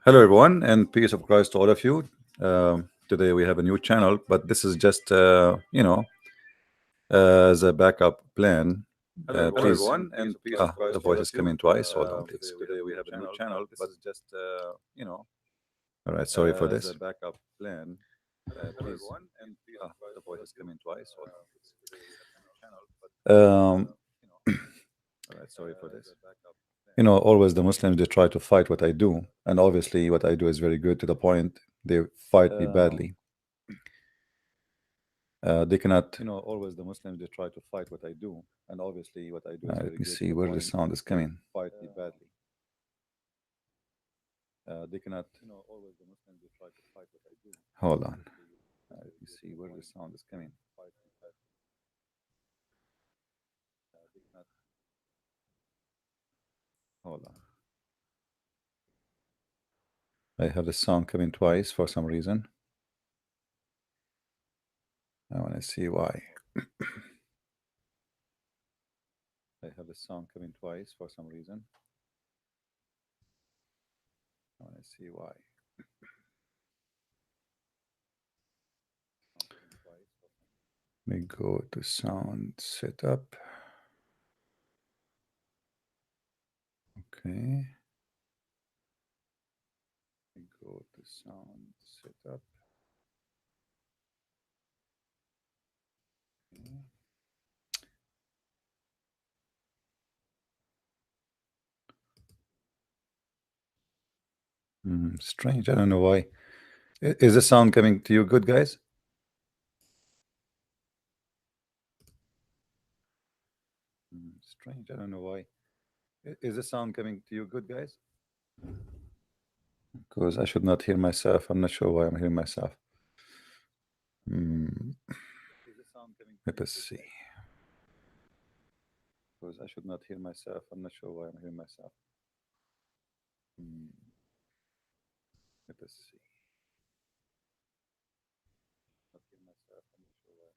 Hello, everyone, and peace of Christ to all of you. Today we have a new channel, but this is just, as a backup plan. Hello Please, everyone, and peace of the Christ to voice all is of you. coming twice. Hold on, please. Today we have a new channel, but this is just, All right, sorry for as this. a backup plan. Please, Everyone, and peace of Christ the to all voice of is you. coming twice. Hold on, please. Today we have a new channel, but you know, All right, sorry for as this. a backup plan. Always the Muslims they try to fight what I do, and obviously what I do is very good to the point. They fight me badly. They cannot. Always the Muslims they try to fight what I do, and obviously what I do is Let very me good to see the where the point. sound is They coming. fight me badly. They cannot. Always the Muslims they try to fight what I do. Hold on. Very Let me good to see the where the point. sound is coming. Fight me badly. They cannot. Hold on. I have the sound coming twice for some reason. I want to see why. I have the sound coming twice for some reason. I want to see why. Let me go to sound setup. Okay. Let me go to sound setup. Okay. Strange. I don't know why. Is the sound coming to you good, guys? Strange. I don't know why. Is the sound coming to you good, guys? Because I should not hear myself. I'm not sure why I'm hearing myself. Is the sound coming to Let you us good, see. guys? Because I should not hear myself. I'm not sure why I'm hearing myself. Let us see. Not hear myself. I'm not sure why.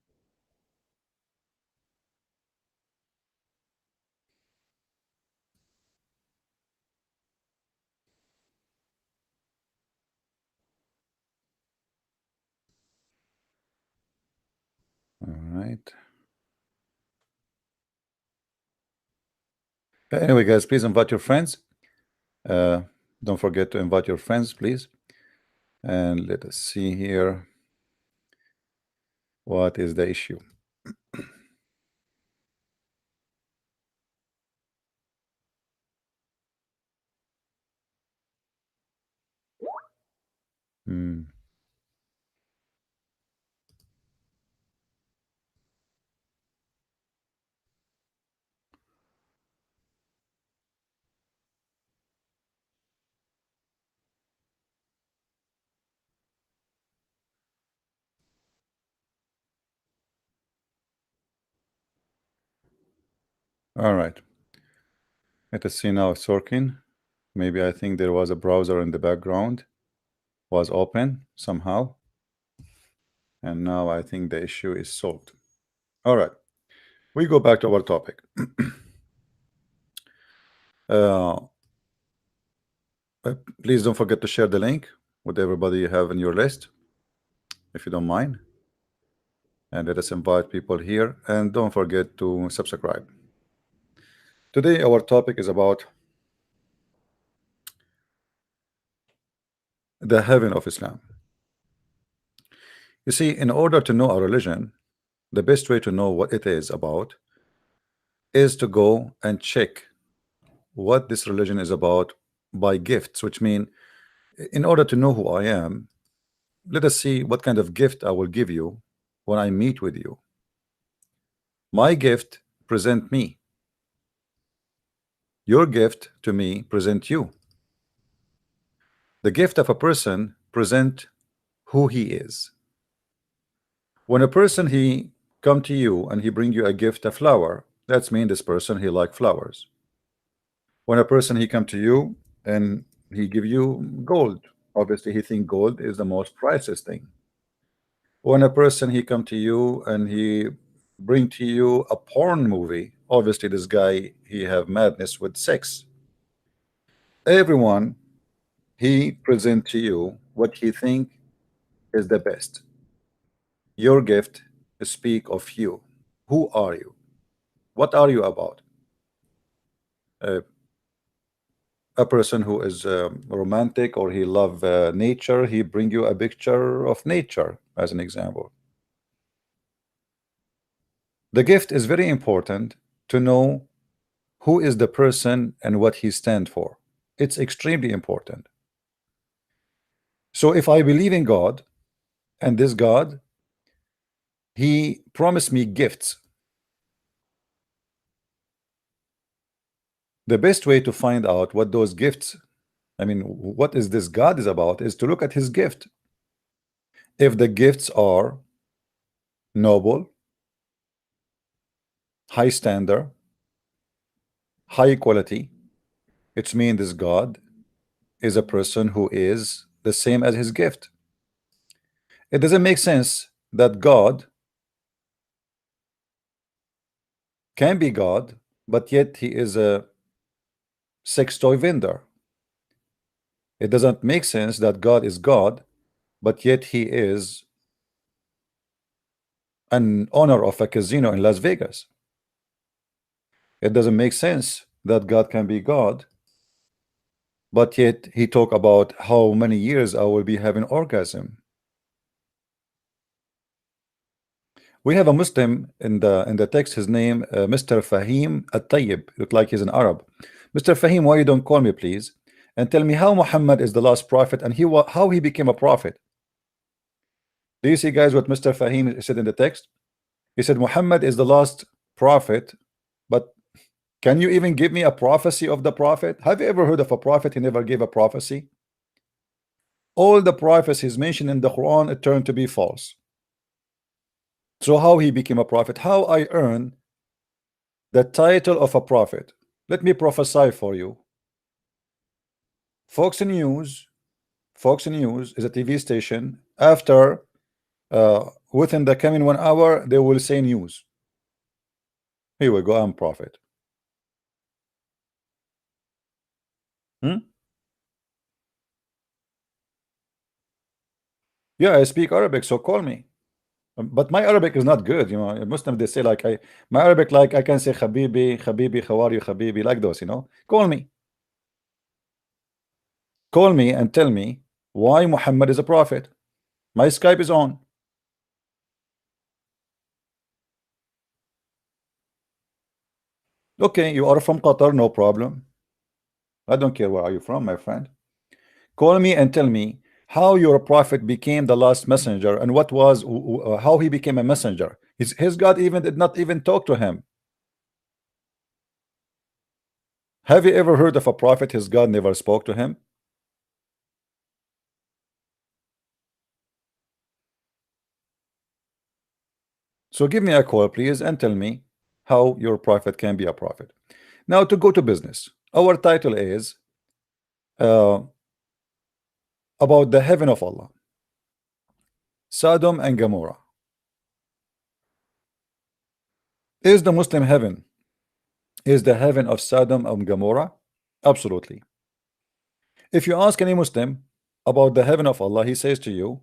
All right. Anyway, guys, please invite your friends. Don't forget to invite your friends, please. And let us see here. What is the issue? All right. Let us see now it's working. Maybe I think there was a browser in the background was open somehow. And now I think the issue is solved. All right. We go back to our topic. uh, Please don't forget to share the link with everybody you have in your list, if you don't mind. And let us invite people here. And don't forget to subscribe. Today, our topic is about the heaven of Islam. You see, in order to know our religion, the best way to know what it is about is to go and check what this religion is about by gifts, which mean in order to know who I am, let us see what kind of gift I will give you when I meet with you. My gift present me. Your gift to me present you. The gift of a person present who he is. When a person he come to you and he bring you a gift, a flower, that's mean this person he like flowers. When a person he come to you and he give you gold, obviously he think gold is the most priceless thing. When a person he come to you and he bring to you a porn movie, obviously this guy he have madness with sex. Everyone he present to you what he think is the best. Your gift speak of you. Who are you? What are you about? Uh, a person who is romantic, or he love nature, he bring you a picture of nature as an example. The gift is very important to know who is the person and what he stand for. It's extremely important. So if I believe in God, and this God, he promised me gifts, the best way to find out what those gifts, I mean, what is this God is about, is to look at his gift. If the gifts are noble, high standard, high quality, it means this God is a person who is the same as his gift. It doesn't make sense that God can be God, but yet he is a sex toy vendor. It doesn't make sense that God is God, but yet he is an owner of a casino in Las Vegas. It doesn't make sense that God can be God, but yet he talk about how many years I will be having orgasm. We have a Muslim in the text. His name Mr. Fahim At-Tayyib. Look like he's an Arab. Mr. Fahim, why you don't call me, please, and tell me how Muhammad is the last prophet and how he became a prophet. Do you see, guys, what Mr. Fahim said in the text? He said Muhammad is the last prophet, but can you even give me a prophecy of the prophet? Have you ever heard of a prophet who never gave a prophecy? All the prophecies mentioned in the Quran, it turned to be false. So how he became a prophet? How I earn the title of a prophet? Let me prophesy for you. Fox News is a TV station. After within the coming 1 hour, they will say news. Here we go, I'm prophet. Yeah, I speak Arabic, so call me. But my Arabic is not good, you know. Muslim, they say like my Arabic, like I can say Habibi, Habibi, how are you, Habibi, like those, you know. Call me. Call me and tell me why Muhammad is a prophet. My Skype is on. Okay, you are from Qatar, no problem. I don't care where are you from, my friend. Call me and tell me how your prophet became the last messenger, and what was how he became a messenger. His God even did not even talk to him. Have you ever heard of a prophet his God never spoke to him? So give me a call, please, and tell me how your prophet can be a prophet. Now, to go to business, our title is about the heaven of Allah, Sodom and Gomorrah. Is the Muslim heaven is the heaven of Sodom and Gomorrah? Absolutely. If you ask any Muslim about the heaven of Allah, he says to you,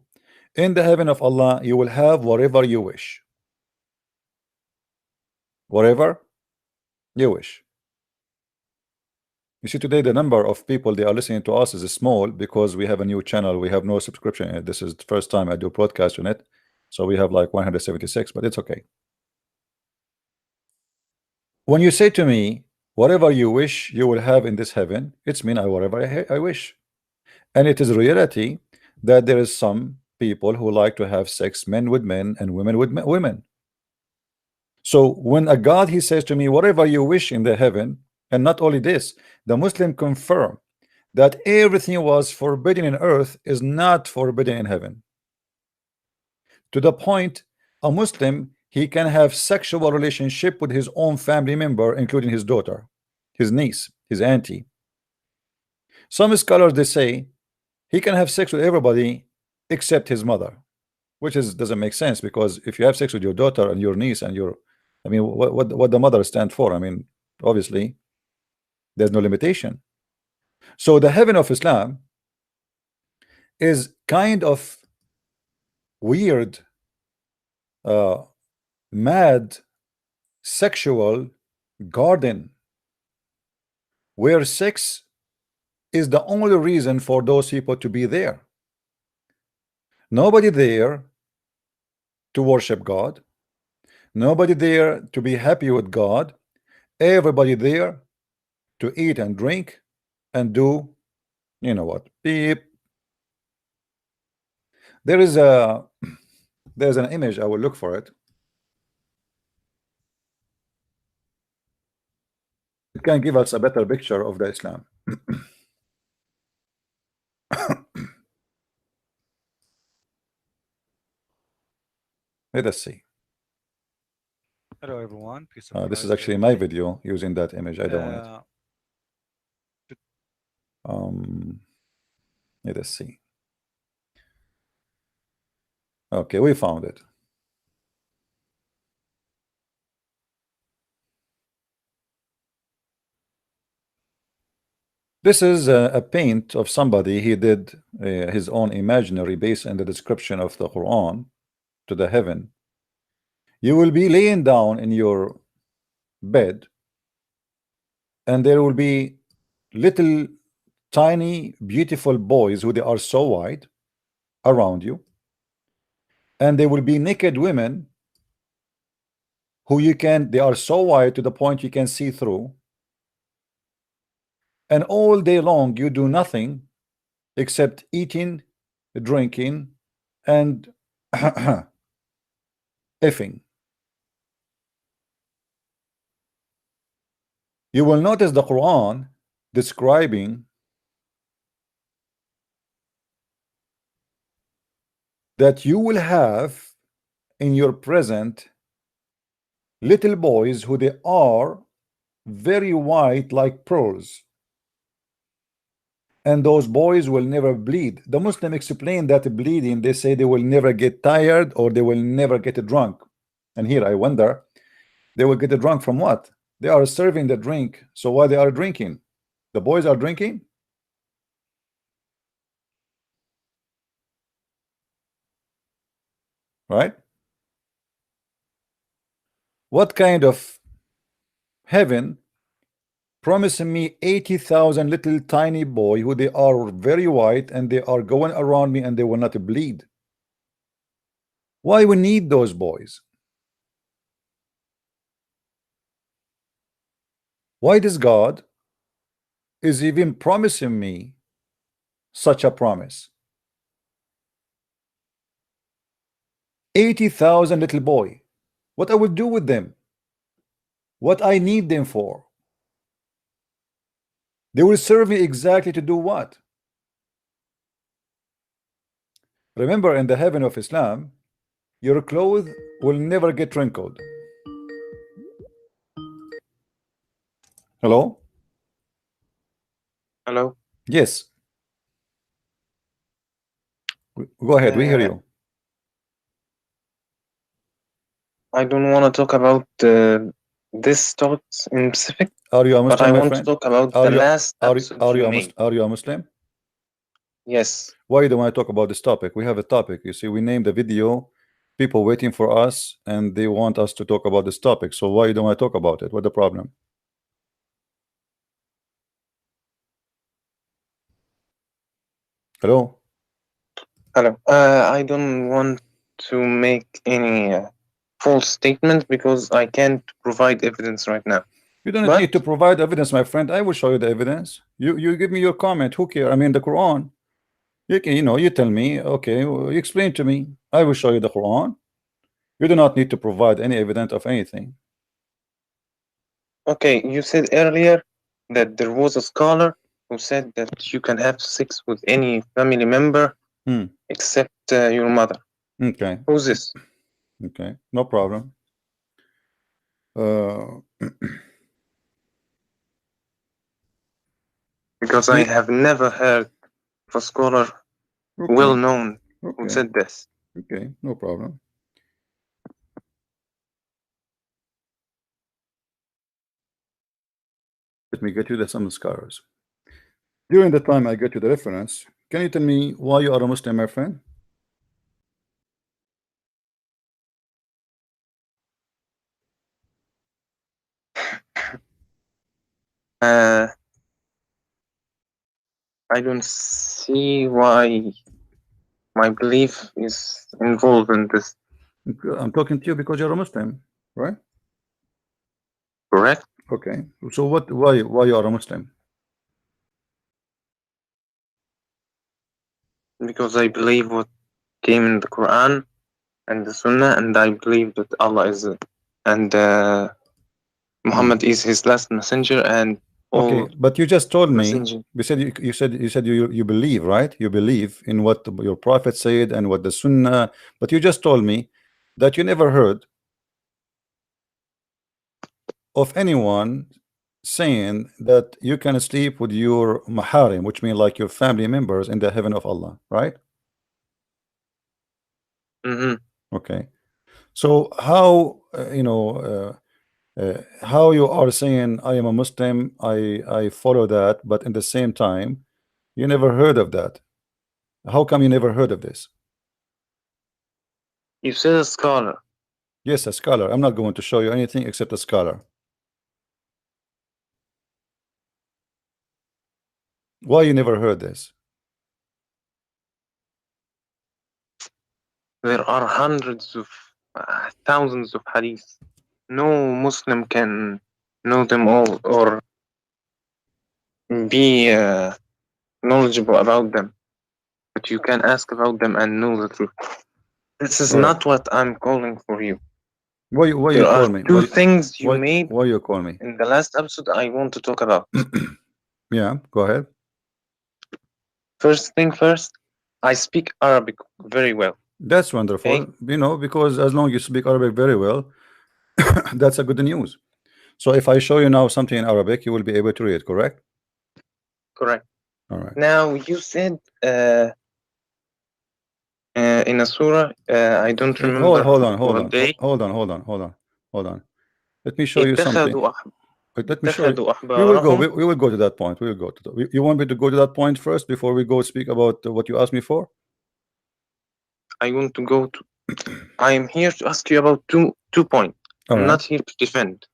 in the heaven of Allah, you will have whatever you wish. Whatever you wish. You see, today the number of people they are listening to us is small because we have a new channel. We have no subscription in it. This is the first time I do podcast on it. So we have like 176, but it's okay. When you say to me, whatever you wish you will have in this heaven, it's mean whatever I wish. And it is reality that there is some people who like to have sex, men with men and women with women. So when a God, he says to me, whatever you wish in the heaven, and not only this, the Muslim confirm that everything was forbidden in earth is not forbidden in heaven. To the point, a Muslim, he can have sexual relationship with his own family member, including his daughter, his niece, his auntie. Some scholars, they say he can have sex with everybody except his mother, which doesn't make sense, because if you have sex with your daughter and your niece and your, I mean, what the mother stand for? I mean, obviously there's no limitation. So the heaven of Islam is kind of weird, mad, sexual garden where sex is the only reason for those people to be there. Nobody there to worship God, nobody there to be happy with God, everybody there to eat and drink and do, you know what, beep. There's an image, I will look for it. It can give us a better picture of the Islam. Let us see. Hello everyone, peace of This is Christ actually my everybody. video using that image. I don't want it. Let us see. Okay, we found it. This is a paint of somebody. He did his own imaginary based on the description of the Quran to the heaven. You will be laying down in your bed, and there will be little tiny beautiful boys who they are so white around you, and there will be naked women who they are so white to the point you can see through, and all day long you do nothing except eating, drinking, and effing. You will notice the Quran describing that you will have in your present little boys who they are very white like pearls, and those boys will never bleed. The Muslim explain that bleeding, they say they will never get tired or they will never get drunk. And here I wonder, they will get drunk from what? They are serving the drink, so why they are drinking? The boys are drinking? Right? What kind of heaven promising me 80,000 little tiny boy who they are very white and they are going around me and they will not bleed? Why we need those boys? Why does God is even promising me such a promise? 80,000 little boy. What I will do with them? What I need them for? They will serve me exactly to do what? Remember, in the heaven of Islam, your clothes will never get wrinkled. Hello? Hello. Yes. Go ahead, we hear you. I don't want to talk about this topic in specific, Are you a but I Muslim, my want to friend? talk about Are the you last are episode you made. you a Muslim? Yes. Why do I talk about this topic? We have a topic. You see, we named the video, people waiting for us, and they want us to talk about this topic. So why don't I talk about it? What's the problem? Hello? Hello. I don't want to make any false statement because I can't provide evidence right now. You don't But need to provide evidence, my friend. I will show you the evidence. You give me your comment. Who care? I mean, the Quran. You can, you tell me. Okay, well, you explain to me. I will show you the Quran. You do not need to provide any evidence of anything. okay, you said earlier that there was a scholar who said that you can have sex with any family member except your mother. Okay. Who's this? Okay, no problem. Because I have never heard of a scholar well known who said this. Okay, no problem. Let me get you some scholars. During the time I get you the reference, Can you tell me why you are a Muslim, my friend? I don't see why my belief is involved in this. I'm talking to you because you're a Muslim, right? Correct? Okay. So why you are a Muslim? Because I believe what came in the Quran and the Sunnah, and I believe that Allah is and Muhammad is his last messenger, and all Okay, but you just told me, messenger. you said you believe, right? You believe in what your prophet said and what the Sunnah, but you just told me that you never heard of anyone saying that you can sleep with your maharim, which mean like your family members, in the heaven of Allah, right? Okay, so how how you are saying I am a Muslim, I follow that, but in the same time you never heard of that? How come you never heard of this? You said a scholar. Yes, a scholar. I'm not going to show you anything except a scholar. Why you never heard this? There are hundreds of thousands of hadiths. No Muslim can know them all or be knowledgeable about them, but you can ask about them and know the truth. This is not what I'm calling for you. Why you call me? Two things you made why you call me? in the last episode I want to talk about. Yeah, go ahead. First thing first, I speak Arabic very well. That's wonderful. Okay? You know, because as long as you speak Arabic very well, that's a good news. So if I show you now something in Arabic, you will be able to read, correct? Correct. All right. Now you said in a surah, I don't remember. Hold on. Let me show you something. Let me show you. We will go to that point. We will go to that. You want me to go to that point first before we go speak about what you asked me for? I want to go to. I am here to ask you about two points. I'm not here to defend.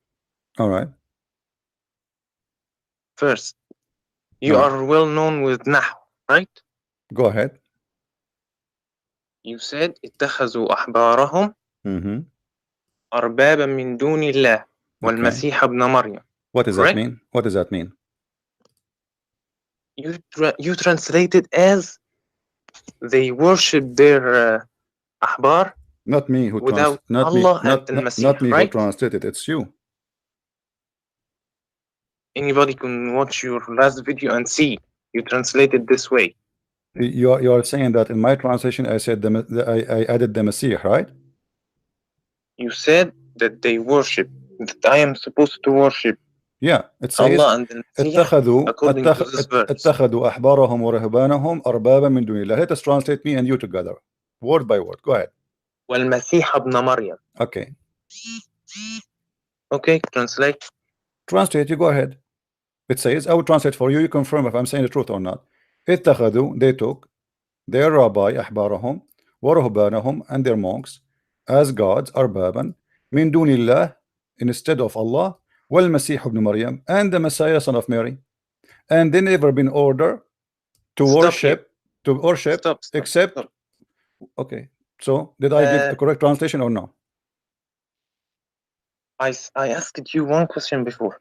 All right. First, you are well known with Nahu, right? Go ahead. You said اتخذوا أحبارهم أربابا من دون الله والمسيح ابن مريم. What does that mean? What does that mean? You translated as they worship their ahbar. Not me who without not Allah me, and not, Masih, not me right? who translated. It's you. Anybody can watch your last video and see you translated this way. You are saying that in my translation I said I added the Messiah, right? You said that they worship, that I am supposed to worship. Yeah, it says Allah and the Messiah, according to this verse. اتخذوا أحبارهم ورهبانهم أربابا من دون الله. Let us translate me and you together, word by word. Go ahead. والمسيح ابن مريم. Okay. Okay, translate. Translate, you go ahead. It says, I will translate for you, you confirm if I'm saying the truth or not. اتخذوا, they took their rabbi أحبارهم ورهبانهم and their monks as gods, أربابا من دون الله, instead of Allah, والمسيح ابن مريم, and the Messiah, son of Mary, and they never been ordered to worship except. Okay, so did I give a correct translation or no? I asked you one question before.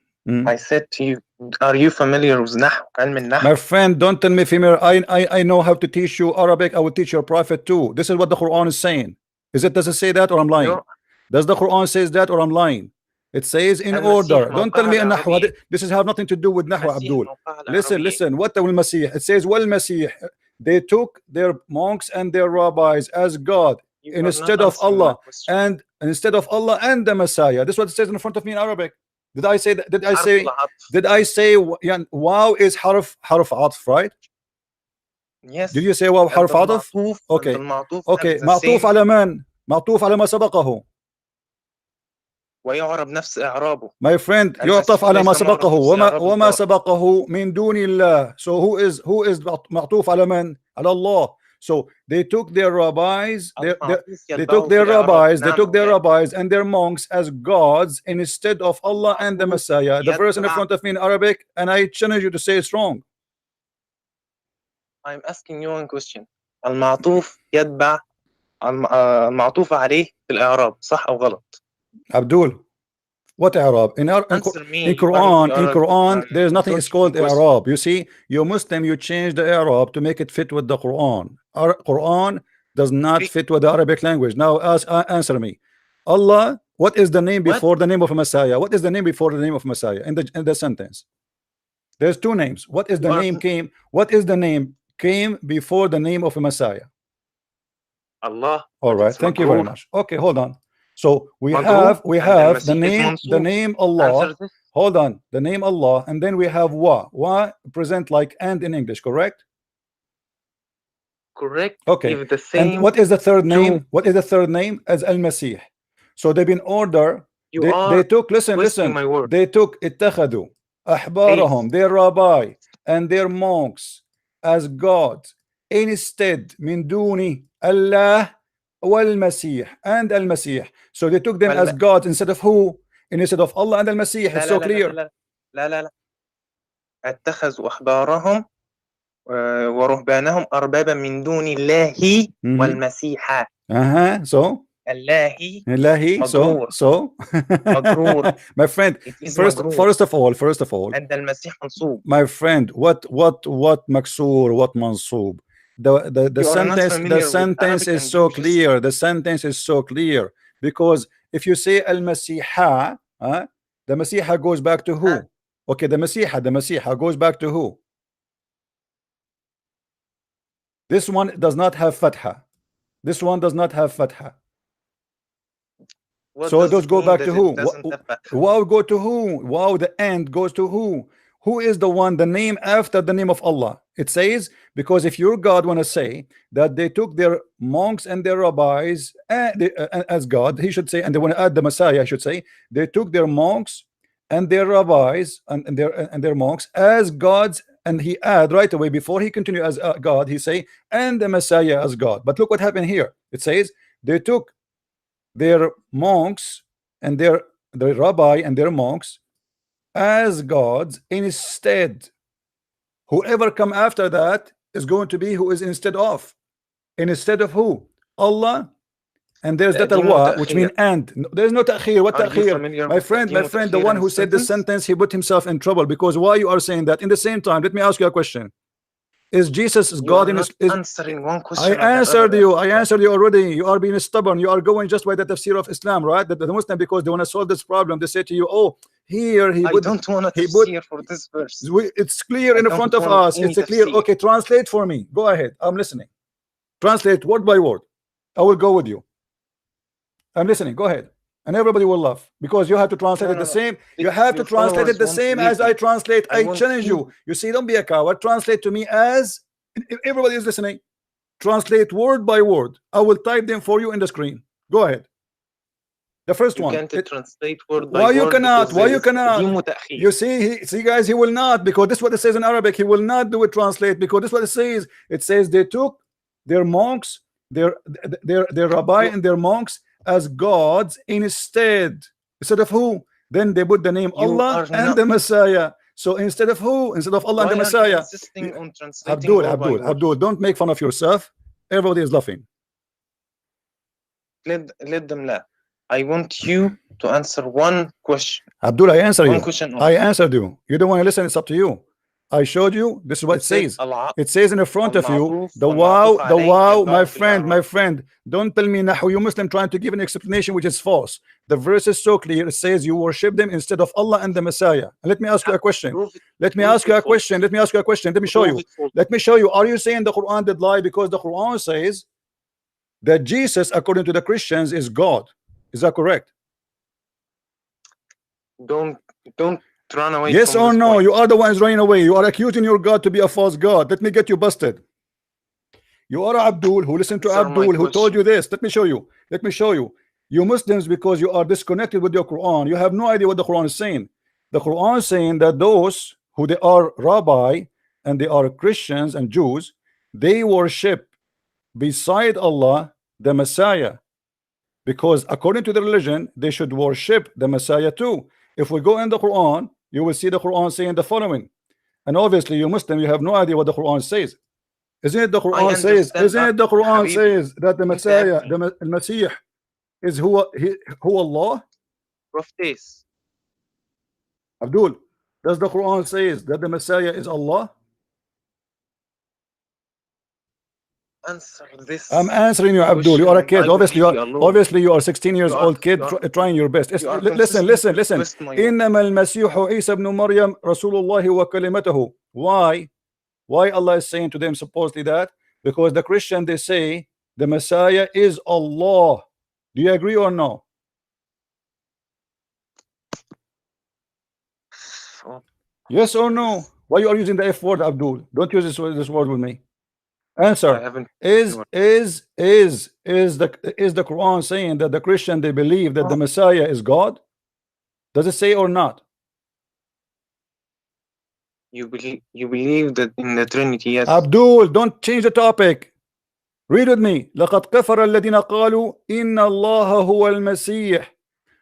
I said to you, are you familiar with Nahu? My friend, don't tell me familiar. I know how to teach you Arabic. I will teach your prophet too. This is what the Quran is saying. Does it say that or I'm lying? No. Does the Quran says that or I'm lying? It says in order. Don't tell me Nahu. This has nothing to do with Nahu, Abdul. Listen. What the Masih? It says well Masih. They took their monks and their rabbis as God instead of Allah and the Messiah. This is what it says in front of me in Arabic. Did I say that? Did I say wow is harf atf, right? Yes. Did you say wow harf atf? Okay. معطوف على من؟ معطوف على ما سبقه. ويعرب نفس إعرابه. My friend, يعطف على ما سبقه وما سبقه من دون الله. So who is معطوف على من؟ على الله. So they took their rabbis, المعطوف they يتبعه took في their الإعراب. rabbis, they نعم took their يعني. rabbis and their monks as gods instead of Allah and the المعطوف Messiah. The verse in يتبع. front of me in Arabic, and I challenge you to say it's wrong. I'm asking you one question. المعطوف يتبع المعطوف عليه في الإعراب، صح أو غلط؟ Abdul, what Arab? Answer me. In Quran, there is nothing is called Arab. You see, you Muslim, you change the Arab to make it fit with the Quran. Our Quran does not fit with the Arabic language. Now answer me. Allah, what is the name before the name of a Messiah? What is the name before the name of Messiah in the sentence? There's two names. What is the name came? What is the name came before the name of a Messiah? Allah. All right, thank you very much. Okay, hold on. So we have the name Allah. Hold on, the name Allah, and then we have wa present like and in English, correct? Correct. Okay. If the same And what is the third name? What is the third name? As Al-Masih. So they've been ordered. They took, listen. They took اتخذوا أحبارهم, their rabbi and their monks as God instead من دون Allah والمسيح and Al-Masih. So they took them as God instead of who? Instead of Allah and Al-Masih. It's so clear. لا اتخذوا أحبارهم ورهبانهم أربابا من دون الله والمسيح. So الله so مجرور. my friend, first of all and المسيح منصوب. My friend, what مكسور, what منصوب? The sentence is so clear. The sentence is so clear because if you say المسيح, the Masiha goes back to who? Okay, the Masiha goes back to who? This one does not have fatha. This one does not have fatha. So those go back to who? Wow, go to who? Wow, the end goes to who? Who is the one, the name after the name of Allah? It says, because if your God want to say that they took their monks and their rabbis as God, he should say, and they want to add the Messiah, I should say, they took their monks and their rabbis and their monks as gods, and he add right away before he continue as God, he say, and the Messiah as God. But look what happened here. It says they took their monks and their rabbi and their monks as gods instead. Whoever come after that is going to be who is instead of who? Allah. And there's that wa, which means and. No, there's no ta'khir. What ta'khir? My friend, the one who said this sentence, he put himself in trouble because why you are saying that? In the same time, let me ask you a question. Is Jesus God in his answering one question? I answered you already. You are being stubborn. You are going just by the tafsir of Islam, right? The Muslim, because they want to solve this problem, they say to you, oh, here he would. I don't want to tafsir for this verse. It's clear in front of us. It's clear. Okay, translate for me. Go ahead. I'm listening. Translate word by word. I will go with you. I'm listening. Go ahead. And everybody will laugh because you have to translate it the same. You have to translate it the same as I translate. I challenge you. You see, don't be a coward. Translate to me as everybody is listening. Translate word by word. I will type them for you in the screen. Go ahead. The first one. Can't translate word by why word you cannot? Why you cannot? You see, see, guys, he will not, because this is what it says in Arabic. He will not do it. Translate, because this is what it says. It says they took their monks, their rabbi and their monks as gods instead of who? Then they put the name Allah and the Messiah. So instead of who? Instead of Allah and the Messiah. Abdul, don't make fun of yourself. Everybody is laughing. Let them laugh. I want you to answer one question. Abdul, I answered you. Question I answered you. You don't want to listen, it's up to you. I showed you. This is what it says. It says in the front of you, the wow, my friend. Don't tell me now you Muslim trying to give an explanation which is false. The verse is so clear. It says you worship them instead of Allah and the Messiah. And let me ask you a question. Let me show you. Let me show you. Are you saying the Quran did lie? Because the Quran says that Jesus, according to the Christians, is God. Is that correct? Don't run away. Yes or no? Point. You are the ones running away. You are accusing your God to be a false God. Let me get you busted. You are Abdul who listened to Abdul who told you this. Let me show you. You Muslims, because you are disconnected with your Quran, you have no idea what the Quran is saying. The Quran is saying that those who they are rabbi and they are Christians and Jews, they worship beside Allah the Messiah, because according to the religion they should worship the Messiah too. If we go in the Quran, you will see the Quran saying the following, and obviously you Muslim, you have no idea what the Quran says. Isn't it the Quran says? Isn't it the Quran Habib, says that the Messiah, the Messiah, is who Allah? Prophet. Abdul, does the Quran says that the Messiah is Allah? Answer this. I'm answering you, Abdul. You are a kid. Obviously you are 16 years old kid trying your best. Listen. إنما المسيح عيسى ابن مريم رسول الله وكلمته. Why Allah is saying to them supposedly that? Because the Christian, they say the Messiah is Allah. Do you agree or no? Yes or no? Why you are using the F word, Abdul? Don't use this word with me. Answer. Is the Quran saying that the Christian, they believe that the Messiah is God? Does it say or not? You believe that in the Trinity, yes. Abdul, don't change the topic. Read with me. لقد كفر الذين قالوا إن الله هو المسيح.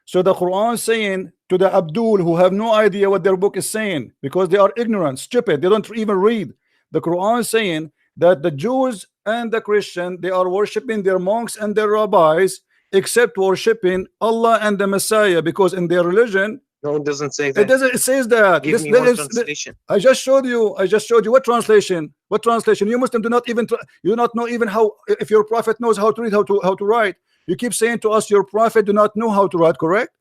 So the Quran saying to the Abdul who have no idea what their book is saying, because they are ignorant, stupid, they don't even read. The Quran saying that the Jews and the Christian, they are worshiping their monks and their rabbis, except worshiping Allah and the Messiah, because in their religion, no, it doesn't say that. It says that. Give me one translation. I just showed you. What translation? What translation? You Muslim do not even you do not know even how, if your prophet knows how to read, how to write. You keep saying to us your prophet do not know how to write, correct?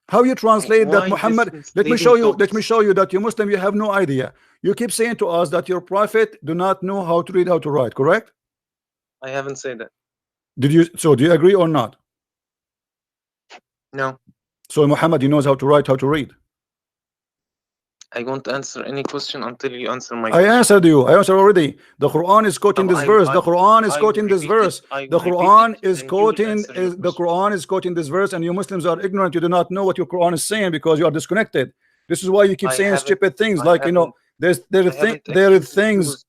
How you translate that Muhammad? Let me show you that you Muslim, you have no idea. You keep saying to us that your prophet do not know how to read, how to write, correct? I haven't said that. Did you? So do you agree or not? No. So Muhammad, he knows how to write, how to read. I won't answer any question until you answer my question. I answered you. I answered already. The Quran is quoting this verse. The Quran is quoting this verse. The Quran is quoting the Quran is quoting this verse, and you Muslims are ignorant. You do not know what your Quran is saying because you are disconnected. This is why you keep saying stupid things, like, you know, there are things.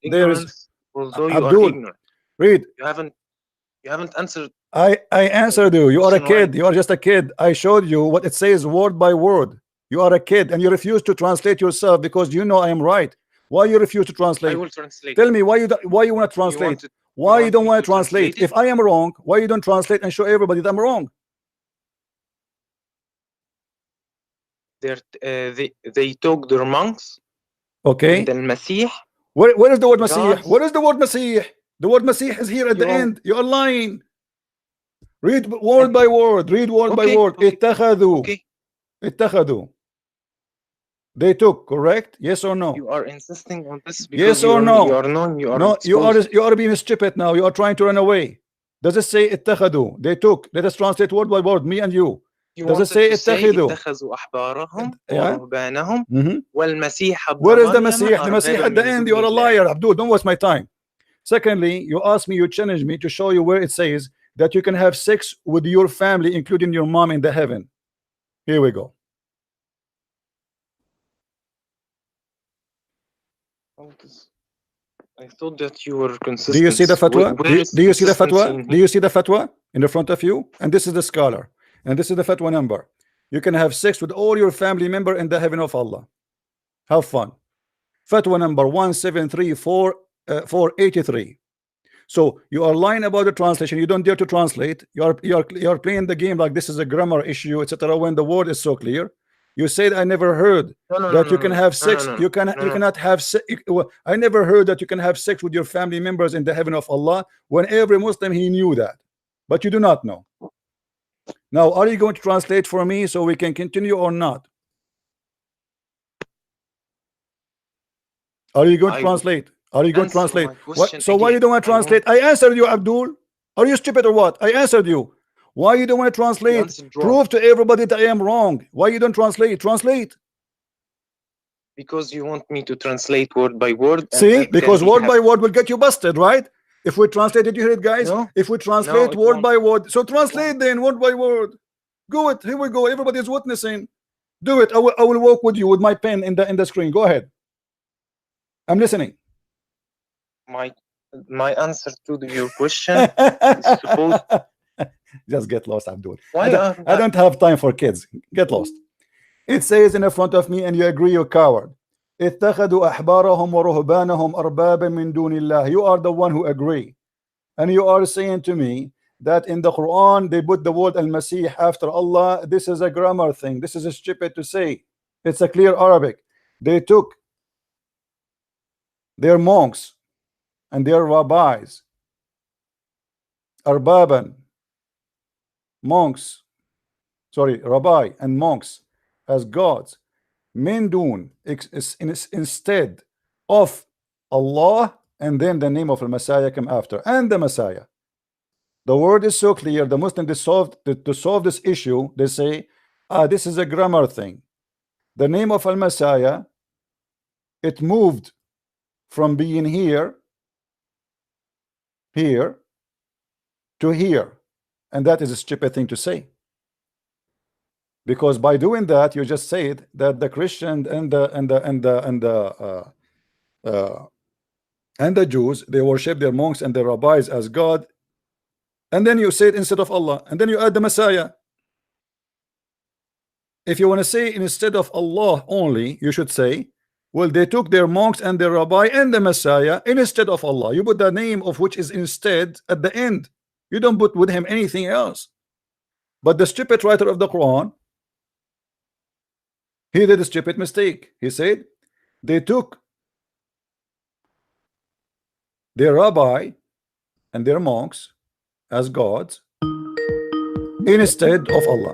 Although you Abdul, are ignorant. Read. You haven't answered. I answered you. You are a kid. You are just a kid. I showed you what it says word by word. You are a kid and you refuse to translate yourself because you know I am right. Why you refuse to translate? I will translate. Tell me why you want to translate. Why you don't want to translate? If I am wrong, why you don't translate and show everybody that I'm wrong? They took their monks. Okay. The Messiah. Where is the word Messiah? Where is the word Messiah? The word Messiah is here at the end. You are lying. Read word by word. Read word by word. اتخذوا. اتخذوا. They took, correct? Yes or no? You are insisting on this because yes or no? You are being stupid now. You are trying to run away. Does it say اتخذوا? They took. Let us translate word by word, me and you. Does it say اتخذوا? Where is the Messiah? The Messiah at the end. You are a liar, Abdul. Don't waste my time. Secondly, you asked me, you challenged me to show you where it says that you can have sex with your family, including your mom, in the heaven. Here we go. I thought that you were consistent. Do you see the fatwa? Do you see the fatwa? Do you see the fatwa in the front of you? And this is the scholar, and this is the fatwa number. You can have sex with all your family member in the heaven of Allah. Have fun. Fatwa number 1734483. So you are lying about the translation. You don't dare to translate. You are playing the game like this is a grammar issue, etc. When the word is so clear. You said I never heard that you can have sex. You cannot have sex. I never heard that you can have sex with your family members in the heaven of Allah. When every Muslim, he knew that, but you do not know. Now, are you going to translate for me so we can continue or not? Are you going to translate? Are you going to translate? So why you don't want to translate? I answered you, Abdul. Are you stupid or what? I answered you. Why you don't want to translate? Prove to everybody that I am wrong. Why you don't translate? Translate. Because you want me to translate word by word. See, because word by word will get you busted, right? If we translate it, you hear it, guys? No. If we translate word by word, so translate then word by word. Go it. Here we go. Everybody is witnessing. Do it. I will walk with you with my pen in the screen. Go ahead. I'm listening. My answer to your question is supposed. Just get lost, Abdul. Why I don't have time for kids. Get lost. It says in the front of me, and you agree, you coward. اتخذوا أحبارهم ورهبانهم أربابا من دون الله. You are the one who agree, and you are saying to me that in the Quran they put the word Al-Masih after Allah. This is a grammar thing. This is a stupid to say. It's a clear Arabic. They took their monks and their rabbis, arbaban, monks, sorry, rabbi and monks, as gods, min dun, instead of Allah, and then the name of the Messiah come after, and the Messiah. The word is so clear. The Muslims to solve this issue, they say, this is a grammar thing. The name of Al Messiah, it moved from being here to here, and that is a stupid thing to say, because by doing that you just said that the Christian and the Jews, they worship their monks and their rabbis as God, and then you say it instead of Allah, and then you add the Messiah. If you want to say instead of Allah only, you should say, well, they took their monks and their rabbi and the Messiah instead of Allah. You put the name of which is instead at the end. You don't put with him anything else. But the stupid writer of the Quran, he did a stupid mistake. He said they took their rabbi and their monks as gods instead of Allah.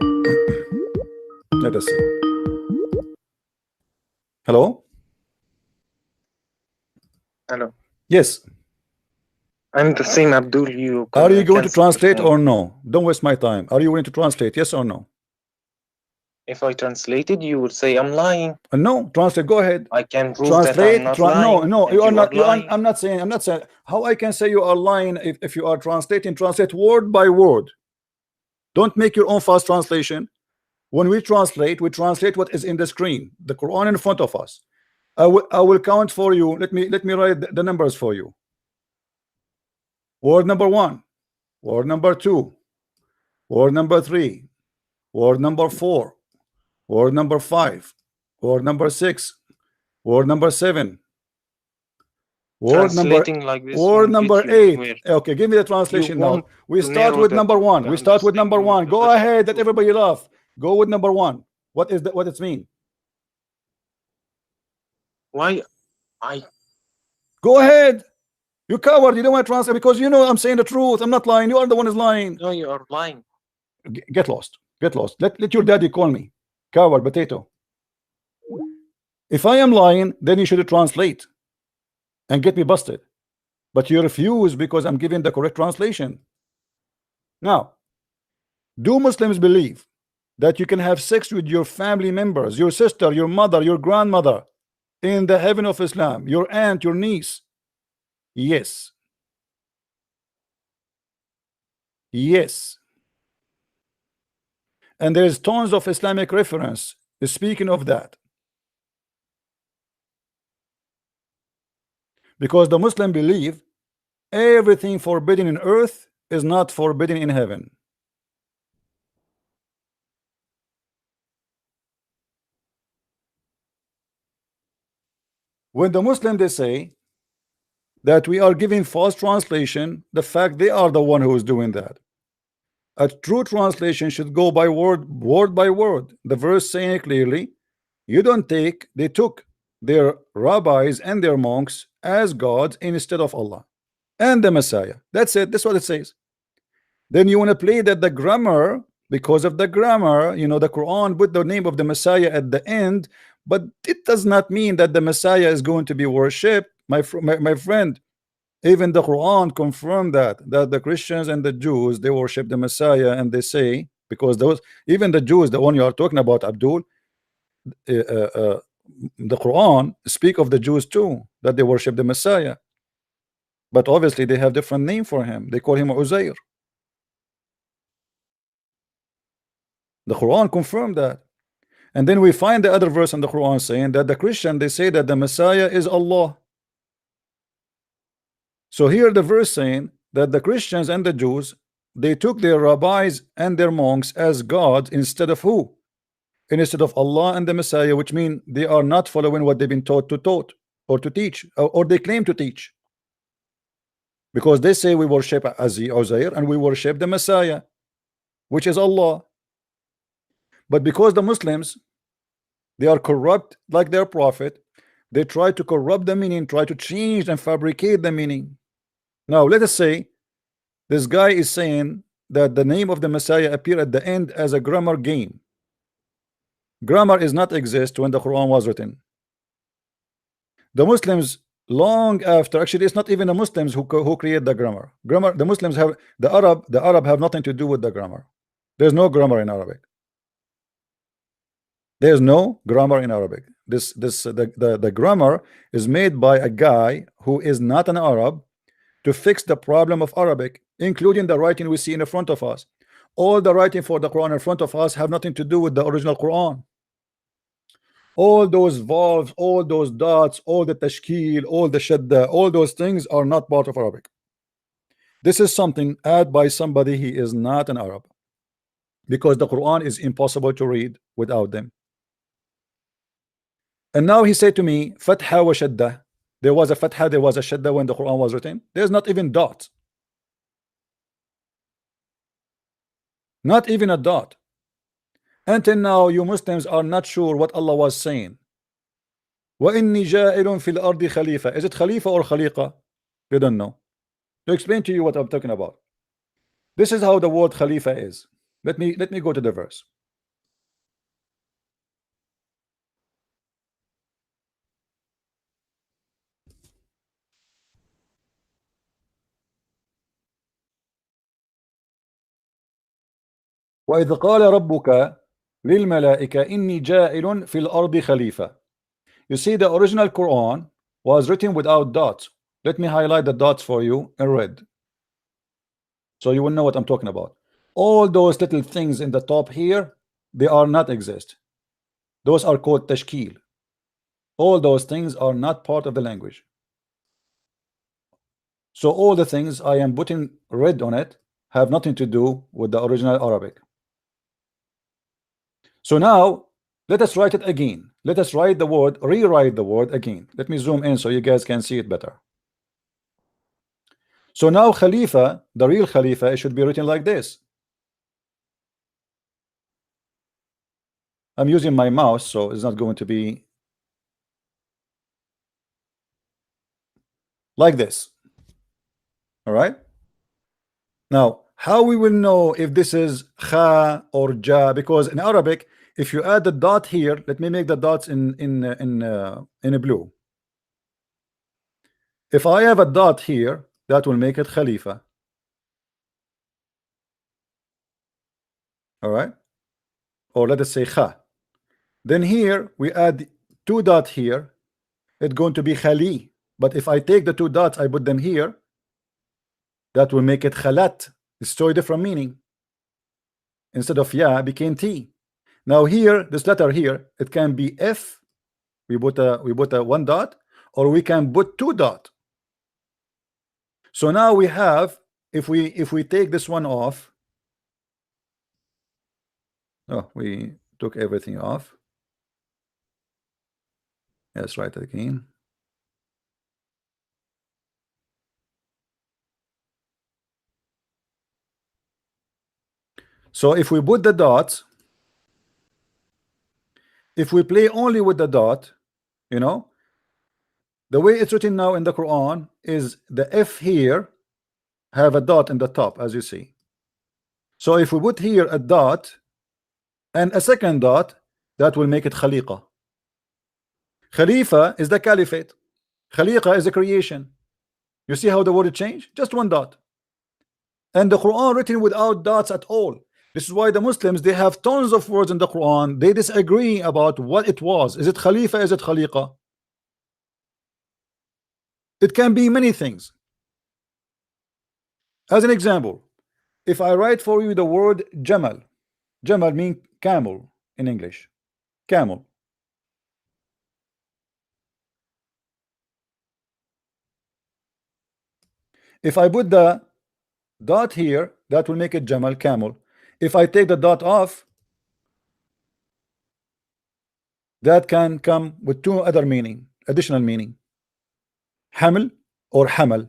Let us see. Hello? Hello. Yes. I'm the same Abdul. Are you going to translate or no? Don't waste my time. Are you going to translate? Yes or no? If I translated, you would say I'm lying. No, translate. Go ahead. I can prove Translate. that I'm not lying. No, you are not. lying. I'm not saying. How I can say you are lying if you are translating? Translate word by word. Don't make your own fast translation. When we translate what is in the screen, the Quran in front of us. I will count for you. Let me write the numbers for you. Word number 1, word number 2, word number 3, word number 4, word number 5, word number 6, word number 7, word number like this word number 8. Anywhere. Okay, give me the translation now. want We to start narrow with the number 1. We start with number understanding 1. of Go the ahead. Let truth. everybody laugh. Go with number 1. What is that? What it mean? Why? I Go ahead. You coward. You don't want to translate because you know I'm saying the truth. I'm not lying. You are the one who's lying. know you are lying. Get lost. Get lost. Let your daddy call me coward potato. If I am lying, then you should translate and get me busted. But you refuse because I'm giving the correct translation. Now, do Muslims believe that you can have sex with your family members, your sister, your mother, your grandmother in the heaven of Islam, your aunt, your niece? Yes. Yes. And there's tons of Islamic reference speaking of that. Because the Muslim believe everything forbidden in earth is not forbidden in heaven. When the Muslim they say that we are giving false translation, the fact they are the one who is doing that. A true translation should go by word by word. The verse saying clearly, you don't take, they took their rabbis and their monks as gods instead of Allah and the Messiah. That's it. That's what it says. Then you want to play that the grammar, because of the grammar, you know, the Quran put the name of the Messiah at the end, but it does not mean that the Messiah is going to be worshipped. My friend, even the Quran confirmed that the Christians and the Jews, they worship the Messiah, and they say, because those, even the Jews, the one you are talking about, Abdul, the Quran speak of the Jews too, that they worship the Messiah, but obviously they have different name for him. They call him Uzair. The Quran confirmed that. And then we find the other verse in the Quran saying that the Christian, they say that the Messiah is Allah. So here the verse saying that the Christians and the Jews, they took their rabbis and their monks as gods instead of who? Instead of Allah and the Messiah, which mean they are not following what they've been taught or to teach, or they claim to teach, because they say we worship Uzair and we worship the Messiah, which is Allah. But because the Muslims, they are corrupt like their prophet, they try to corrupt the meaning, try to change and fabricate the meaning. Now let us say this guy is saying that the name of the Messiah appeared at the end as a grammar game. Grammar is not exist when the Quran was written. The Muslims long after, actually it's not even the Muslims who create the grammar. The Muslims have the Arab have nothing to do with the grammar. There's no grammar in Arabic. There's no grammar in Arabic. The grammar is made by a guy who is not an Arab to fix the problem of Arabic, including the writing we see in front of us. All the writing for the Quran in front of us have nothing to do with the original Quran. All those vowels, all those dots, all the tashkil, all the shadda, all those things are not part of Arabic. This is something added by somebody he is not an Arab, because the Quran is impossible to read without them. And now he said to me, Fatha wa shadda. There was a Fatha, there was a shadda when the Quran was written. There's not even dot. Not even a dot. Until now, you Muslims are not sure what Allah was saying. وَإِنِّي جَائِلٌ فِي الْأَرْضِ خَلِيفَةً. Is it Khalifa or Khaliqa? You don't know. To explain to you what I'm talking about. This is how the word Khalifa is. Let me go to the verse. وَإِذْ قَالَ رَبُّكَ لِلْمَلَائِكَةِ إِنِّي جَائِلٌ فِي الْأَرْضِ خَلِيفَةً. You see, the original Quran was written without dots. Let me highlight the dots for you in red, so you will know what I'm talking about. All those little things in the top here, they are not exist. Those are called tashkil. All those things are not part of the language. So all the things I am putting red on it have nothing to do with the original Arabic. So now let us write it again. Let us write the word, rewrite the word again. Let me zoom in so you guys can see it better. So now Khalifa, the real Khalifa, it should be written like this. I'm using my mouse, so it's not going to be like this. All right. Now, how we will know if this is kha or ja? Because in Arabic, if you add the dot here, let me make the dots in a blue. If I have a dot here, that will make it Khalifa. All right. Or let us say kha. Then here we add two dots here. It's going to be khali. But if I take the two dots, I put them here, that will make it khalat. It's totally different meaning. Instead of ya, became t. Now here, this letter here, it can be f. We put a one dot, or we can put two dot. So now we have, if we take this one off, oh, we took everything off. Let's write it again. So if we put the dots, if we play only with the dot, you know, the way it's written now in the Quran is the F here have a dot in the top, as you see. So if we put here a dot and a second dot, that will make it Khaliqa. Khalifa is the caliphate. Khaliqa is the creation. You see how the word changed? Just one dot. And the Quran written without dots at all. This is why the Muslims, they have tons of words in the Quran. They disagree about what it was. Is it Khalifa? Is it Khaliqa? It can be many things. As an example, if I write for you the word Jamal, Jamal means camel in English. Camel. If I put the dot here, that will make it Jamal, camel. If I take the dot off, that can come with two other meaning, additional meaning. Hamil or Hamal,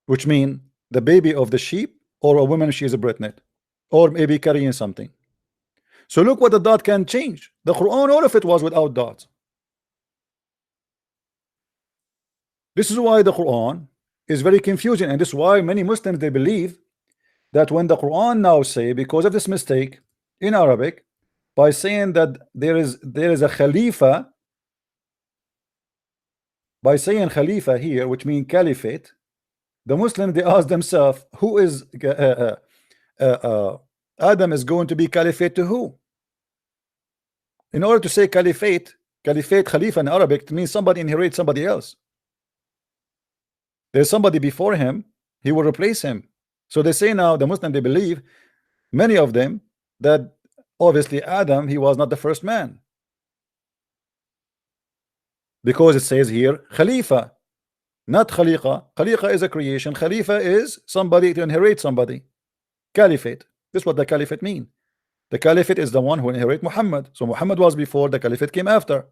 which mean the baby of the sheep, or a woman, she is pregnant, or maybe carrying something. So look what the dot can change. The Quran, all of it was without dots. This is why the Quran is very confusing, and this is why many Muslims, they believe that when the Quran now say, because of this mistake in Arabic, by saying that there is a Khalifa, by saying Khalifa here, which means caliphate, the Muslims, they ask themselves, who is Adam is going to be caliphate to who? In order to say caliphate, Khalifa in Arabic, it means somebody inherits somebody else. There's somebody before him, he will replace him. So they say now, the Muslim, they believe, many of them, that obviously Adam, he was not the first man, because it says here Khalifa, not Khaliqa. Khaliqa is a creation, Khalifa is somebody to inherit somebody. Caliphate, this is what the caliphate mean. The caliphate is the one who inherit Muhammad. So Muhammad was before, the caliphate came after.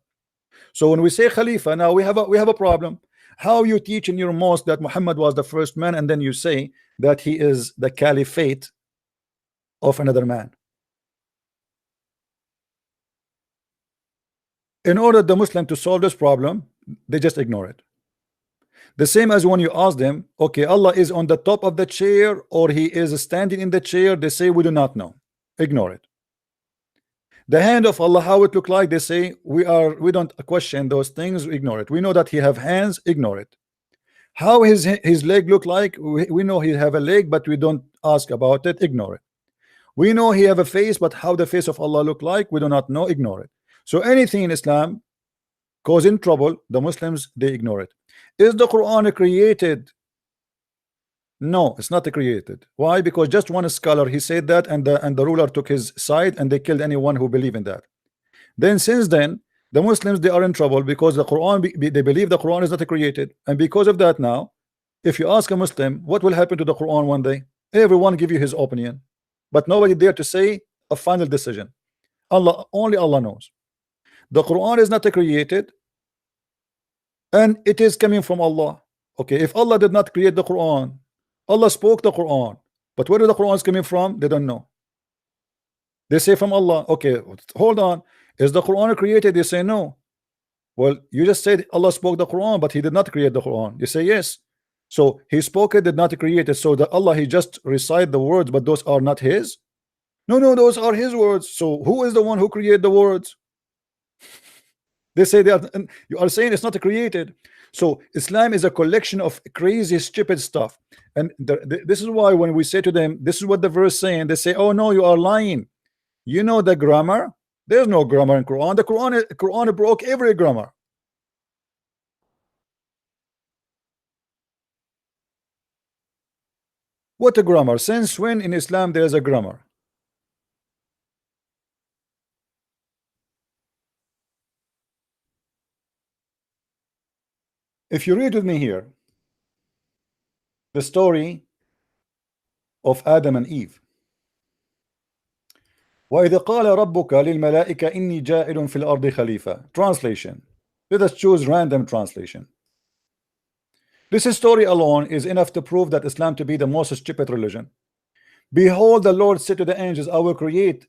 So when we say Khalifa, now we have a problem. How you teach in your mosque that Muhammad was the first man, and then you say that he is the caliphate of another man? In order the Muslim to solve this problem, they just ignore it. The same as when you ask them, okay, Allah is on the top of the chair or he is standing in the chair, they say we do not know. Ignore it. The hand of Allah, how it look like, they say we don't question those things, ignore it. We know that he have hands, ignore it. How his leg look like, we know he have a leg, but we don't ask about it, ignore it. We know he have a face, but how the face of Allah look like, we do not know, ignore it. So anything in Islam causing trouble, the Muslims, they ignore it. Is the Quran created? No, it's not created. Why? Because just one scholar, he said that, and the ruler took his side, and they killed anyone who believed in that. Then since then, the Muslims, they are in trouble because the Quran, they believe the Quran is not created, and because of that now, if you ask a Muslim what will happen to the Quran one day, everyone give you his opinion, but nobody dare to say a final decision. Only Allah knows. The Quran is not created, and it is coming from Allah. Okay, if Allah did not create the Quran, Allah spoke the Quran, but where the Quran is coming from, they don't know. They say from Allah. Okay, hold on, is the Quran created? They say no. Well, you just said Allah spoke the Quran, but he did not create the Quran. You say yes. So he spoke it, did not create it. So that Allah, he just recite the words, but those are not his. No, those are his words. So who is the one who created the words? They say that you are saying it's not created. So Islam is a collection of crazy, stupid stuff. And this is why when we say to them, this is what the verse saying, they say, oh no, you are lying. You know the grammar? There's no grammar in Quran. The Quran broke every grammar. What a grammar? Since when in Islam there is a grammar? If you read with me here the story of Adam and Eve. وَإِذْ قَالَ رَبُّكَ لِلْمَلَائِكَةِ إِنِّي جَاعِلٌ فِي الْأَرْضِ خَلِيفَةً. Translation. Let us choose random translation. This story alone is enough to prove that Islam to be the most stupid religion. Behold, the Lord said to the angels, I will create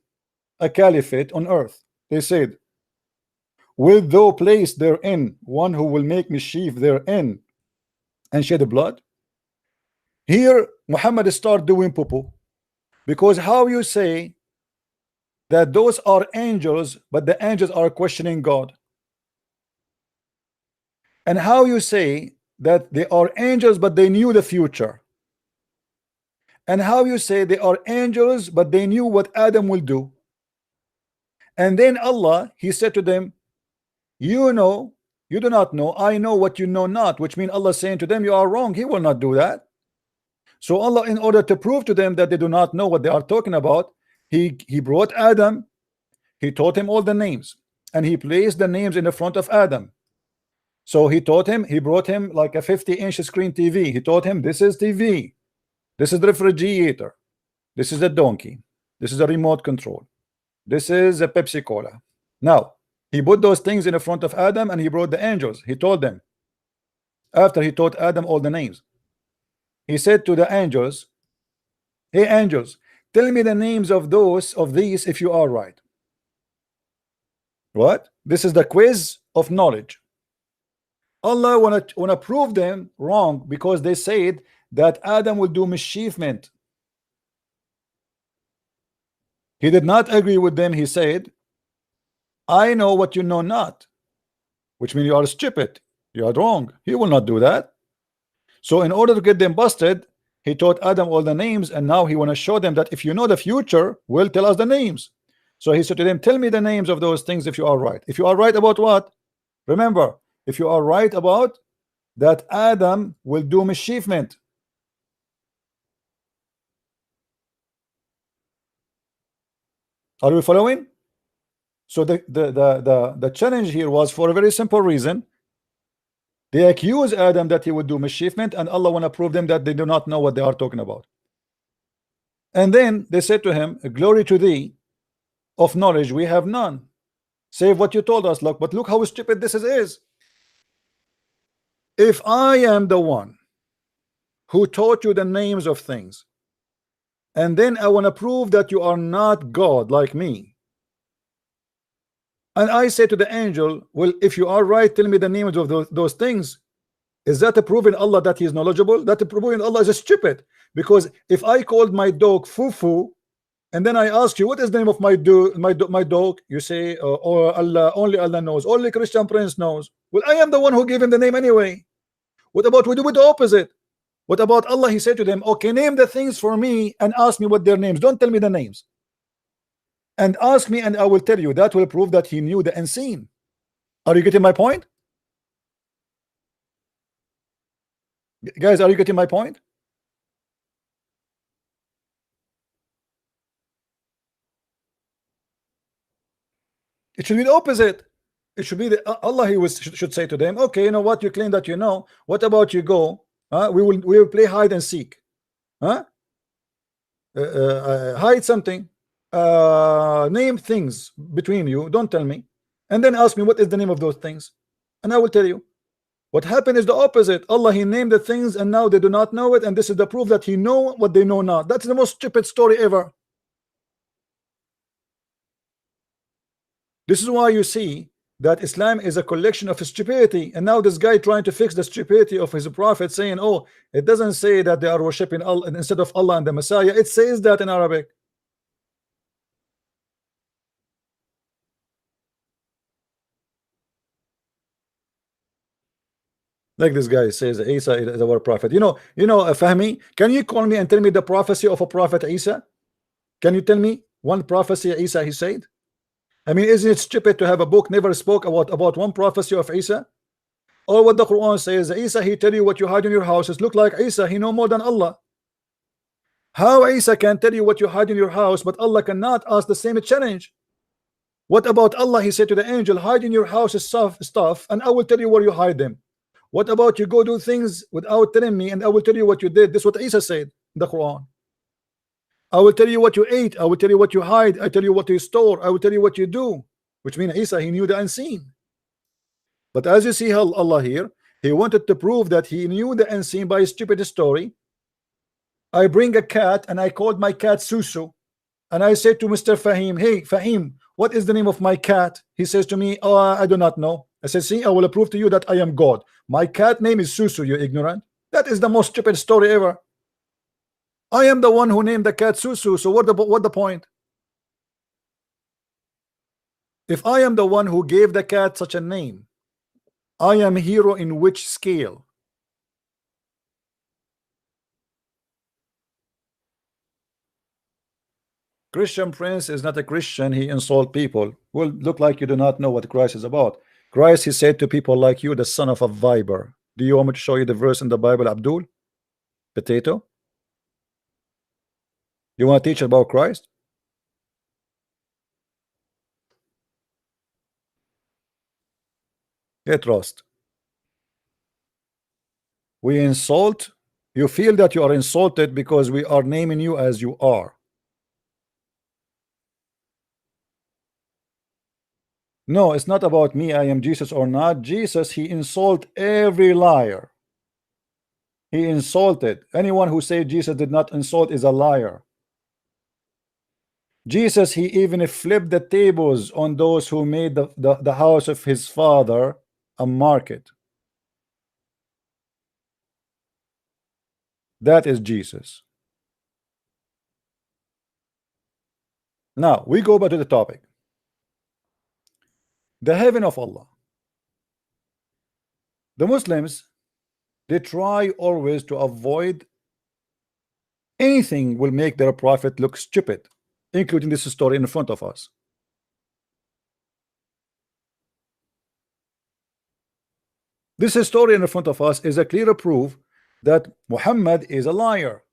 a caliphate on earth. They said, wilt thou place therein one who will make mischief therein and shed blood? Here Muhammad start doing poo-poo, because how you say that those are angels, but the angels are questioning God? And how you say that they are angels but they knew the future? And how you say they are angels but they knew what Adam will do? And then Allah, he said to them, you know, you do not know, I know what you know not, which means Allah saying to them, you are wrong, he will not do that. So Allah, in order to prove to them that they do not know what they are talking about, he brought Adam, he taught him all the names, and he placed the names in the front of Adam. So he taught him, he brought him like a 50-inch screen TV. He taught him, this is TV, this is the refrigerator, this is a donkey, this is a remote control, this is a Pepsi Cola. Now he put those things in the front of Adam and he brought the angels. He told them, after he taught Adam all the names, he said to the angels, hey angels, tell me the names of these if you are right. What? This is the quiz of knowledge. Allah wanna prove them wrong because they said that Adam will do mischievement. He did not agree with them. He said, I know what you know not, which means you are stupid, you are wrong. He will not do that. So in order to get them busted, he taught Adam all the names, and now he want to show them that if you know the future, will tell us the names. So he said to them, tell me the names of those things if you are right. If you are right about what? Remember, if you are right about that Adam will do mischievement. Are we following? So the challenge here was for a very simple reason. They accuse Adam that he would do mischievement, and Allah want to prove them that they do not know what they are talking about. And then they said to him, glory to thee, of knowledge we have none, save what you told us. Look, but look how stupid this is. If I am the one who taught you the names of things, and then I want to prove that you are not God like me, and I say to the angel, well, if you are right, tell me the names of those things, is that a proving Allah that he is knowledgeable? That a proving Allah is stupid? Because if I called my dog Fufu, and then I ask you what is the name of my dog, you say, oh, Allah, only Allah knows, only Christian Prince knows. Well, I am the one who gave him the name anyway. What about we do with the opposite? What about Allah? He said to them, okay, name the things for me and ask me what their names. Don't tell me the names, and ask me and I will tell you. That will prove that he knew the unseen. Are you getting my point? Guys, are you getting my point? It should be the opposite. It should be Allah. Should say to them, okay, you know what, you claim that you know. What about you go? We will play hide and seek. Hide something. Name things between you. Don't tell me, and then ask me what is the name of those things, and I will tell you. What happened is the opposite. Allah, he named the things, and now they do not know it, and this is the proof that he know what they know not. That's the most stupid story ever. This is why you see that Islam is a collection of stupidity, and now this guy trying to fix the stupidity of his prophet, saying, oh, it doesn't say that they are worshiping Allah instead of Allah and the Messiah. It says that in Arabic. Like this guy says, Isa is our prophet. You know, Fahmi, can you call me and tell me the prophecy of a prophet Isa? Can you tell me one prophecy Isa he said? I mean, isn't it stupid to have a book never spoke about one prophecy of Isa? Or what the Quran says, Isa, he tell you what you hide in your houses. Look like Isa, he know more than Allah. How Isa can tell you what you hide in your house, but Allah cannot ask the same challenge? What about Allah? He said to the angel, hide in your house stuff, and I will tell you where you hide them. What about you go do things without telling me, and I will tell you what you did? This is what Isa said in the Quran. I will tell you what you ate, I will tell you what you hide, I tell you what you store, I will tell you what you do. Which means Isa, he knew the unseen. But as you see how Allah here, he wanted to prove that he knew the unseen by a stupid story. I bring a cat and I called my cat Susu, and I said to Mr. Fahim, hey Fahim, what is the name of my cat? He says to me, oh, I do not know. I said, see, I will prove to you that I am God. My cat name is Susu, you ignorant. That is the most stupid story ever. I am the one who named the cat Susu, so what the point? If I am the one who gave the cat such a name, I am hero in which scale? Christian Prince is not a Christian, he insult people. Well, look like you do not know what Christ is about. Christ, he said to people like you, the son of a viper. Do you want me to show you the verse in the Bible, Abdul? Potato? You want to teach about Christ? Get lost. We insult, you feel that you are insulted because we are naming you as you are. No, it's not about me, I am Jesus or not. Jesus, he insult every liar. He insulted. Anyone who said Jesus did not insult is a liar. Jesus, he even flipped the tables on those who made the house of his father a market. That is Jesus. Now we go back to the topic. The heaven of Allah. The Muslims, they try always to avoid anything will make their prophet look stupid, including this story in front of us. This story in front of us is a clear proof that Muhammad is a liar.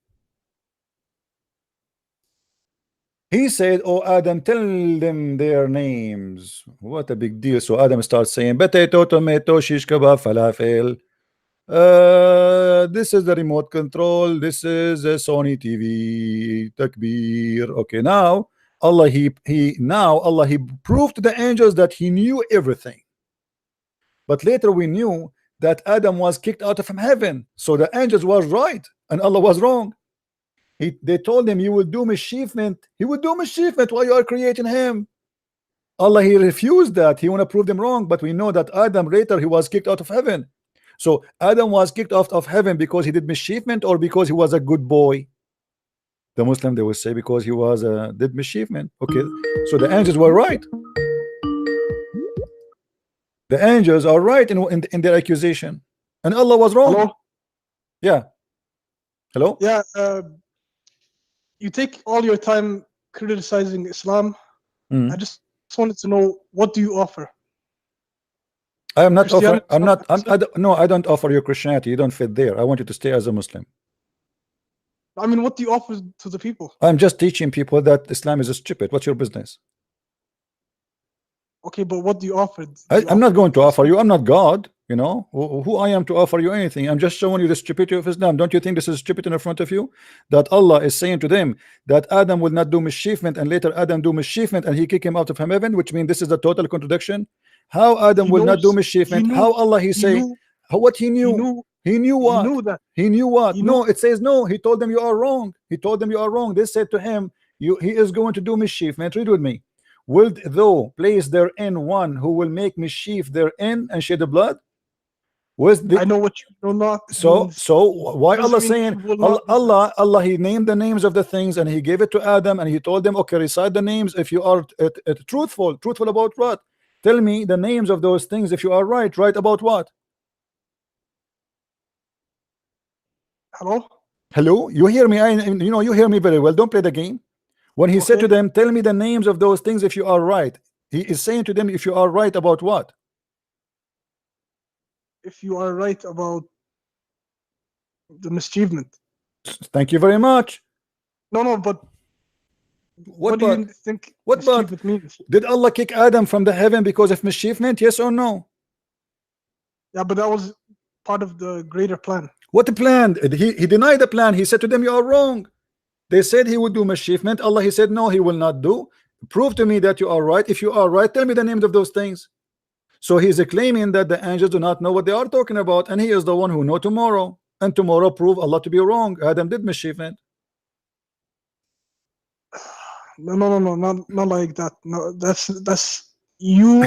He said, "Oh Adam, tell them their names." What a big deal. So Adam starts saying potato, tomato, shish kebab, falafel. This is the remote control. This is a Sony TV. Takbir. Okay, now Allah he proved to the angels that he knew everything. But later we knew that Adam was kicked out of heaven. So the angels was right and Allah was wrong. They told him, you will do mischievement. He will do mischievement while you are creating him. Allah, he refused that. He want to prove them wrong. But we know that Adam later he was kicked out of heaven. So Adam was kicked out of heaven because he did mischievement or because he was a good boy. The Muslim, they will say because he was did mischievement. Okay, so the angels were right. The angels are right in their accusation, and Allah was wrong. Hello? Yeah. Hello. Yeah. You take all your time criticizing Islam. Mm. I just wanted to know, what do you offer? I am not offering. Christianity? No, I don't offer you Christianity. You don't fit there. I want you to stay as a Muslim. I mean, what do you offer to the people? I'm just teaching people that Islam is stupid. What's your business? Okay, but what do you offer? I'm not going to offer you. I'm not God. You know who I am to offer you anything. I'm just showing you the stupidity of Islam. Don't you think this is stupid in front of you? That Allah is saying to them that Adam will not do mischievement, and later Adam do mischievement, and he kick him out of heaven, which means this is a total contradiction. How Adam will not do mischievement? How Allah he say what he knew? He knew what? He knew that. He knew what? He No, knew. it says no. He told them you are wrong. He told them you are wrong. They said to him, he is going to do mischievement. Read with me. Wilt thou place therein one who will make mischief therein and shed the blood? I know what you know not. So why Allah mean saying you will not do Allah he named the names of the things and he gave it to Adam and he told them, okay, recite the names if you are truthful about what? Tell me the names of those things if you are right about what? Hello, you hear me? You know, you hear me very well. Don't play the game. When he said to them, tell me the names of those things if you are right, he is saying to them, if you are right about what? If you are right about the mischievement. Thank you very much. No, but what do you think mischievement means? Did Allah kick Adam from the heaven because of mischievement? Yes or no? Yeah, but that was part of the greater plan. What plan? He denied the plan. He said to them, you are wrong. They said he would do mischievement. Allah, he said, no, he will not do. Prove to me that you are right. If you are right, tell me the names of those things. So he is claiming that the angels do not know what they are talking about, and he is the one who know tomorrow. And tomorrow prove Allah to be wrong. Adam did mischievement. No, not like that. No, that's you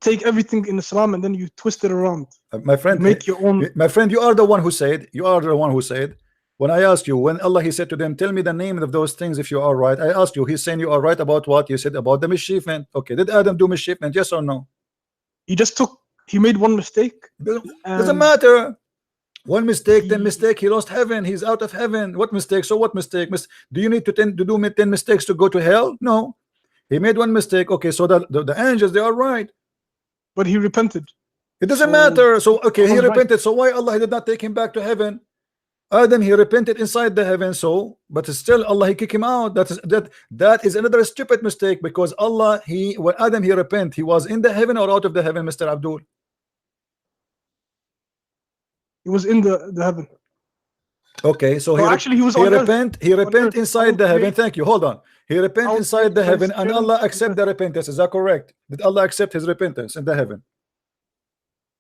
take everything in Islam and then you twist it around. My friend, you make your own. My friend, you are the one who said. You are the one who said. When I asked you, when Allah he said to them, tell me the name of those things if you are right. I asked you, he's saying you are right about what? You said about the mischievement. Okay, did Adam do mischievement? Yes or no? He made one mistake. Doesn't matter. One mistake, 10 mistake, he lost heaven. He's out of heaven. What mistake? So what mistake? Do you need to do 10 mistakes to go to hell? No. He made one mistake. Okay, so the angels, they are right. But he repented. It doesn't matter. So okay, he repented. Right. So why Allah did not take him back to heaven? Adam, he repented inside the heaven, but still Allah he kicked him out. That is another stupid mistake, because Allah when Adam he repent, he was in the heaven or out of the heaven, Mr. Abdul? He was in the heaven. Okay, so No, actually, he was on earth. he On repent earth. inside the heaven. Thank you. Hold on. He repent I'll inside the create heaven, and vicegerents Allah on accept earth. the repentance. Is that correct? Did Allah accept his repentance in the heaven?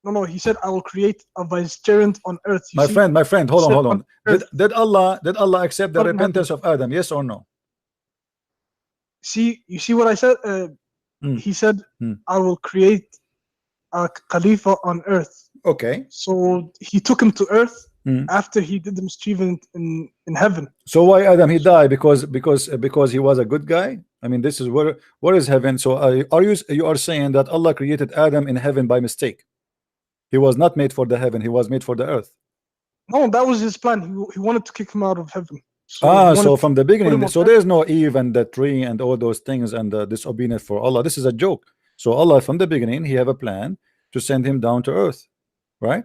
No, he said, I will create a vicegerent on earth. You My see, friend, hold on, said hold on. on earth, Did Allah accept the not in heaven. repentance of Adam? Yes or no? See, you see what I said? He said, I will create a Khalifa on earth. Okay. So he took him to earth after he did the mischievous in heaven. So why Adam he died? Because he was a good guy? I mean, this is where is heaven? So you are saying that Allah created Adam in heaven by mistake? He was not made for the heaven, he was made for the earth. No, that was his plan. He wanted to kick him out of heaven. So so from the beginning, so earth. there's no Eve and the tree and all those things and disobedience for Allah. This is a joke. So Allah from the beginning, he have a plan to send him down to earth, right?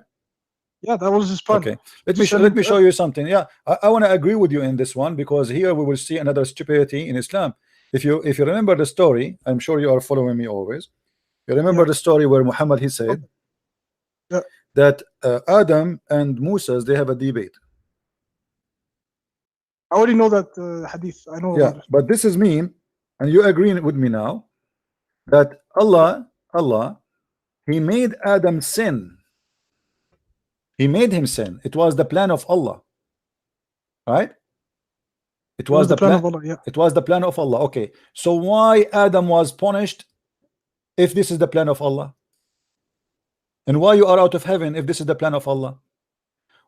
Yeah, that was his plan. Okay, let me show you something. Yeah, I want to agree with you in this one, because here we will see another stupidity in Islam. If you remember the story, I'm sure you are following me always. You remember the story where Muhammad he said that Adam and Moses, they have a debate. I already know that hadith. I know about it. But this is mean, and you agree with me now that Allah he made Adam sin. He made him sin. It was the plan of Allah, right? It was the plan of Allah. Yeah. It was the plan of Allah. Okay, so why Adam was punished if this is the plan of Allah? And why you are out of heaven if this is the plan of Allah?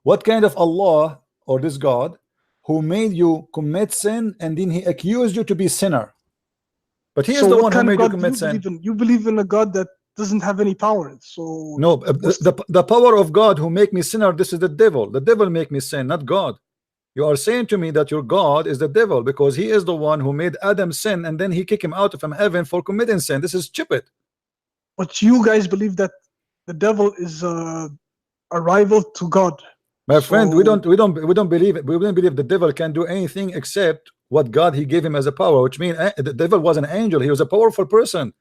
What kind of Allah, or this God, who made you commit sin and then he accused you to be sinner? But he is the one who made you commit sin. You believe in a God that doesn't have any power. So no, the power of God who make me sinner, this is the devil. The devil make me sin, not God. You are saying to me that your God is the devil because he is the one who made Adam sin and then he kicked him out of heaven for committing sin. This is stupid. But you guys believe that the devil is a rival to God. My friend, we don't believe it. We don't believe the devil can do anything except what God he gave him as a power, which means the devil was an angel. He was a powerful person.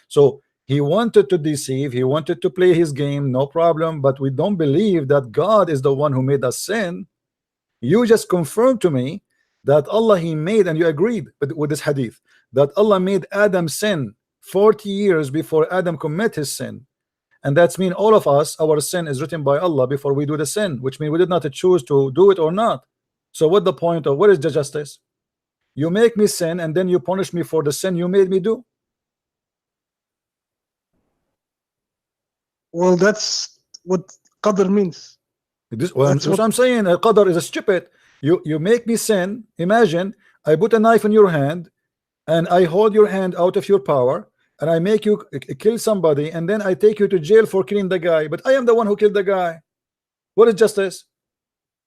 So he wanted to deceive, he wanted to play his game, no problem, but we don't believe that God is the one who made us sin. You just confirmed to me that Allah he made, and you agreed with this hadith, that Allah made Adam sin 40 years before Adam commit his sin. And that's mean all of us, our sin is written by Allah before we do the sin, which means we did not choose to do it or not. So what the point of, what is the justice? You make me sin and then you punish me for the sin you made me do. Well, that's what qadr means. This, well, that's what I'm saying. Qadr is a stupid. You make me sin. Imagine I put a knife in your hand and I hold your hand out of your power and I make you kill somebody, and then I take you to jail for killing the guy, but I am the one who killed the guy. What is justice?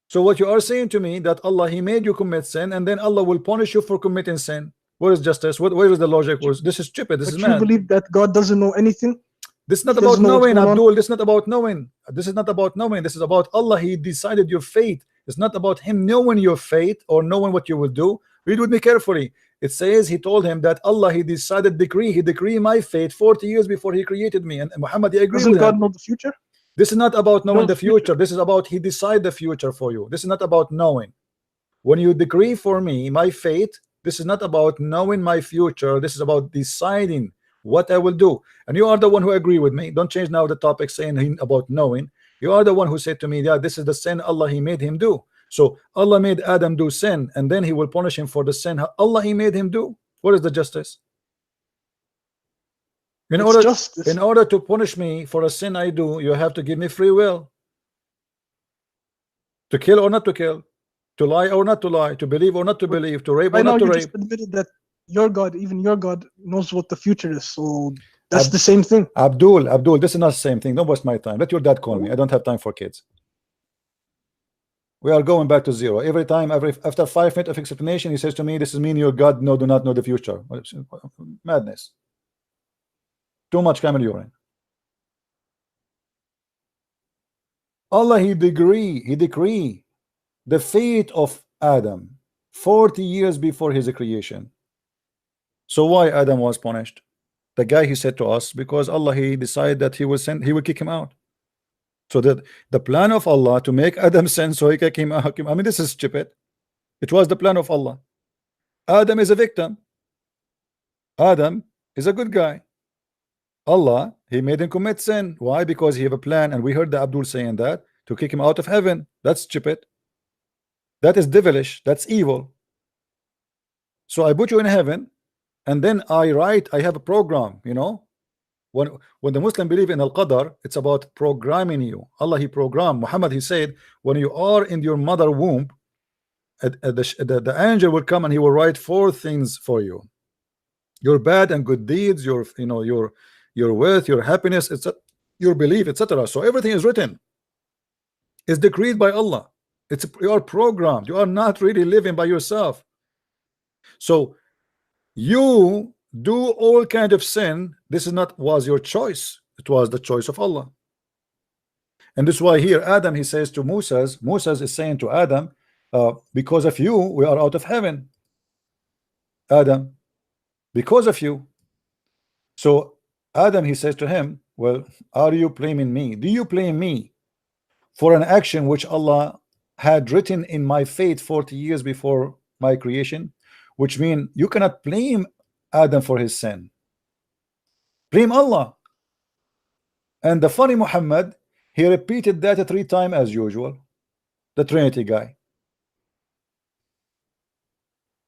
So what you are saying to me that Allah he made you commit sin and then Allah will punish you for committing sin. What is justice? Where is the logic? This is stupid. This is mad. You believe that God doesn't know anything? This is not about knowing, Abdul. This is not about knowing. This is not about knowing. This is about Allah. He decided your fate. It's not about him knowing your fate or knowing what you will do. Read with me carefully. It says he told him that Allah he decided he decreed my fate 40 years before he created me. And Muhammad, he agreed with him. Doesn't God know the future? This is not about knowing the future. This is about he decide the future for you. This is not about knowing. When you decree for me my fate, this is not about knowing my future. This is about deciding what I will do. And you are the one who agree with me. Don't change now the topic saying about knowing. You are the one who said to me, yeah, this is the sin Allah he made him do. So Allah made Adam do sin and then he will punish him for the sin Allah he made him do. What is the justice? In order to punish me for a sin I do, you have to give me free will. To kill or not to kill, to lie or not to lie, to believe or not to believe, to rape or not to rape. You just admitted that your God, even your God, knows what the future is. So that's the same thing. Abdul, this is not the same thing. Don't waste my time. Let your dad call me. I don't have time for kids. We are going back to zero. Every time, after 5 minutes of explanation, he says to me, this is mean your God do not know the future. Madness. Too much camel urine. Allah he decree the fate of Adam 40 years before his creation. So why Adam was punished? The guy he said to us, because Allah he decided that he will kick him out. So that the plan of Allah to make Adam sin so he can I mean, this is stupid. It was the plan of Allah. Adam is a victim. Adam is a good guy. Allah, he made him commit sin. Why? Because he have a plan, and we heard the Abdul saying that to kick him out of heaven. That's stupid. That is devilish. That's evil. So I put you in heaven, and then I have a program, you know. When the Muslim believe in Al-Qadar, it's about programming you. Allah, he programmed. Muhammad, he said, when you are in your mother womb, the angel will come and he will write 4 things for you: your bad and good deeds, your wealth, your happiness, etc., your belief, etc. So everything is written, is decreed by Allah. You are programmed. You are not really living by yourself. So you do all kind of sin. This is not was your choice. It was the choice of Allah. And this is why here Adam, he says to Moses is saying to Adam, because of you we are out of heaven, Adam, because of you. So Adam, he says to him, well, are you blaming me? Do you blame me for an action which Allah had written in my fate 40 years before my creation? Which means you cannot blame Adam for his sin. Blame Allah. And the funny Muhammad, he repeated that 3 times as usual. The Trinity guy.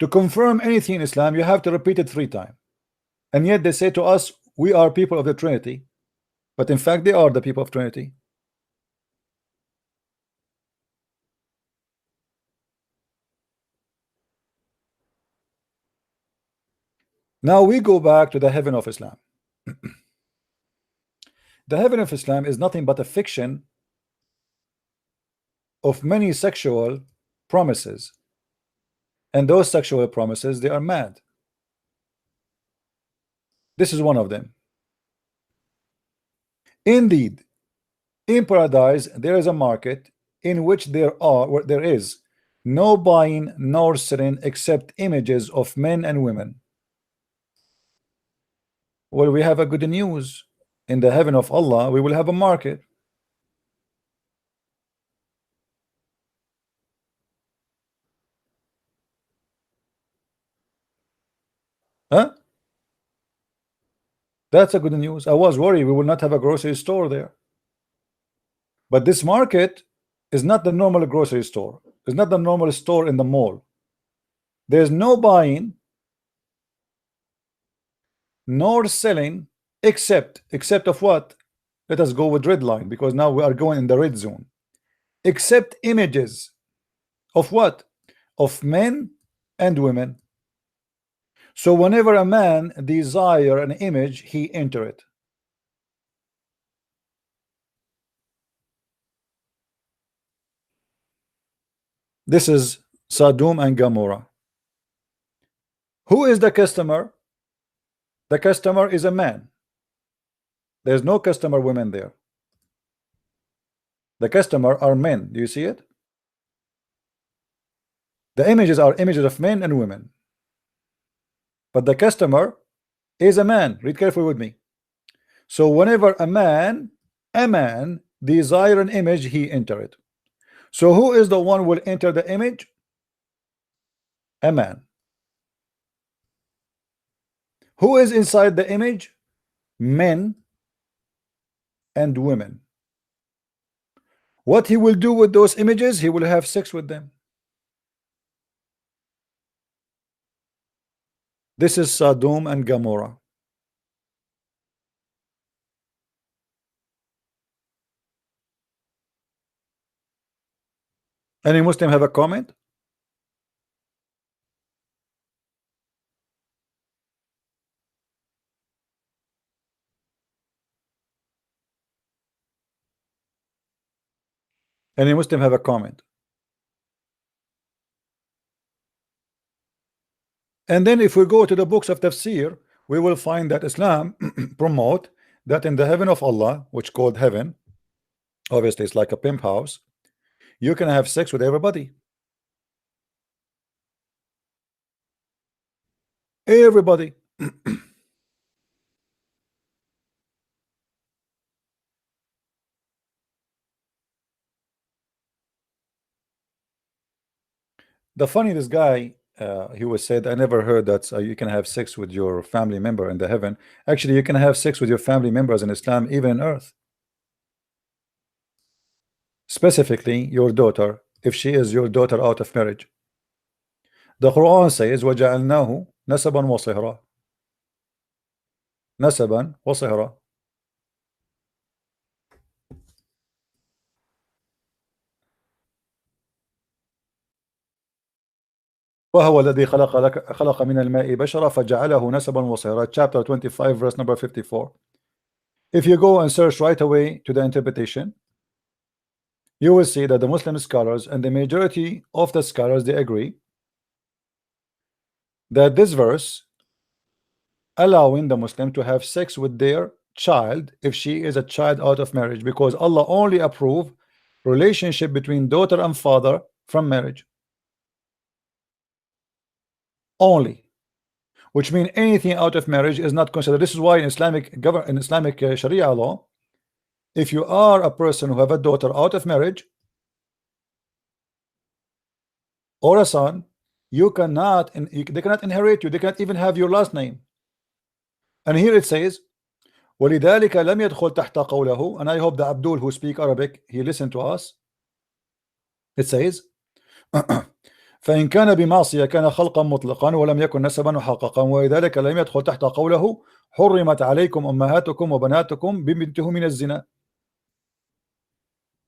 To confirm anything in Islam, you have to repeat it 3 times. And yet they say to us, we are people of the Trinity. But in fact, they are the people of Trinity. Now we go back to the heaven of Islam. The heaven of Islam is nothing but a fiction of many sexual promises. And those sexual promises, they are mad. This is one of them. Indeed, in paradise there is a market in which there is no buying nor selling except images of men and women. Well, we have a good news. In the heaven of Allah, we will have a market. Huh? That's a good news. I was worried we will not have a grocery store there. But this market is not the normal grocery store. It's not the normal store in the mall. There's no buying nor selling except of what? Let us go with red line, because now we are going in the red zone. Except images of what? Of men and women. So whenever a man desire an image, he enter it. This is Sodom and Gomorrah. Who is the customer? The customer is a man. There's no customer women there. The customer are men. Do you see it? The images are images of men and women. But the customer is a man. Read carefully with me. So whenever a man desire an image, he enter it. So who is the one who will enter the image? A man. Who is inside the image? Men and women. What he will do with those images? He will have sex with them. This is Sodom and Gomorrah. Any Muslim have a comment? Any Muslim have a comment? And then if we go to the books of tafsir, we will find that Islam promote that in the heaven of Allah, which called heaven, obviously it's like a pimp house, you can have sex with everybody. Everybody. The funny, this guy, he was said, I never heard that you can have sex with your family member in the heaven. Actually, you can have sex with your family members in Islam, even in earth. Specifically, your daughter, if she is your daughter out of marriage. The Quran says, وَجَعَلْنَاهُ نَسَبًا وَصِهْرًا. نَسَبًا وَصِهْرًا. وهو الذي خلق من الماء بشرا فجعله نسبا وصهرا. Chapter 25, verse number 54. If you go and search right away to the interpretation, you will see that the Muslim scholars and the majority of the scholars, they agree that this verse allowing the Muslim to have sex with their child if she is a child out of marriage, because Allah only approve relationship between daughter and father from marriage only, which means anything out of marriage is not considered. This is why in Islamic Sharia law, if you are a person who have a daughter out of marriage or a son, you cannot, they cannot inherit you. They cannot even have your last name. And here it says, وَلِذَلِكَ لَمْ يَدْخُلْ تَحْتَ قَوْلَهُ. And I hope that Abdul, who speak Arabic, he listened to us. It says, فإن كان بمعصية كان خلقا مطلقا ولم يكن نسبا محققا ولذلك لم يدخل تحت قوله حرمت عليكم أمهاتكم وبناتكم ببنته من الزنا.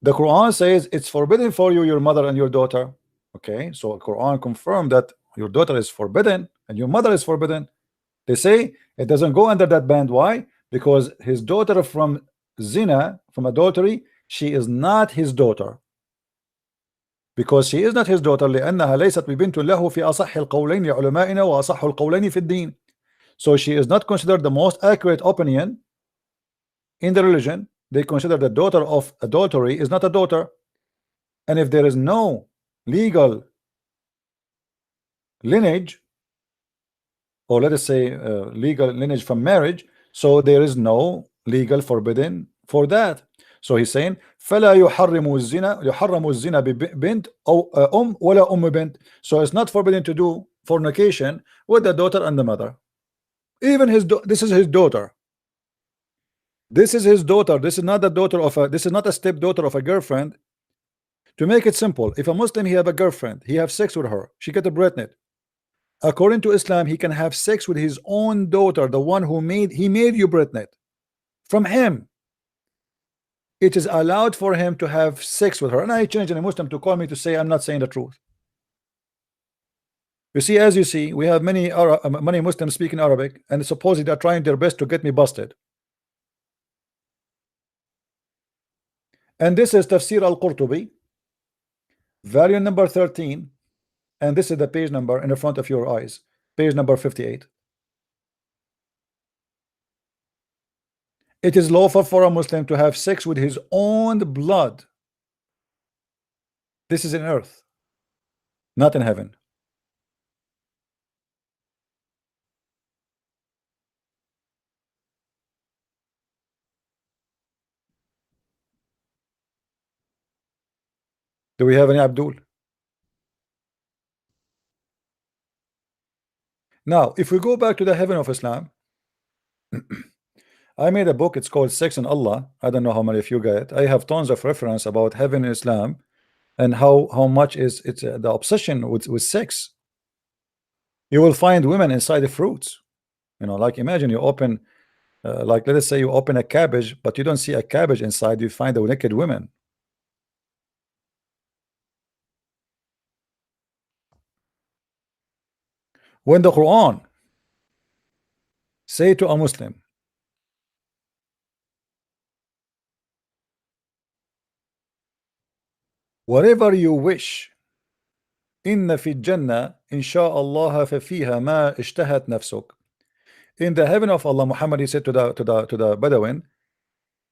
The Quran says it's forbidden for you, your mother and your daughter. Okay, so the Quran confirmed that your daughter is forbidden and your mother is forbidden. They say it doesn't go under that band. Why? Because his daughter from zina, from adultery, she is not his daughter. Because she is not his daughter لأنها ليست ببنت له في أصح القولين لعلمائنا وأصح القولين في الدين. So she is not considered the most accurate opinion in the religion. They consider the daughter of adultery is not a daughter, and if there is no legal lineage, or let us say legal lineage from marriage, so there is no legal forbidden for that. So he's saying فلا يحرم الزنا ببنت أو ولا بنت. So it's not forbidden to do fornication with the daughter and the mother. Even this is his daughter. This is his daughter. This is not the daughter of a. This is not a stepdaughter of a girlfriend. To make it simple, if a Muslim he have a girlfriend, he have sex with her, she get pregnant. According to Islam, he can have sex with his own daughter, the one who made you pregnant. From him, it is allowed for him to have sex with her. And I challenge a Muslim to call me to say I'm not saying the truth. You see, as you see, we have many Muslims speaking Arabic, and supposedly they're trying their best to get me busted. And this is Tafsir Al-Qurtubi, volume number 13, and this is the page number in the front of your eyes, page number 58. It is lawful for a Muslim to have sex with his own blood. This is in earth, not in heaven. Do we have any Abdul? Now, if we go back to the heaven of Islam, I made a book. It's called Sex and Allah. I don't know how many of you got it. I have tons of reference about heaven in Islam and how much is it's the obsession with sex. You will find women inside the fruits. You know, like imagine you open, like let us say you open a cabbage, but you don't see a cabbage inside. You find a naked women. When the Quran say to a Muslim, whatever you wish, إن في الجنة إن شاء الله ففيها ما اشتهت نفسك. In the heaven of Allah, Muhammad, he said to the Bedouin,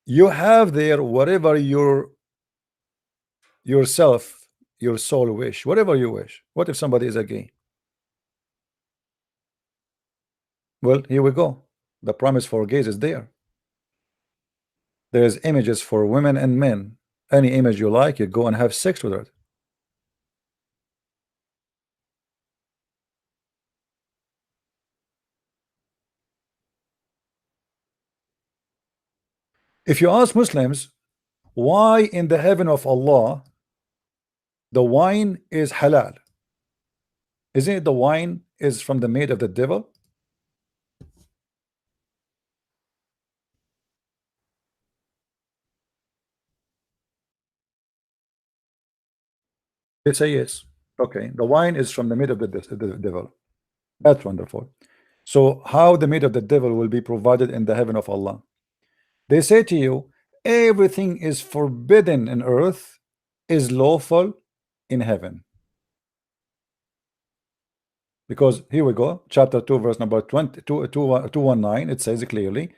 you have there whatever your soul wish, whatever you wish. What if somebody is a gay? Well, here we go. The promise for gays is there. There's images for women and men. Any image you like, you go and have sex with it. If you ask Muslims why in the heaven of Allah the wine is halal, isn't it the wine is from the made of the devil? They say yes. Okay, the wine is from the made of the devil. That's wonderful. So how the meat of the devil will be provided in the heaven of Allah? They say to you, everything is forbidden in earth is lawful in heaven. Because here we go, chapter 2, verse number 219, it says clearly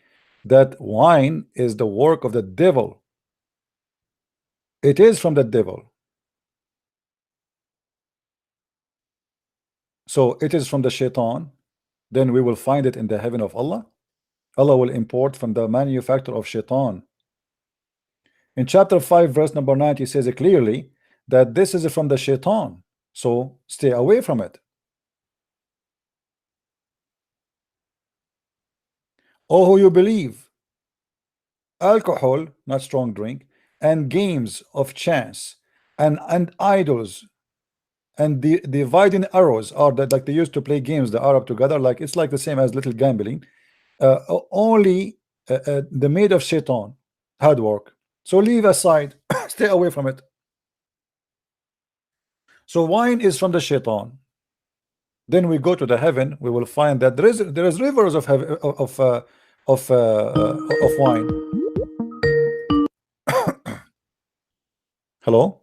that wine is the work of the devil. It is from the devil. So it is from the shaitan. Then we will find it in the heaven of Allah. Allah will import from the manufacturer of shaitan. In chapter 5 verse number 90 says it clearly that this is from the shaitan, so stay away from it. Oh, who you believe, alcohol, not strong drink, and games of chance and idols and the dividing arrows are that, like they used to play games, the Arab together, like it's like the same as little gambling. Only the made of shaitan, hard work. So leave aside, stay away from it. So wine is from the shaitan. Then we go to the heaven, we will find that there is rivers of wine. Hello?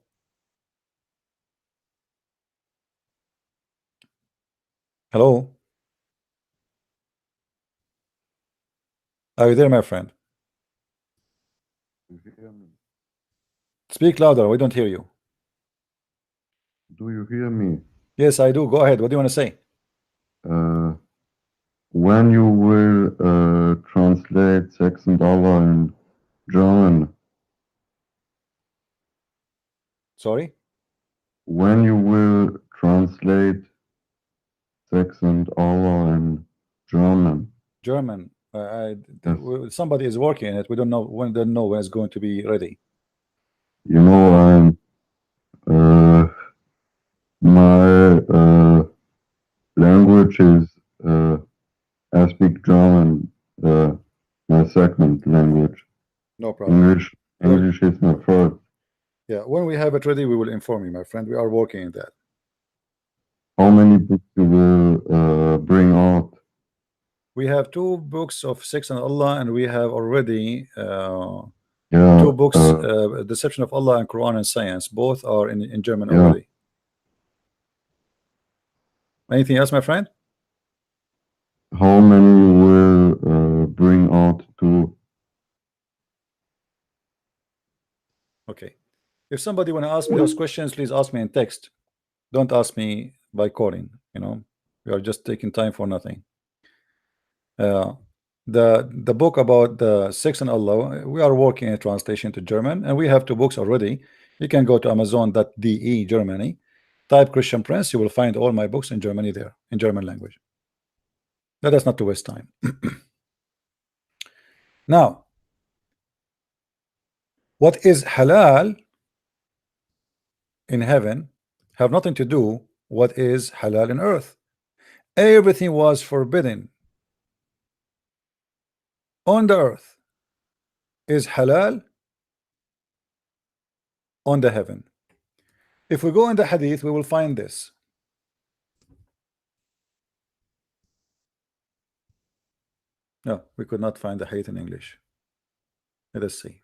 Hello? Are you there, my friend? Do you hear me? Speak louder, we don't hear you. Do you hear me? Yes, I do. Go ahead. What do you want to say? When you will translate sex and Allah in German, Sorry? when you will translate sex and Allah in German, German. Somebody is working on it. We don't know when it's going to be ready. you know, my language is I speak German, my second language. No problem. English is my first. Yeah, when we have it ready, we will inform you, my friend. We are working on that. How many books you will bring out? We have 2 books of Sex and Allah, and we have already 2 Yeah, books, Deception of Allah and Qur'an and Science. Both are in German Yeah. already. Anything else, my friend? how many you will bring out to? Okay. If somebody want to ask me those questions, please ask me in text. Don't ask me by calling. You know, we are just taking time for nothing. The book about the Sex and Allah, we are working a translation to German, and we have 2 books already. You can go to Amazon.de Germany, type Christian Prince, you will find all my books in Germany there, in German language. Let us not to waste time. Now, what is halal in heaven have nothing to do what is halal in earth. Everything was forbidden on the earth is halal on the heaven. If we go in the hadith, we will find this. No, we could not find the hadith in English. Let us see.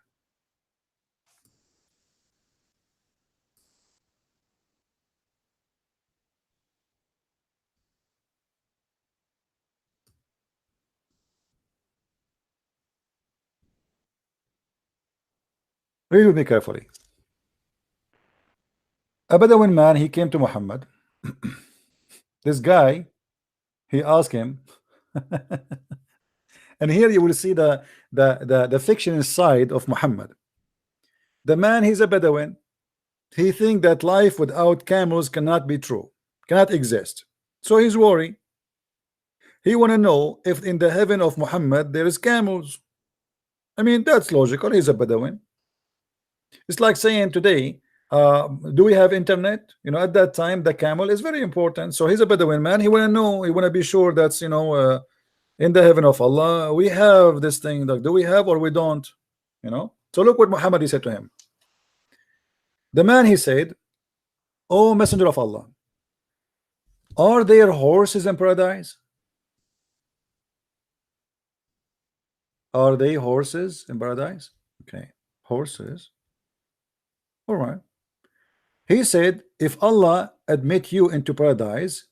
Read with me carefully. A Bedouin man, he came to Muhammad. This guy, he asked him, and here you will see the fiction side of Muhammad. The man, he's a Bedouin. He think that life without camels cannot be true, cannot exist. So he's worried. He want to know if in the heaven of Muhammad there is camels. I mean, that's logical. He's a Bedouin. It's like saying today, do we have internet? You know, at that time, the camel is very important. So he's a Bedouin man. He want to know, he want to be sure that's, you know, in the heaven of Allah, we have this thing. Like, do we have or we don't? You know. So look what Muhammad he said to him. The man he said, "O Messenger of Allah, are there horses in paradise? Are they horses in paradise?" Okay, horses. All right. He said, if Allah admit you into paradise,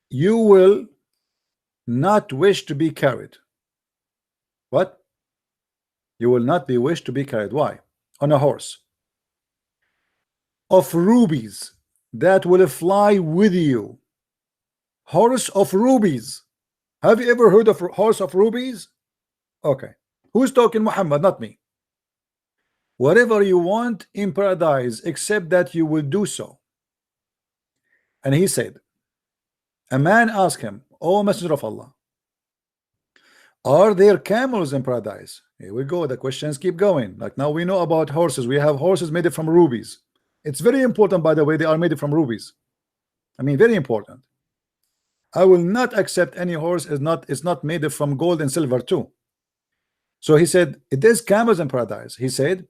you will not wish to be carried. What? You will not be wished to be carried. Why? On a horse of rubies that will fly with you. Horse of rubies. Have you ever heard of horse of rubies? Okay. Who's talking? Muhammad, not me. Whatever you want in paradise, except that you will do so. And he said, a man asked him, O Messenger of Allah, are there camels in paradise? Here we go. The questions keep going. Like now we know about horses. We have horses made from rubies. It's very important, by the way, they are made from rubies. I mean, very important. I will not accept any horse is not made from gold and silver too. So he said, there's camels in paradise. He said,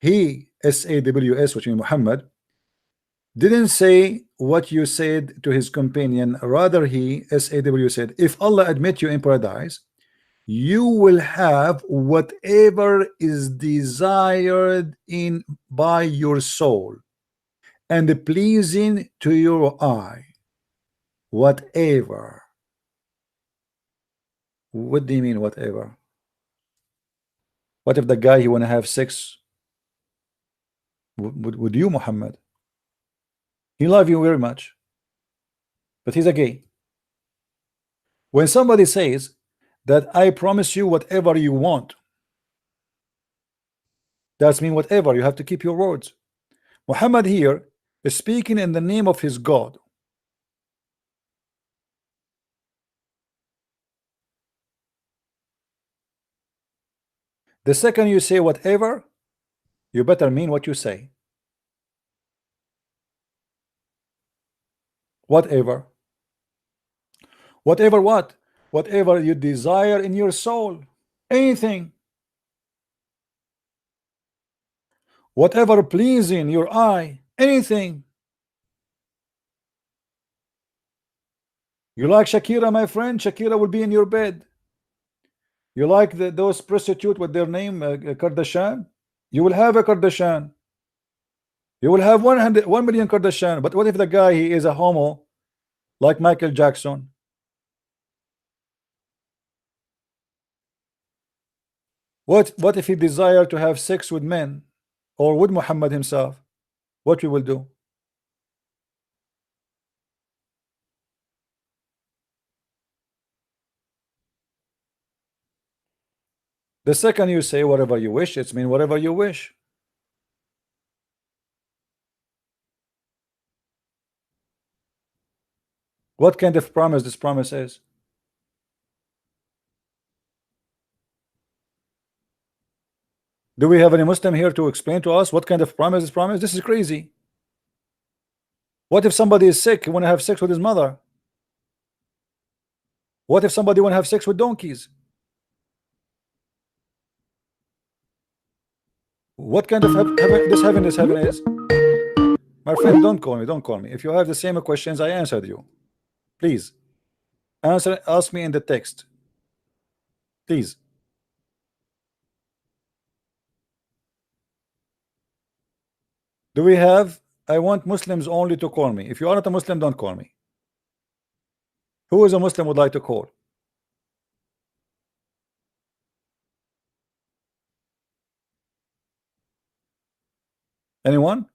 he, S-A-W-S, which means Muhammad, didn't say what you said to his companion. Rather, he, S-A-W, said, if Allah admit you in paradise, you will have whatever is desired in by your soul and pleasing to your eye. Whatever. What do you mean whatever? What if the guy he want to have sex with you, Muhammad? He love you very much, but he's a gay. When somebody says that I promise you whatever you want, that's mean whatever. You have to keep your words. Muhammad here is speaking in the name of his God. The second you say whatever, you better mean what you say. Whatever. Whatever what? Whatever you desire in your soul. Anything. Whatever pleasing your eye. Anything. You like Shakira, my friend? Shakira will be in your bed. You like those prostitutes with their name, Kardashian? You will have a Kardashian. You will have 1 million Kardashian. But what if the guy he is a homo, like Michael Jackson? What if he desire to have sex with men, or with Muhammad himself? What we will do? The second you say whatever you wish, it's mean whatever you wish. What kind of promise this promise is? Do we have any Muslim here to explain to us what kind of promise is promise? This is crazy. What if somebody is sick, he want to have sex with his mother? What if somebody want to have sex with donkeys? What kind of heaven is? My friend, don't call me. If you have the same questions I answered you, please ask me in the text, please. Do we have, I want Muslims only to call me. If you are not a Muslim, don't call me. Who is a Muslim would like to call? Anyone?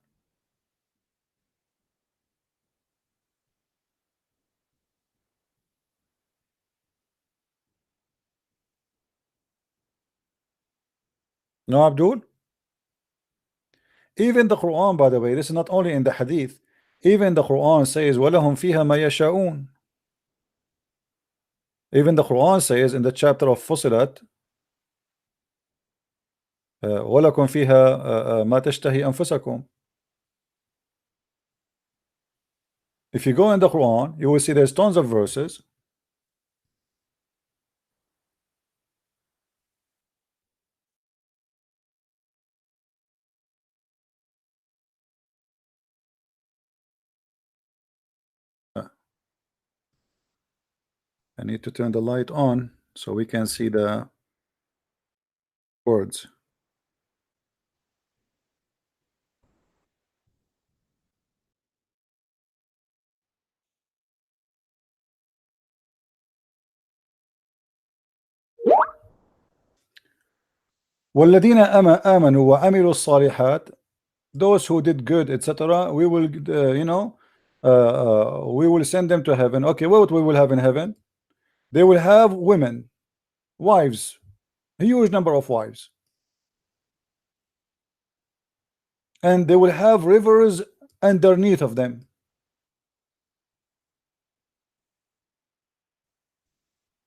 No, Abdul? Even the Quran, by the way, this is not only in the Hadith. Even the Quran says, وَلَهُمْ فِيهَا مَا يَشَاءُونَ. Even the Quran says in the chapter of Fusilat, ولكم فيها ما تشتهي أنفسكم. If you go in the Quran, you will see there's tons of verses. I need to turn the light on so we can see the words. والذين آمنوا وعملوا الصالحات, those who did good, etc., we will we will send them to heaven. Okay, what we will have in heaven? They will have women, wives, a huge number of wives, and they will have rivers underneath of them.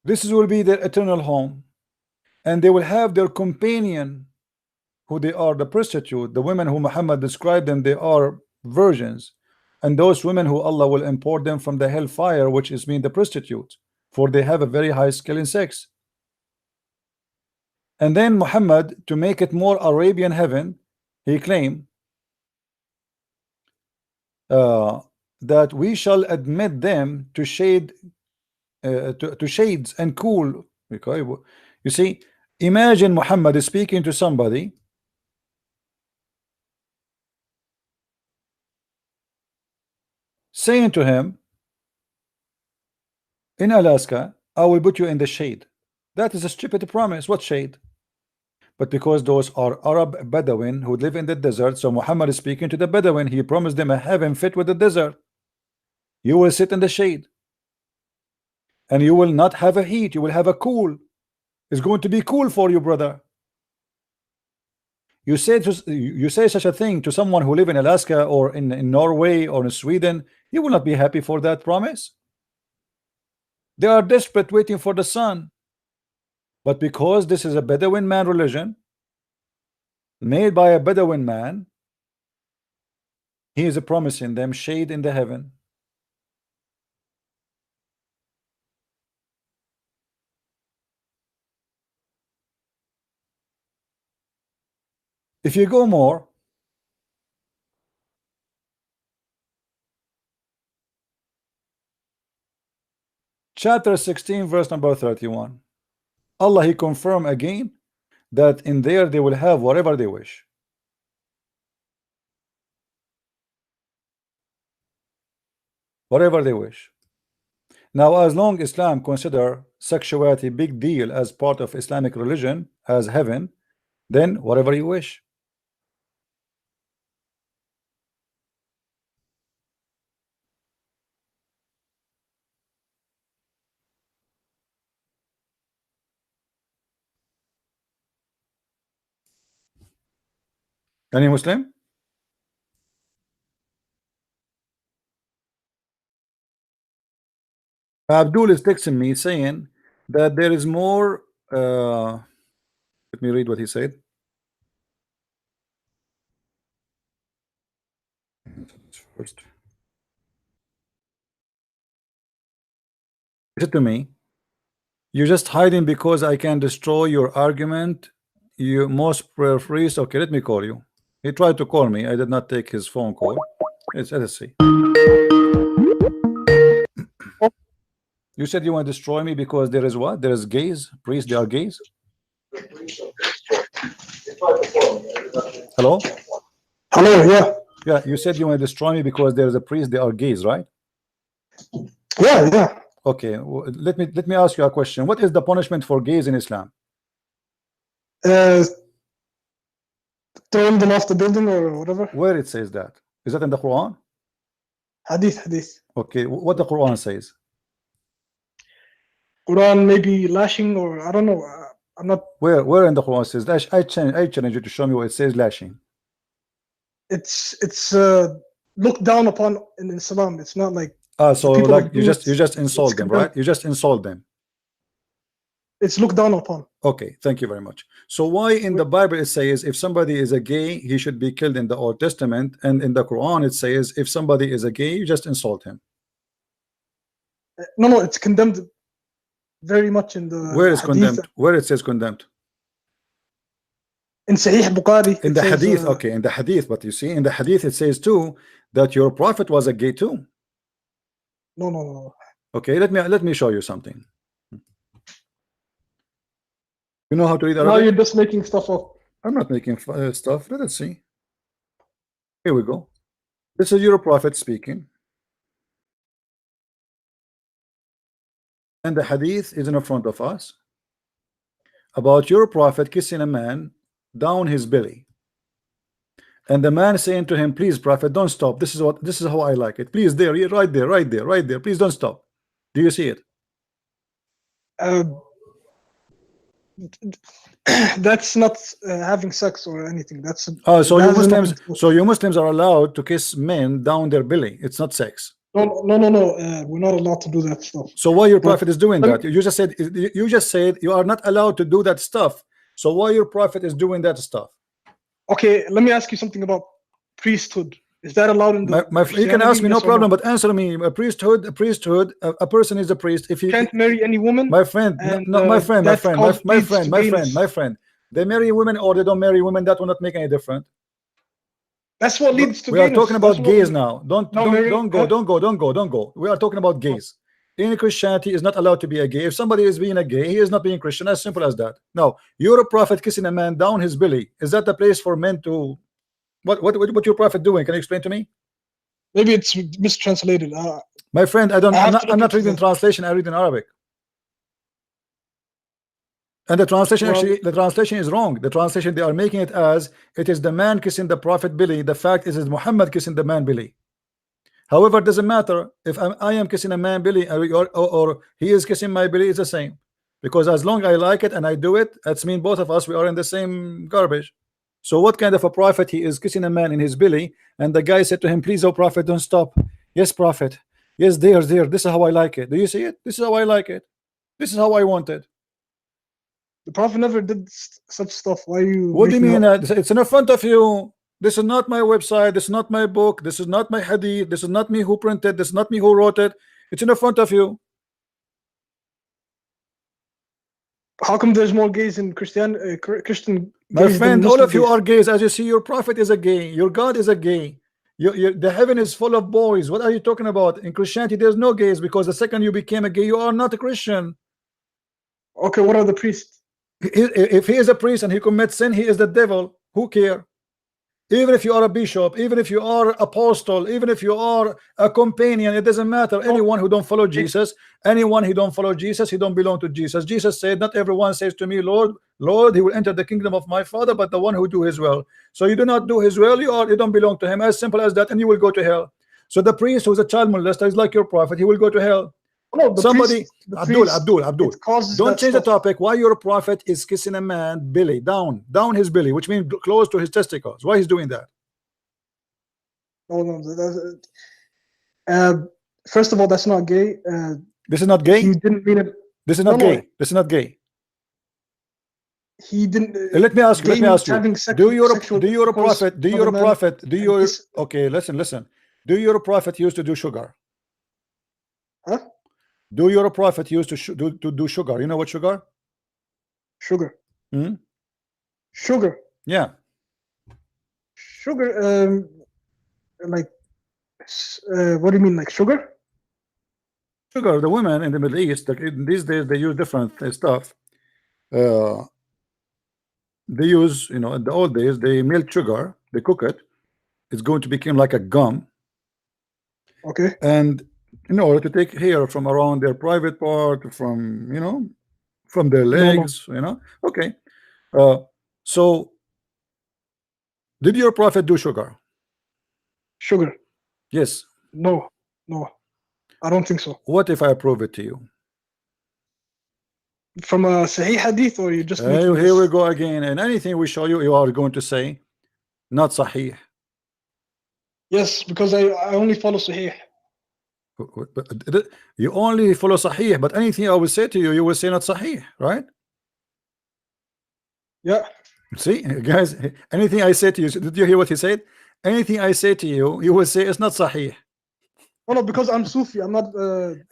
This will be their eternal home, and they will have their companion, who they are the prostitute, the women who Muhammad described them, they are virgins, and those women who Allah will import them from the hellfire, which is mean the prostitute, for they have a very high skill in sex. And then Muhammad, to make it more Arabian heaven, he claimed that we shall admit them to shade to shades and cool. You see, imagine Muhammad is speaking to somebody saying to him, in Alaska, I will put you in the shade. That is a stupid promise. What shade? But because those are Arab Bedouin who live in the desert, so Muhammad is speaking to the Bedouin. He promised them a heaven fit with the desert. You will sit in the shade, and you will not have a heat. You will have a cool. It's going to be cool for you, brother. You say such a thing to someone who live in Alaska or in Norway or in Sweden, you will not be happy for that promise. They are desperate, waiting for the sun. But because this is a Bedouin man religion made by a Bedouin man, he is promising them shade in the heaven. If you go more, chapter 16 verse number 31, Allah he confirmed again that in there they will have whatever they wish. Whatever they wish. Now, as long Islam consider sexuality big deal as part of Islamic religion as heaven, then whatever you wish. Any Muslim? Abdul is texting me saying that there is more. Let me read what he said. First, he said to me, "You're just hiding because I can destroy your argument. You most prayer freeze." Okay, let me call you. He tried to call me. I did not take his phone call. Let's see. You said you want to destroy me because there is what? There is gays, priests, they are gays. Hello? Hello, yeah. Yeah, you said you want to destroy me because there is a priest, they are gays, right? Yeah, yeah. Okay, let me ask you a question. What is the punishment for gays in Islam? Throwing them off the building or whatever. Where it says that? Is that in the Quran? Hadith. Okay, what the Quran says? Quran maybe lashing, or I don't know. I'm not. Where in the Quran says that? I challenge you to show me where it says lashing. It's looked down upon in Islam. It's not like. So like you just insult them, right? You just insult them. It's looked down upon. Okay, thank you very much. So why in the Bible it says if somebody is a gay, he should be killed in the Old Testament, and in the Quran it says if somebody is a gay, you just insult him? No, it's condemned very much in the Where is hadith. condemned? Where it says condemned? In Sahih Bukhari, In it the says, hadith, okay, in the hadith, but you see, in the hadith it says too that your prophet was a gay too. No. Okay, let me show you something. You know how to read Now Arabic? you're just making stuff up. I'm not making stuff. Let us see. Here we go. This is your prophet speaking, and the hadith is in front of us about your prophet kissing a man down his belly, and the man saying to him, please prophet, don't stop, this is how I like it, please, there, right there, please don't stop. Do you see it? That's not having sex or anything. That's so that you has Muslims nothing to- so you Muslims are allowed to kiss men down their belly. It's not sex. No. We're not allowed to do that stuff. So why your But prophet is doing let that? You just said you are not allowed to do that stuff. So why your prophet is doing that stuff? Okay, let me ask you something about priesthood. Is that allowed in the You can ask me, no Yes or problem, but answer me. A priesthood, a person is a priest if he can't marry any woman. my friend, and, my friend, that's called leads to gayness. my friend. They marry women or they don't marry women. That will not make any difference. That's what leads to We are gayness. talking about That's what gays we- now. Don't Mary, go. We are talking about gays. In Christianity is not allowed to be a gay. If somebody is being a gay, he is not being Christian. As simple as that. No, you're a prophet kissing a man down his belly. Is that the place for men to? What your prophet doing? Can you explain to me? Maybe it's mistranslated. My friend, I'm not reading that. translation. I read in Arabic. And the translation the translation is wrong. The translation, they are making it as it is the man kissing the prophet belly. The fact is Muhammad kissing the man belly. However, it doesn't matter if I am kissing a man belly or he is kissing my belly. It's the same, because as long I like it and I do it, that's mean both of us we are in the same garbage. So what kind of a prophet he is kissing a man in his belly, and the guy said to him, please, oh prophet, don't stop. Yes, prophet. Yes, there. This is how I like it. Do you see it? This is how I like it. This is how I want it. The prophet never did such stuff. Why are you? What do you mean? It's in front of you. This is not my website. This is not my book. This is not my hadith. This is not me who printed. This is not me who wrote it. It's in front of you. How come there's more gays in Christian? My gays friend, than all Muslim of you gays? are gays. As you see, your prophet is a gay. Your God is a gay. The heaven is full of boys. What are you talking about? In Christianity, there's no gays, because the second you became a gay, you are not a Christian. Okay, what are the priests? If he is a priest and he commits sin, he is the devil. Who care? Even if you are a bishop, even if you are apostle, even if you are a companion, it doesn't matter. Anyone who don't follow Jesus, he don't belong to Jesus. Jesus said, not everyone says to me, Lord, Lord, he will enter the kingdom of my Father, but the one who do his will. So you do not do his will, you don't belong to him. As simple as that, and you will go to hell. So the priest who's a child molester is like your prophet. He will go to hell. No, Somebody, Abdul, it causes don't that change the stuff. topic. Why your prophet is kissing a man belly down his belly, which means close to his testicles? Why he's doing that? No. First of all, that's not gay. This is not gay. He didn't mean it. This is not No. gay. This is not gay. He didn't. Let me ask you. Okay, listen. Do your prophet used to do sugar? Huh? Do your prophet used to do sugar? You know what sugar? Sugar. Hmm? Sugar. Yeah. Sugar. Like, what do you mean, like sugar? Sugar. The women in the Middle East, these days, they use different stuff. They use, in the old days, they melt sugar, they cook it. It's going to become like a gum. Okay. And in order to take hair from around their private part, from from their legs, okay. So did your prophet do sugar? Sugar. Yes. No, I don't think so. What if I prove it to you? From a Sahih Hadith, or you just here we go again, and anything we show you, you are going to say not Sahih. Yes, because I only follow Sahih. You only follow Sahih, but anything I will say to you, you will say not Sahih, right? Yeah. See, guys, anything I say to you, did you hear what he said? Anything I say to you, you will say it's not sahih. Oh no, because I'm Sufi. I'm not.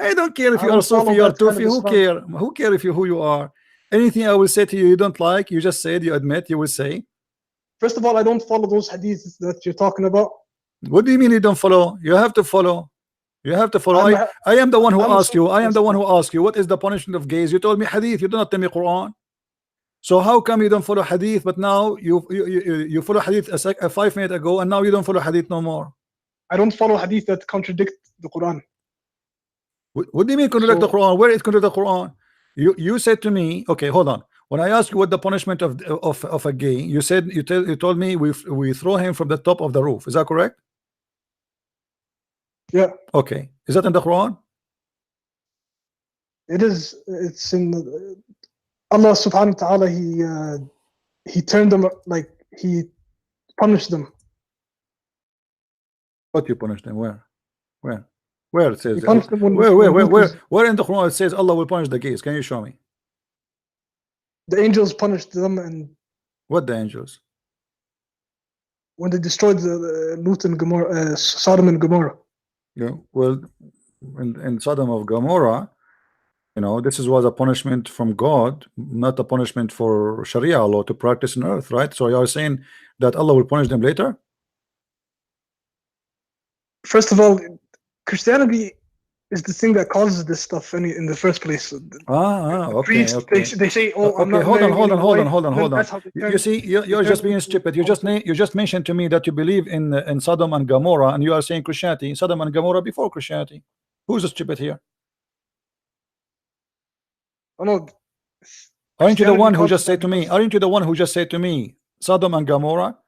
I don't care if I you are don't follow Sufi or that kind Tufi. of Who Islam. care? Who care if who you are? Anything I will say to you, you don't like. You just said. You admit. You will say. First of all, I don't follow those hadiths that you're talking about. What do you mean you don't follow? You have to follow. You have to follow. I am the one who I'm a asked you. Sufi, I am first the of one all. who asked you. What is the punishment of gays? You told me hadith. You do not tell me Quran. So how come you don't follow hadith? But now you follow hadith a 5 minutes ago, and now you don't follow hadith no more. I don't follow hadith that contradict the Quran. What do you mean contradict the So- Quran? Where it contradict the Quran? You said to me, okay, hold on. When I asked you what the punishment of a gay, you said you told me we throw him from the top of the roof. Is that correct? Yeah, Okay. Is that in the Quran? it is. It's in Allah Subhanahu wa Taala. He turned them, like he punished them. What you punish them? Where it says He punished them when where in the Quran it says Allah will punish the gays? Can you show me? the angels punished them, and What the angels? when they destroyed the Lut and Gomorrah, Sodom and Gomorrah. Yeah. Well, in Sodom of Gomorrah, you know, this was a punishment from God, not a punishment for Sharia law to practice on earth, right? So you are saying that Allah will punish them later? First of all, Christianity is the thing that causes this stuff in the first place. Okay, Priests, okay. they say, "Oh, I'm Okay, not hold on, marrying hold on, any hold on, wife," hold on, then hold on. that's how they You turn- see, you're they just turn being into stupid. You just mentioned to me that you believe in Sodom and Gomorrah, and you are saying Christianity. Sodom and Gomorrah before Christianity. Who's stupid here? Oh no, Aren't you the Christianity one who caused just said that to me? because- Aren't you the one who just said to me, Sodom and Gomorrah?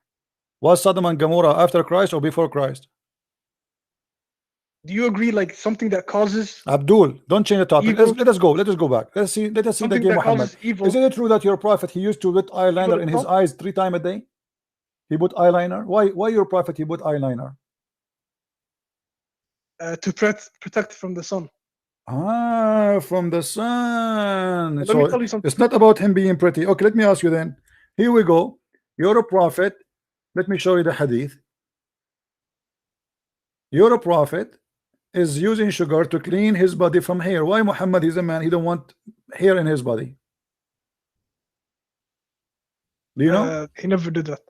Was Sodom and Gomorrah after Christ or before Christ? Do you agree, like something that causes Abdul, don't change the topic. evil, Let us go. Let us go back. Let us see the something gay that Muhammad. causes evil? Isn't it true that your prophet he used to put eyeliner in his itself? eyes 3 times a day? He put eyeliner. Why your prophet he put eyeliner? To protect from the sun. From the sun. Let me So tell you something. it's not about him being pretty. Okay, let me ask you then. Here we go. You're a prophet. Let me show you the hadith. You're a prophet is using sugar to clean his body from hair. Why Muhammad? He's a man. He don't want hair in his body. Do you know? He never did that.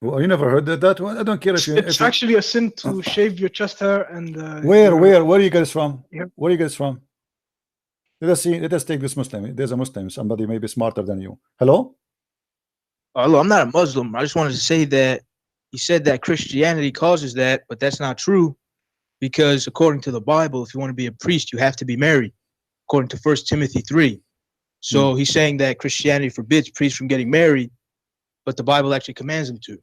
Well, you never heard that one? I don't care if you. It's actually a sin to shave your chest hair and. Where are you guys from? Yeah. Where are you guys from? Let us see. Let us take this Muslim. There's a Muslim. Somebody maybe smarter than you. Hello. Look, I'm not a Muslim. I just wanted to say that he said that Christianity causes that, but that's not true, because according to the Bible, if you want to be a priest, you have to be married, according to 1 Timothy 3. So he's saying that Christianity forbids priests from getting married, but the Bible actually commands them to.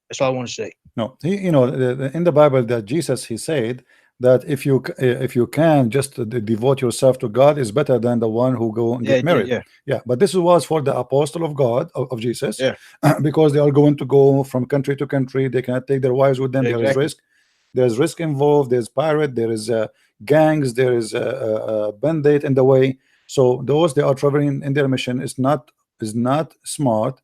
That's all I want to say. No, you know, in the Bible that Jesus he said that if you can just devote yourself to God is better than the one who go and get married. Yeah, but this was for the apostle of God of Jesus. Yeah. Because they are going to go from country to country. They cannot take their wives with them. Yeah, There is risk. There's risk involved. There's pirate. There is gangs. There is a bandit in the way. So those they are traveling in their mission is not smart.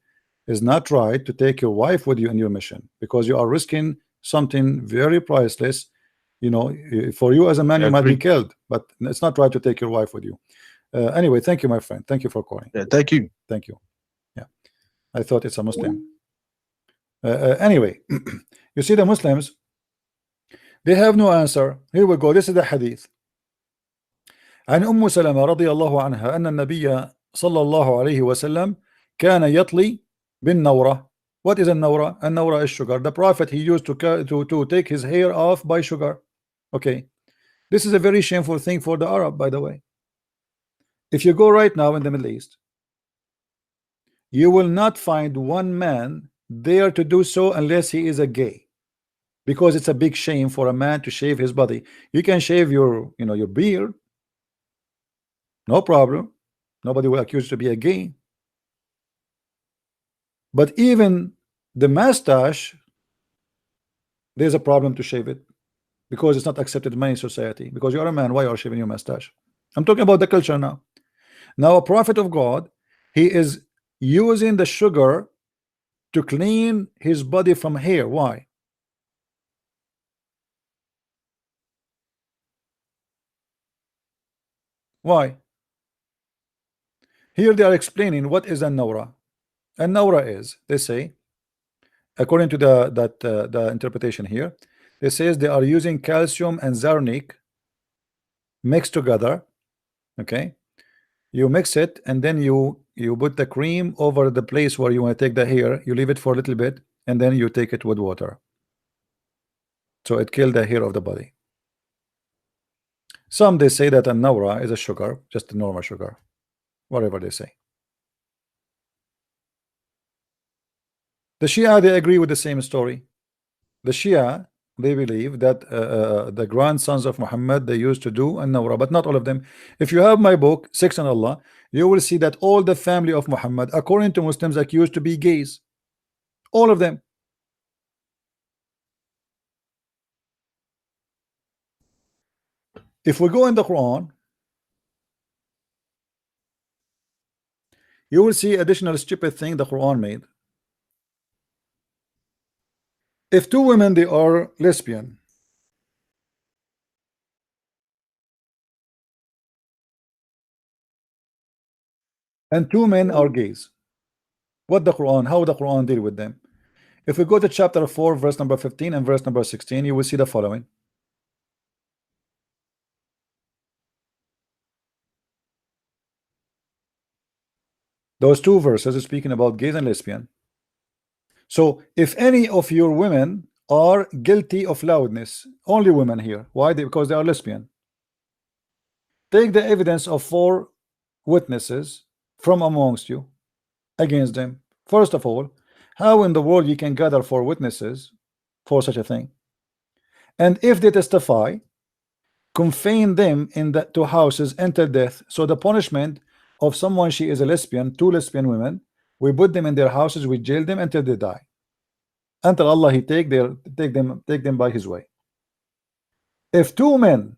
Is not right to take your wife with you in your mission, because you are risking something very priceless. You know, for you as a man, you might be killed, but it's not right to take your wife with you. Anyway, thank you, my friend. Thank you for calling. Yeah, thank you. Thank you. Yeah, I thought it's a Muslim. Anyway, you see the Muslims, they have no answer. Here we go. This is the hadith. عن أم سلمة رضي الله عنها أن النبي صلى الله عليه وسلم كان يطلي بالنورة. What is a nawra? A nawra is sugar. The prophet he used to take his hair off by sugar. Okay, this is a very shameful thing for the Arab, by the way. If you go right now in the Middle East, you will not find one man there to do so unless he is a gay, because it's a big shame for a man to shave his body. You can shave your your beard, no problem. Nobody will accuse you to be a gay. But even the mustache, there's a problem to shave it, because it's not accepted in many society. Because you are a man, why are you shaving your mustache? I'm talking about the culture now. Now a prophet of God, he is using the sugar to clean his body from hair. Why? Why? Here they are explaining what is an-nawra. An-nawra is, they say, according to the interpretation here, it says they are using calcium and zarnik mixed together. Okay, you mix it and then you put the cream over the place where you want to take the hair. You leave it for a little bit and then you take it with water, so it kills the hair of the body. Some they say that an-nawra is a sugar, just a normal sugar, whatever they say. The Shia, they agree with the same story. The Shia, they believe that the grandsons of Muhammad, they used to do an-nawra, but not all of them. If you have my book, Sex and Allah, you will see that all the family of Muhammad, according to Muslims, accused to be gays. All of them. If we go in the Quran, you will see additional stupid thing the Quran made. If two women, they are lesbian, and two men are gays, what the Quran, how the Quran deal with them? If we go to chapter 4, verse number 15 and verse number 16, you will see the following. Those two verses are speaking about gays and lesbian. So if any of your women are guilty of loudness, only women here, why? Because they are lesbian. Take the evidence of 4 witnesses from amongst you against them. First of all, how in the world you can gather 4 witnesses for such a thing? And if they testify, confine them in the 2 houses until death. So the punishment of someone, she is a lesbian, 2 lesbian women, we put them in their houses, we jail them until they die, until Allah he take them by his way. If 2 men,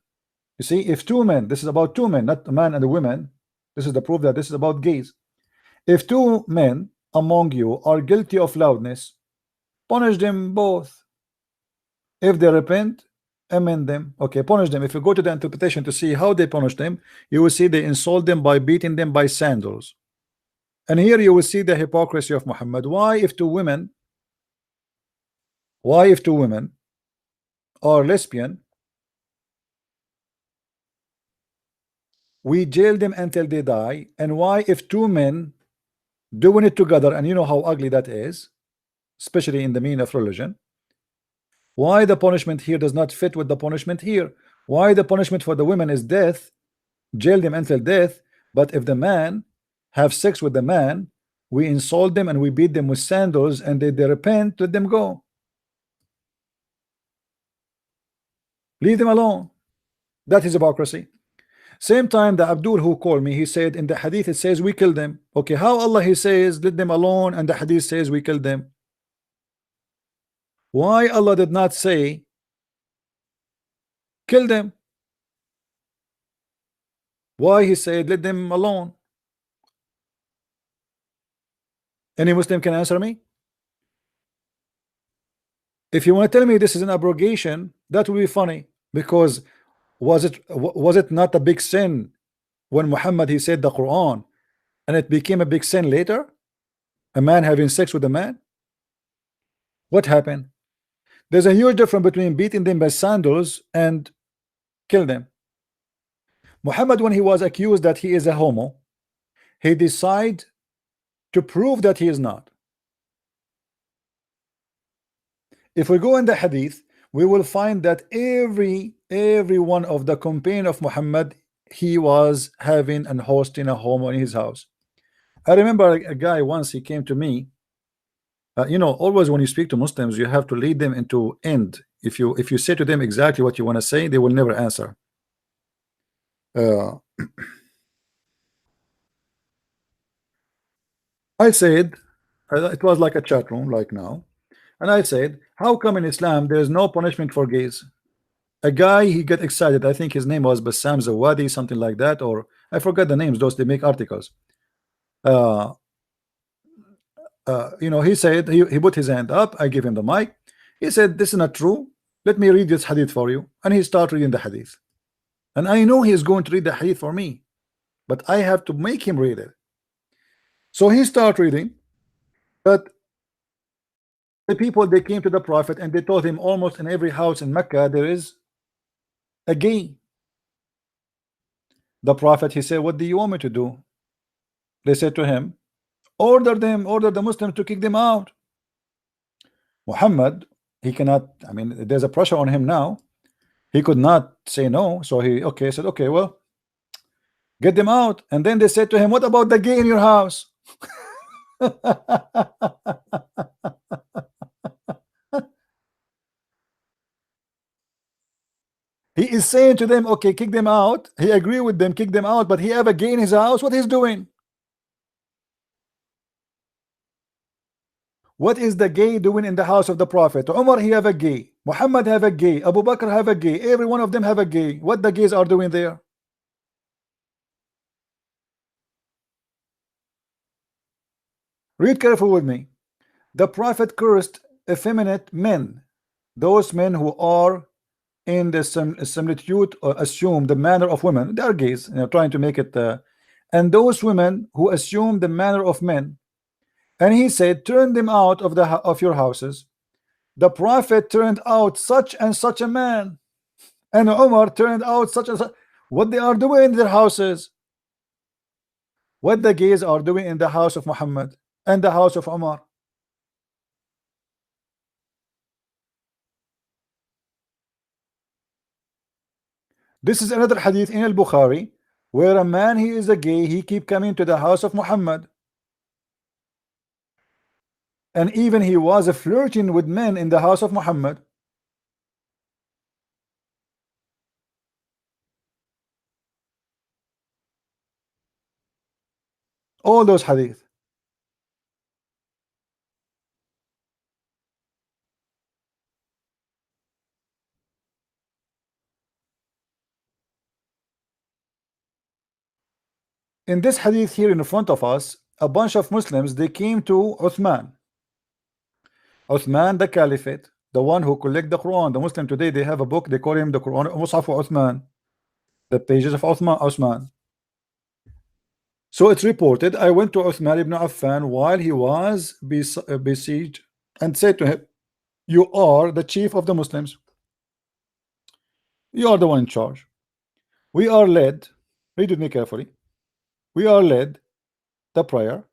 you see, if 2 men, this is about 2 men, not a man and a woman. This is the proof that this is about gays. If 2 men among you are guilty of loudness, punish them both. If they repent, amend them. Okay, punish them. If you go to the interpretation to see how they punish them, you will see they insult them by beating them by sandals. And here you will see the hypocrisy of Muhammad. Why if 2 women are lesbian, we jail them until they die, and why if 2 men doing it together, and you know how ugly that is, especially in the meaning of religion, why the punishment here does not fit with the punishment here? Why the punishment for the women is death, jail them until death, but if the man have sex with the man, we insult them and we beat them with sandals, and they repent, let them go, leave them alone. That is hypocrisy. Same time the Abdul who called me, he said in the hadith it says we kill them. Okay, how Allah he says let them alone and the hadith says we kill them? Why Allah did not say kill them? Why he said let them alone? Any Muslim can answer me? If you want to tell me this is an abrogation, that will be funny, because was it not a big sin when Muhammad he said the Quran and it became a big sin later, a man having sex with a man? What happened? There's a huge difference between beating them by sandals and kill them. Muhammad, when he was accused that he is a homo, he decided to prove that he is not. If we go in the hadith, we will find that every one of the companion of Muhammad, he was having and hosting a homo in his house. I remember a guy once, he came to me. You know, always when you speak to Muslims, you have to lead them into end. If you say to them exactly what you want to say, they will never answer. I said, it was like a chat room like now, and I said, how come in Islam there is no punishment for gays? A guy, he got excited. I think his name was Bassam Zawadi, something like that, or I forgot the names. Those they make articles. you know, he said, he put his hand up. I gave him the mic. He said, this is not true. Let me read this hadith for you. And he started reading the hadith. And I know he is going to read the hadith for me, but I have to make him read it. So he started reading. But the people, they came to the Prophet and they told him almost in every house in Mecca there is a gay. The Prophet, he said, what do you want me to do? They said to him, order them, order the Muslims to kick them out. Muhammad, he cannot, I mean, there's a pressure on him now. He could not say no. So he said, okay, well, get them out. And then they said to him, what about the gay in your house? He is saying to them, okay, kick them out. He agree with them, kick them out, but he have a gay in his house. What he's doing? What is the gay doing in the house of the Prophet? Umar, he have a gay. Muhammad have a gay. Abu Bakr have a gay. Every one of them have a gay. What the gays are doing there? Read careful with me. The Prophet cursed effeminate men, those men who are in the similitude or assume the manner of women. They are gays, you know, trying to make it and those women who assume the manner of men. And he said, turn them out of your houses. The Prophet turned out such and such a man, and Umar turned out such and such. What they are doing in their houses, what the gays are doing in the house of Muhammad and the house of Umar. This is another hadith in al-Bukhari where a man, he is a gay, he keep coming to the house of Muhammad, and even he was flirting with men in the house of Muhammad. All those hadith. In this hadith here in front of us, a bunch of Muslims, they came to Uthman. Uthman, the Caliphate, the one who collect the Quran. The Muslim today, they have a book, they call him the Quran, Mus'haf Uthman, the pages of Uthman. So it's reported, I went to Uthman ibn Affan while he was besieged and said to him, you are the chief of the Muslims. You are the one in charge. We are led, read with me carefully, we are led the prayer.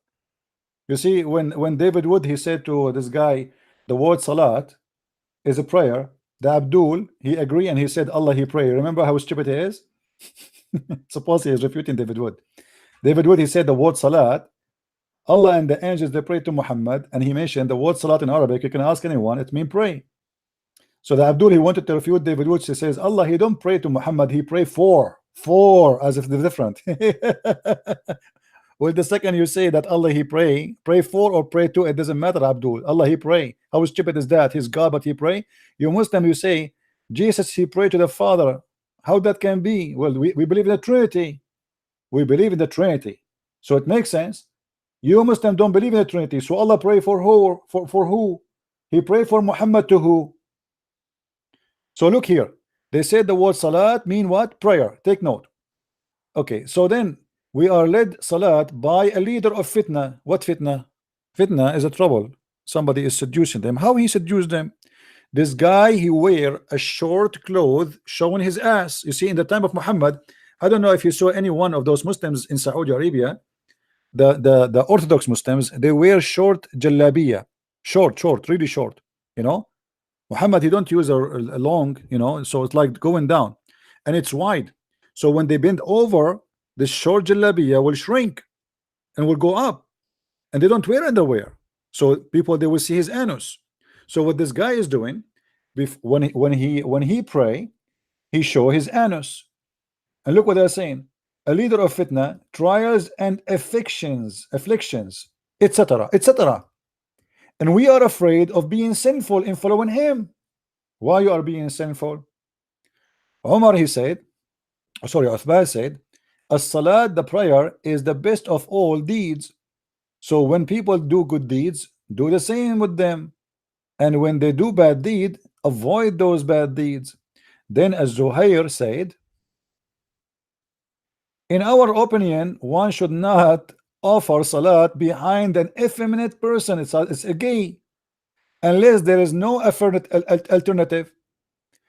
You see, when David Wood, he said to this guy, the word salat is a prayer. The Abdul, he agreed and he said Allah, he pray. Remember how stupid he is? Suppose he is refuting David Wood. David Wood, he said the word salat, Allah and the angels, they pray to Muhammad, and he mentioned the word salat in Arabic. You can ask anyone, it means pray. So the Abdul, he wanted to refute David Wood. He says Allah, he don't pray to Muhammad, he pray for, as if they're different. Well, the second you say that Allah, he pray for or pray to, it doesn't matter, Abdul. Allah, he pray. How stupid is that? He's God, but he pray. You Muslim, you say Jesus, he pray to the Father. How that can be? Well, we believe in the Trinity. We believe in the Trinity, so it makes sense. You Muslim don't believe in the Trinity, so Allah pray for who? For who? He pray for Muhammad to who? So look here, they said the word salat mean what? Prayer. Take note. Okay, so then we are led salat by a leader of fitna. What fitna? Fitna is a trouble. Somebody is seducing them. How he seduced them? This guy, he wear a short cloth showing his ass. You see, in the time of Muhammad, I don't know if you saw any one of those Muslims in Saudi Arabia, the Orthodox Muslims, they wear short jalabiya, short, really short. You know, Muhammad, he don't use a long, you know, so it's like going down, and it's wide. So when they bend over, the short jalabiya will shrink and will go up, and they don't wear underwear, so people, they will see his anus. So what this guy is doing, when he pray, he show his anus. And look what they're saying: a leader of fitna, trials and afflictions, etc., etc. And we are afraid of being sinful in following him. Why you are being sinful? Umar, he said, sorry, Uthman said, as-salat, the prayer, is the best of all deeds. So when people do good deeds, do the same with them, and when they do bad deed, avoid those bad deeds. Then, as Zuhair said, in our opinion, one should not offer salat behind an effeminate person. It's a gay, unless there is no alternative.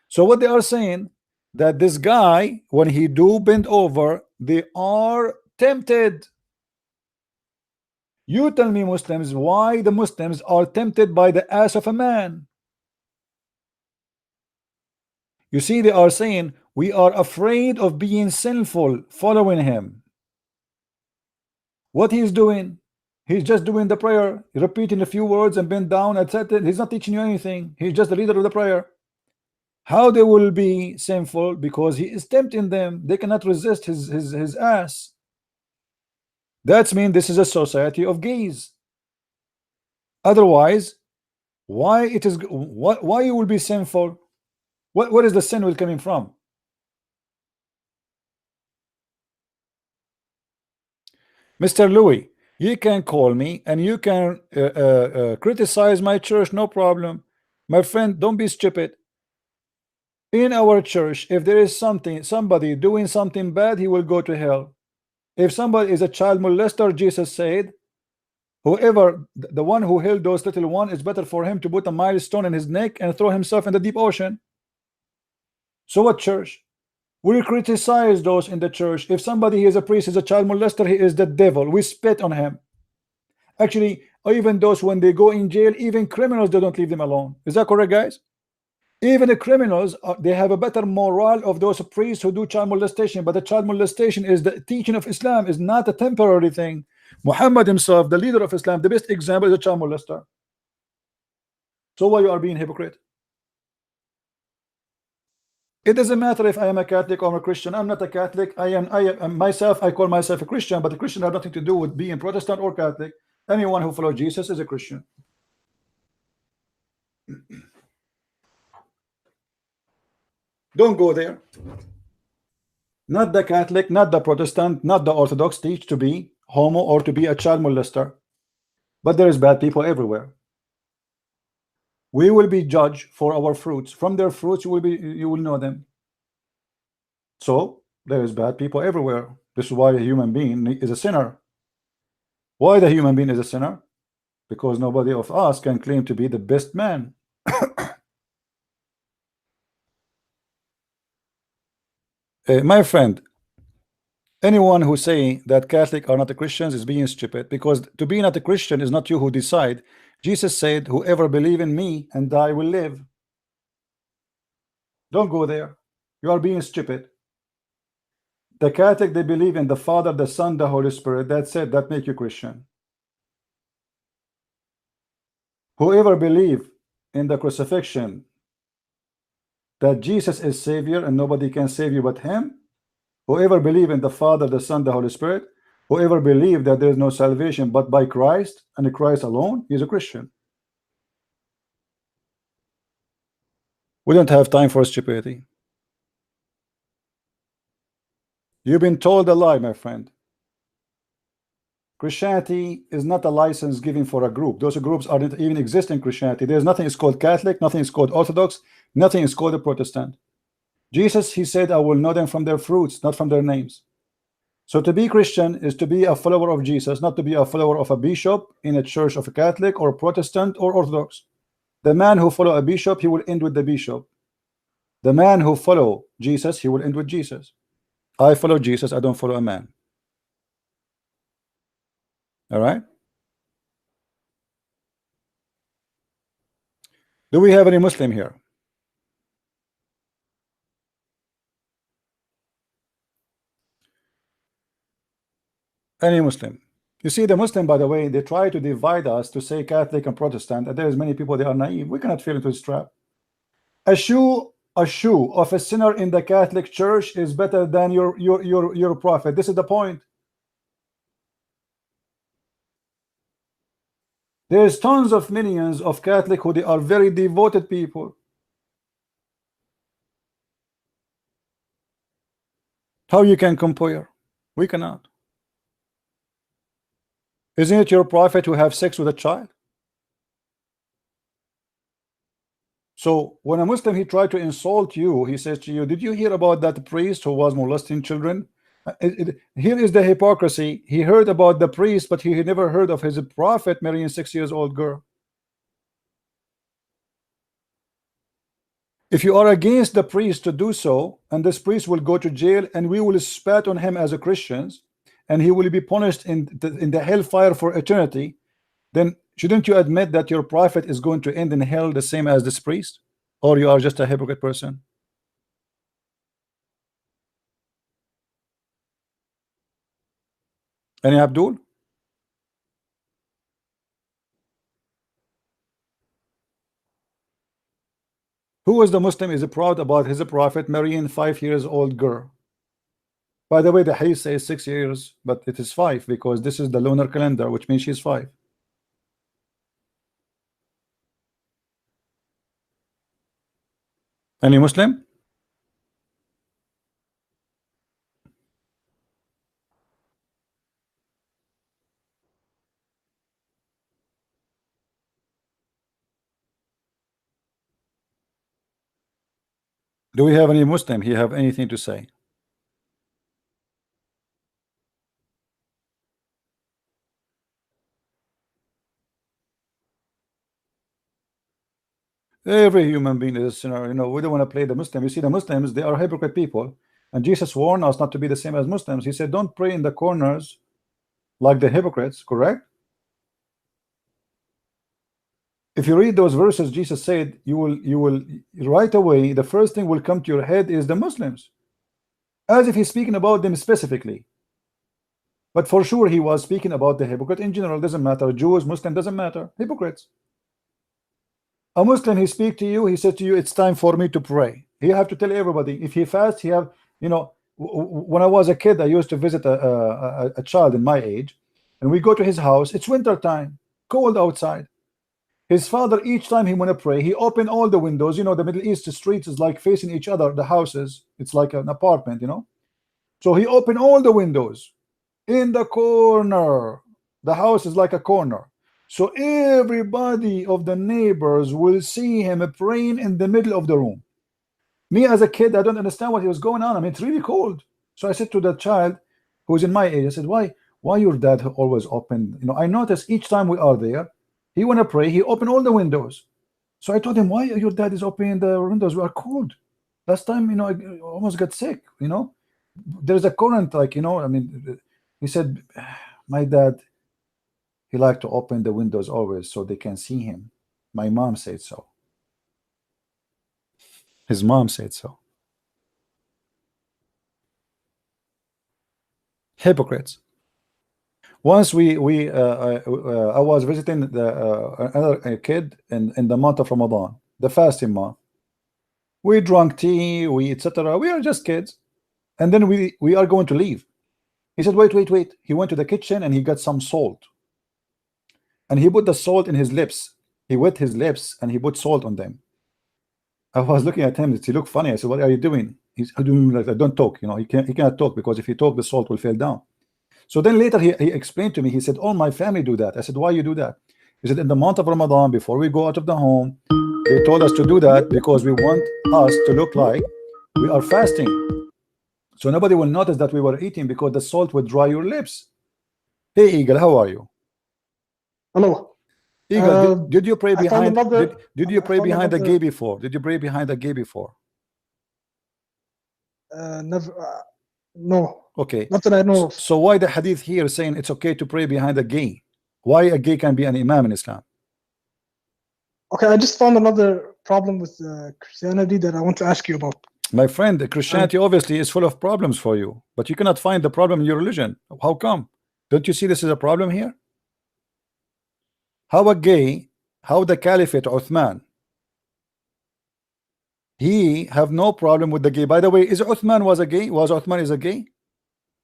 So what they are saying, that this guy, when he do bend over, they are tempted. You tell me, Muslims, why the Muslims are tempted by the ass of a man? You see, they are saying we are afraid of being sinful following him. What he's doing, he's just doing the prayer, repeating a few words and bend down, etc. He's not teaching you anything. He's just the leader of the prayer. How they will be sinful? Because he is tempting them. They cannot resist his ass. That's mean this is a society of gays. Otherwise, why it is why you will be sinful? What is the sin will coming from? Mr. Louis, you can call me and you can criticize my church, no problem. My friend, don't be stupid. In our church, if there is somebody doing something bad, he will go to hell. If somebody is a child molester, Jesus said, whoever, the one who held those little one, is better for him to put a milestone in his neck and throw himself in the deep ocean. So what church? We criticize those in the church. If somebody is a priest, is a child molester, he is the devil. We spit on him. Actually, even those, when they go in jail, even criminals, they don't leave them alone. Is that correct, guys? Even the criminals, they have a better moral of those priests who do child molestation. But the child molestation is the teaching of Islam, is not a temporary thing. Muhammad himself, the leader of Islam, the best example is a child molester. So why you are being hypocrite? It doesn't matter if I am a Catholic or a Christian. I'm not a Catholic. I am myself. I call myself a Christian, but the Christian have nothing to do with being Protestant or Catholic. Anyone who follows Jesus is a Christian. Don't go there. Not the Catholic, not the Protestant, not the Orthodox teach to be homo or to be a child molester. But there is bad people everywhere. We will be judged for our fruits. From their fruits, you will know them. So there is bad people everywhere. This is why a human being is a sinner. Why the human being is a sinner? Because nobody of us can claim to be the best man. My friend, anyone who say that Catholic are not a Christians is being stupid, because to be not a Christian is not you who decide. Jesus said, whoever believe in me and die will live. Don't go there. You are being stupid. The Catholic, they believe in the Father, the Son, the Holy Spirit. That's it. That make you Christian. Whoever believe in the crucifixion, that Jesus is Savior and nobody can save you but Him, whoever believe in the Father, the Son, the Holy Spirit, whoever believe that there is no salvation but by Christ and Christ alone, is a Christian. We don't have time for stupidity. You've been told a lie, my friend. Christianity is not a license given for a group. Those groups are not even exist in Christianity. There's nothing is called Catholic, nothing is called Orthodox, nothing is called a Protestant. Jesus, he said, I will know them from their fruits, not from their names. So to be Christian is to be a follower of Jesus, not to be a follower of a bishop in a church of a Catholic or Protestant or Orthodox. The man who follow a bishop, he will end with the bishop. The man who follow Jesus, he will end with Jesus. I follow Jesus, I don't follow a man. All right? Do we have any Muslim here? Any Muslim? You see, the Muslim, by the way, they try to divide us to say Catholic and Protestant, and there is many people, they are naive. We cannot fall into this trap. A shoe of a sinner in the Catholic Church is better than your prophet. This is the point. There's tons of millions of Catholic who they are very devoted people. How you can compare? We cannot. Isn't it your prophet who have sex with a child? So when a Muslim, he tried to insult you, he says to you, did you hear about that priest who was molesting children? Here is the hypocrisy. He heard about the priest, but he never heard of his prophet marrying a 6-year-old girl. If you are against the priest to do so, and this priest will go to jail, and we will spat on him as a Christians, and he will be punished in the hellfire for eternity, then shouldn't you admit that your prophet is going to end in hell the same as this priest? Or you are just a hypocrite person? Any Abdul? Who is the Muslim is proud about his prophet marrying 5-year-old girl? By the way, the hadith says 6 years, but it is 5 because this is the lunar calendar, which means she's 5. Any Muslim? Do we have any Muslim? He have anything to say? Every human being is a sinner. You know, we don't want to play the Muslim. You see, the Muslims, they are hypocrite people, and Jesus warned us not to be the same as Muslims. He said, don't pray in the corners like the hypocrites, correct? If you read those verses, Jesus said, you will right away, the first thing will come to your head is the Muslims, as if he's speaking about them specifically. But for sure, he was speaking about the hypocrite in general. Doesn't matter, Jews, Muslim, doesn't matter, hypocrites. A Muslim, he speak to you, he said to you, it's time for me to pray. He have to tell everybody. If he fasts, he have, you know, when I was a kid, I used to visit a child in my age, and we go to his house. It's winter time, cold outside. His father, each time he want to pray, he opened all the windows. You know, the Middle East streets is like facing each other, the houses. It's like an apartment, you know. So he opened all the windows in the corner. The house is like a corner. So everybody of the neighbors will see him praying in the middle of the room. Me as a kid, I don't understand what he was going on. I mean, it's really cold. So I said to the child who's in my age, I said, why your dad always open? You know, I noticed each time we are there, he want to pray, he open all the windows. So I told him, why your dad is opening the windows? We are cold. Last time, you know, I almost got sick, you know. There's a current, like, you know, I mean, he said, my dad, he liked to open the windows always so they can see him. My mom said so. His mom said so. Hypocrites. Once I was visiting another kid in the month of Ramadan, the fasting month. We drank tea, we etc. We are just kids, and then we are going to leave. He said, wait. He went to the kitchen and he got some salt, and he put the salt in his lips. He wet his lips and he put salt on them. I was looking at him. He looked funny. I said, what are you doing? He's doing like that. Don't talk. You know, he cannot talk because if he talk, the salt will fall down. So then later he explained to me. He said, all my family do that. I said, why you do that? He said, in the month of Ramadan, before we go out of the home, they told us to do that because we want us to look like we are fasting. So nobody will notice that we were eating because the salt would dry your lips. Hey Eagle, how are you? Hello. Eagle, did you pray behind? Did you pray behind the gay before? Did you pray behind the gay before? Never. No. Okay. Not that I know of. So why the hadith here saying it's okay to pray behind a gay? Why a gay can be an imam in Islam? Okay, I just found another problem with Christianity that I want to ask you about. My friend, Christianity obviously is full of problems for you, but you cannot find the problem in your religion. How come? Don't you see this is a problem here? How the Caliphate Uthman, he have no problem with the gay. By the way, is Uthman was a gay? Was Uthman is a gay?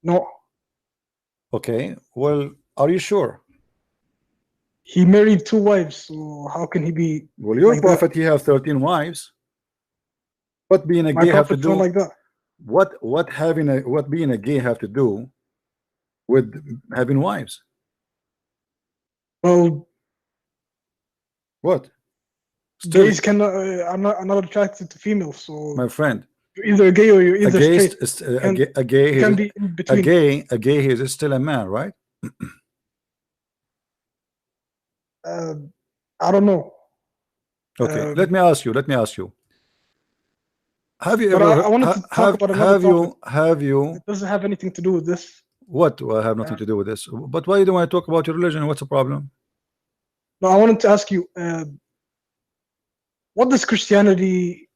No. Okay, well, are you sure? He married 2 wives, so how can he be? Well, your like prophet, that? he have 13 wives. What being a My gay have to prophet's do? not like that. What being a gay have to do with having wives? Well, What? Still, gays can are not attracted to females, so my friend, you're either gay or you're a either gay, straight. a gay, You can is be in a between. gay is still a man, right? I don't know. Okay, let me ask you. Have you But ever I wanted to talk about another topic. have you It doesn't have anything to do with this. what? Well, I have nothing to do with this. But why do you want to talk about your religion? What's the problem? No, I wanted to ask you, what does Christianity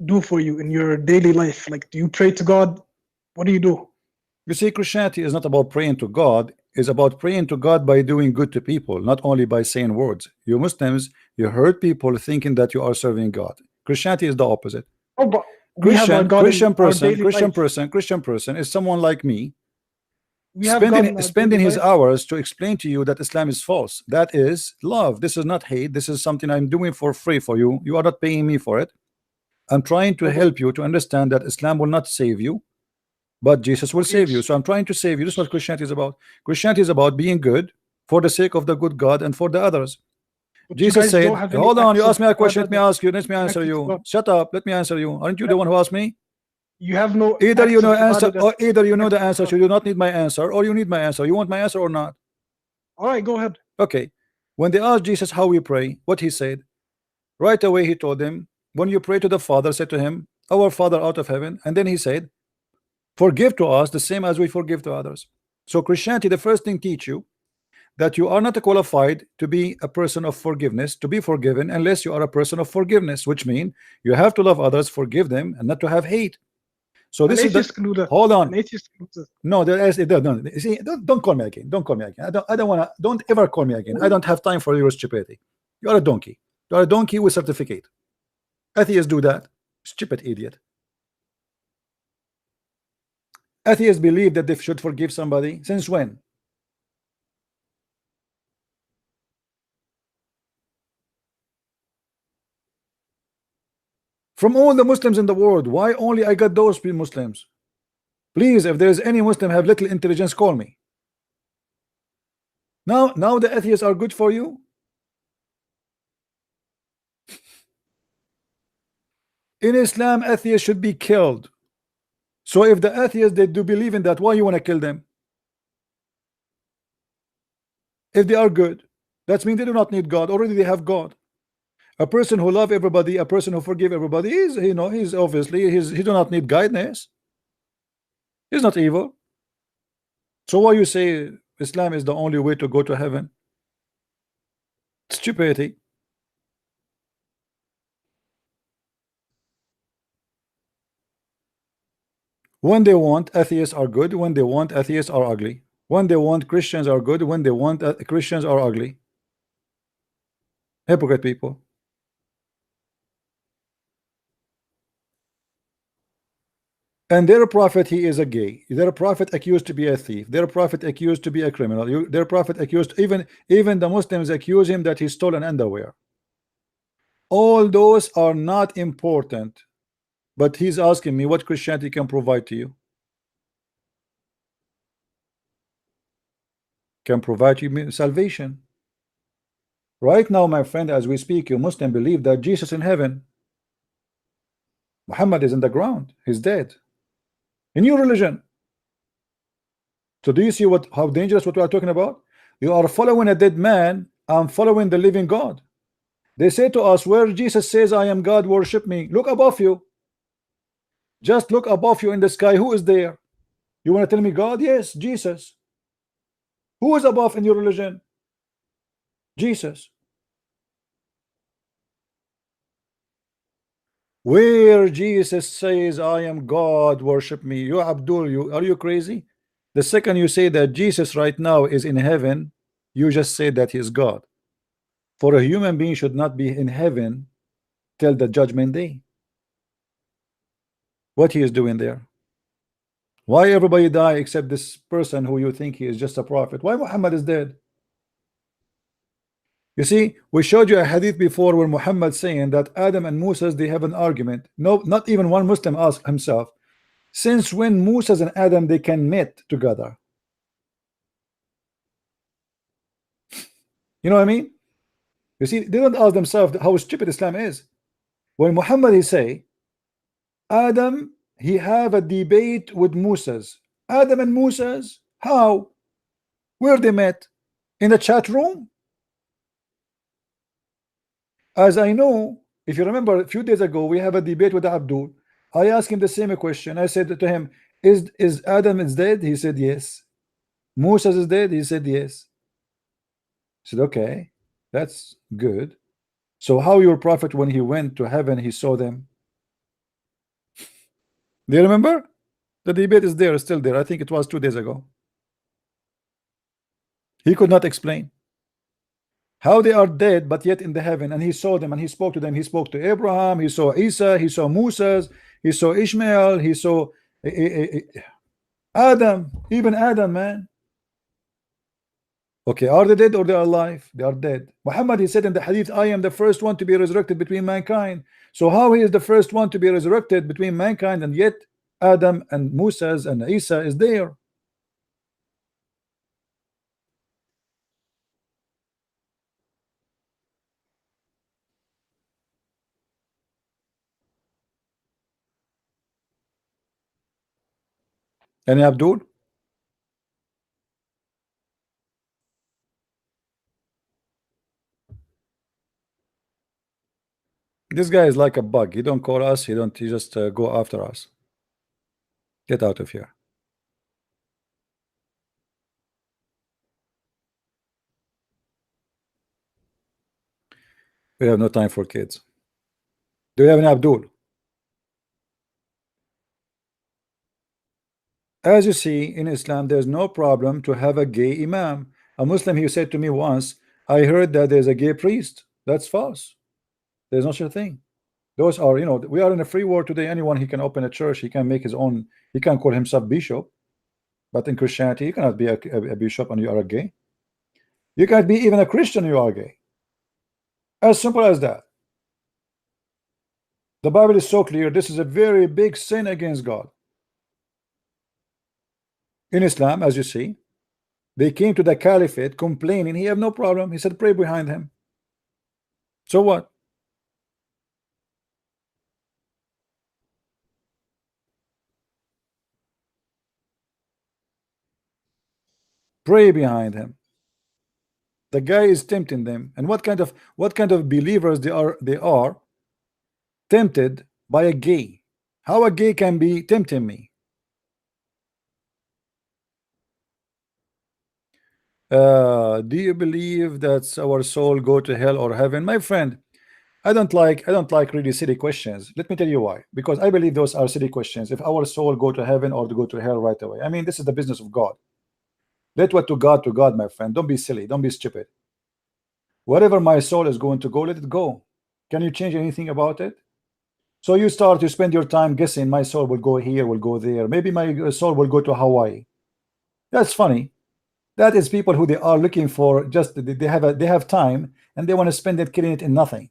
do for you in your daily life? Like, do you pray to God? What do you do? You see, Christianity is not about praying to God. It's about praying to God by doing good to people, not only by saying words. You Muslims, you hurt people thinking that you are serving God. Christianity is the opposite. Oh, but we have our God in our daily life. Christian person is someone like me, We have God in our spending daily his life. hours to explain to you that Islam is false. That is love. This is not hate. This is something I'm doing for free for you. You are not paying me for it. I'm trying to help you to understand that Islam will not save you, but Jesus will save you. So I'm trying to save you. This is what Christianity is about. Christianity is about being good for the sake of the good God and for the others. But Jesus said, hold on, you asked me a question, let me ask you, let me answer you. God. Shut up, let me answer you. Aren't you the one who asked me? You have no Either you acts know of answer, ibadah or that- either you know the answer, so you do not need my answer, or you need my answer. You want my answer or not? All right, go ahead. Okay. When they asked Jesus how we pray, what he said, right away he told them, when you pray to the Father, say to him, our Father out of heaven. And then he said, forgive to us the same as we forgive to others. So Christianity, the first thing teach you that you are not qualified to be a person of forgiveness, to be forgiven, unless you are a person of forgiveness, which means you have to love others, forgive them, and not to have hate. So An this is atheist the, can do that. hold on. An atheist can do that. No, there is no. See, don't call me again. Don't call me again. I don't want to. Don't ever call me again. I don't have time for your stupidity. You are a donkey. You are a donkey with certificate. Atheists do that. Stupid idiot. Atheists believe that they should forgive somebody. Since when? From all the Muslims in the world, why only I got those Muslims? Please, if there is any Muslim have little intelligence, call me. Now the atheists are good for you. In Islam, atheists should be killed. So if the atheists they do believe in that, why you want to kill them? If they are good, that means they do not need God. Already they have God. A person who love everybody, a person who forgive everybody is, you know, he's obviously he do not need guidance. He's not evil. So why you say Islam is the only way to go to heaven? Stupidity. When they want, atheists are good. When they want, atheists are ugly. When they want, Christians are good. When they want, Christians are ugly. Hypocrite people. And their prophet, he is a gay. Their prophet accused to be a thief. Their prophet accused to be a criminal. Their prophet accused, even the Muslims accuse him that he stole an underwear. All those are not important. But he's asking me what Christianity can provide to you. Can provide you salvation. Right now, my friend, as we speak, you Muslim believe that Jesus in heaven. Muhammad is in the ground. He's dead. In your religion. So do you see how dangerous what we are talking about? You are following a dead man. I'm following the living God. They say to us, where Jesus says, I am God, worship me. Look above you. Just look above you in the sky. Who is there? You want to tell me God? Yes, Jesus. Who is above in your religion? Jesus. Where Jesus says, I am God, worship me. You Abdul, are you crazy? The second you say that Jesus right now is in heaven, you just say that he is God. For a human being should not be in heaven till the judgment day. What he is doing there? Why everybody die except this person who you think he is just a prophet? Why Muhammad is dead? You see, we showed you a hadith before where Muhammad saying that Adam and Moses they have an argument. No, not even one Muslim asked himself, since when Moses and Adam they can meet together? You know what I mean? You see, they don't ask themselves how stupid Islam is. When Muhammad he say, Adam, he have a debate with Moses. Adam and Moses, how? Where they met? In the chat room? As I know, if you remember a few days ago, we have a debate with Abdul. I asked him the same question. I said to him, is Adam is dead? He said yes. Moses is dead? He said yes. I said, okay, that's good. So how your prophet, when he went to heaven, he saw them? Do you remember? The debate is there, still there. I think it was 2 days ago. He could not explain how they are dead but yet in the heaven, and he saw them and he spoke to them. He spoke to Abraham, he saw Isa, he saw Moses, he saw Ishmael, he saw Adam, even Adam, man. Okay, are they dead or they are alive? They are dead. Muhammad, he said in the hadith, I am the first one to be resurrected between mankind. So how he is the first one to be resurrected between mankind, and yet Adam and Moses and Isa is there? Any Abdul? This guy is like a bug. He don't call us. He just go after us. Get out of here. We have no time for kids. Do you have an Abdul? As you see, in Islam, there's no problem to have a gay imam. A Muslim, he said to me once, I heard that there's a gay priest. That's false. There's no such a thing. Those are, you know, we are in a free world today. Anyone, he can open a church, he can make his own, he can call himself bishop. But in Christianity, you cannot be a bishop and you are a gay. You can't be even a Christian, you are gay. As simple as that. The Bible is so clear. This is a very big sin against God. In Islam, as you see, they came to the caliphate complaining. He had no problem. He said, pray behind him. So what? Pray behind him. The guy is tempting them. And what kind of believers they are tempted by a gay? How a gay can be tempting me? Do you believe that our soul go to hell or heaven? My friend, I don't like really silly questions. Let me tell you why. Because I believe those are silly questions. If our soul go to heaven or to go to hell right away. I mean, this is the business of God. Let what to God, my friend. Don't be silly. Don't be stupid. Wherever my soul is going to go, let it go. Can you change anything about it? So you start to spend your time guessing my soul will go here, will go there. Maybe my soul will go to Hawaii. That's funny. That is people who they are looking for, just they have time and they want to spend it killing it in nothing.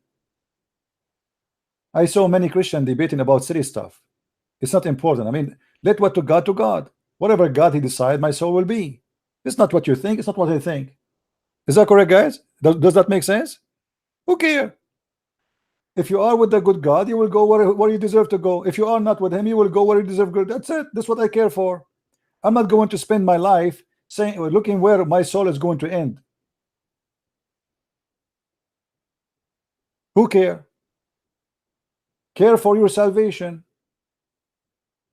I saw many Christians debating about silly stuff. It's not important. I mean, let what to God. Whatever God he decide, my soul will be. It's not what you think, it's not what I think. Is that correct, guys? Does that make sense? Who cares? If you are with the good God, you will go where you deserve to go. If you are not with him, you will go where you deserve to go. That's it. That's what I care for. I'm not going to spend my life saying, looking where my soul is going to end. Who care? Care for your salvation.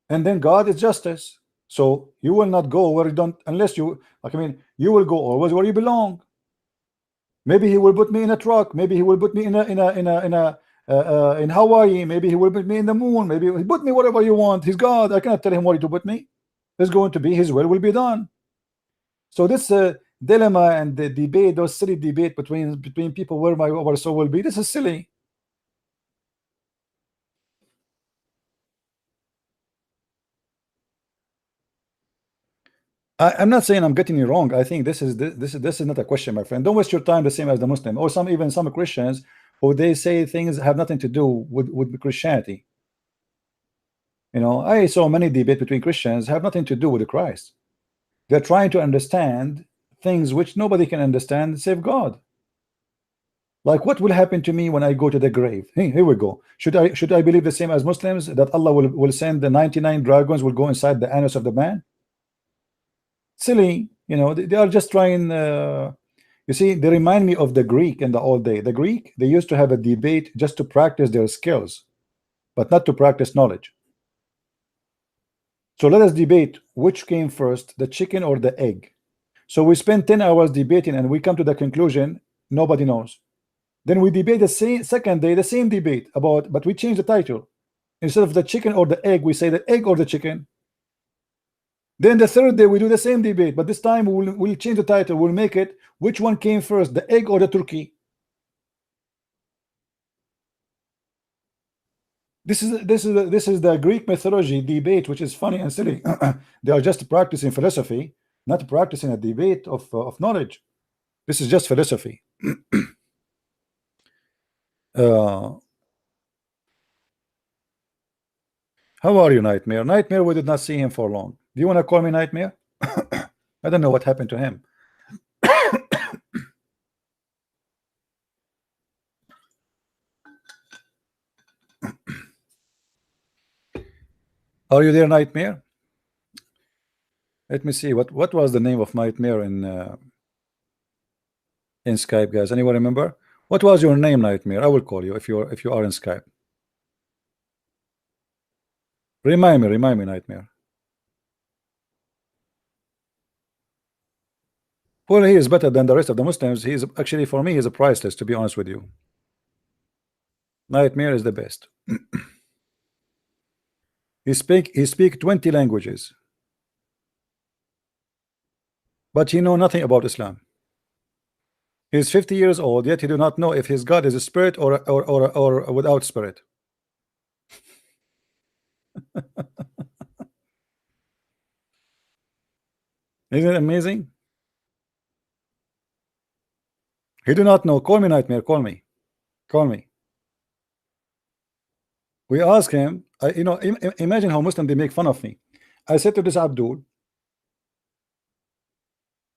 And then God is justice. So you will not go where you don't, unless you, like, I mean, you will go always where you belong. Maybe he will put me in a truck. Maybe he will put me in Hawaii. Maybe he will put me in the moon. Maybe he put me whatever you want. He's God. I cannot tell him what to put me. It's going to be his will be done. So this dilemma and the debate, those silly debate between people where our soul will be, this is silly. I'm not saying I'm getting you wrong. I think this is not a question, my friend. Don't waste your time the same as the Muslim or even some Christians who they say things have nothing to do with Christianity. You know, I saw many debate between Christians have nothing to do with Christ. They're trying to understand things which nobody can understand save God. Like what will happen to me when I go to the grave? Hey, here we go. Should I believe the same as Muslims, that Allah will send the 99 dragons will go inside the anus of the man? Silly, you know, they are just trying. You see, they remind me of the Greek in the old day. The Greek, they used to have a debate just to practice their skills, but not to practice knowledge. So let us debate which came first, the chicken or the egg. So we spend 10 hours debating and we come to the conclusion nobody knows. Then we debate the same second day, the same debate about, but we change the title. Instead of the chicken or the egg, we say the egg or the chicken. Then the third day we do the same debate, but this time we'll change the title. We'll make it which one came first, the egg or the turkey. This is the Greek mythology debate, which is funny and silly. They are just practicing philosophy, not practicing a debate of knowledge. This is just philosophy. How are you, Nightmare? Nightmare, we did not see him for long. Do you want to call me Nightmare? I don't know what happened to him. Are you there, Nightmare? Let me see. What was the name of Nightmare in Skype, guys? Anyone remember? What was your name, Nightmare? I will call you if you are in Skype. Remind me, Nightmare. Well, he is better than the rest of the Muslims. He is actually, for me, he's a priceless, to be honest with you. Nightmare is the best. He speak 20 languages, but he know nothing about Islam. He's 50 years old, yet he do not know if his God is a spirit or without spirit. Isn't it amazing? He do not know. Call me, Nightmare. Call me. Call me. We ask him. You know, imagine how Muslim they make fun of me. I said to this Abdul,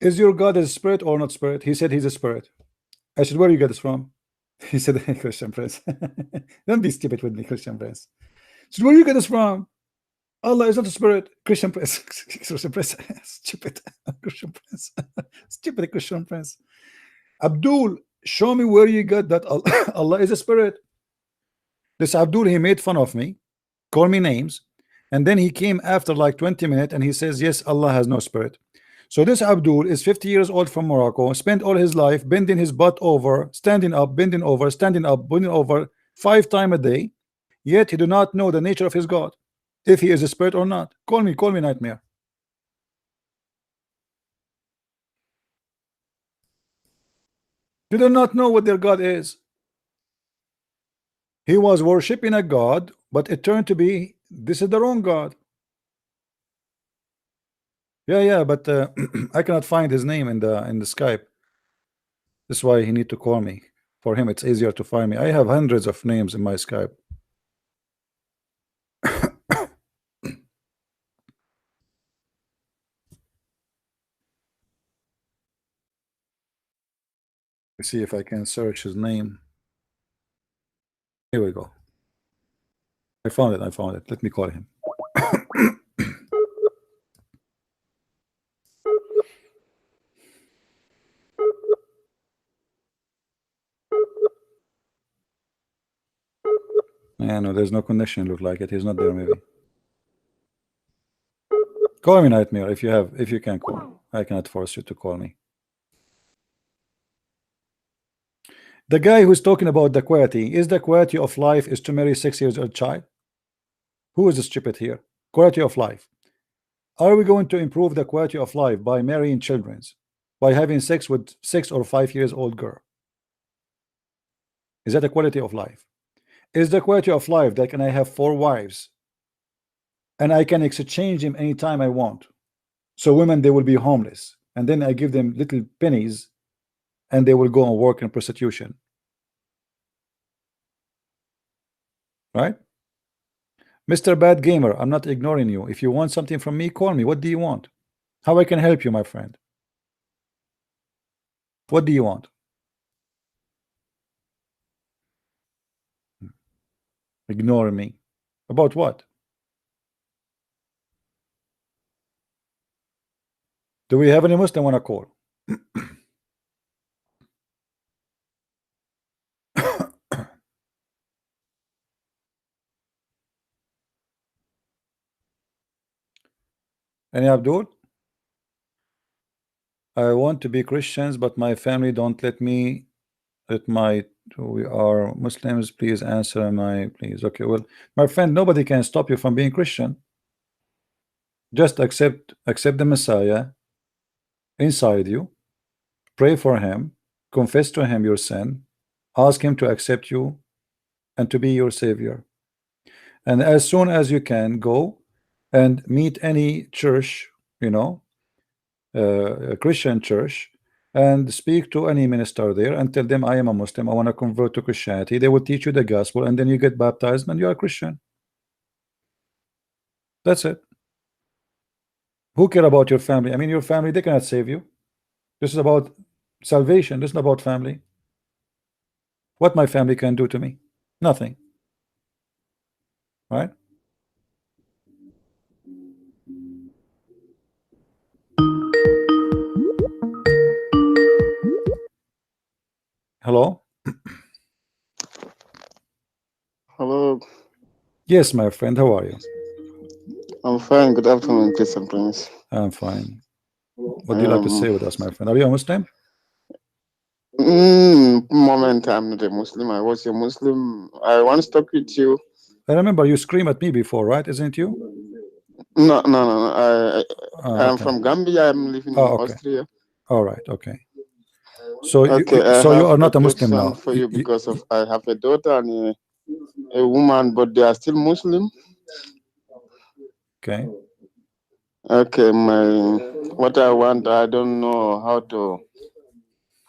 "Is your God a spirit or not spirit?" He said he's a spirit. I said, "Where you get this from?" He said, "Christian Prince." Don't be stupid with me, Christian Prince. I said, "Where you get this from?" Allah is not a spirit. Christian Prince. Christian Prince. Stupid Christian Prince. Stupid Christian Prince. Abdul, show me where you got that Allah is a spirit. This Abdul, he made fun of me, called me names, and then he came after like 20 minutes and he says, yes, Allah has no spirit. So this Abdul is 50 years old from Morocco, spent all his life bending his butt over, standing up, bending over, standing up, bending over 5 times a day, yet he do not know the nature of his God, if he is a spirit or not. Call me, Nightmare. They do not know what their God is. He was worshiping a God, but it turned to be, this is the wrong God. Yeah, but I cannot find his name in the Skype. That's why he need to call me. For him, it's easier to find me. I have hundreds of names in my Skype. Let's see if I can search his name. Here we go. I found it. Let me call him. Yeah, no, there's no connection. Look like it. He's not there. Maybe. Call me, Nightmare, if you can call. I cannot force you to call me. The guy who's talking about the quality, is the quality of life is to marry 6 years old child? Who is stupid here? Quality of life. Are we going to improve the quality of life by marrying children, by having sex with 6 or 5 years old girl? Is that a quality of life? Is the quality of life that can I have 4 wives and I can exchange them anytime I want? So women, they will be homeless, and then I give them little pennies and they will go and work in prostitution, right? Mr. Bad Gamer, I'm not ignoring you. If you want something from me, call me. What do you want? How I can help you, my friend? What do you want? Ignore me. About what? Do we have any Muslim want to call? Any Abdul? I want to be Christians, but my family don't let me. We are Muslims. Please answer my please. Okay, well, my friend, nobody can stop you from being Christian. Just accept the Messiah inside you, pray for him, confess to him your sin, ask him to accept you and to be your savior. And as soon as you can, go and meet any church, you know, a Christian church, and speak to any minister there and tell them, I am a Muslim, I want to convert to Christianity. They will teach you the gospel, and then you get baptized and you are Christian. That's it. Who care about your family? I mean, your family, they cannot save you. This is about salvation. This is not about family. What my family can do to me? Nothing. Right? Hello? Hello, Yes, my friend, how are you? I'm fine. Good afternoon, Christian Prince. I'm fine. What do you like to say with us, my friend? Are you a Muslim? Moment, I'm not a Muslim. I was a Muslim. I once talked with you. I remember you screamed at me before, right? Isn't you? No. I'm Okay. from Gambia. I'm living in Okay. Austria. All right. Okay. So Okay, so I you have are not a Muslim question now. for you because of I have a daughter and a woman, but they are still Muslim. Okay. Okay, what I want, I don't know how to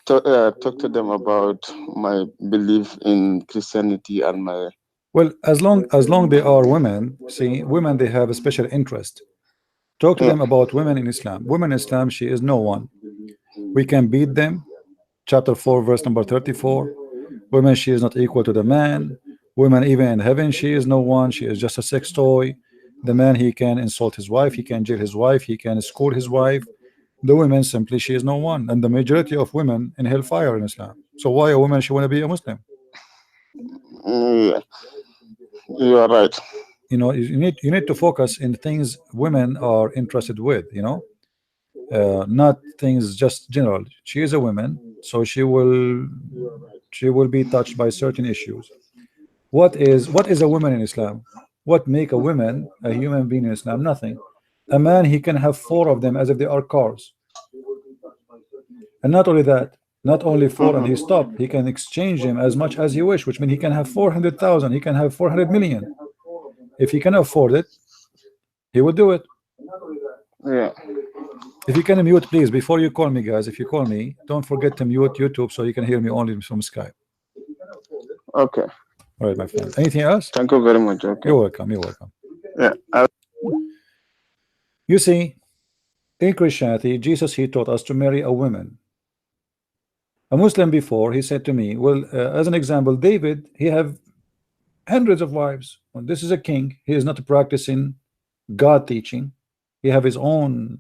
talk to them about my belief in Christianity and my. Well, as long they are women, see, women, they have a special interest. Talk to Yeah. them about women in Islam. Women in Islam, she is no one. We can beat them. Chapter 4, verse number 34. Women, she is not equal to the man. Women, even in heaven, she is no one. She is just a sex toy. The man, he can insult his wife, he can jail his wife, he can scold his wife. The women, simply, she is no one. And the majority of women in hellfire in Islam. So why a woman she want to be a Muslim? Yeah, you are right. You know, you need to focus in things women are interested with, you know, not things just general. She is a woman, so she will be touched by certain issues. What is a woman in Islam? What make a woman a human being in Islam? Nothing. A man, he can have 4 of them as if they are cars. And not only that, not only 4 and he stop, he can exchange them as much as he wish, which means he can have 400,000, he can have 400 million. If he can afford it, he will do it. Yeah. If you can mute, please, before you call me, guys, if you call me, don't forget to mute YouTube so you can hear me only from Skype. Okay. All right, my friend. Anything else? Thank you very much. Okay. You're welcome. You're welcome. Yeah. You see, in Christianity, Jesus, he taught us to marry a woman. A Muslim before, he said to me, well, as an example, David, he have hundreds of wives. Well, this is a king. He is not practicing God teaching. He have his own.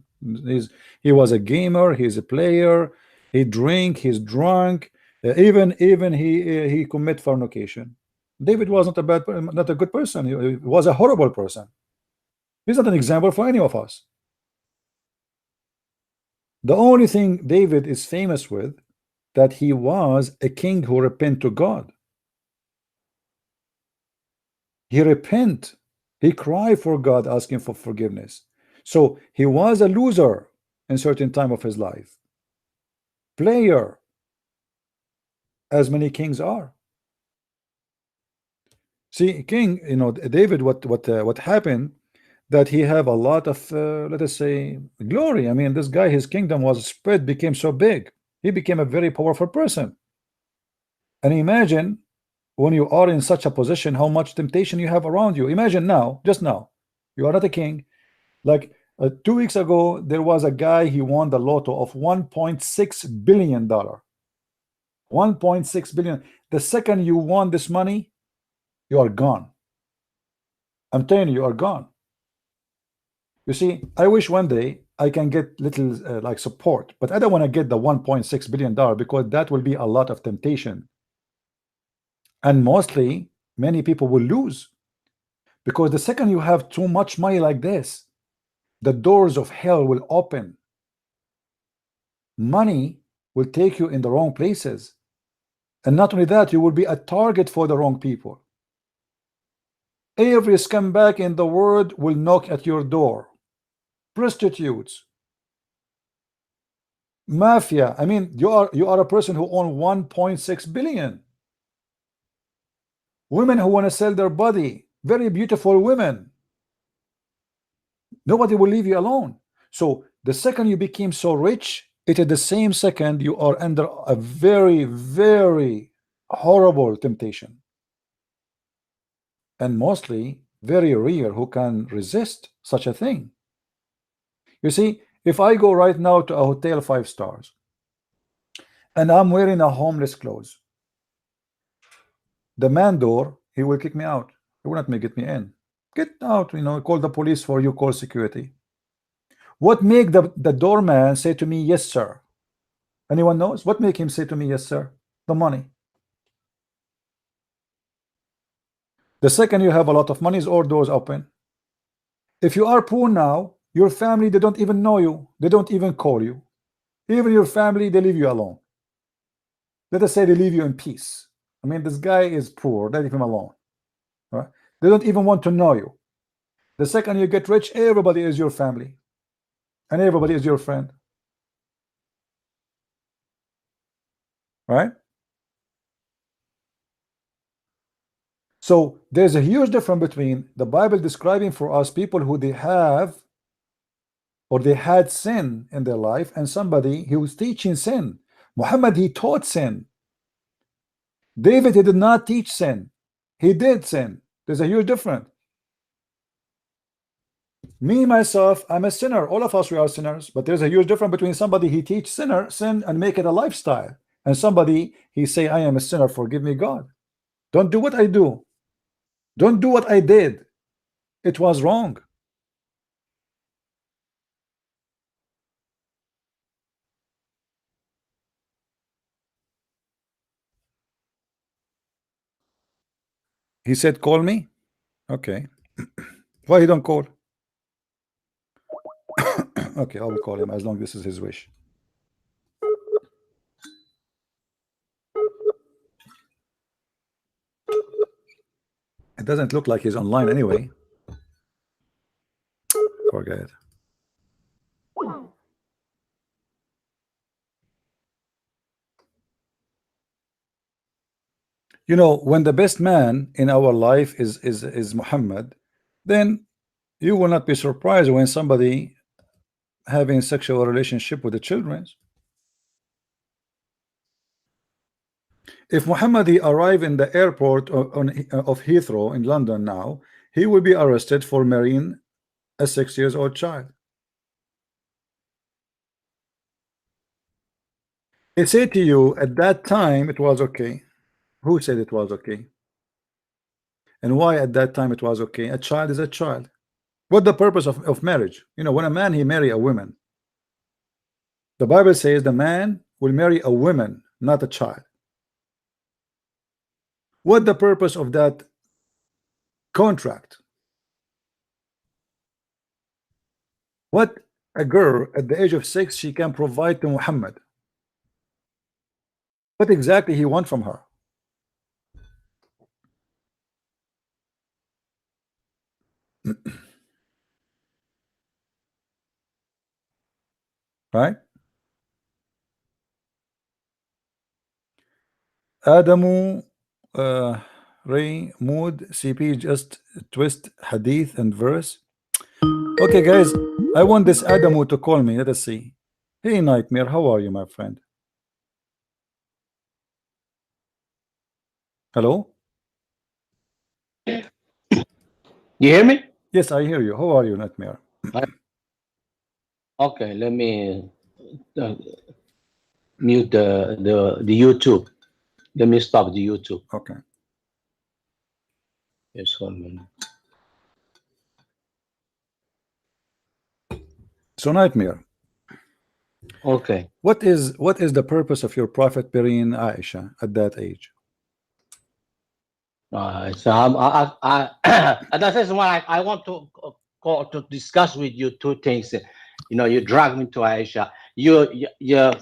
He was a gamer. He's a player. He drink. He's drunk. Even he commit fornication. David was not a good person. He was a horrible person. He's not an example for any of us. The only thing David is famous with, that he was a king who repent to God. He repent. He cried for God, asking for forgiveness. So he was a loser in certain time of his life. Player, as many kings are. See, king, you know, David, what happened, that he have a lot of, let us say, glory. I mean, this guy, his kingdom was spread, became so big. He became a very powerful person. And imagine when you are in such a position, how much temptation you have around you. Imagine now, just now, you are not a king. Like 2 weeks ago, there was a guy, he won the lotto of $1.6 billion. 1.6 billion. The second you won this money, you are gone. I'm telling you, you are gone. You see, I wish one day I can get little like support, but I don't want to get the $1.6 billion because that will be a lot of temptation. And mostly, many people will lose because the second you have too much money like this, the doors of hell will open. Money will take you in the wrong places. And not only that, you will be a target for the wrong people. Every scumbag in the world will knock at your door. Prostitutes, mafia. I mean, you are a person who own 1.6 billion. Women who want to sell their body, very beautiful women. Nobody will leave you alone. So the second you became so rich, it is the same second you are under a very, very horrible temptation. And mostly very rare who can resist such a thing. You see, if I go right now to a hotel 5 stars and I'm wearing a homeless clothes, the man door, he will kick me out. He will not get me in. Get out, you know, call the police for you, call security. What make the doorman say to me, yes, sir? Anyone knows? What make him say to me, yes, sir? The money. The second you have a lot of money, all doors open. If you are poor now, your family, they don't even know you. They don't even call you. Even your family, they leave you alone. Let us say they leave you in peace. I mean, this guy is poor. Let him alone. All right? They don't even want to know you. The second you get rich, everybody is your family. And everybody is your friend. Right? So there's a huge difference between the Bible describing for us people who they have or they had sin in their life and somebody who was teaching sin. Muhammad, he taught sin. David, he did not teach sin. He did sin. There's a huge difference. Me, myself, I'm a sinner. All of us, we are sinners. But there's a huge difference between somebody he teach sin and make it a lifestyle. And somebody, he say, I am a sinner, forgive me, God. Don't do what I do. Don't do what I did. It was wrong. He said, call me. Okay. Why he don't call? Okay, I will call him as long as this is his wish. It doesn't look like he's online anyway. Forget it. You know, when the best man in our life is Muhammad, then you will not be surprised when somebody having sexual relationship with the children. If Muhammad he arrive in the airport of Heathrow in London now, he will be arrested for marrying a 6-year-old child. They say to you at that time it was okay. Who said it was okay? And why at that time it was okay? A child is a child. What the purpose of marriage? You know, when a man he marry a woman, the Bible says the man will marry a woman, not a child. What the purpose of that contract? What a girl at the age of 6 she can provide to Muhammad? What exactly he want from her? Right? Adamu Ray Mood CP just twist hadith and verse. Okay guys, I want this Adamu to call me. Let us see. Hey Nightmare, how are you, my friend? Hello? You hear me? Yes, I hear you. How are you, Nightmare? Okay, let me mute the YouTube. Let me stop the YouTube. Okay. Yes, 1 minute. So nightmare. Okay. What is the purpose of your prophet burying Aisha at that age? So and that is why I want to discuss with you two things. You know, you drag me to Aisha. You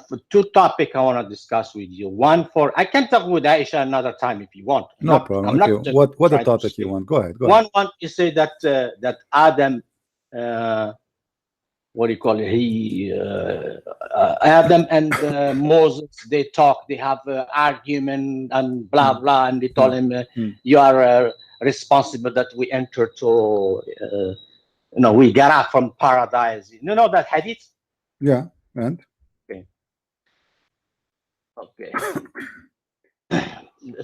for two topics I want to discuss with you. One for I can talk with Aisha another time if you want. No problem. Okay. What the topic you want? Go ahead. Go ahead. One you say that that Adam, what do you call it? Adam and Moses, they talk. They have argument and blah blah, and they told him, "You are responsible that we enter to, you know, we got out from paradise." You know that hadith? Yeah. And okay.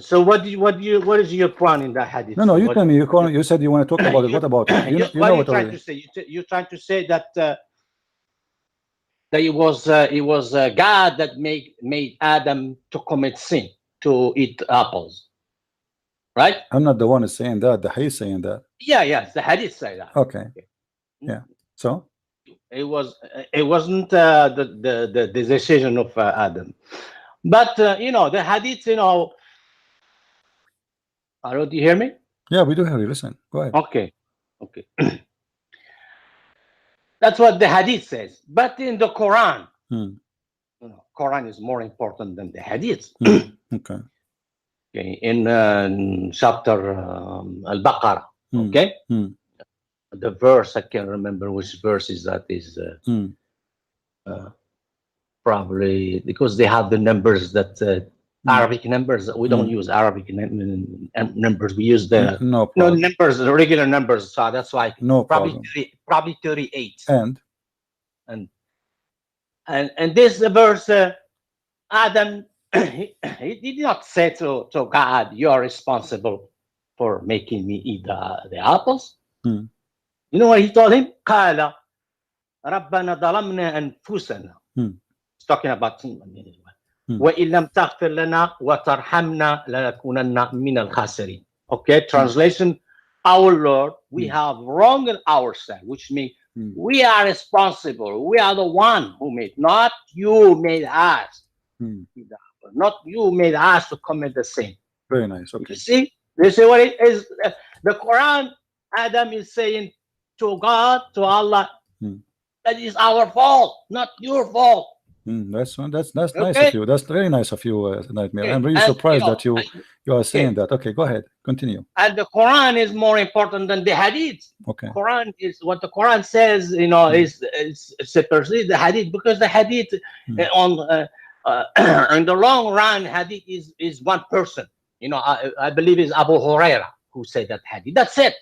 So what is your plan in that hadith? No, you tell me. You said you want to talk about it. What about it? You what know are you trying to say? You're trying to say that that it was God that made Adam to commit sin, to eat apples, right? I'm not the one who's saying that. The hadith saying that. Yeah, the hadith say that. Okay. Yeah. So it wasn't the decision of Adam, but you know, the hadith, you know. Do you hear me? Yeah, we do hear you. Listen, go ahead. Okay. That's what the hadith says. But in the Quran, you know, Quran is more important than the hadith. Okay. In chapter Al-Baqarah, okay? The verse, I can't remember which verse is that is. Probably because they have the numbers that Arabic numbers. We don't use Arabic numbers. We use the numbers, the regular numbers. So that's why probably 38. And this verse, Adam, he did not say to God, "You are responsible for making me eat the apples." You know what he told him? قال ربنا ظلمنا أنفسنا. He's talking about him. وَإِن لَمْ تَغْفِرْ لَنَا وَتَرْحَمْنَا لَنَكُونَنَّ مِنَ الْخَاسِرِينَ. Okay, translation, our Lord, we have wronged ourselves, which means we are responsible. We are the one who made, not you made us. Not you made us to commit the sin. Very nice. Okay. You see what it is? The Quran, Adam is saying to God, to Allah, that is our fault, not your fault. That's nice of you. That's very nice of you, Nightmare. I'm really surprised that you are saying that. Okay, go ahead, continue. And the Quran is more important than the Hadith. Okay. Quran is what the Quran says. You know, is supersede the Hadith, because the Hadith on in the long run, Hadith is one person. You know, I believe it's Abu Huraira who said that Hadith. That's it.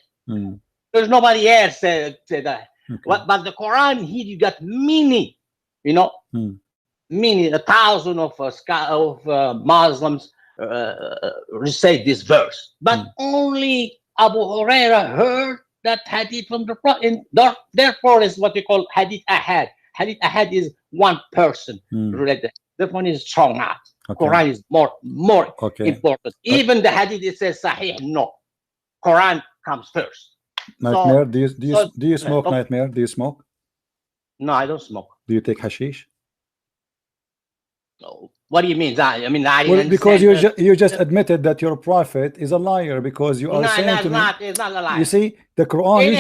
There's nobody else say that. Okay. But the Quran here, you got many. You know. Many, 1,000 of Muslims recite this verse, but only Abu Huraira heard that hadith from the Prophet. Therefore, is what we call hadith ahad. Hadith ahad is one person related. That one is strong out. Okay. Quran is more important. Even the hadith it says sahih. No, Quran comes first. Nightmare, do you smoke? Nightmare, do you smoke? No, I don't smoke. Do you take hashish? What do you mean? I mean, well, because you just admitted that your prophet is a liar, because you are saying to me, it's not a liar. You see, the Quran. You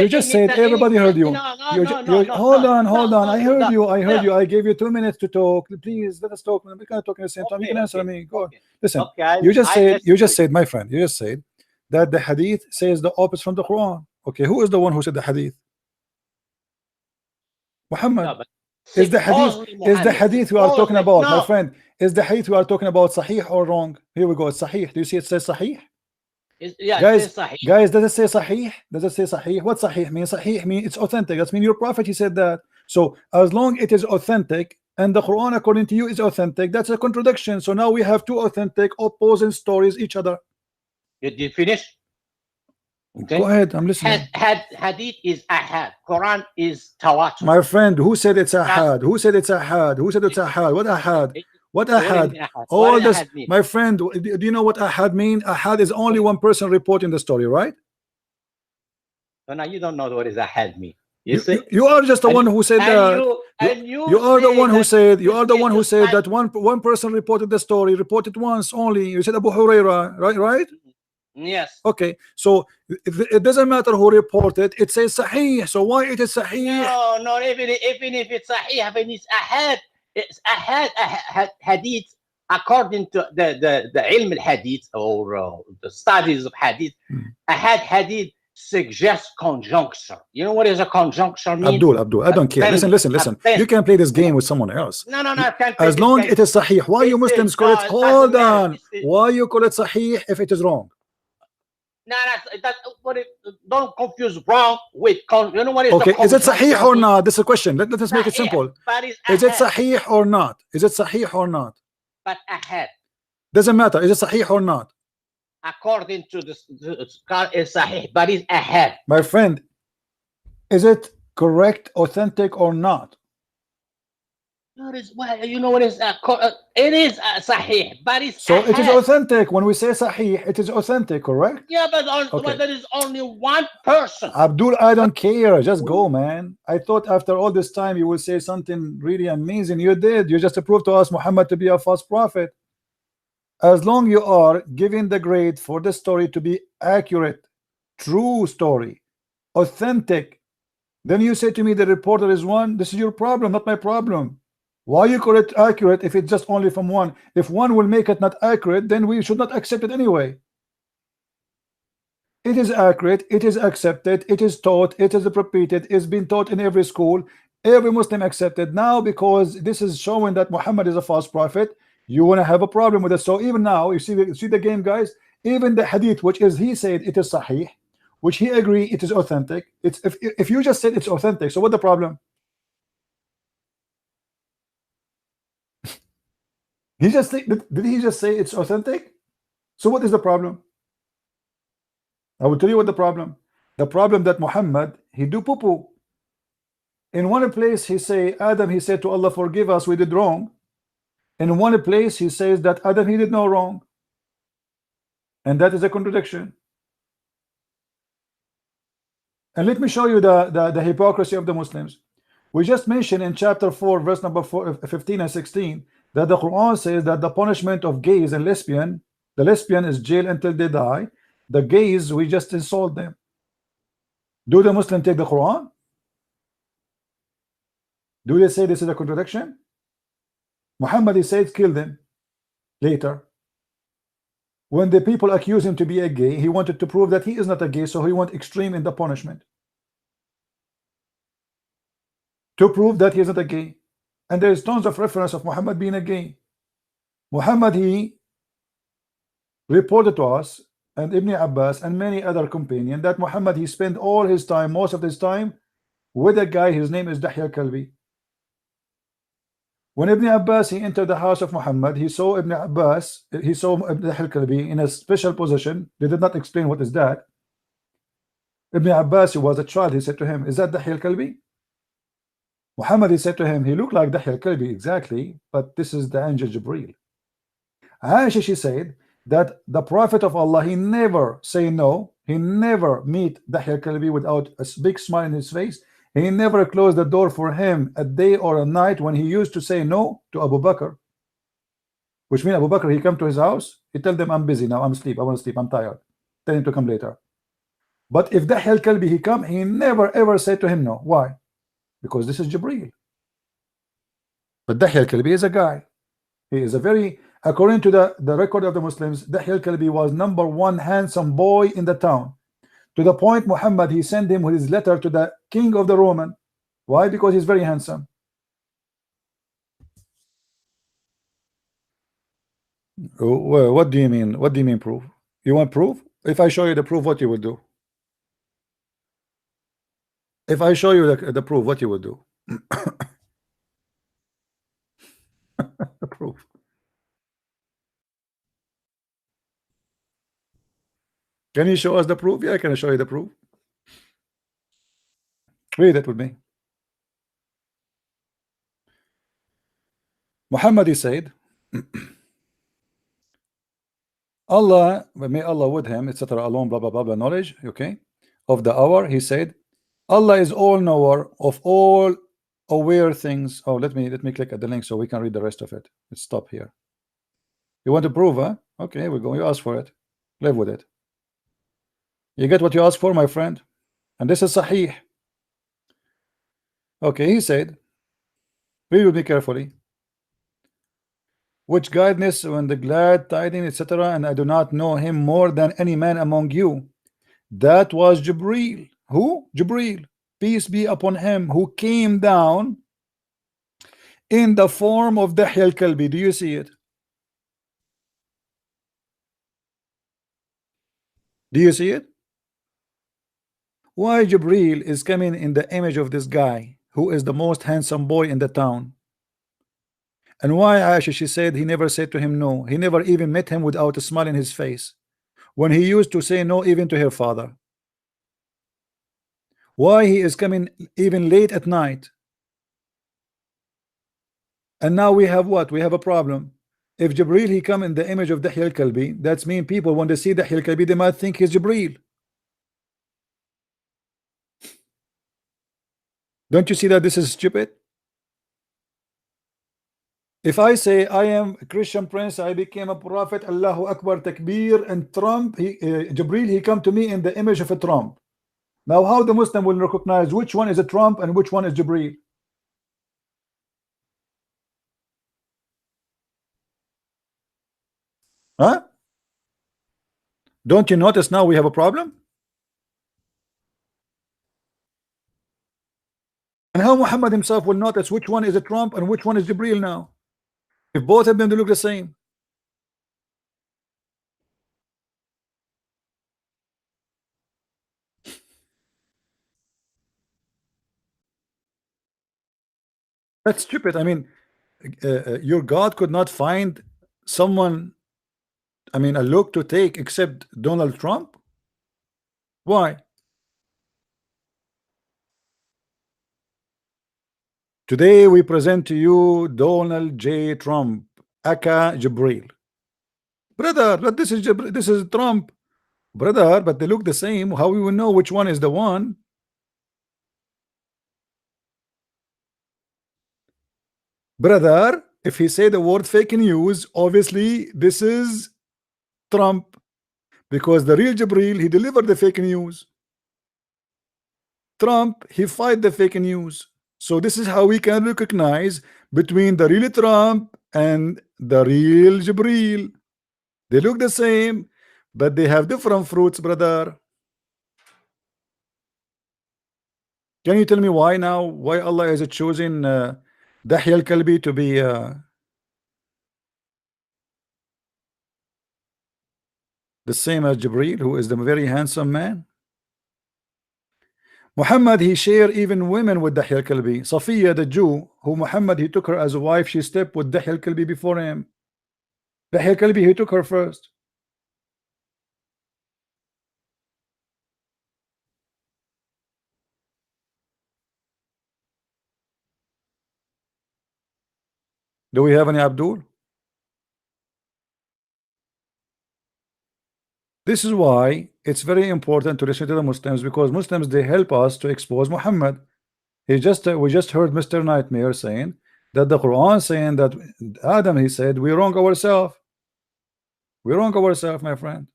just said everybody heard you. Hold on. I heard you. I gave you 2 minutes to talk. Please let us talk. We can talk at the same time. You can answer me. Go on. Listen. You just said, my friend. You just said that the hadith says the opposite from the Quran. Okay, who is the one who said the hadith? Muhammad. Is the hadith we are talking about, my friend? Is the hadith we are talking about sahih or wrong? Here we go. It's sahih. Do you see it says sahih? Guys, does it say sahih? Does it say sahih? What sahih mean? Sahih means it's authentic. That means your prophet, he said that. So as long it is authentic, and the Quran according to you is authentic, that's a contradiction. So now we have two authentic opposing stories each other. Did you finish? Okay. Go ahead, I'm listening. Hadith is ahad. Quran is tawatur. My friend, who said it's ahad? Who said it's ahad? Who said it's ahad? What ahad? What ahad? All this, my friend. Do you know what ahad mean? Ahad is only one person reporting the story, right? So now you don't know what is ahad mean. You see? You are just the one who said that. You are the one who said. You are the one who said that one person reported the story, reported once only. You said Abu Huraira, right? Right? Yes. Okay. So it doesn't matter who reported. It says Sahih. So why it is Sahih? No. Even if it's Sahih, even it's ahad hadith. According to the ilm al-hadith or the studies of hadith, ahad hadith suggests conjunction. You know what is a conjunction mean? Abdul, I don't care. Listen. You can play this game with someone else. No, I can't play as long as it is Sahih. Why you Muslims call it? Hold on. Why you call it Sahih if it is wrong? No, that's what it. Don't confuse wrong with you know what is okay. Is it Sahih or not? This is a question. Let us make it simple. Is it Sahih or not? Is it Sahih or not? But ahad doesn't matter. Is it Sahih or not? According to this, it's Sahih, but it's ahad. My friend, is it correct, authentic, or not? You know what is it is Sahih, but it's so ahad. It is authentic. When we say Sahih, it is authentic, correct? Yeah, but there is only one person. Abdul, I don't care. Just go, man. I thought after all this time you will say something really amazing. You did. You just proved to us Muhammad to be a false prophet. As long you are giving the grade for the story to be accurate, true story, authentic, then you say to me the reporter is one. This is your problem, not my problem. Why you call it accurate if it's just only from one? If one will make it not accurate, then we should not accept it anyway. It is accurate, it is accepted, it is taught, it is repeated, it's been taught in every school, every Muslim accepted. Now because this is showing that Muhammad is a false prophet, you want to have a problem with it. So even now, you see the game, guys. Even the hadith, which is he said it is Sahih, which he agree it is authentic. It's if you just said it's authentic, so what the problem? He just say, did he just say it's authentic? So what is the problem? I will tell you what the problem. The problem that Muhammad, he do poo-poo. In one place he say Adam, he said to Allah, forgive us, we did wrong. In one place he says that Adam, he did no wrong, and that is a contradiction. And let me show you the hypocrisy of the Muslims. We just mentioned in chapter 4 verse number 15 and 16 that the Quran says that the punishment of gays and lesbian, the lesbian is jail until they die, the gays we just insult them. Do the Muslim take the Quran? Do they say this is a contradiction? Muhammad, he said kill them later. When the people accuse him to be a gay, he wanted to prove that he is not a gay, so he went extreme in the punishment to prove that he is not a gay. And there is tons of reference of Muhammad being a gay. Muhammad, he reported to us and Ibn Abbas and many other companions that Muhammad, he spent all his time, most of his time, with a guy, his name is Dahya Kalbi. When Ibn Abbas, he entered the house of Muhammad, he saw Ibn Abbas, he saw Dahya Kalbi in a special position. They did not explain what is that. Ibn Abbas, he was a child, he said to him, is that Dahya Kalbi? Muhammad, he said to him, he looked like Dahya Kalbi exactly, but this is the angel Jibreel. Aisha, she said that the Prophet of Allah, he never say no, he never meet Dahya Kalbi without a big smile in his face. He never closed the door for him a day or a night when he used to say no to Abu Bakr, which means Abu Bakr, he come to his house, he tell them, I'm busy now, I'm asleep, I want to sleep, I'm tired, tell him to come later. But if Dahya Kalbi, he come, he never ever said to him no. Why? Because this is Jibreel. But Dahya Kalbi is a guy, he is a very, according to the record of the Muslims, Dahya Kalbi was #1 handsome boy in the town. To the point Muhammad, he sent him with his letter to the king of the Roman. Why? Because he's very handsome. Well, what do you mean? What do you mean proof? You want proof? If I show you the proof, what you will do? If I show you the proof, what you will do? The proof. Can you show us the proof? Yeah, can I show you the proof? Read it with me. Muhammad, he said, Allah, may Allah with him, etc. alone, blah blah blah blah, knowledge, okay, of the hour, he said, Allah is all knower of all aware things. Oh, let me click at the link so we can read the rest of it. Let's stop here. You want to prove, huh? Okay, here we go. You ask for it. Live with it. You get what you ask for, my friend. And this is Sahih. Okay, he said, read with me carefully. Which guidance when the glad tidings, etc. And I do not know him more than any man among you. That was Jibreel. Who? Jibreel. Peace be upon him, who came down in the form of Dihya al-Kalbi. Do you see it? Do you see it? Why Jibreel is coming in the image of this guy who is the most handsome boy in the town? And why Aisha, she said he never said to him no. He never even met him without a smile in his face, when he used to say no even to her father. Why he is coming even late at night? And now we have what? We have a problem. If Jibreel he come in the image of Dihya al-Kalbi, that's mean people when they see Dihya al-Kalbi they might think he's Jibreel. Don't you see that this is stupid? If I say I am a Christian prince, I became a prophet, Allahu Akbar, Takbir, and Trump, Jibreel, he come to me in the image of a Trump. Now how the Muslim will recognize which one is a Trump and which one is Jibreel? Huh? Don't you notice now we have a problem? And how Muhammad himself will notice which one is a Trump and which one is Jibreel now? If both of them they look the same. That's stupid. I mean, your God could not find someone, I mean, a look to take except Donald Trump? Why? Today we present to you Donald J. Trump, aka Jibreel. Brother, but this is this is Trump. Brother, but they look the same. How we will know which one is the one? Brother, if he say the word fake news, obviously this is Trump, because the real Jibreel, he delivered the fake news. Trump, he fight the fake news. So this is how we can recognize between the real Trump and the real Jibreel. They look the same, but they have different fruits, brother. Can you tell me why now? Why Allah is choosing Dihya al-Kalbi to be the same as Jibreel, who is the very handsome man? Muhammad, he shared even women with Dihya al-Kalbi. Safiya, the Jew, who Muhammad, he took her as a wife, she slept with Dihya al-Kalbi before him. Dihya al-Kalbi, he took her first. Do we have any Abdul? This is why it's very important to listen to the Muslims, because Muslims, they help us to expose Muhammad. We just heard Mr. Nightmare saying that the Quran saying that Adam, he said, we wrong ourselves. We wrong ourselves, my friend.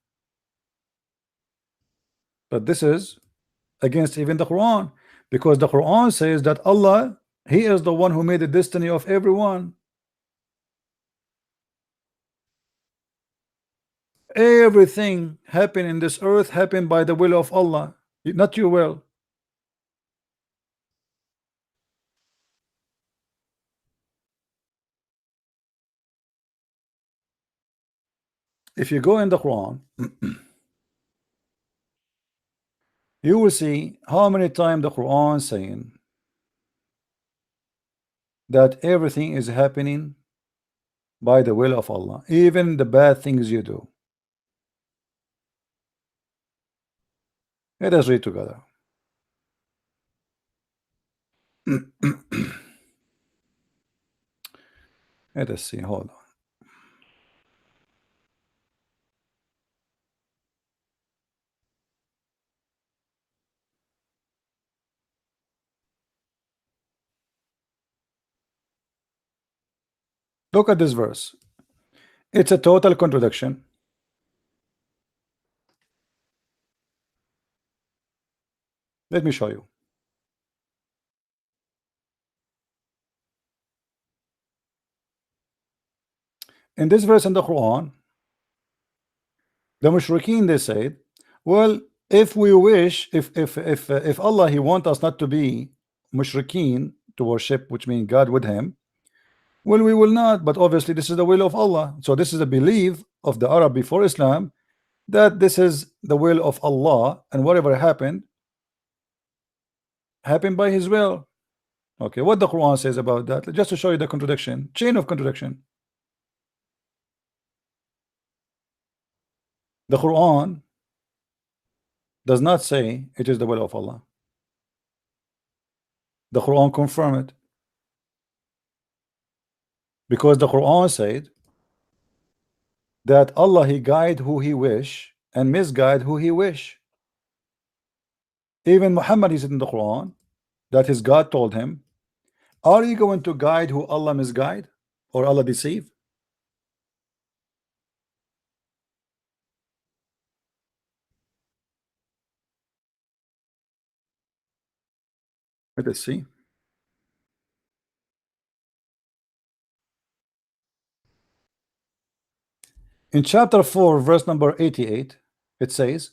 But this is against even the Quran, because the Quran says that Allah, he is the one who made the destiny of everyone. Everything happened in this earth happened by the will of Allah, not your will. If you go in the Quran, you will see how many times the Quran saying that everything is happening by the will of Allah, even the bad things you do. Let us read together. Let us see, hold on. Look at this verse. It's a total contradiction. Let me show you. In this verse in the Quran, the mushrikeen, they said, well, if we wish, if Allah, he want us not to be mushrikeen, to worship, which means God with him, well, we will not, but obviously this is the will of Allah. So this is a belief of the Arab before Islam, that this is the will of Allah, and whatever happened by his will. Okay, what the Quran says about that, just to show you the contradiction, chain of contradiction. The Quran does not say it is the will of Allah. The Quran confirm it, because the Quran said that Allah, he guide who he wish and misguide who he wish. Even Muhammad, he said in the Quran that his God told him, are you going to guide who Allah misguide or Allah deceive? Let us see. In chapter 4, verse number 88, it says,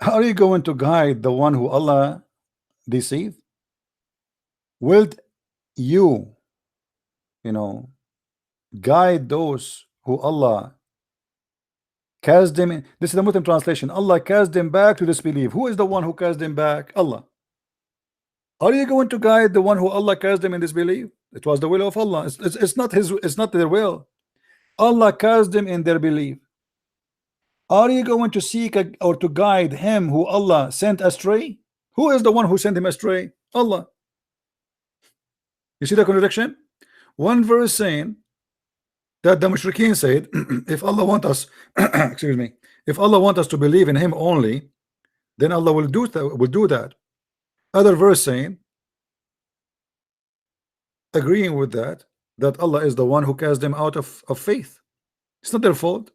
are you going to guide the one who Allah deceive? Will you guide those who Allah cast them in? This is the Muslim translation. Allah cast them back to disbelief. Who is the one who cast them back? Allah. Are you going to guide the one who Allah cast them in disbelief? It was the will of Allah. It's not his, it's not their will. Allah cast them in their belief. Are you going to seek or to guide him who Allah sent astray? Who is the one who sent him astray? Allah. You see the contradiction? One verse saying that the mushrikeen said, if Allah want us excuse me, if Allah want us to believe in him only, then Allah will do that. Other verse saying, agreeing with that Allah is the one who cast them out of faith. It's not their fault.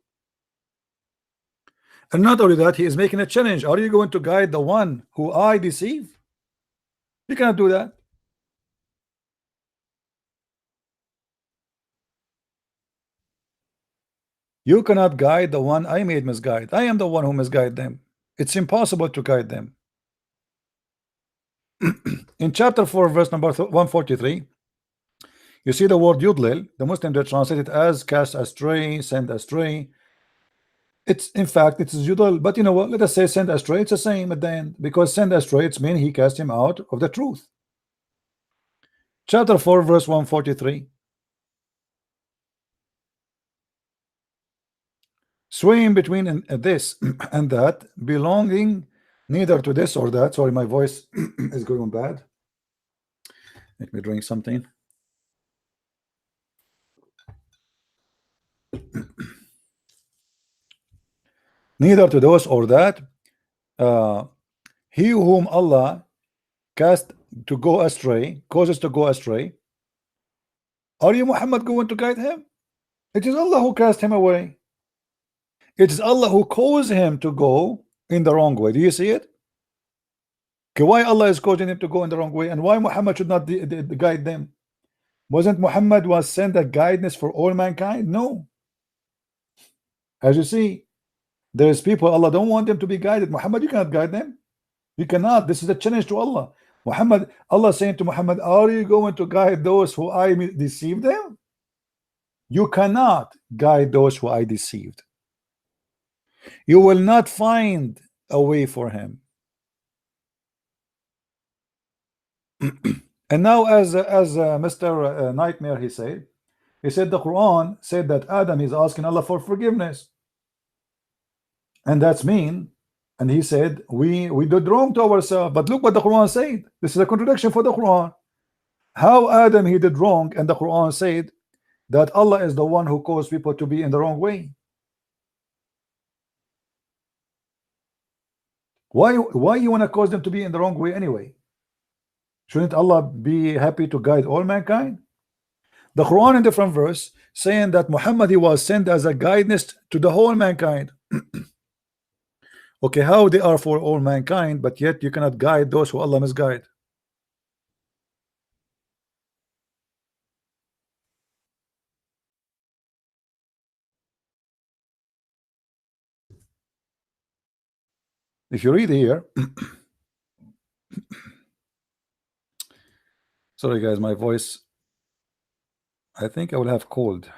And not only that, he is making a challenge. Are you going to guide the one who I deceive? You cannot do that. You cannot guide the one I made misguide. I am the one who misguide them. It's impossible to guide them. In chapter 4, verse number 143, you see the word yudlil. The Muslims they translate it as cast astray, send astray. It's in fact it's yudlil, but you know what? Let us say send astray. It's the same at the end, because send astray, it's mean he cast him out of the truth. Chapter 4, verse 143. Swaying between this and that, belonging neither to this or that. Sorry, my voice is going bad. Let me drink something. Neither to those or that. He whom Allah cast to go astray, causes to go astray. Are you, Muhammad, going to guide him? It is Allah who cast him away. It is Allah who caused him to go in the wrong way. Do you see it? Okay, why Allah is causing him to go in the wrong way, and why Muhammad should not guide them? Wasn't Muhammad was sent a guidance for all mankind? No. As you see, there is people Allah don't want them to be guided. Muhammad, you cannot guide them. You cannot. This is a challenge to Allah. Muhammad, Allah saying to Muhammad, are you going to guide those who I deceived them? You cannot guide those who I deceived. You will not find a way for him. And now, as Mr. Nightmare, he said the Quran said that Adam is asking Allah for forgiveness, and that's mean. And he said we did wrong to ourselves. But look what the Quran said. This is a contradiction for the Quran. How Adam he did wrong, and the Quran said that Allah is the one who caused people to be in the wrong way. Why you want to cause them to be in the wrong way anyway? Shouldn't Allah be happy to guide all mankind? The Quran in different verse saying that Muhammad, he was sent as a guidance to the whole mankind. Okay, how they are for all mankind, but yet you cannot guide those who Allah misguide. If you read here, sorry guys, my voice, I think I will have cold.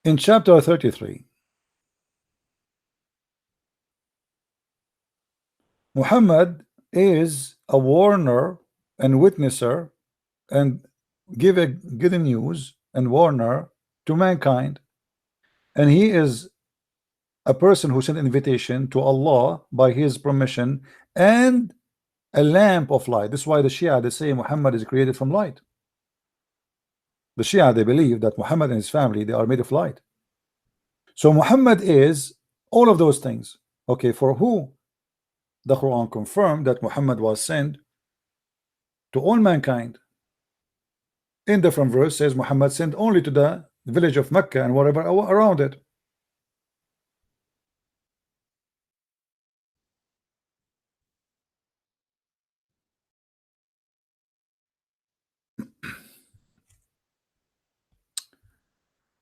In chapter 33, Muhammad is a warner and witnesser and give the news and warner to mankind, and he is a person who sent invitation to Allah by his permission and a lamp of light. This is why the Shia, they say Muhammad is created from light. The Shia, they believe that Muhammad and his family, they are made of light. So Muhammad is all of those things. Okay, for who the Quran confirmed that Muhammad was sent to all mankind. In different verse says Muhammad sent only to the village of Mecca and whatever around it.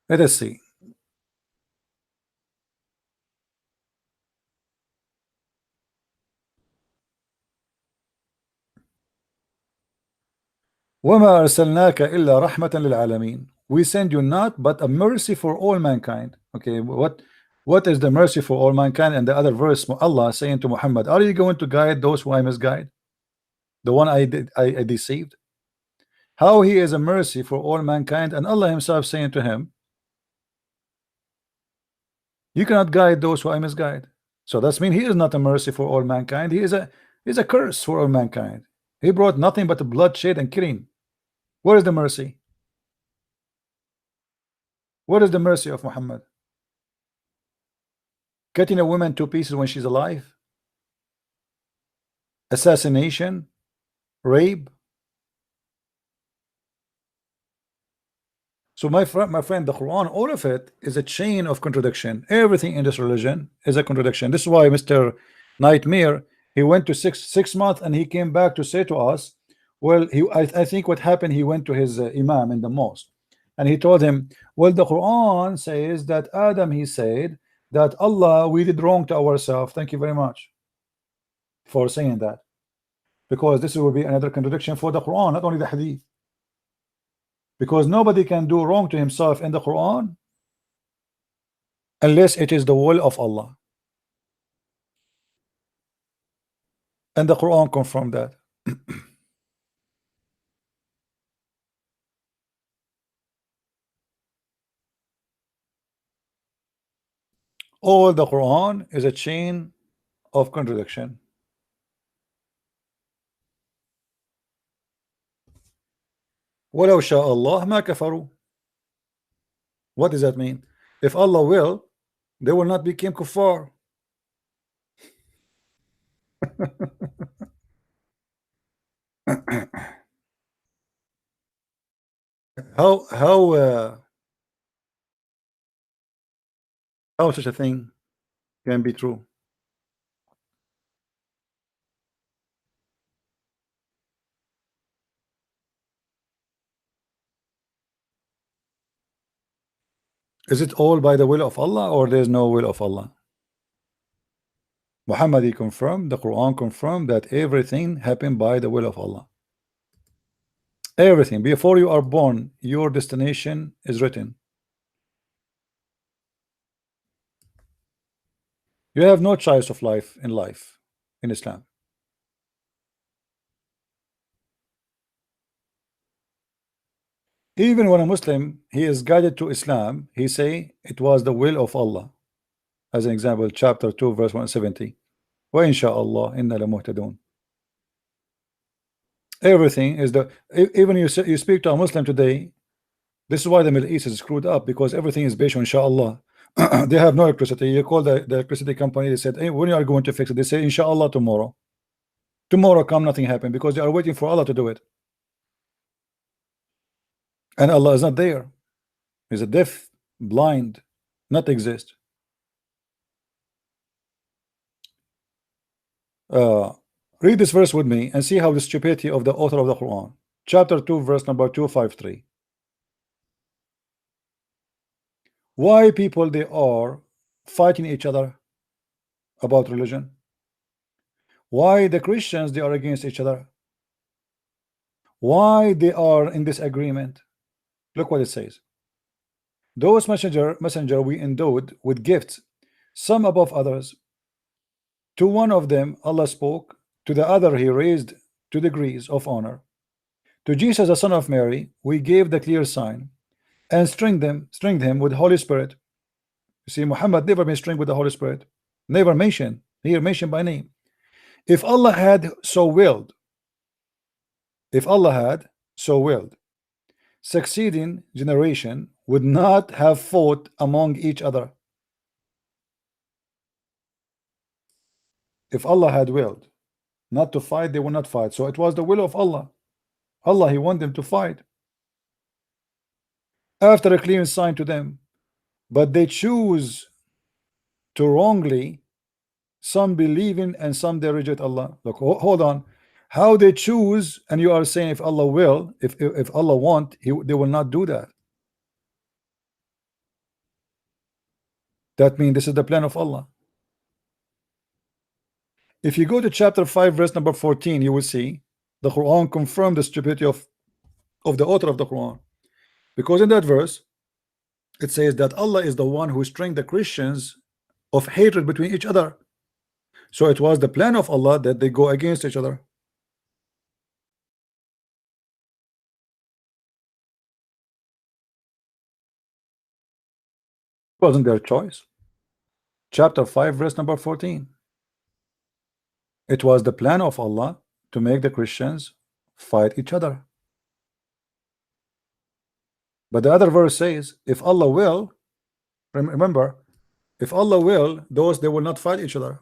Let us see. وَمَا أَرْسَلْنَاكَ إِلَّا رَحْمَةً لِلْعَالَمِينَ. We send you not but a mercy for all mankind. Okay, what is the mercy for all mankind? And the other verse, Allah saying to Muhammad, are you going to guide those who I misguide? The one I deceived? How he is a mercy for all mankind, and Allah himself saying to him, you cannot guide those who I misguide. So that's mean he is not a mercy for all mankind. He is a curse for all mankind. He brought nothing but bloodshed and killing. Where is the mercy? What is the mercy of Muhammad? Cutting a woman to pieces when she's alive? Assassination? Rape? So my friend, the Quran, all of it is a chain of contradiction. Everything in this religion is a contradiction. This is why Mr. Nightmare, he went to six months and he came back to say to us, well, I think what happened, he went to his imam in the mosque and he told him, well, the Quran says that Adam, he said that Allah, we did wrong to ourselves. Thank you very much for saying that, because this will be another contradiction for the Quran, not only the hadith. Because nobody can do wrong to himself in the Quran unless it is the will of Allah. And the Quran confirmed that. All the Quran is a chain of contradiction. وَلَوْ شَاءَ اللَّهُ مَا كَفَرُوا. What does that mean? If Allah will, they will not become kuffar. How such a thing can be true? Is it all by the will of Allah, or there is no will of Allah? Muhammad, he confirmed, the Quran confirmed that everything happened by the will of Allah. Everything. Before you are born, your destination is written. You have no choice of life in Islam. Even when a Muslim, he is guided to Islam, he say it was the will of Allah. As an example, chapter 2 verse 170, wa insha'Allah inna lamuhtadun. Everything is the, even you speak to a Muslim today, this is why the Middle East is screwed up, because everything is based on inshallah. They have no electricity. You call the electricity company. They said, hey, when you are going to fix it? They say, inshallah, tomorrow. Tomorrow come, nothing happened because they are waiting for Allah to do it. And Allah is not there. He's a deaf, blind, not exist. Read this verse with me and see how the stupidity of the author of the Quran. Chapter 2, verse number 253. Why people they are fighting each other about religion? Why the Christians they are against each other? Why they are in disagreement? Look what it says. Those messenger we endowed with gifts, some above others. To one of them Allah spoke, to the other he raised 2 degrees of honor. To Jesus the son of Mary we gave the clear sign and stringed him with Holy Spirit. You see, Muhammad never been stringed with the Holy Spirit, never mentioned here, mentioned by name. If Allah had so willed, succeeding generation would not have fought among each other. If Allah had willed not to fight, they would not fight. So it was the will of Allah. Allah, he wanted them to fight after a clear sign to them, but they choose to wrongly, some believing and some they reject Allah. Look, hold on, how they choose, and you are saying if Allah will, if Allah want, they will not do that. That means this is the plan of Allah. If you go to chapter 5 verse number 14, you will see the Quran confirm the stupidity of the author of the Quran, because in that verse it says that Allah is the one who string the Christians of hatred between each other. So it was the plan of Allah that they go against each other. It wasn't their choice. Chapter 5 verse number 14. It was the plan of Allah to make the Christians fight each other. But the other verse says, if Allah will, remember, if Allah will, those they will not fight each other.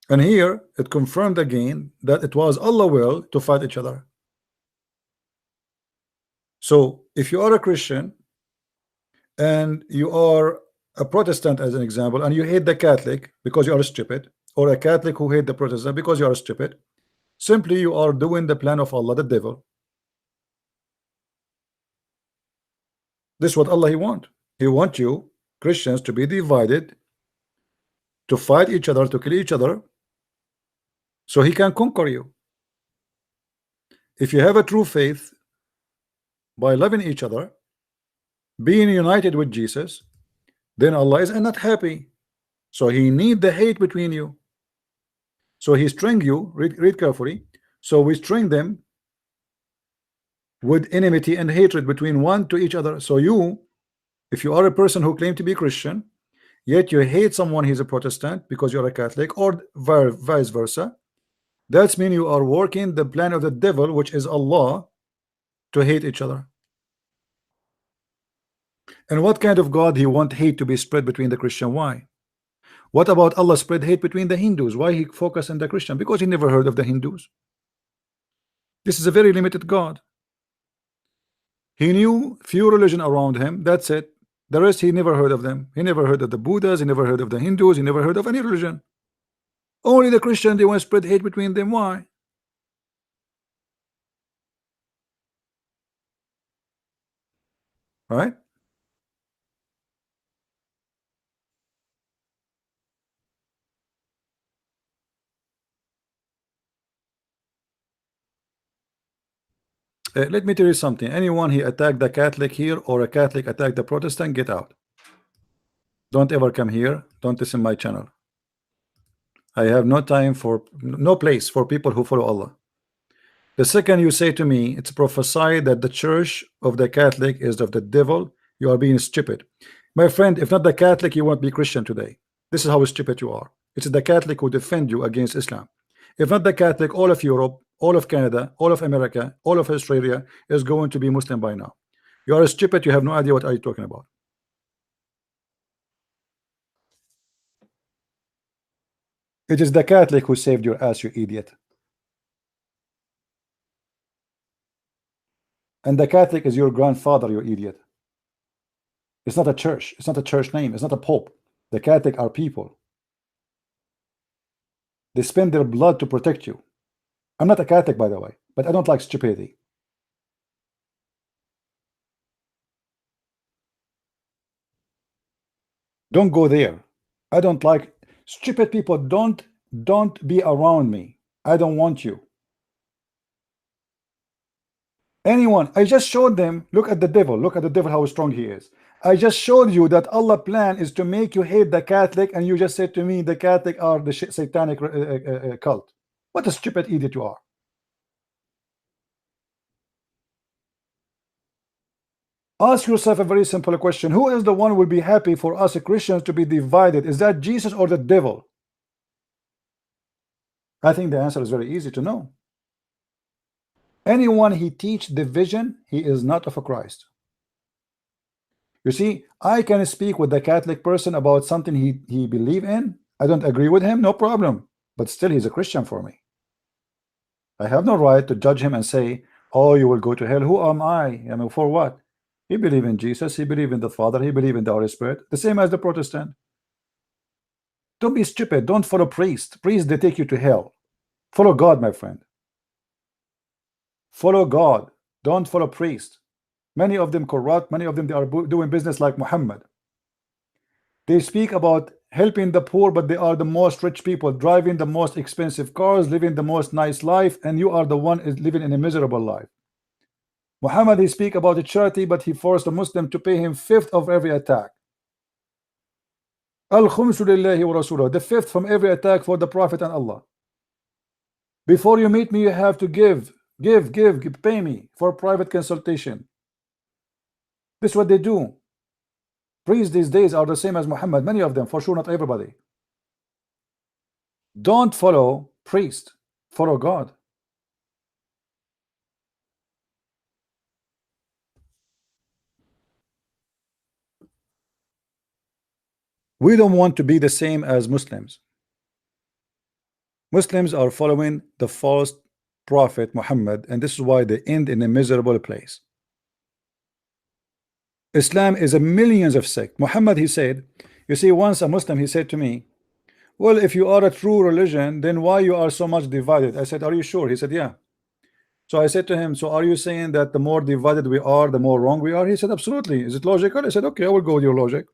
And here it confirmed again that it was Allah will to fight each other. So if you are a Christian and you are a Protestant, as an example, and you hate the Catholic because you are stupid, or a Catholic who hate the Protestant because you are stupid, simply you are doing the plan of Allah, the devil. This is what Allah he want. He want you Christians to be divided, to fight each other, to kill each other, so he can conquer you. If you have a true faith by loving each other, being united with Jesus, then Allah is not happy. So he need the hate between you. So he string you, read carefully. So we string them with enmity and hatred between one to each other. So you, if you are a person who claim to be Christian, yet you hate someone he's a Protestant because you're a Catholic, or vice versa, that's mean you are working the plan of the devil, which is Allah, to hate each other. And what kind of God he want hate to be spread between the Christian? Why? What about Allah spread hate between the Hindus? Why he focus on the Christian? Because he never heard of the Hindus. This is a very limited God. He knew few religion around him, that's it. The rest he never heard of them. He never heard of the Buddhas, he never heard of the Hindus, he never heard of any religion. Only the Christian, they want to spread hate between them. Why? Right? Let me tell you something. Anyone he attacked the Catholic here, or a Catholic attacked the Protestant, get out. Don't ever come here. Don't listen my channel. I have no time for, no place for people who follow Allah. The second you say to me, it's prophesied that the church of the Catholic is of the devil, you are being stupid. My friend, if not the Catholic, you won't be Christian today. This is how stupid you are. It's the Catholic who defend you against Islam. If not the Catholic, all of Europe, all of Canada, all of America, all of Australia is going to be Muslim by now. You are stupid. You have no idea what are you talking about. It is the Catholic who saved your ass, you idiot. And the Catholic is your grandfather, you idiot. It's not a church. It's not a church name. It's not a pope. The Catholic are people. They spend their blood to protect you. I'm not a Catholic, by the way, but I don't like stupidity. Don't go there. I don't like stupid people. Don't be around me. I don't want you. Anyone, I just showed them, look at the devil, how strong he is. I just showed you that Allah's plan is to make you hate the Catholic, and you just said to me the Catholic are the satanic cult. What a stupid idiot you are. Ask yourself a very simple question. Who is the one who will be happy for us Christians to be divided? Is that Jesus or the devil? I think the answer is very easy to know. Anyone he teach division, he is not of a Christ. You see, I can speak with the Catholic person about something he believe in. I don't agree with him, no problem. But still he's a Christian for me. I have no right to judge him and say, oh, you will go to hell. Who am I? I mean, for what? He believe in Jesus, he believe in the Father, he believe in the Holy Spirit, the same as the Protestant. Don't be stupid. Don't follow priests. Priests, they take you to hell. Follow God, my friend. Follow God. Don't follow priests. Many of them corrupt. Many of them, they are doing business like Muhammad. They speak about helping the poor, but they are the most rich people, driving the most expensive cars, living the most nice life, and you are the one is living in a miserable life. Muhammad, he speak about the charity, but he forced a Muslim to pay him 1/5 of every attack. Al-khumsu lillahi wa rasulah, the 1/5 from every attack for the Prophet and Allah. Before you meet me, you have to give, pay me for private consultation. This is what they do. Priests these days are the same as Muhammad, many of them, for sure, not everybody. Don't follow priest, follow God. We don't want to be the same as Muslims. Muslims are following the false prophet Muhammad, and this is why they end in a miserable place. Islam is a millions of sects. Muhammad, he said, you see, once a Muslim, he said to me, well, if you are a true religion, then why you are so much divided? I said, are you sure? He said, yeah. So I said to him, so are you saying that the more divided we are, the more wrong we are? He said, absolutely. Is it logical? I said, okay, I will go with your logic.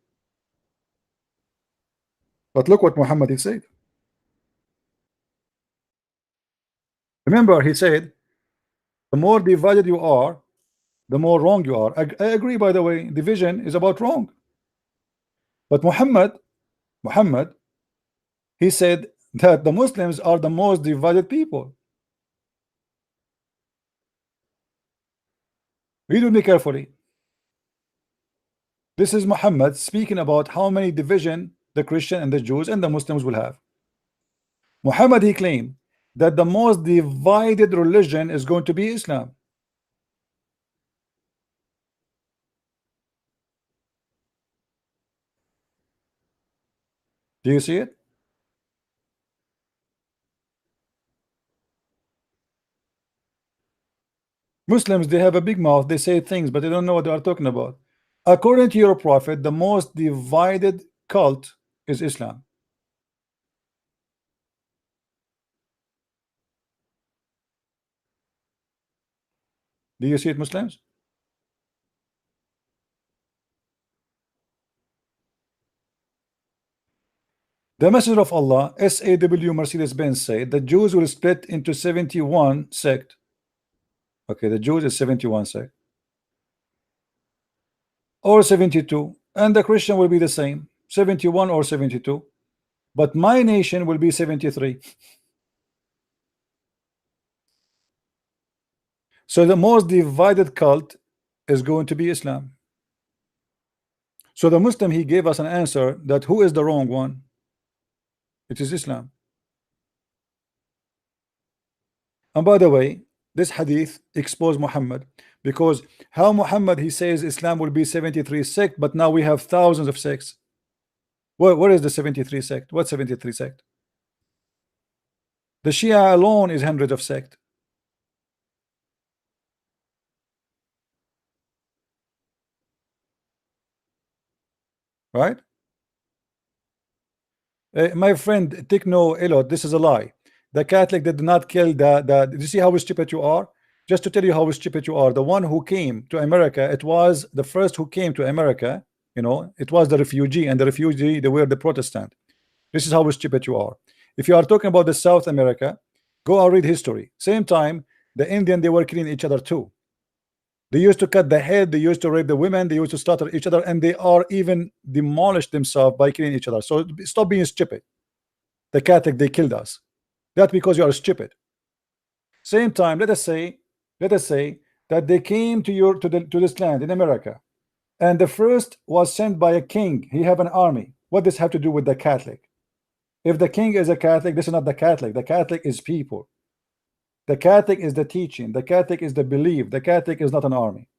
But look what Muhammad he said. Remember, he said, the more divided you are, the more wrong you are. I agree, by the way, division is about wrong. But Muhammad, he said that the Muslims are the most divided people. Read with me carefully. This is Muhammad speaking about how many division the Christian and the Jews and the Muslims will have. Muhammad, he claimed that the most divided religion is going to be Islam. Do you see it? Muslims, they have a big mouth, they say things, but they don't know what they are talking about. According to your prophet, the most divided cult is Islam. Do you see it, Muslims? The Messenger of Allah, SAW Mercedes-Benz, said the Jews will split into 71 sect. Okay, the Jews is 71 sect. Or 72. And the Christian will be the same, 71 or 72. But my nation will be 73. So the most divided cult is going to be Islam. So the Muslim, he gave us an answer that who is the wrong one? It is Islam. And by the way, this hadith exposed Muhammad, because how Muhammad, he says Islam will be 73 sect, but now we have thousands of sects. Where is the 73 sect? What 73 sect? The Shia alone is hundreds of sects. Right? My friend Techno Elot, this is a lie. The Catholic did not kill the you see how stupid you are? Just to tell you how stupid you are, the one who came to America, it was the first who came to America, you know, it was the refugee, and the refugee, they were the Protestant. This is how stupid you are. If you are talking about the South America, go and read history. Same time, the Indian, they were killing each other too. They used to cut the head, they used to rape the women, they used to slaughter each other, and they are even demolished themselves by killing each other. So stop being stupid. The Catholic, they killed us. That's because you are stupid. Same time, let us say that they came to this land in America, and the first was sent by a king. He have an army. What does this have to do with the Catholic? If the king is a Catholic, this is not the Catholic. The Catholic is people. The Catholic is the teaching. The Catholic is the belief. The Catholic is not an army.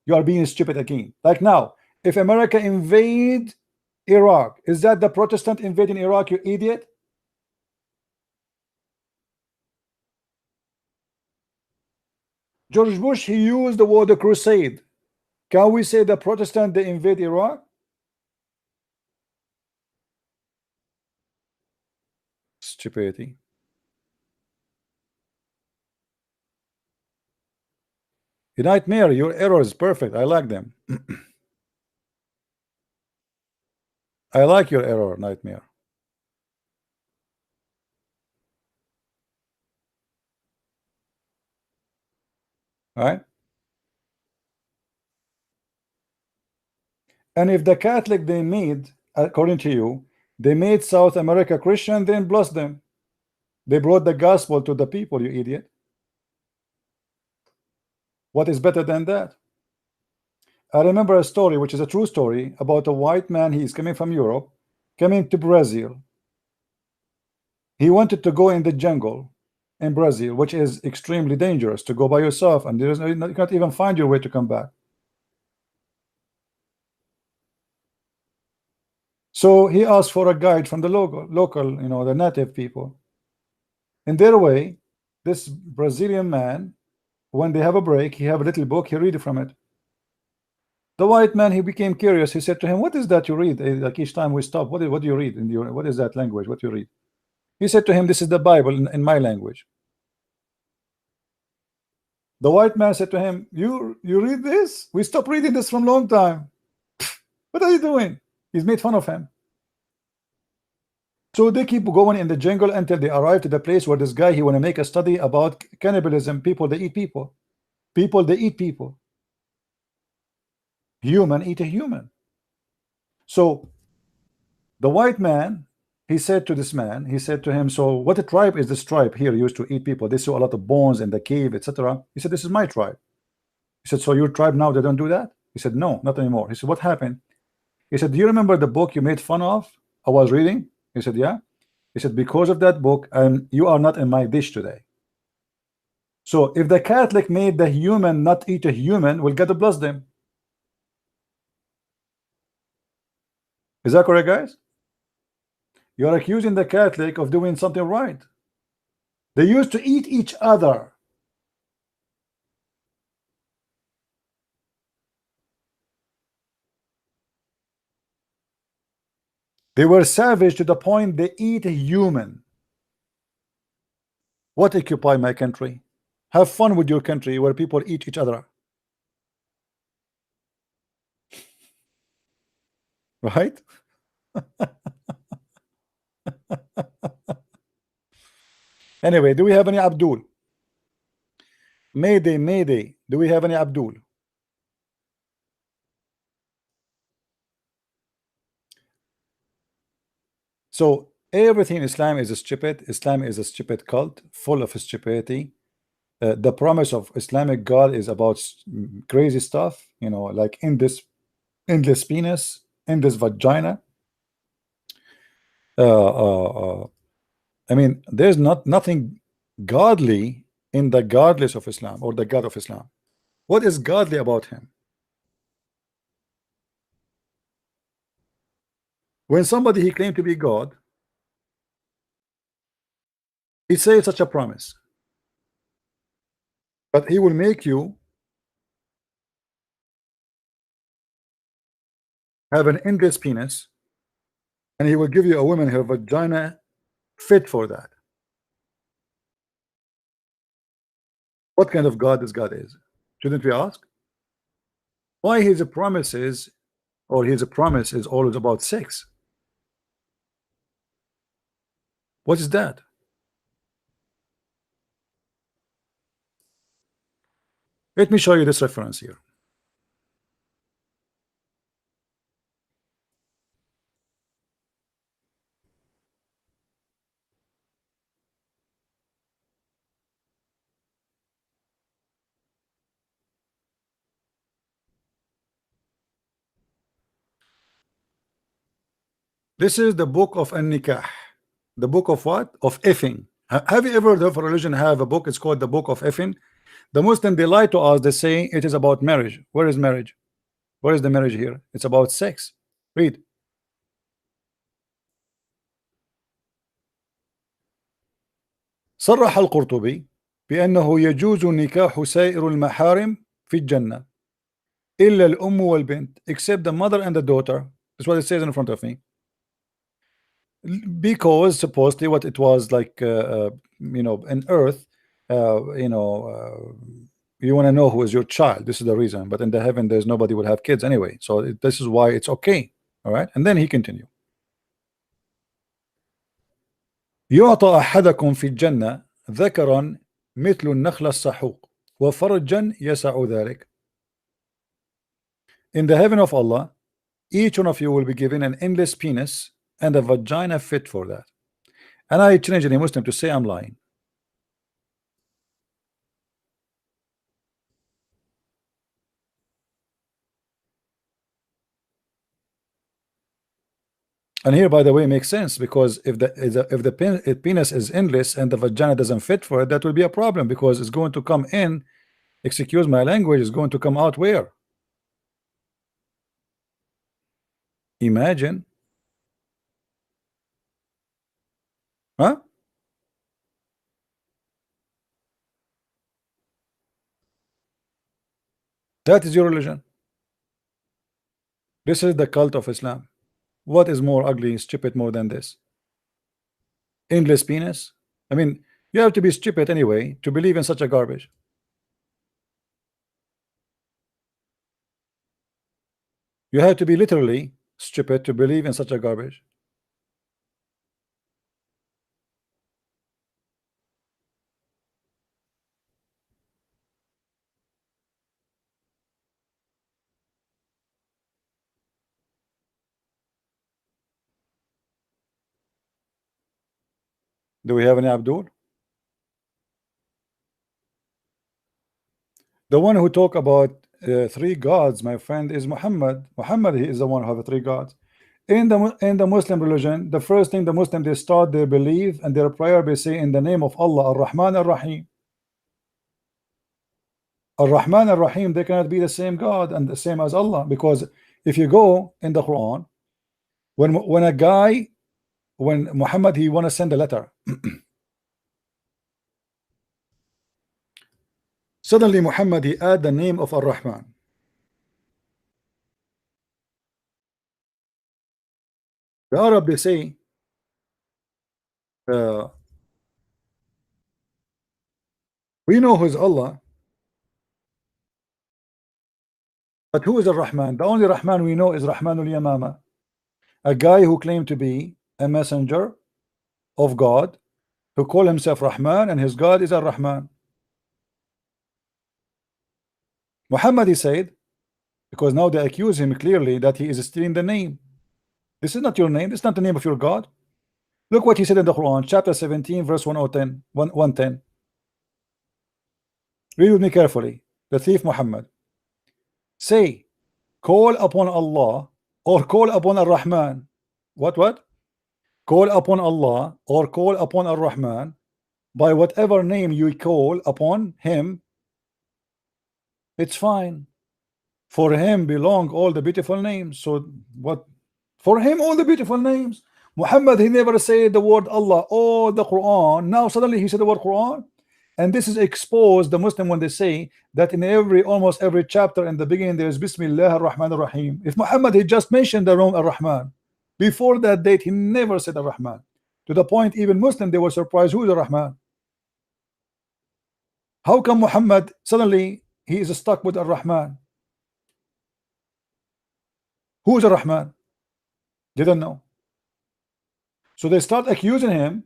You are being stupid again. Like now, if America invade Iraq, is that the Protestant invading Iraq, you idiot? George Bush, he used the word crusade. Can we say the Protestant, they invade Iraq? Stupidity. Nightmare, your error is perfect. I like them. I like your error, Nightmare. All right? And if the Catholic, they made, according to you, they made South America Christian, then bless them. They brought the gospel to the people, you idiot. What is better than that? I remember a story, which is a true story, about a white man. He's coming from Europe, coming to Brazil. He wanted to go in the jungle in Brazil, which is extremely dangerous to go by yourself, and there's no, you can't even find your way to come back. So he asked for a guide from the local, you know, the native people. In their way, this Brazilian man, when they have a break, he have a little book, he read from it. The white man, he became curious. He said to him, "What is that you read? Like each time we stop, what do you read? What is that language? What do you read?" He said to him, "This is the Bible in my language." The white man said to him, "You read this? We stopped reading this from a long time. What are you doing?" He's made fun of him. So they keep going in the jungle until they arrive to the place where this guy, he want to make a study about cannibalism. People, they eat people. People, they eat people. Human eat a human. So the white man, he said to this man, he said to him, "So what a tribe is this tribe here used to eat people? They saw a lot of bones in the cave, etc." He said, "This is my tribe." He said, "So your tribe now, they don't do that?" He said, "No, not anymore." He said, "What happened?" He said, "Do you remember the book you made fun of? I was reading." He said, "Yeah." He said, "Because of that book, and you are not in my dish today." So if the Catholic made the human not eat a human, we'll get to bless them. Is that correct, guys? You're accusing the Catholic of doing something right. They used to eat each other. They were savage to the point they eat a human. What occupy my country? Have fun with your country where people eat each other. Right? Anyway, do we have any Abdul? Mayday, Mayday. Do we have any Abdul? So everything in Islam is stupid. Islam is a stupid cult full of stupidity. The promise of Islamic God is about crazy stuff, you know, like endless penis, endless vagina. I mean, there's nothing godly in the godless of Islam or the God of Islam. What is godly about him? When somebody he claimed to be God, He said such a promise, but he will make you have an endless penis, and he will give you a woman her vagina fit for that. What kind of God this God is? Shouldn't we ask? Why his promises or his promise is always about sex? What is that? Let me show you this reference here. This is the book of An-Nikah. The book of what? Of effing. Have you ever heard of a religion have a book? It's called the book of effing. The Muslim, they lie to us. They say it is about marriage. Where is marriage? Where is the marriage here? It's about sex. Read. صرح القرطبي بأنه يجوز نكاح سائر المحارم في الجنة إلا الأم والبنت, except the mother and the daughter. That's what it says in front of me. Because supposedly what it was like, you know, in earth, you know, you want to know who is your child. This is the reason. But in the heaven, there's nobody will have kids anyway. So this is why it's okay. All right. And then he continued. يعطى أحدكم في الجنة ذكرا مثل النخل السحوق وفرجا يسع ذلك. In the heaven of Allah, each one of you will be given an endless penis and a vagina fit for that. And I challenge any Muslim to say I'm lying. And here, by the way, makes sense, because if the penis is endless and the vagina doesn't fit for it, that will be a problem, because it's going to come in, excuse my language, is going to come out where? Imagine. Huh? That is your religion. This is the cult of Islam. What is more ugly, stupid more than this? Endless penis? I mean, you have to be stupid anyway to believe in such a garbage. You have to be literally stupid to believe in such a garbage. Do we have any Abdul? The one who talk about three gods, my friend, is Muhammad. Muhammad, he is the one who have three gods. In the Muslim religion, the first thing the Muslim, they start their belief and their prayer by saying, in the name of Allah, Ar-Rahman Ar-Rahim. Ar-Rahman Ar-Rahim, they cannot be the same God and the same as Allah, because if you go in the Quran, when Muhammad, he want to send a letter, suddenly Muhammad, he add the name of Ar-Rahman. The Arab, they say, we know who is Allah, but who is Ar-Rahman? The only Rahman we know is Rahmanul Yamama, a guy who claimed to be a messenger of God, who call himself Rahman, and his God is Ar-Rahman. Muhammad, he said, because now they accuse him clearly that he is stealing the name. This is not your name. This is not the name of your God. Look what he said in the Quran, chapter 17, verse 110. Read with me carefully. The thief Muhammad. Say, call upon Allah or call upon Ar-Rahman. What? Call upon Allah or call upon Ar-Rahman, by whatever name you call upon him, it's fine. For him belong all the beautiful names. So what? For him all the beautiful names. Muhammad, he never said the word Allah or the Quran. Now suddenly he said the word Quran. And this is exposed the Muslim when they say that in almost every chapter in the beginning there is Bismillah ar-Rahman ar-Rahim. If Muhammad he just mentioned the wrong ar-Rahman, before that date he never said ar-Rahman, to the point even Muslim they were surprised, who is ar-Rahman? How come Muhammad suddenly he is stuck with ar-Rahman? Who is ar-Rahman? Didn't know. So they start accusing him.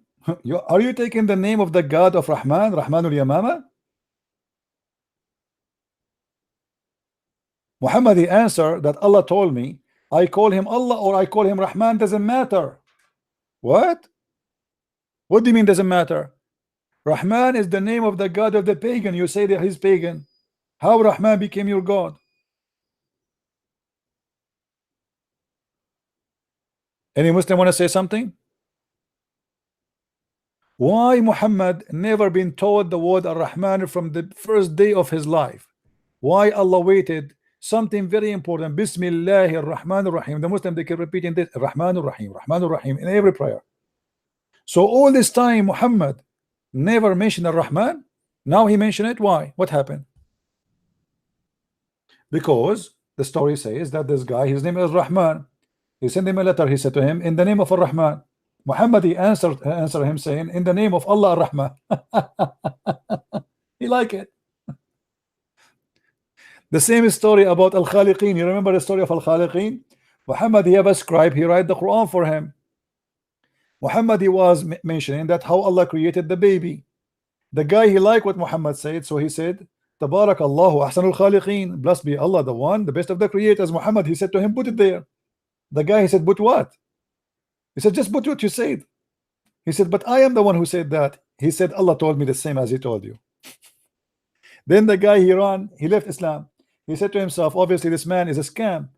Are you taking the name of the God of Rahman, Rahmanul Yamama? Muhammad he answered that Allah told me I call him Allah or I call him Rahman, doesn't matter. What? What do you mean doesn't matter? Rahman is the name of the God of the pagan. You say that he's pagan. How Rahman became your God? Any Muslim want to say something? Why Muhammad never been taught the word Ar-Rahman from the first day of his life? Why Allah waited? Something very important. Bismillahir Rahmanir Rahim. The Muslim they keep repeating this Rahmanur Rahim, Rahmanur Rahim in every prayer. So all this time Muhammad never mentioned Ar-Rahman. Now he mentioned it. Why? What happened? Because the story says that this guy, his name is Rahman. He sent him a letter. He said to him, in the name of Ar-Rahman. Muhammad he answered him saying, in the name of Allah Ar-Rahman. He like it. The same story about Al-Khaliqeen. You remember the story of Al-Khaliqeen? Muhammad he have a scribe. He write the Quran for him. Muhammad he was mentioning that how Allah created the baby. The guy he liked what Muhammad said, so he said, Tabarakallahu ahsanul khaliqeen. Blessed be Allah, the one, the best of the creators. Muhammad he said to him, put it there. The guy he said, put what? He said, just put what you said. He said, but I am the one who said that. He said, Allah told me the same as he told you. Then the guy he ran, he left Islam. He said to himself, obviously this man is a scam,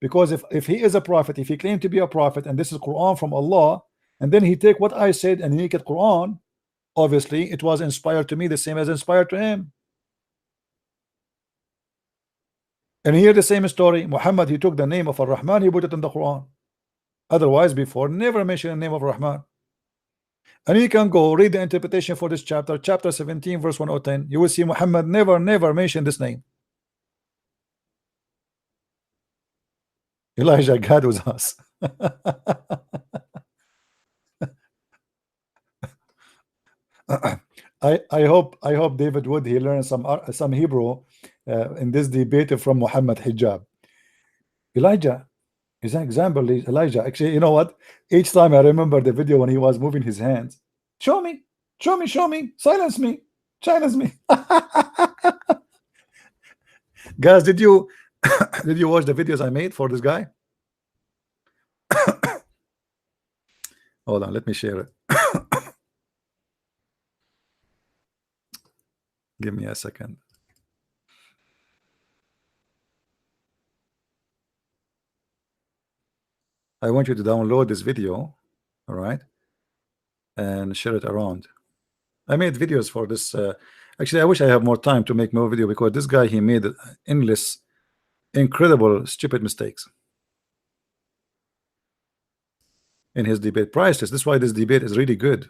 because if he is a prophet, if he claimed to be a prophet and this is Quran from Allah, and then he take what I said and he make it Quran, obviously it was inspired to me the same as inspired to him. And here the same story. Muhammad he took the name of Ar-Rahman, he put it in the Quran. Otherwise before never mentioned the name of Rahman. And you can go read the interpretation for this chapter, chapter 17 verse 110. You will see Muhammad never mentioned this name. Elijah, God was us. I hope David Wood he learned some Hebrew in this debate from Muhammad Hijab. Elijah is an example. Elijah, actually, you know what? Each time I remember the video when he was moving his hands. Show me, silence me, silence me. Guys, did you watch the videos I made for this guy? Hold on, let me share it. Give me a second. I want you to download this video, all right, and share it around. I made videos for this. Actually, I wish I have more time to make more video, because this guy he made endless, incredible, stupid mistakes in his debate. Priceless. This is why this debate is really good.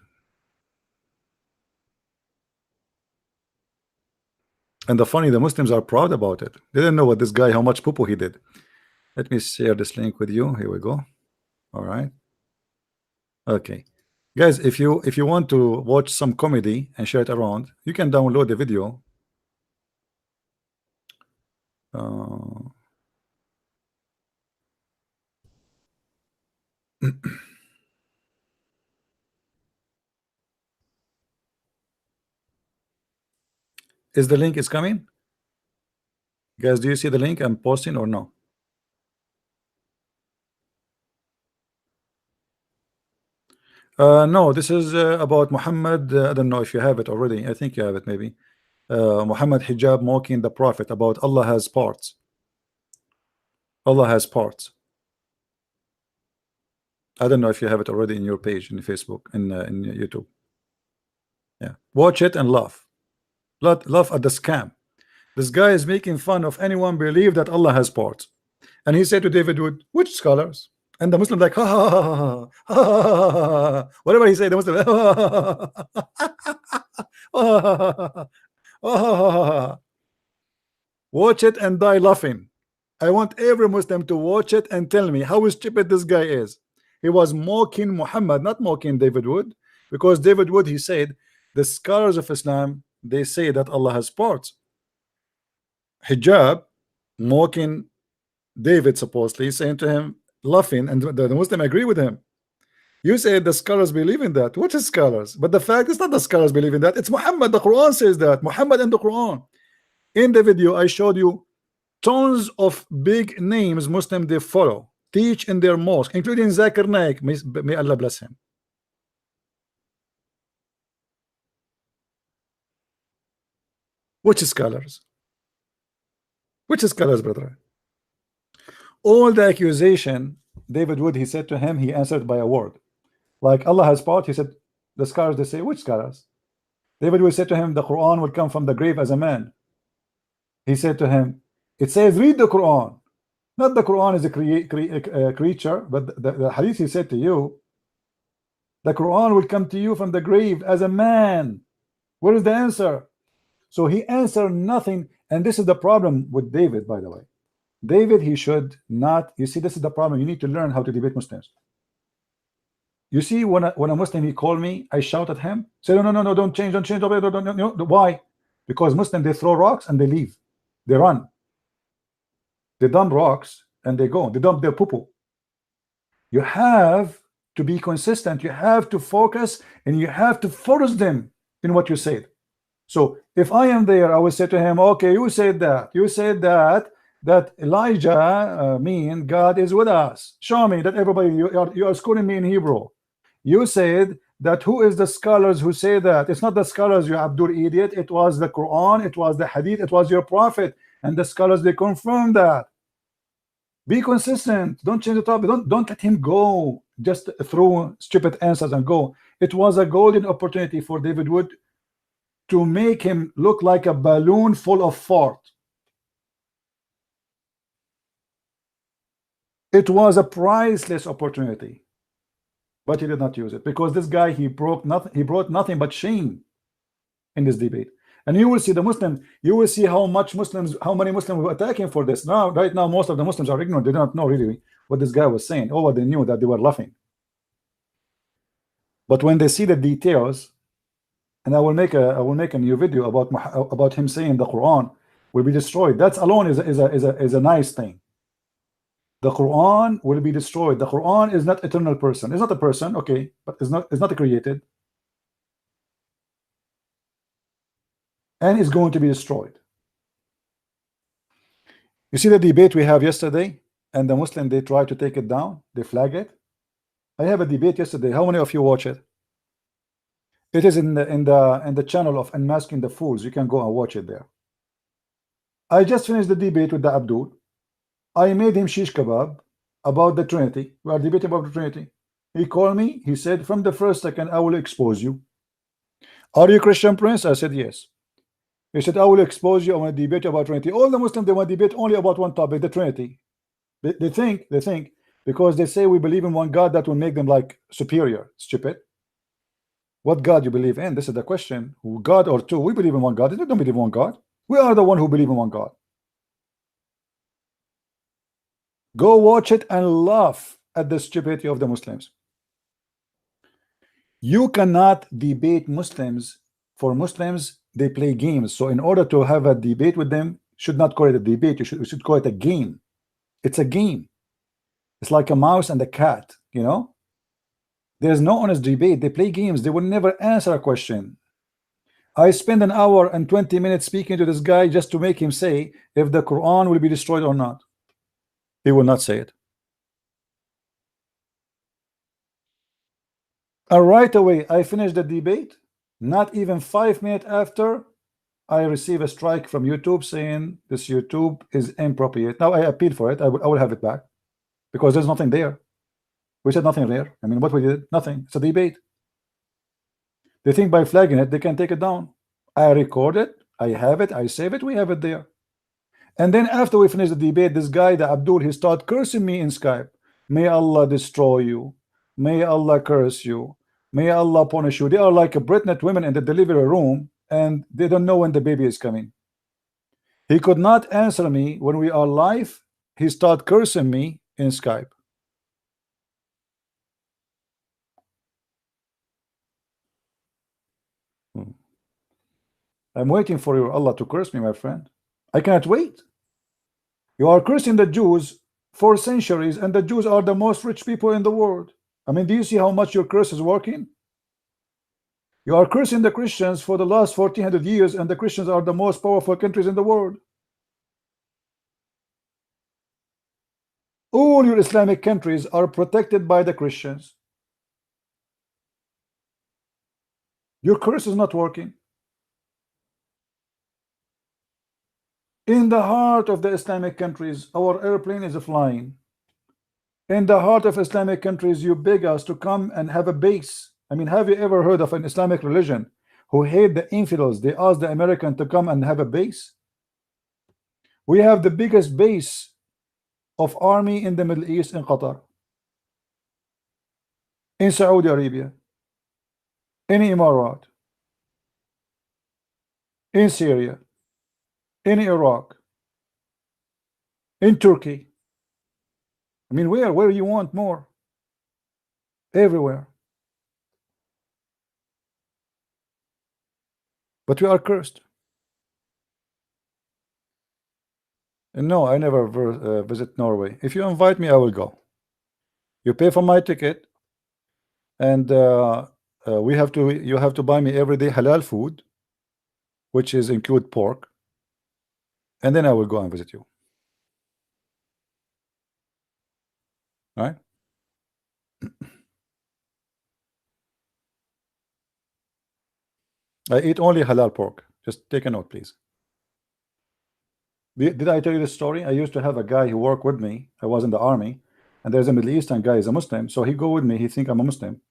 And the Muslims are proud about it. They didn't know what this guy, how much poo-poo he did. Let me share this link with you. Here we go. All right. Okay. Guys, if you want to watch some comedy and share it around, you can download the video. Is the link is coming? Guys, do you see the link I'm posting or no? No, this is about Muhammad. I don't know if you have it already. I think you have it maybe. Muhammad Hijab mocking the Prophet about Allah has parts. Allah has parts. I don't know if you have it already in your page in Facebook, in YouTube. Yeah, watch it and laugh. Laugh at the scam. This guy is making fun of anyone believe that Allah has parts. And he said to David Wood, which scholars? And the Muslim like ha ha ha ha ha, ha, ha, ha. Whatever he said, the Muslim ha, ha, ha, ha, ha. Watch it and die laughing. I want every Muslim to watch it and tell me how stupid this guy is. He was mocking Muhammad, not mocking David Wood, because David Wood, he said the scholars of Islam, they say that Allah has parts. Hijab, mocking David, supposedly saying to him, laughing, and the Muslim agree with him. You say the scholars believe in that. Which is scholars? But the fact is not the scholars believe in that. It's Muhammad. The Quran says that. Muhammad and the Quran. In the video, I showed you tons of big names Muslim they follow, teach in their mosque, including Zakir Naik. May Allah bless him. Which scholars? Which scholars, brother? All the accusation, David Wood, he said to him, he answered by a word. Like Allah has part, he said, the scholars, they say, which scholars? David Wood said to him, the Quran will come from the grave as a man. He said to him, it says, read the Quran. Not the Quran is a creature, but the hadith he said to you, the Quran will come to you from the grave as a man. Where is the answer? So he answered nothing. And this is the problem with David, by the way. David, he should not, you see, this is the problem. You need to learn how to debate Muslims. You see, when a Muslim, he called me, I shout at him, say, no, don't change, no. Why? Because Muslims, they throw rocks and they leave. They run. They dump rocks and they go. They dump their poo-poo. You have to be consistent. You have to focus and you have to force them in what you said. So if I am there, I will say to him, okay, you said that. You said that Elijah mean God is with us. Show me that everybody, you are schooling me in Hebrew. You said that who is the scholars who say that? It's not the scholars, you Abdul idiot. It was the Quran, it was the Hadith, it was your prophet. And the scholars, they confirm that. Be consistent. Don't change the topic. Don't let him go. Just throw stupid answers and go. It was a golden opportunity for David Wood to make him look like a balloon full of fart. It was a priceless opportunity, but he did not use it because this guy, he brought nothing but shame in this debate. And you will see the Muslim, you will see how many Muslims were attacking for this. Now, right now, most of the Muslims are ignorant. They do not know really what this guy was saying. Or what they knew, that they were laughing. But when they see the details, and I will make a new video about him saying the Quran will be destroyed. That alone is a nice thing. The Quran will be destroyed. The Quran is not eternal person. It's not a person, okay, but it's not created. And it's going to be destroyed. You see the debate we have yesterday, and the Muslim, they try to take it down, they flag it. I have a debate yesterday. How many of you watch it? It is in the channel of Unmasking the Fools. You can go and watch it there. I just finished the debate with the Abdul. I made him shish kebab about the Trinity. We are debating about the Trinity. He called me. He said, from the first second, I will expose you. Are you Christian, Prince? I said, yes. He said, I will expose you. I want to debate about Trinity. All the Muslims, they want to debate only about one topic, the Trinity. They think, because they say we believe in one God, that will make them like superior. Stupid. What God you believe in? This is the question. God or two? We believe in one God. They don't believe in one God. We are the one who believe in one God. Go watch it and laugh at the stupidity of the Muslims. You cannot debate Muslims. For Muslims, they play games. So in order to have a debate with them, should not call it a debate. You should call it a game. It's a game. It's like a mouse and a cat, you know. There's no honest debate. They play games. They will never answer a question. I spend an hour and 20 minutes speaking to this guy just to make him say if the Quran will be destroyed or not. He will not say it. And right away, I finished the debate. Not even 5 minutes after, I receive a strike from YouTube saying this YouTube is inappropriate. Now I appeal for it. I will have it back because there's nothing there. We said nothing there. I mean, what we did, nothing. It's a debate. They think by flagging it, they can take it down. I record it. I have it. I save it. We have it there. And then after we finish the debate, this guy, the Abdul, he started cursing me in Skype. may Allah destroy you, may Allah curse you, may Allah punish you. They are like pregnant women in the delivery room, and they don't know when the baby is coming. He could not answer me when we are live. He start cursing me in Skype. I'm waiting for your Allah to curse me, my friend. I cannot wait. You are cursing the Jews for centuries, and the Jews are the most rich people in the world. I mean, do you see how much your curse is working? You are cursing the Christians for the last 1400 years, and the Christians are the most powerful countries in the world. All your Islamic countries are protected by the Christians. Your curse is not working. In the heart of the Islamic countries, our airplane is flying. In the heart of Islamic countries, you beg us to come and have a base. I mean, have you ever heard of an Islamic religion who hate the infidels? They ask the American to come and have a base. We have the biggest base of army in the Middle East, in Qatar, in Saudi Arabia, in Emirat, in Syria, in Iraq, in Turkey. I mean, where you want more? Everywhere. But we are cursed. And no, I never visit Norway. If you invite me, I will go. You pay for my ticket, and you have to buy me every day halal food, which is include pork, and then I will go and visit you. All right? I eat only halal pork. Just take a note, please. Did I tell you the story? I used to have a guy who worked with me. I was in the army, and there's a Middle Eastern guy, is a Muslim, so he go with me. He think I'm a Muslim,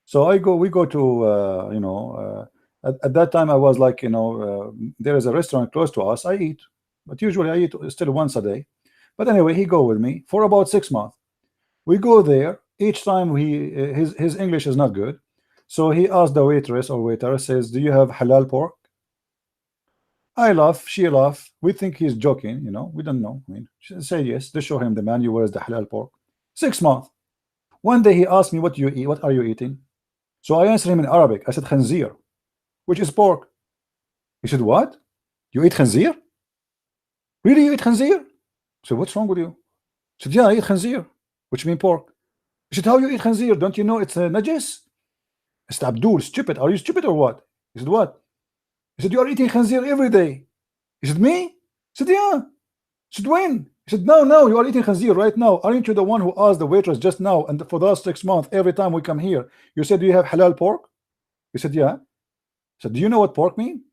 so we go to at that time I was like, there is a restaurant close to us. I eat, but usually I eat still once a day. But anyway, he go with me for about 6 months. We go there. Each time his English is not good, so he asked the waitress or waiter, says, "Do you have halal pork?" I laugh, she laugh. We think he's joking, we don't know. I mean, she say yes. They show him the menu. Where is the halal pork? 6 months. One day he asked me, "What do you eat? What are you eating?" So I answered him in Arabic. I said, "Khanzir," which is pork. He said, "What? You eat khanzir? Really, you eat khanzir?" So what's wrong with you? I said, "Yeah, I eat khanzir," which means pork. He said, "How you eat khanzir? Don't you know it's a najis?" I said, "Abdul, stupid. Are you stupid or what?" He said, "What?" He said, "You are eating khanzir every day." He said, "Me?" I said, "Yeah." He said, "When?" He said, "No, you are eating khanzir right now. Aren't you the one who asked the waitress just now, and for the last 6 months, every time we come here, you said, do you have halal pork?" He said, "Yeah." He said, "Do you know what pork mean?"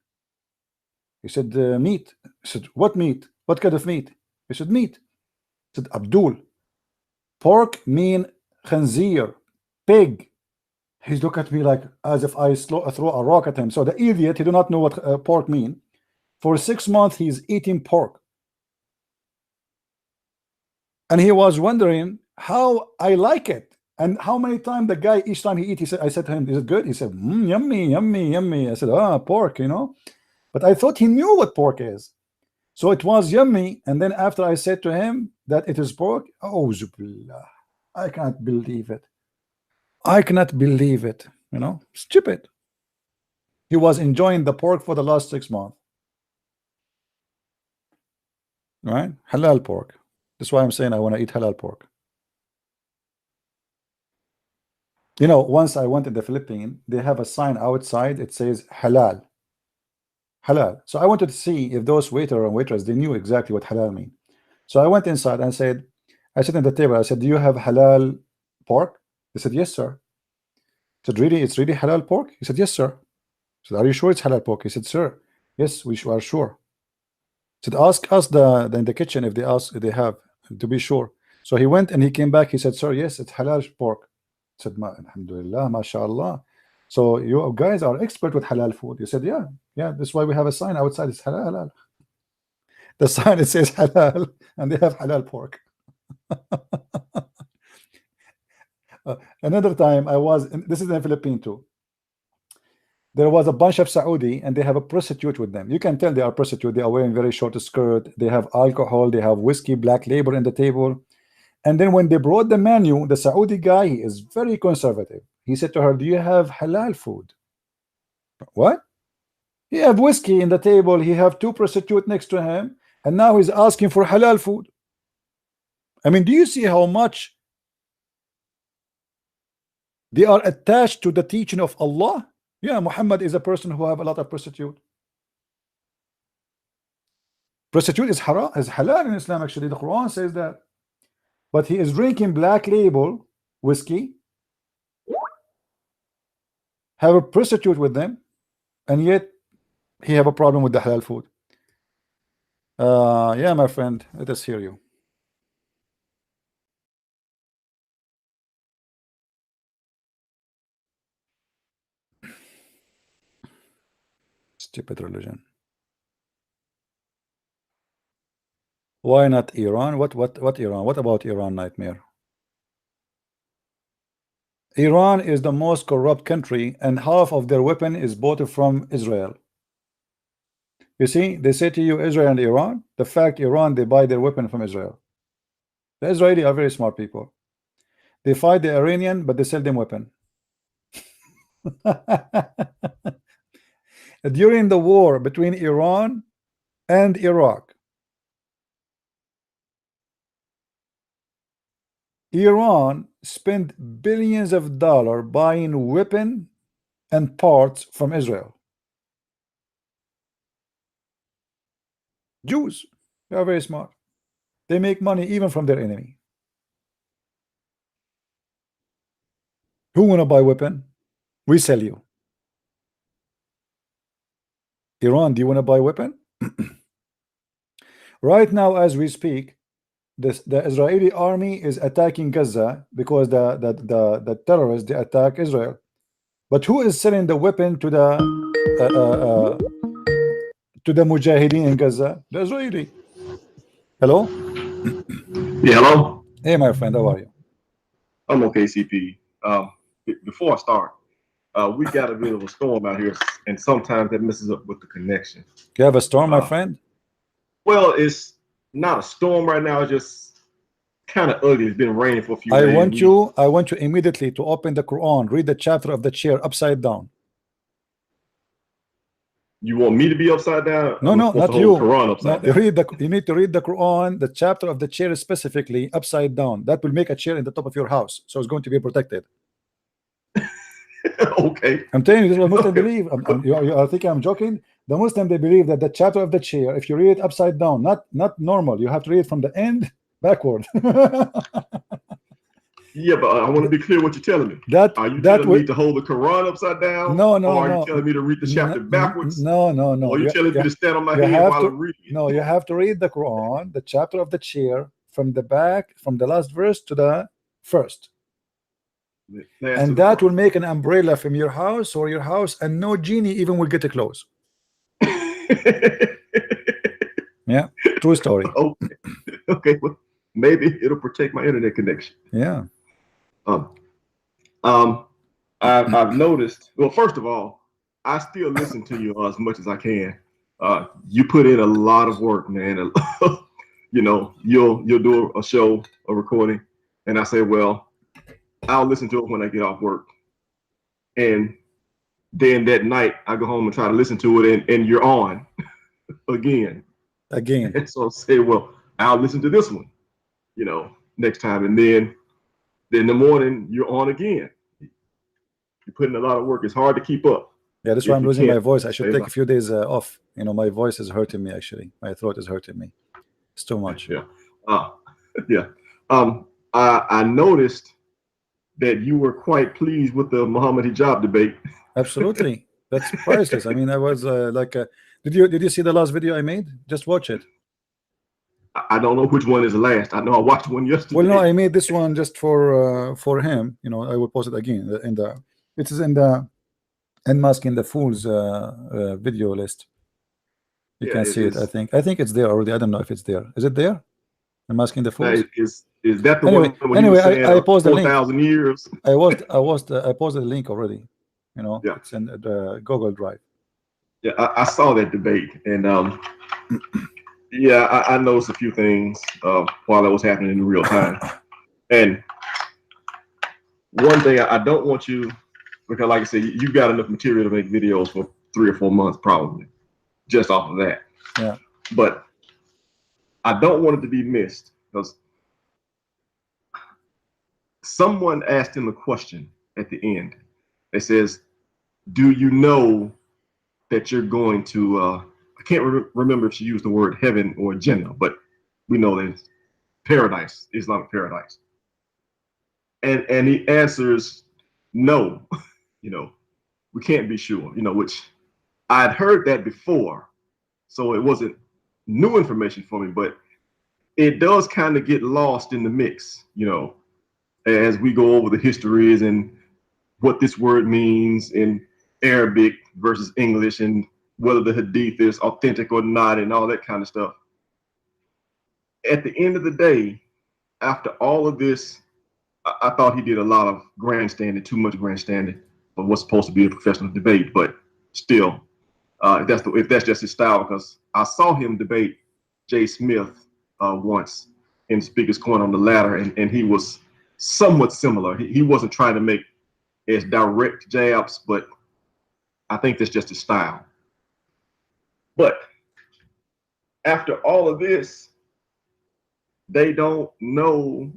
He said, "Meat." He said, "What meat? What kind of meat?" He said, "Meat." He said, "Abdul, pork mean khanzir, pig." He looked at me like as if I throw a rock at him. So the idiot, he do not know what pork mean. For 6 months, he's eating pork. And he was wondering how I like it. And how many times the guy, each time he eat, I said to him, "Is it good?" He said, "Yummy, yummy, yummy." I said, "Pork, But I thought he knew what pork is. So it was yummy. And then after I said to him that it is pork, oh, Zubillah, I can't believe it. I cannot believe it. Stupid. He was enjoying the pork for the last 6 months. Right? Halal pork. That's why I'm saying I want to eat halal pork. Once I went in the Philippines, they have a sign outside. It says halal. Halal. So I wanted to see if those waiter and waitress, they knew exactly what halal mean. So I went inside and said, I sat at the table. I said, "Do you have halal pork?" They said, "Yes, sir." I said, "Really? It's really halal pork?" He said, "Yes, sir." I said, "Are you sure it's halal pork?" He said, "Sir, yes, we are sure." I said, "Ask us in the kitchen if they have, to be sure." So he went and he came back. He said, "Sir, yes, it's halal pork." I said, "Alhamdulillah, mashallah. So you guys are expert with halal food." He said, "Yeah, that's why we have a sign outside. It's halal. The sign, it says halal, and they have halal pork." Another time I was this is in the Philippines too. There was a bunch of Saudi and they have a prostitute with them. You can tell they are prostitute. They are wearing very short skirt. They have alcohol. They have whiskey, black label in the table. And then when they brought the menu, the Saudi guy, he is very conservative. He said to her, "Do you have halal food?" What? He have whiskey in the table. He have two prostitutes next to him, and now he's asking for halal food. I mean, do you see how much they are attached to the teaching of Allah? Yeah, Muhammad is a person who have a lot of prostitute. Prostitute is haram, is halal in Islam. Actually, the Quran says that. But he is drinking black label whiskey, have a prostitute with them, and yet he have a problem with the halal food. Yeah, my friend, let us hear you. Stupid religion. Why not Iran? What Iran? What about Iran, Nightmare? Iran is the most corrupt country, and half of their weapon is bought from Israel. You see, they say to you Israel and Iran. The fact Iran, they buy their weapon from Israel. The Israeli are very smart people. They fight the Iranian, but they sell them weapon. During the war between Iran and Iraq, Iran spent billions of dollars buying weapon and parts from Israel. Jews, they are very smart. They make money even from their enemy. Who wanna buy weapon? We sell you. Iran, do you want to buy weapon? Right now, as we speak, the Israeli army is attacking Gaza because the terrorists, they attack Israel. But who is selling the weapon to the Mujahideen in Gaza? The Israeli. Hello? Yeah, hello? Hey, my friend, how are you? I'm okay, CP. Before I start, we got a bit of a storm out here, and sometimes that messes up with the connection. You have a storm, my friend? Well, it's not a storm right now. It's just kind of ugly. It's been raining for a few days. I want you immediately to open the Quran, read the chapter of the chair upside down. You want me to be upside down? No, not you. Quran upside down. You need to read the Quran, the chapter of the chair specifically upside down. That will make a chair in the top of your house, so it's going to be protected. Okay. I'm telling you, this is what Muslims believe. You are thinking I'm joking? The Muslim, they believe that the chapter of the chair, if you read it upside down, not normal, you have to read it from the end backward. Yeah, but I want to be clear what you're telling me. Are you telling me to hold the Quran upside down? No. Or are you telling me to read the chapter backwards? No. Or are you telling me to stand on my head while I'm reading it? No, you have to read the Quran, the chapter of the chair, from the back, from the last verse to the first. And that will make an umbrella from your house or your house, and no genie even will get close. Yeah, true story. Okay, well, maybe it'll protect my internet connection. Yeah. I've noticed. Well, first of all, I still listen to you as much as I can. You put in a lot of work, man. You know, you'll do a show, a recording, and I say, well, I'll listen to it when I get off work. And then that night I go home and try to listen to it, and you're on again. And so I say, well, I'll listen to this one, you know, next time. And then in the morning you're on again. You're putting a lot of work. It's hard to keep up. Yeah, that's why I'm losing my voice. I should take a few days off. You know, my voice is hurting me, actually. My throat is hurting me. It's too much. Yeah. I noticed that you were quite pleased with the Muhammad hijab debate. Absolutely. That's priceless. I mean, I was did you see the last video I made? Just watch it. I don't know which one is the last. I know I watched one yesterday. Well, no, I made this one just for him. You know, I will post it again it is in the Unmask in the Fools video list. You can see it. I think it's there already. I don't know if it's there. Is it there? I'm asking the fools. Is that the Anyway, one when you were saying I posed the link. 4,000 years? I posted the link already. You know, Yeah. it's in the Google Drive. Yeah, I saw that debate, and yeah, I noticed a few things while that was happening in real time. And one thing I don't want you, because like I said, you got enough material to make videos for 3 or 4 months probably, just off of that. Yeah. But I don't want it to be missed, because someone asked him a question at the end. It says, do you know that you're going to, I can't remember if she used the word heaven or Jannah, but we know that it's paradise, Islamic paradise. And he answers, no, you know, we can't be sure, you know, which I'd heard that before. So it wasn't new information for me, but it does kind of get lost in the mix, you know, as we go over the histories and what this word means in Arabic versus English, and whether the hadith is authentic or not, and all that kind of stuff. At the end of the day, after all of this, I thought he did a lot of grandstanding, too much grandstanding for what's supposed to be a professional debate. But still, if that's just his style, because I saw him debate Jay Smith once in Speaker's Corner on the ladder, and he was somewhat similar. He wasn't trying to make as direct jabs, but I think that's just his style. But after all of this, they don't know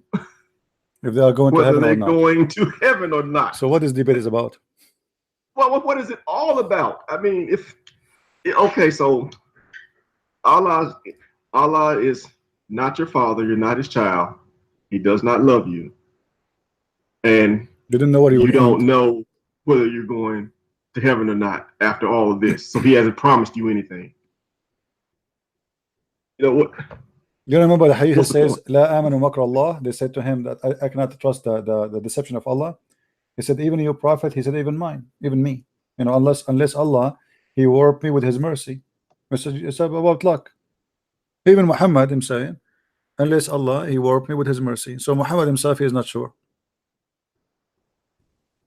if they are going to heaven or not. Going to heaven or not. So what this debate is about? Well, what is it all about? I mean, okay, so Allah is not your father. You're not his child. He does not love you, and you didn't know what you don't know whether you're going to heaven or not after all of this. So he hasn't promised you anything. You know what? You remember the hadith says, "La amanu makr Allah." They said to him that I cannot trust the deception of Allah. He said, even your prophet. He said, even mine, even me. You know, unless Allah, He warped me with His mercy. It's about luck. Even Muhammad, I'm saying, unless Allah, He warped me with His mercy. So Muhammad himself, he is not sure.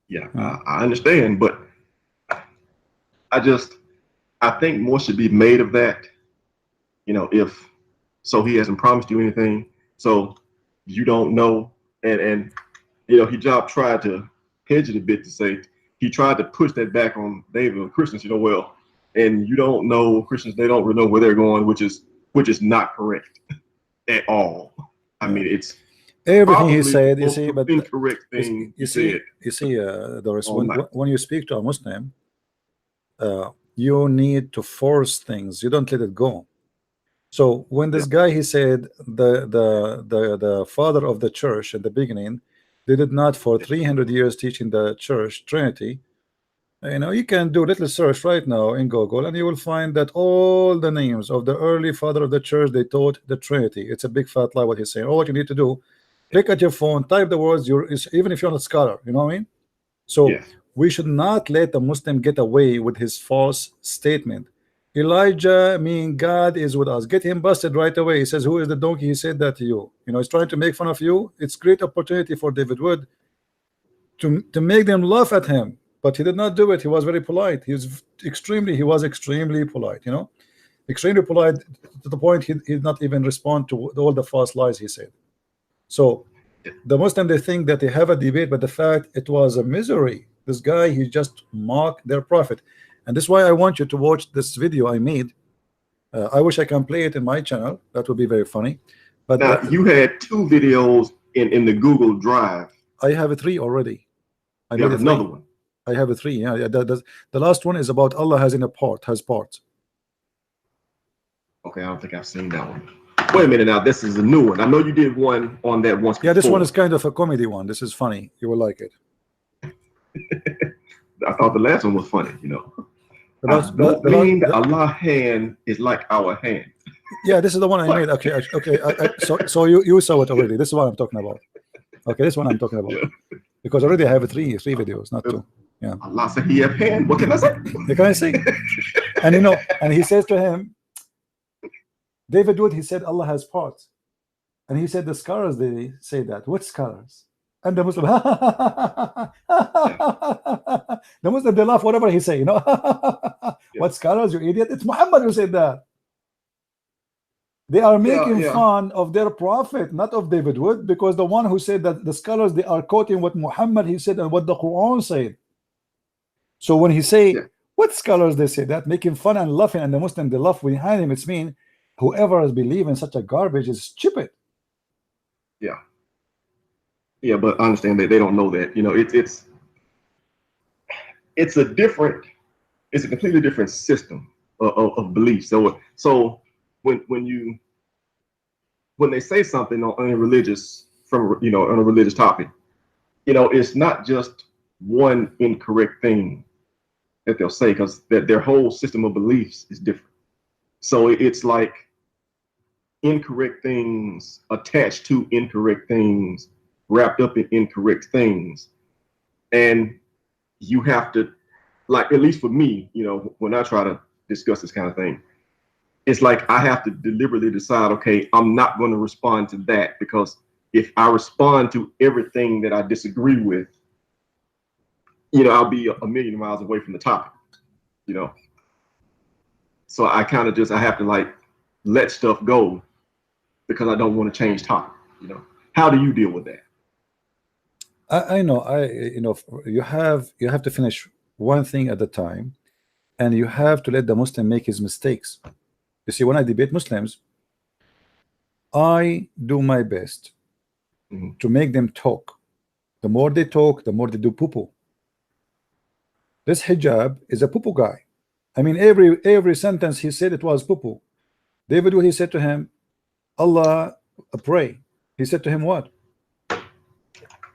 Yeah, I understand, but I think more should be made of that. You know, so he hasn't promised you anything, so you don't know, and you know, Hijab tried to hedge it a bit to say, he tried to push that back on David and Christians, you know, well, and you don't know, Christians, they don't really know where they're going, which is not correct at all. I mean, it's everything he said, you see, but incorrect thing you see, Doris, when you speak to a Muslim, you need to force things. You don't let it go. So when this guy, he said the father of the church at the beginning, they did not for 300 years teaching the church Trinity. You know, you can do a little search right now in Google, and you will find that all the names of the early father of the church, they taught the Trinity. It's a big fat lie what he's saying. All what you need to do, click at your phone, type the words. Even if you're not a scholar, you know what I mean. So we should not let the Muslim get away with his false statement. Elijah, mean God is with us. Get him busted right away. He says, who is the donkey? He said that to you. You know, he's trying to make fun of you. It's great opportunity for David Wood to make them laugh at him, but he did not do it. He was very polite. He was extremely polite, you know, extremely polite to the point he did not even respond to all the false lies he said. So the Muslim, they think that they have a debate, but the fact it was a misery. This guy, he just mocked their prophet. And this is why I want you to watch this video I made. I wish I can play it in my channel. That would be very funny. But now, you had 2 videos in the Google Drive. I have 3 already. I made another one. I have 3. Yeah. The last one is about Allah has parts. Okay, I don't think I've seen that one. Wait a minute now. This is a new one. I know you did one on that once before. Yeah, this one is kind of a comedy one. This is funny. You will like it. I thought the last one was funny, you know. Allah's hand is like our hand. Yeah, this is the one I made. Okay. So you saw it already. This is what I'm talking about. Okay, this one I'm talking about. Because already I have 3 videos, not 2. Yeah. Allah said he have hand. What can I say? What can I say? And you know, and he says to him, David Wood, he said Allah has parts. And he said the scholars, they say that. What scholars? And the Muslim, the Muslim, they laugh whatever he say, you know. What scholars, you idiot? It's Muhammad who said that. They are making fun of their prophet, not of David Wood, because the one who said that, the scholars, they are quoting what Muhammad he said and what the Quran said. So when he say, what scholars, they say that, making fun and laughing, and the Muslim, they laugh behind him, it's mean whoever is believing such a garbage is stupid. Yeah, but understand that they don't know that. You know, it's a completely different system of beliefs. So when they say something on a religious on a religious topic, you know, it's not just one incorrect thing that they'll say, because that their whole system of beliefs is different. So it's like incorrect things attached to incorrect things, wrapped up in incorrect things. And you have to, like, at least for me, you know, when I try to discuss this kind of thing, it's like I have to deliberately decide, okay, I'm not going to respond to that, because if I respond to everything that I disagree with, you know, I'll be a million miles away from the topic, you know. So I kind of I have to like let stuff go, because I don't want to change topic, you know. How do you deal with that? I know, you know, you have to finish one thing at a time, and you have to let the Muslim make his mistakes. You see, when I debate Muslims, I do my best to make them talk. The more they talk, the more they do poo-poo. This hijab is a poo-poo guy. I mean, every sentence he said, it was poo-poo. David, what he said to him, Allah pray. He said to him what?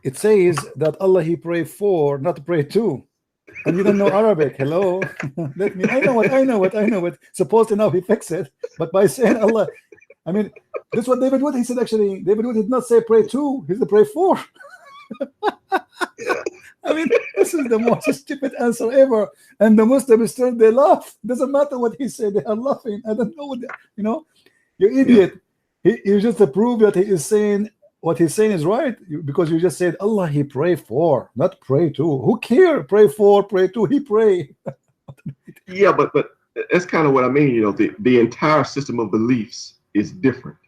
It says that Allah he pray for, not pray to. And you don't know Arabic. Hello. Let me, I know what. Supposed now he fix it, but by saying Allah, I mean, this is what David Wood, he said. Actually, David Wood did not say pray to, he said pray for. I mean, this is the most stupid answer ever. And the Muslims still, they laugh. Doesn't matter what he said, they are laughing. I don't know what you know, you idiot. You just prove that he is saying what he's saying is right, because you just said Allah he pray for, not pray to. Who care? Pray for, pray to, he pray. Yeah, but that's kind of what I mean. You know, the entire system of beliefs is different,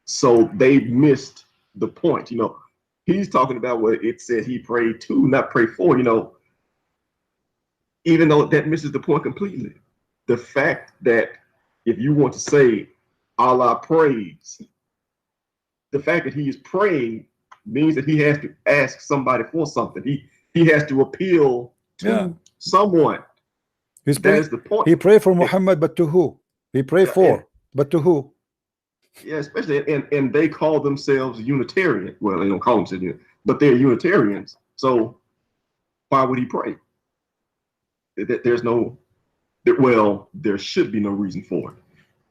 so they missed the point. You know, he's talking about what it said he prayed to, not pray for. You know, even though that misses the point completely. The fact that if you want to say Allah prays, the fact that he is praying means that he has to ask somebody for something. He has to appeal to someone. That is the point. He prayed for Muhammad, but to who? He prayed for, but to who? Yeah, especially, and they call themselves Unitarian. Well, they don't call themselves Unitarian, but they're Unitarians. So why would he pray? There's no, well, there should be no reason for it.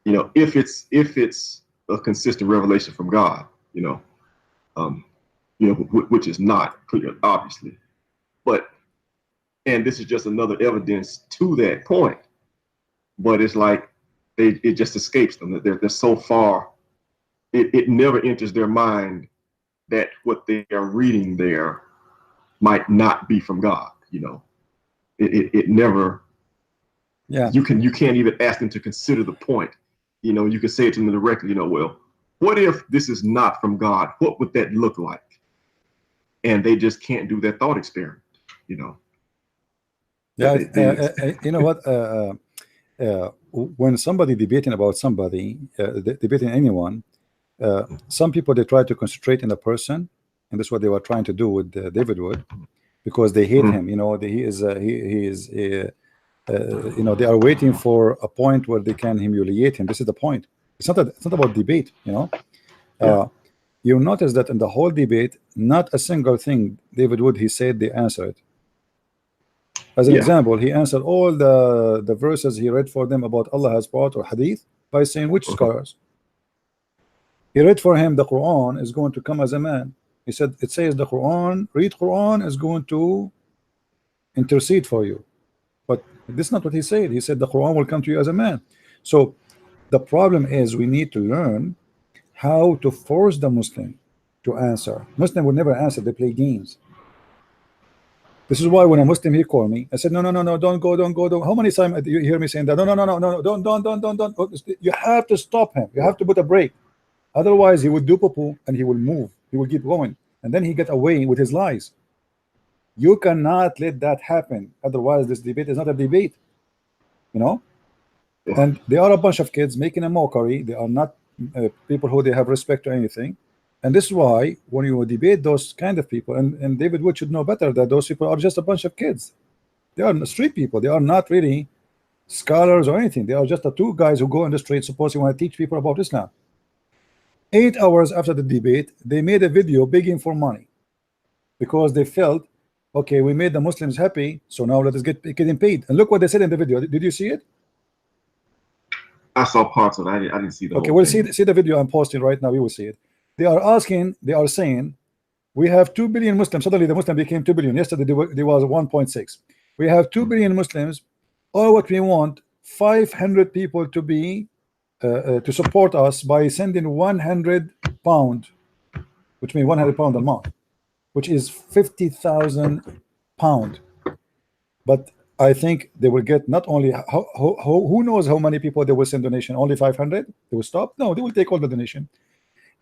You know, if it's a consistent revelation from God, you know, which is not clear, obviously, and this is just another evidence to that point. But it's like it just escapes them. They're so far, it never enters their mind that what they are reading there might not be from God. You know, it never. Yeah. You can't even ask them to consider the point. You know, you can say it to them directly, you know, well, what if this is not from God? What would that look like? And they just can't do that thought experiment, you know. Yeah, you know what? When somebody debating about somebody, debating anyone, some people, they try to concentrate in a person, and that's what they were trying to do with David Wood, because they hate him. You know, he is you know, they are waiting for a point where they can humiliate him. This is the point. It's not about debate, you know. You notice that in the whole debate, not a single thing David Wood he said they answered. As an example, he answered all the verses he read for them about Allah has brought or hadith by saying which scholars. He read for him the Quran is going to come as a man. He said it says the Quran, read Quran is going to intercede for you. But this is not what he said. He said the Quran will come to you as a man. So the problem is we need to learn how to force the Muslim to answer. Muslim will never answer, they play games. This is why when a Muslim he called me, I said, no, don't go. How many times do you hear me saying that? No, don't. You have to stop him. You have to put a break. Otherwise, he will do poo and he will move. He will keep going. And then he get away with his lies. You cannot let that happen. Otherwise, this debate is not a debate. You know? And they are a bunch of kids making a mockery. They are not people who they have respect or anything. And this is why when you debate those kind of people, and David Wood should know better that those people are just a bunch of kids. They are street people. They are not really scholars or anything. They are just the two guys who go in the street supposed to want to teach people about Islam. 8 hours after the debate, they made a video begging for money because they felt, okay, we made the Muslims happy, so now let us get getting paid. And look what they said in the video. Did you see it? I saw parts of it. I didn't see the okay, whole we'll thing. see the video I'm posting right now. We will see it. They are saying we have 2 billion Muslims. Suddenly the Muslim became 2 billion. Yesterday there was 1.6. We have 2 billion Muslims. All what we want, 500 people to be to support us by sending 100 pound, which means 100 pound a month, which is 50,000 pound. But I think they will get not only who knows how many people they will send donation. Only 500. They will stop. No, they will take all the donation.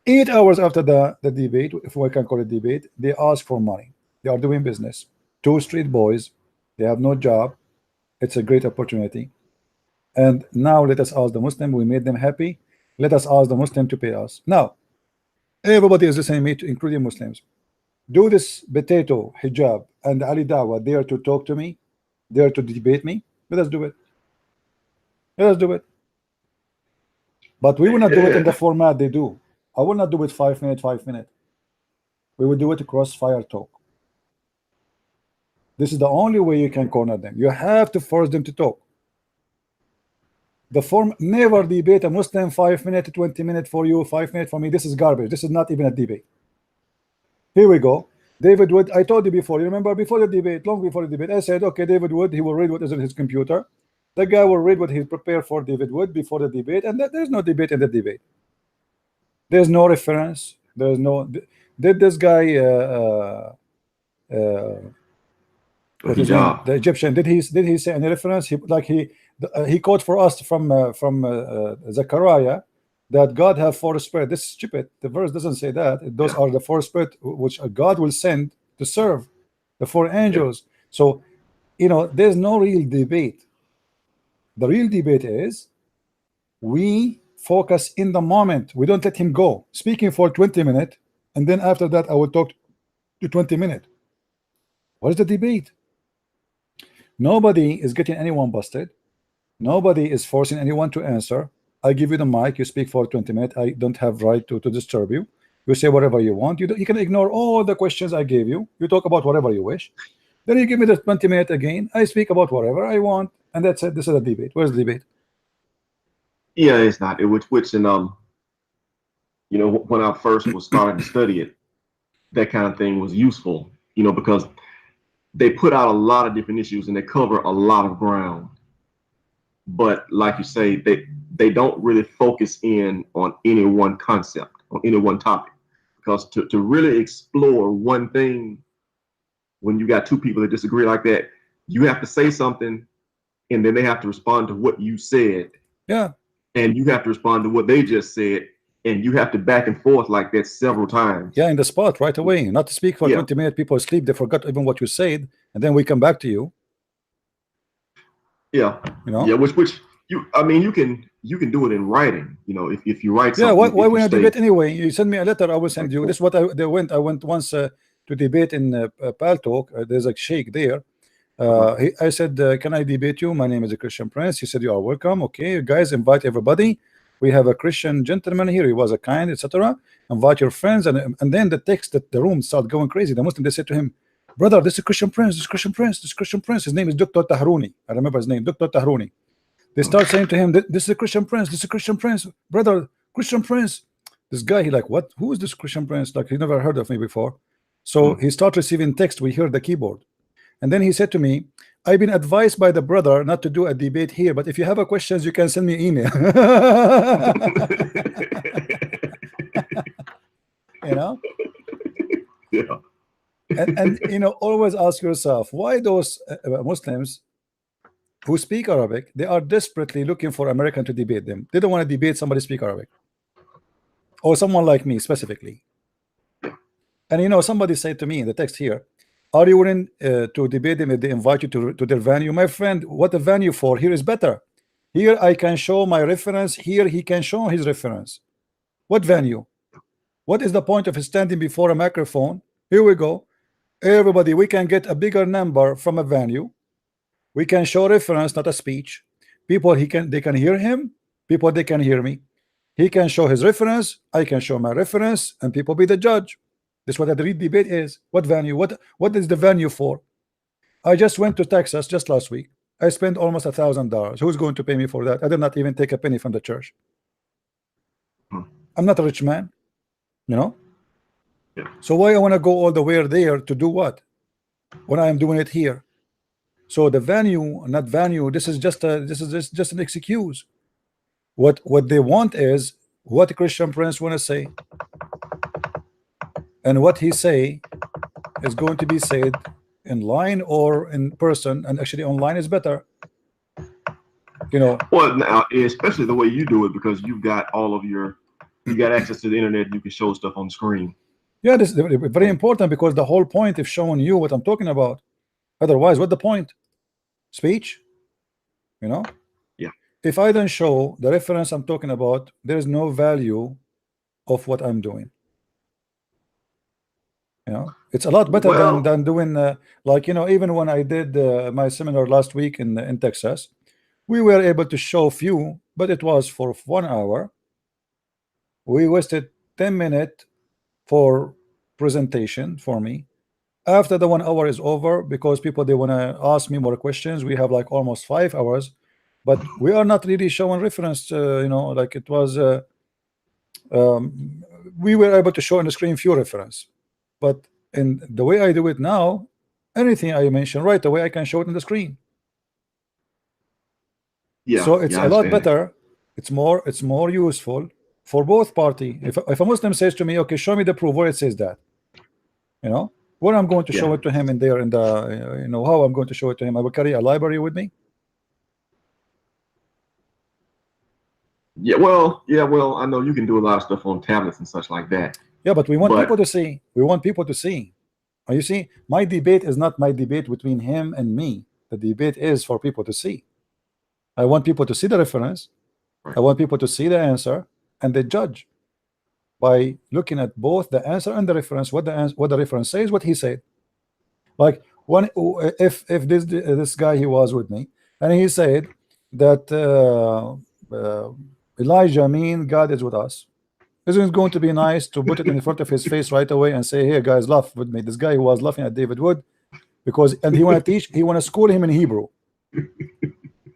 8 hours after the debate, if we can call it debate, they ask for money. They are doing business. 2 street boys, they have no job. It's a great opportunity. And now let us ask the Muslim. We made them happy. Let us ask the Muslim to pay us. Now, everybody is listening to me, including Muslims. Do this potato hijab and Ali Dawa dare to talk to me, dare to debate me? Let us do it. Let us do it. But we will not do it in the format they do. I will not do it 5 minutes, 5 minutes. We will do it crossfire talk. This is the only way you can corner them. You have to force them to talk. The form never debate a Muslim 5 minutes, 20 minutes for you, 5 minutes for me. This is garbage. This is not even a debate. Here we go. David Wood, I told you before, you remember before the debate, long before the debate, I said, okay, David Wood, he will read what is in his computer. The guy will read what he prepared for David Wood before the debate, and there's no debate in the debate. There's no reference. There's no. Did this guy, what is name? The Egyptian, did he say any reference? He quote for us from Zechariah that God have 4 spirits. This is stupid. The verse doesn't say that. Those are the 4 spirits which God will send to serve the 4 angels. So, you know, there's no real debate. The real debate is we focus in the moment. We don't let him go speaking for 20 minutes, and then after that I will talk to 20 minutes. What is the debate? Nobody is getting anyone busted. Nobody is forcing anyone to answer. I give you the mic, you speak for 20 minutes. I don't have right to disturb you. You say whatever you want. You can ignore all the questions I gave you. You talk about whatever you wish. Then you give me the 20 minutes again. I speak about whatever I want, and that's it. This is a debate. Where's the debate? Yeah, it's not. It which and you know, when I first was starting to study it, that kind of thing was useful, you know, because they put out a lot of different issues and they cover a lot of ground. But like you say, they don't really focus in on any one concept, on any one topic, because to really explore one thing, when you got 2 people that disagree like that, you have to say something, and then they have to respond to what you said. Yeah. And you have to respond to what they just said, and you have to back and forth like that several times. Yeah, in the spot right away. Not to speak for 20 minutes. People sleep. They forgot even what you said, and then we come back to you. Yeah, you know. Yeah, which you. I mean, you can do it in writing. You know, if you write. Yeah. Why we not debate anyway? You send me a letter. I will send you. This is what I went once to debate in Paltalk. There's a sheikh there. I said, can I debate you? My name is a Christian Prince. He said, you are welcome. Okay, guys, invite everybody. We have a Christian gentleman here. He was a kind, etc. Invite your friends, and then the text that the room started going crazy. The Muslim, they said to him, brother, this is Christian Prince. This is Christian Prince. This is Christian Prince. His name is Dr. Tahruni. I remember his name, Dr. Tahruni. They start saying to him, this is a Christian Prince. This is a Christian Prince, brother. Christian Prince. This guy, he like, what? Who is this Christian Prince? Like, he never heard of me before. So he started receiving text. We heard the keyboard. And then he said to me, I've been advised by the brother not to do a debate here, but if you have a questions, you can send me email. You know. Yeah. And you know, always ask yourself why those Muslims who speak Arabic, they are desperately looking for American to debate them. They don't want to debate somebody speak Arabic, or someone like me specifically. And you know, somebody said to me in the text here, are you willing to debate them if they invite you to their venue? My friend, what the venue for? Here is better. Here I can show my reference. Here he can show his reference. What venue? What is the point of standing before a microphone? Here we go. Everybody, we can get a bigger number from a venue. We can show reference, not a speech. People, they can hear him. People, they can hear me. He can show his reference. I can show my reference, and people be the judge. That's what a debate is. What venue? What is the venue for? I just went to Texas just last week. I spent almost $1,000. Who's going to pay me for that? I did not even take a penny from the church. I'm not a rich man, you know. Yeah. So why I want to go all the way there to do what when I am doing it here? So the venue, not venue. This is just an excuse. What they want is what Christian Prince want to say, and what he say is going to be said in line or in person, and actually online is better. You know. Well, now, especially the way you do it, because you've got you got access to the internet. You can show stuff on the screen. Yeah, this is very important, because the whole point is showing you what I'm talking about. Otherwise, what the point? Speech, you know. Yeah. If I don't show the reference I'm talking about, there is no value of what I'm doing. You know, it's a lot better than doing like, you know, even when I did my seminar last week in Texas, we were able to show few, but it was for 1 hour. We wasted 10 minutes for presentation for me. After the 1 hour is over, because people, they want to ask me more questions, we have like almost 5 hours, but we are not really showing reference. You know, like it was we were able to show on the screen few reference. But in the way I do it now, anything I mention right away, I can show it on the screen. Yeah. So it's a lot better. It's more useful for both party. If a Muslim says to me, okay, show me the proof where it says that, you know, where I'm going to show it to him in there, in the you know, how I'm going to show it to him. I will carry a library with me. Yeah, well, I know you can do a lot of stuff on tablets and such like that. Yeah, but we want people to see. We want people to see. You see, my debate is not my debate between him and me. The debate is for people to see. I want people to see the reference. I want people to see the answer, and they judge by looking at both the answer and the reference. What the reference says, what he said. Like if this guy, he was with me, and he said that Elijah mean God is with us. Isn't it going to be nice to put it in front of his face right away and say, "Here, guys, laugh with me." This guy who was laughing at David Wood, and he want to teach, he want to school him in Hebrew.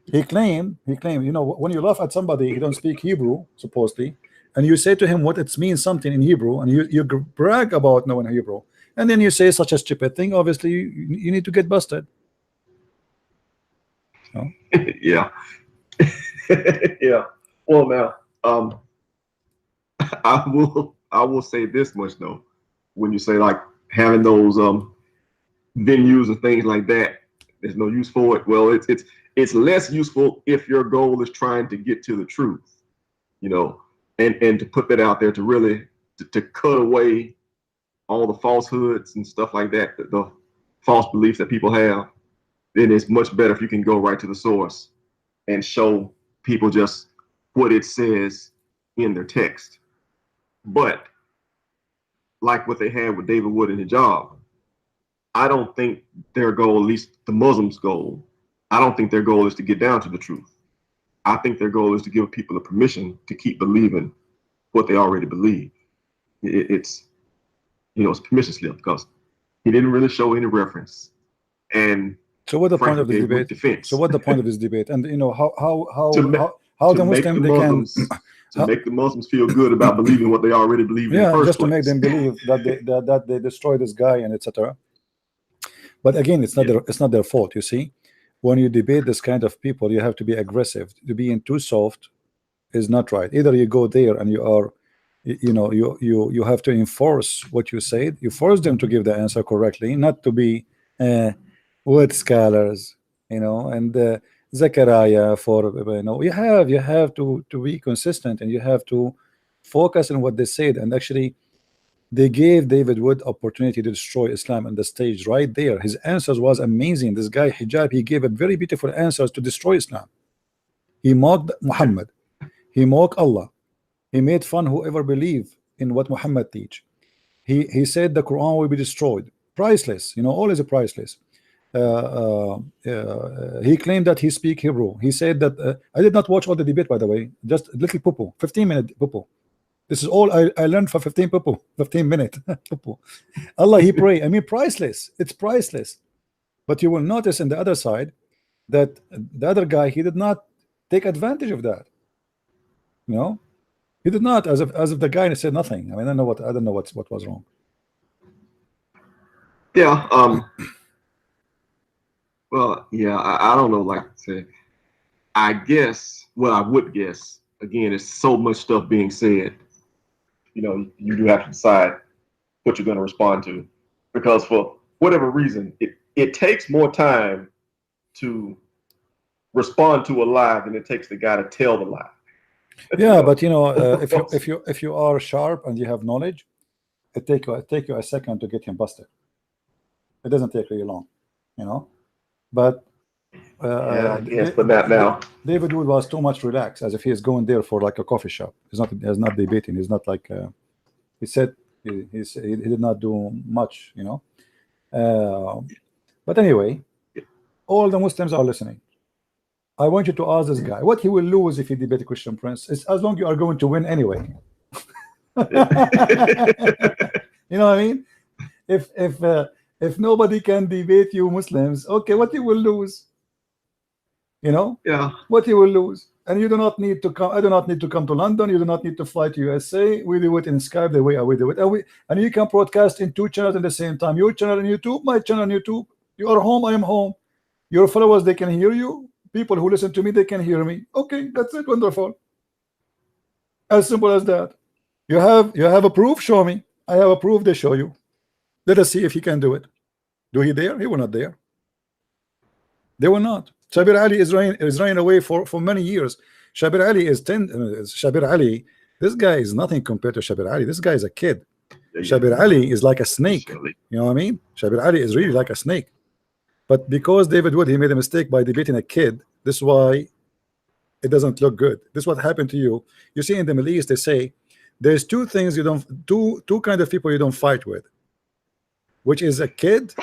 He claimed, you know, when you laugh at somebody, he don't speak Hebrew supposedly, and you say to him what it means something in Hebrew, and you brag about knowing Hebrew, and then you say such a stupid thing. Obviously, you need to get busted. No? Yeah. Yeah. Well, now, I will say this much though. When you say like having those venues and things like that, there's no use for it. Well, it's less useful if your goal is trying to get to the truth, you know, and to put that out there to really to cut away all the falsehoods and stuff like that, the false beliefs that people have. Then it's much better if you can go right to the source and show people just what it says in their text. But like what they had with David Wood and hijab, I don't think their goal, at least the Muslims' goal, I don't think their goal is to get down to the truth. I think their goal is to give people the permission to keep believing what they already believe. It's, you know, it's a permission slip because he didn't really show any reference. And so what the point of the debate? Defense. So what the point of this debate? And you know how the Muslim to make the Muslims feel good about believing what they already believe in the first just place. To make them believe that they destroy this guy and etc. But again, it's not their fault. You see, when you debate this kind of people, you have to be aggressive. To be too soft is not right. Either you go there and you are you know, you have to enforce what you said. You force them to give the answer correctly, not to be with scholars, you know, and Zechariah for, you know, you have to be consistent, and you have to focus on what they said. And actually they gave David Wood opportunity to destroy Islam on the stage right there. His answers was amazing. This guy Hijab, he gave a very beautiful answers to destroy Islam. He mocked Muhammad, he mocked Allah, he made fun whoever believe in what Muhammad teach. He said the Quran will be destroyed, priceless, you know, all is priceless. He claimed that he speak Hebrew. He said that I did not watch all the debate, by the way, just a little popo, 15-minute popo. This is all I learned for 15 minutes. Allah, he pray. I mean, priceless. It's priceless. But you will notice in the other side that the other guy, he did not take advantage of that. You know, he did not, as if the guy said nothing. I mean, I don't know what was wrong. Yeah. Well, yeah. I don't know. Like I said, I guess. Well, I would guess. Again, there's so much stuff being said. You know, you do have to decide what you're going to respond to, because for whatever reason, it takes more time to respond to a lie than it takes the guy to tell the lie. Yeah, you know? But you know, if you are sharp and you have knowledge, it take you a second to get him busted. It doesn't take really long, you know. But yeah, I guess, but not now. David Wood was too much relaxed, as if he is going there for like a coffee shop. He's not debating. He's not like he said he did not do much, you know. But anyway, all the Muslims are listening. I want you to ask this guy what he will lose if he debate Christian Prince. It's as long you are going to win anyway. You know what I mean? If nobody can debate you Muslims, okay, what you will lose? You know, yeah, what you will lose. And you do not need to come. I do not need to come to London. You do not need to fly to USA. We do it in Skype the way we do it. And you can broadcast in 2 channels at the same time. Your channel on YouTube, my channel on YouTube. You are home, I am home. Your followers, they can hear you. People who listen to me, they can hear me. Okay, that's it. Wonderful. As simple as that. You have a proof? Show me. I have a proof. They show you. Let us see if he can do it. Do he dare? He will not dare. They will not. Shabir Ali is running away for many years. Shabir Ali is Shabir Ali. This guy is nothing compared to Shabir Ali. This guy is a kid. Shabir Ali is like a snake. You know what I mean? Shabir Ali is really like a snake. But because David Wood, he made a mistake by debating a kid. This is why it doesn't look good. This is what happened to you. You see, in the Middle East, they say there's two things you don't two kind of people you don't fight with, which is a kid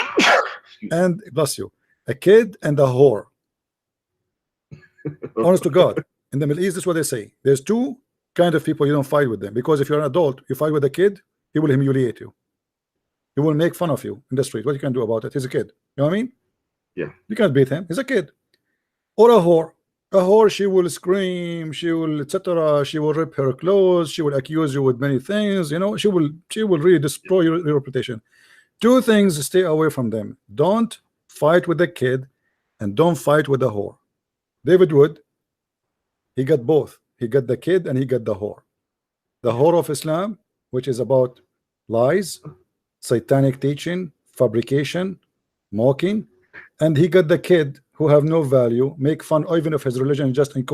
and bless you, a kid and a whore. Honest to God, in the Middle East, this is what they say. There's two kind of people you don't fight with them, because if you're an adult, you fight with a kid, he will humiliate you. He will make fun of you in the street. What you can do about it? He's a kid. You know what I mean? Yeah. You can't beat him. He's a kid. Or a whore. A whore, she will scream, she will etc. She will rip her clothes. She will accuse you with many things. You know, she will really destroy your reputation. Two things, stay away from them. Don't fight with the kid, and don't fight with the whore. David Wood, he got both. He got the kid and he got the whore. The whore of Islam, which is about lies, satanic teaching, fabrication, mocking, and he got the kid who have no value, make fun even of his religion, just in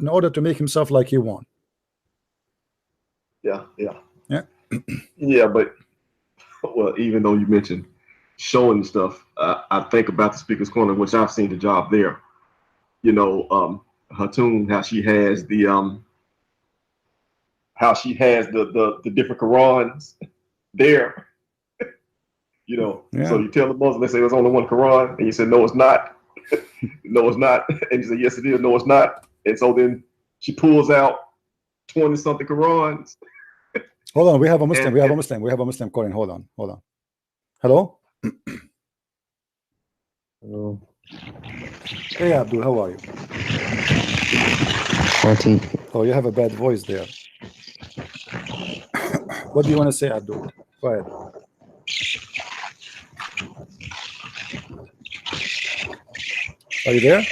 order to make himself like he won. Yeah. Yeah. Yeah, but well, even though you mentioned showing stuff, I think about the Speaker's Corner, which I've seen the job there. You know, Hatun, how she has the different Qurans there. You know, yeah. So you tell the Muslim, they say there's only one Quran, and you say no, it's not. No, it's not. And you say yes, it is. No, it's not. And so then she pulls out 20-something Qurans. Hold on, we have a Muslim. We have a Muslim calling. Hold on. Hello. Hello. Hey Abdul, how are you? 14. Oh, you have a bad voice there. What do you want to say, Abdul? Go ahead. Are you there?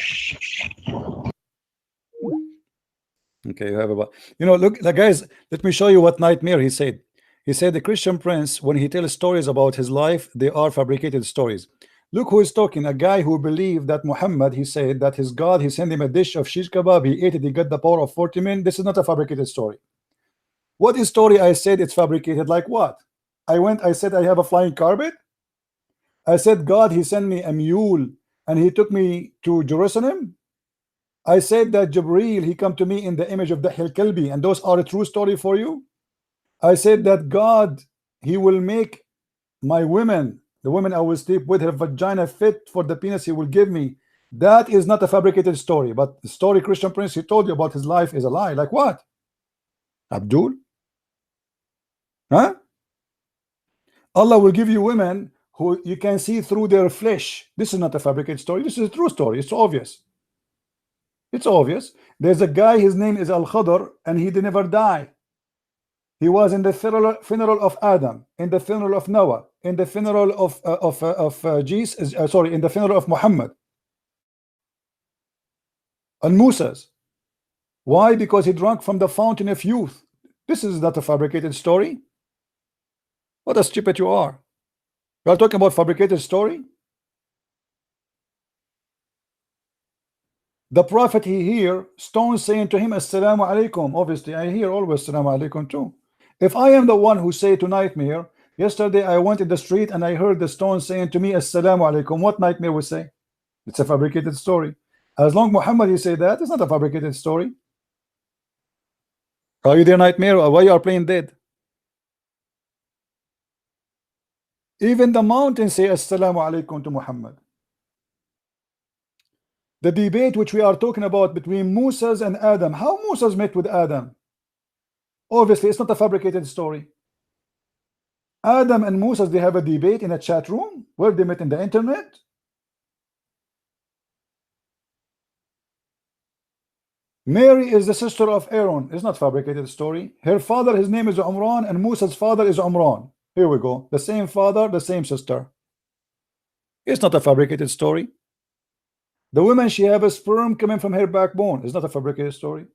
Okay, you have about, you know, look, the guys, let me show you what nightmare he said. He said the Christian prince, when he tells stories about his life, they are fabricated stories. Look who is talking, a guy who believed that Muhammad, he said that his God, he sent him a dish of shish kebab, he ate it, he got the power of 40 men. This is not a fabricated story. What is story? I said it's fabricated. Like what? I said I have a flying carpet. I said God, he sent me a mule and he took me to Jerusalem. I said that Jibreel, he come to me in the image of the Kalbi, and those are a true story for you. I said that God, he will make my women, the women I will sleep with, her vagina fit for the penis he will give me. That is not a fabricated story. But the story Christian prince he told you about his life is a lie. Like what? Abdul? Huh? Allah will give you women who you can see through their flesh. This is not a fabricated story. This is a true story. It's obvious. It's obvious. There's a guy, his name is Al-Khadr, and he did never die. He was in the funeral of Adam, in the funeral of Noah, in the funeral of Jesus, sorry, in the funeral of Muhammad and Moses. Why? Because he drank from the fountain of youth. This is not a fabricated story. What a stupid you are. You are talking about fabricated story. The prophet, he hear stones saying to him assalamu alaikum. Obviously I hear always assalamu alaikum too. If I am the one who say to nightmare, yesterday I went in the street and I heard the stone saying to me assalamu alaikum, what nightmare would say? It's a fabricated story. As long Muhammad he say that, it's not a fabricated story. Are you there, nightmare? Or why you are playing dead? Even the mountains say assalamu alaikum to Muhammad. The debate which we are talking about between Moses and Adam, how Moses met with Adam? Obviously it's not a fabricated story. Adam and Moses, they have a debate in a chat room where they met in the internet. Mary is the sister of Aaron. It's not fabricated story. Her father, his name is Umran, and Moses' father is Umran. Here we go. The same father, the same sister. It's not a fabricated story. The woman, she have a sperm coming from her backbone. It's not a fabricated story,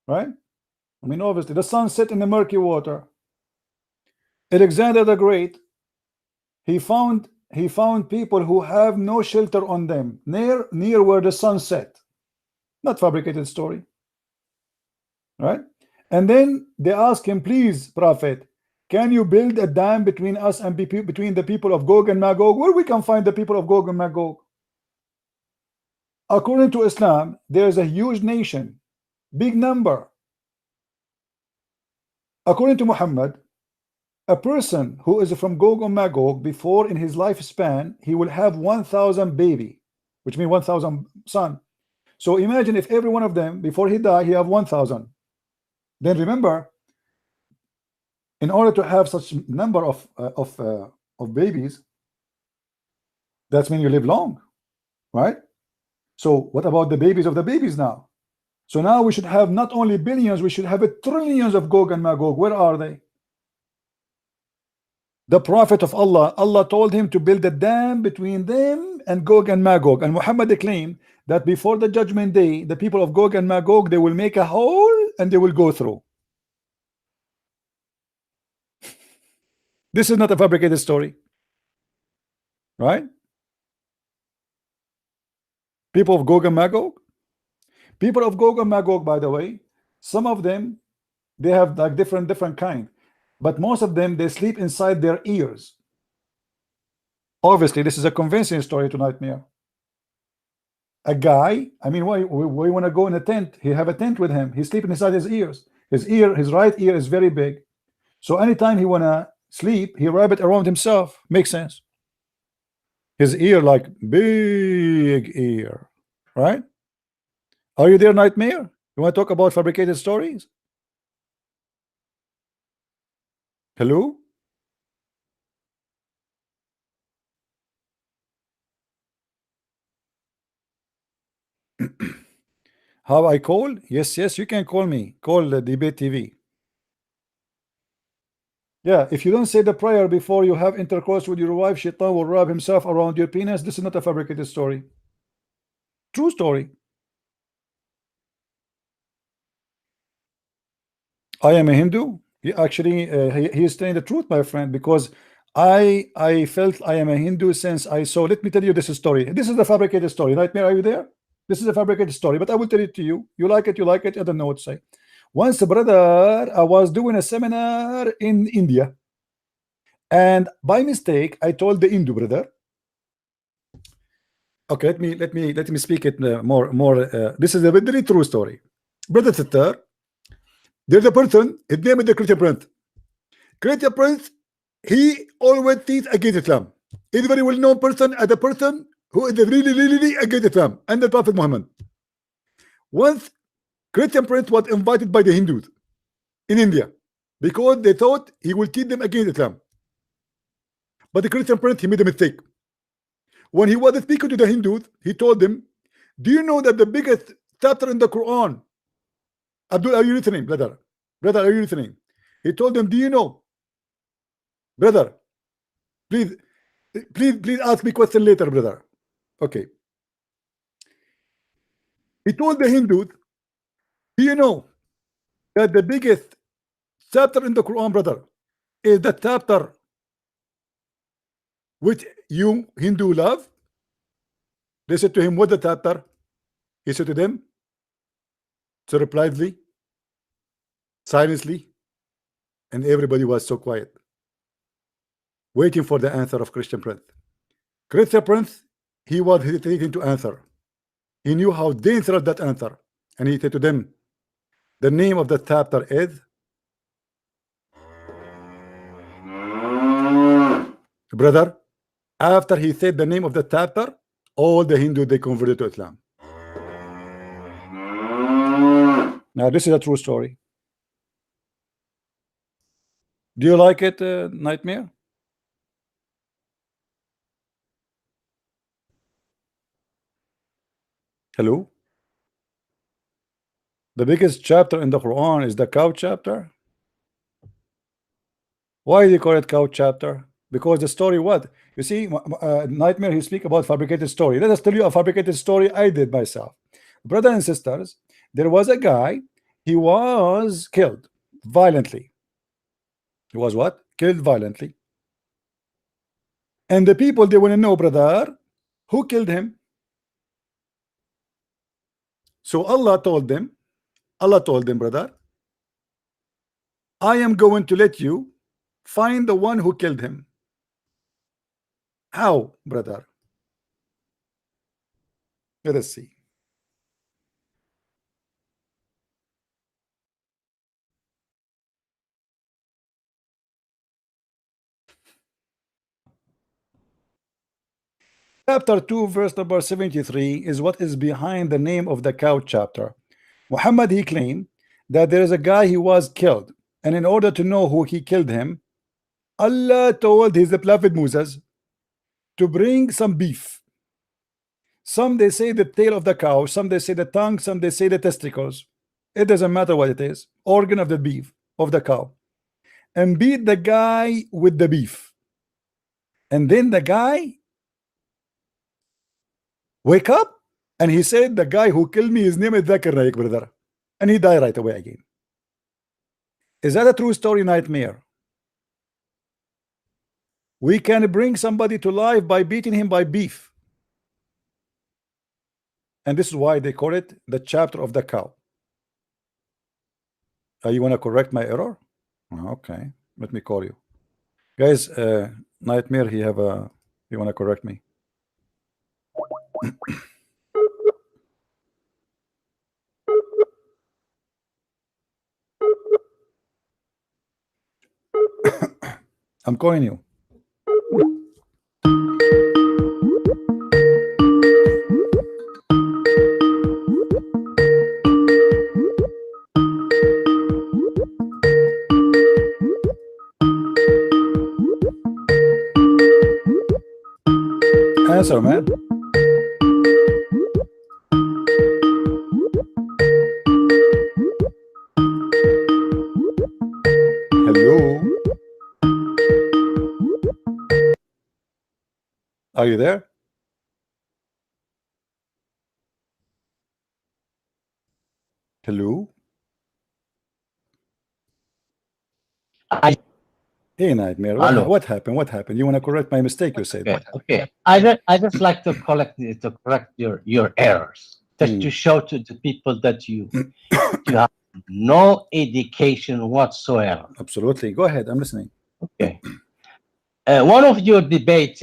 right? I mean, obviously the sun set in the murky water. Alexander the Great, he found people who have no shelter on them near where the sun set. Not fabricated story, right? And then they ask him, please, prophet, can you build a dam between us and between the people of Gog and Magog? Where we can find the people of Gog and Magog? According to Islam, there is a huge nation, big number. According to Muhammad, a person who is from Gog and Magog, before in his lifespan, he will have 1,000 baby, which means 1,000 son. So imagine if every one of them, before he die, he have 1,000. Then remember, in order to have such number of babies, that means you live long, right? So what about the babies of the babies now? So now we should have not only billions, we should have trillions of Gog and Magog. Where are they? The prophet of Allah, Allah told him to build a dam between them and Gog and Magog. And Muhammad claimed that before the judgment day, the people of Gog and Magog, they will make a hole and they will go through. This is not a fabricated story, right? People of Gog and Magog. People of Gog and Magog, by the way, some of them, they have like different kind, but most of them, they sleep inside their ears. Obviously, this is a convincing story to nightmare. A guy, I mean, why we want to go in a tent? He have a tent with him. He's sleeping inside his ears. His right ear is very big. So anytime he wanna sleep, he wrap it around himself. Makes sense. His ear like big ear, right? Are you there, nightmare? You want to talk about fabricated stories? Hello? How I call? Yes, you can call me. Call the Debate TV. Yeah, if you don't say the prayer before you have intercourse with your wife, Shaitan will wrap himself around your penis. This is not a fabricated story. True story. I am a Hindu. He actually he is telling the truth, my friend, because I felt I am a Hindu since I saw. Let me tell you this story. This is the fabricated story. Nightmare, are you there? This is a fabricated story, but I will tell it to you. You like it, you like it. I don't know what to say. Once, brother, I was doing a seminar in India, and by mistake, I told the Hindu brother. Okay, let me speak it more. This is a very true story, brother sister. There's a person. His name is the Christian Prince. Christian Prince. He always teaches against Islam. He's a very well-known person as a person who is really against Islam and the Prophet Muhammad. Once, Christian Prince was invited by the Hindus in India because they thought he will teach them against Islam. But the Christian Prince, he made a mistake. When he was speaking to the Hindus, he told them, do you know that the biggest chapter in the Quran, Abdul, are you listening, brother? Brother, are you listening? He told them, do you know, brother, please ask me question later, brother. Okay. He told the Hindus, do you know that the biggest chapter in the Quran, brother, is the chapter which you Hindu love? They said to him, what the chapter? He said to them, surprisingly, silently, and everybody was so quiet, waiting for the answer of Christian Prince. Christian Prince, he was hesitating to answer. He knew how dangerous that answer, and he said to them, the name of the chapter is, brother, after he said the name of the chapter, all the Hindus, they converted to Islam. Now this is a true story. Do you like it, Nightmare? Hello? The biggest chapter in the Quran is the cow chapter. Why do you call it cow chapter? Because the story, what? You see, Nightmare, he speak about fabricated story. Let us tell you a fabricated story I did myself. Brothers and sisters, there was a guy, he was killed violently. He was what? Killed violently. And the people, they want to know, brother, who killed him? So Allah told them, brother, I am going to let you find the one who killed him. How, brother? Let us see. Chapter 2, verse number 73 is what is behind the name of the cow chapter. Muhammad, he claimed that there is a guy who was killed, and in order to know who he killed him, Allah told his prophet Moses to bring some beef. Some they say the tail of the cow, some they say the tongue, some they say the testicles. It doesn't matter what it is, organ of the beef, of the cow, and beat the guy with the beef. And then the guy wake up and he said, the guy who killed me, his name is Zakir Naik, brother, and he died right away again. Is that a true story, Nightmare? We can bring somebody to life by beating him by beef, and this is why they call it the chapter of the cow. You want to correct my error? Okay, let me call you guys. Nightmare, he have a, you want to correct me? I'm calling you. Answer, man. Hello? Are you there? Hello? Hey, Nightmare, what happened? What happened? You want to correct my mistake? You said. Okay. I just like to correct your errors, just to show to the people that you have no education whatsoever. Absolutely. Go ahead. I'm listening. Okay. One of your debates,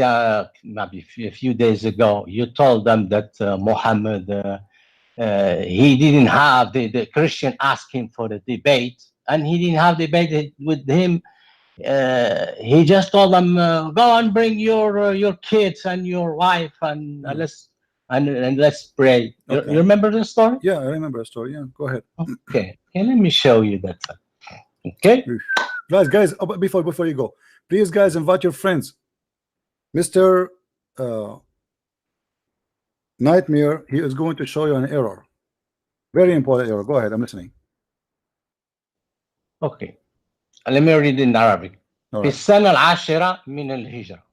maybe a few days ago, you told them that Muhammad, he didn't have the Christian asked him for the debate, and he didn't have debate with him. He just told them, go and bring your kids and your wife, and let's pray. Okay. You remember the story? Yeah, I remember the story. Yeah, go ahead. Okay, let me show you that. Okay, guys, before you go, please, guys, invite your friends. Mr. Nightmare, he is going to show you an error, very important error. Go ahead, I'm listening. Okay, let me read in Arabic. في السنة العاشرة من الهجرة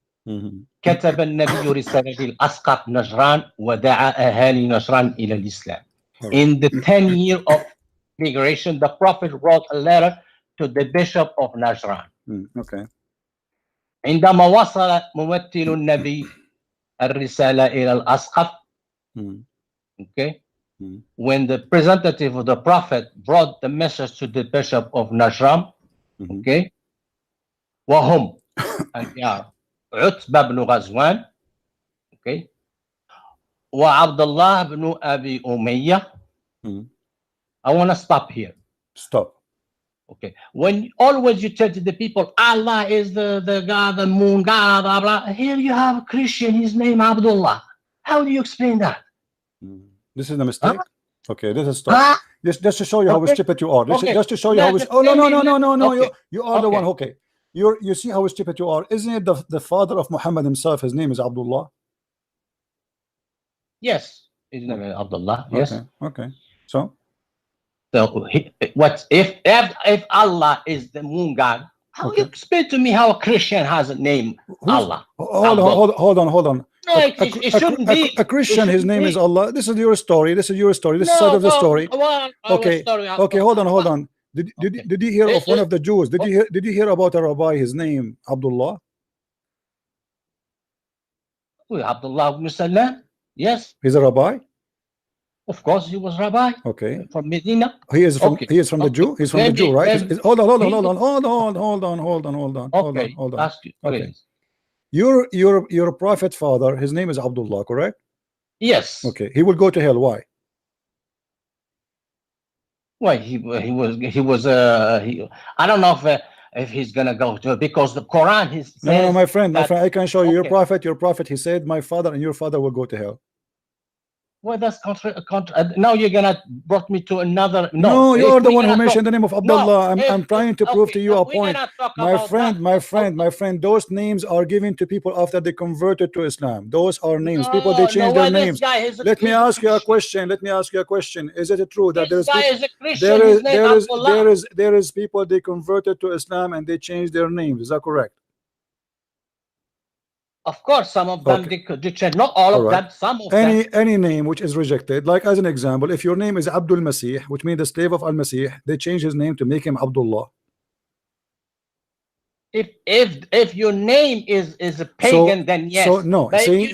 كتب النبي رسالة للأسقف نجران ودعا أهالي نجران إلى الإسلام. In the 10th year of migration, the Prophet wrote a letter to the Bishop of Najran. Okay. عندما وصل ممثل النبي الرسالة إلى الأسقف. Okay. When the representative of the Prophet brought the message to the Bishop of Najran. Okay. وهم عتبة بن غزوان. Okay. وعبد الله بن أبي أمية. I want to stop here. Stop. Okay. When always you tell to the people, Allah is the God, the moon God, blah, blah. Here you have a Christian, his name Abdullah. How do you explain that? This is a mistake. Okay, this is stop. Just to show you how stupid you are. Just to show you how. Oh no! You are the one. Okay. You see how stupid you are. Isn't it the father of Muhammad himself? His name is Abdullah. Yes, his name is Abdullah. Yes. Okay. So what if Allah is the moon God? How you explain to me how a Christian has a name Allah? Hold on. No, it shouldn't be. A Christian, his name is Allah. This is your story. This is side of the story. Okay. Hold on. Did you hear of one of the Jews? Did you hear about a rabbi? His name Abdullah. Abdullah ibn Salam. Yes. He's a rabbi. Of course, he was rabbi. Okay. From Medina. He is from the Jew. He's from the Jew, right? Hold on. Ask you, okay. Your prophet father, his name is Abdullah, correct? Yes. Okay. He will go to hell. Why? Why he was I don't know if he's gonna go to, because the Quran says no, my friend, I can show you. Your prophet, he said, my father and your father will go to hell. Well, that's now you're gonna brought me to another. No, you are the one who mentioned the name of Abdullah. I'm trying to prove to you a point. My friend, those names are given to people after they converted to Islam. Those are names. People, they change their names. Let me ask you a question. Is it true that there is people they converted to Islam and they changed their names? Is that correct? Of course, some of them they change. Not all of them. Some of them. Any name which is rejected, like as an example, if your name is Abdul Masih, which means the slave of Al Masih, they change his name to make him Abdullah. If your name is a pagan, then yes. So no, see,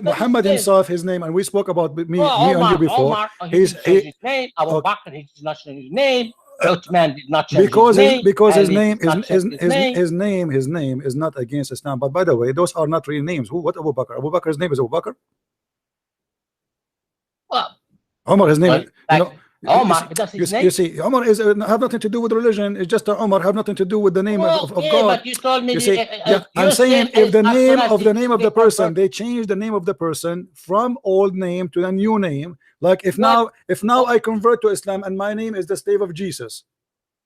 Muhammad himself, his name, and we spoke about me and you before. His name. Abu Bakr, he did not change his name. Uthman did not change his name. Because his name is not against Islam. But by the way, those are not real names. What Abu Bakr? Abu Bakr's name is Abu Bakr. Well, Omar, his name. Omar, that's his name. You see, Omar have nothing to do with religion. It's just Omar have nothing to do with the name of God. But you told me. I'm saying if the name of the person, they change the name of the person from old name to a new name. Like if now I convert to Islam and my name is the slave of Jesus,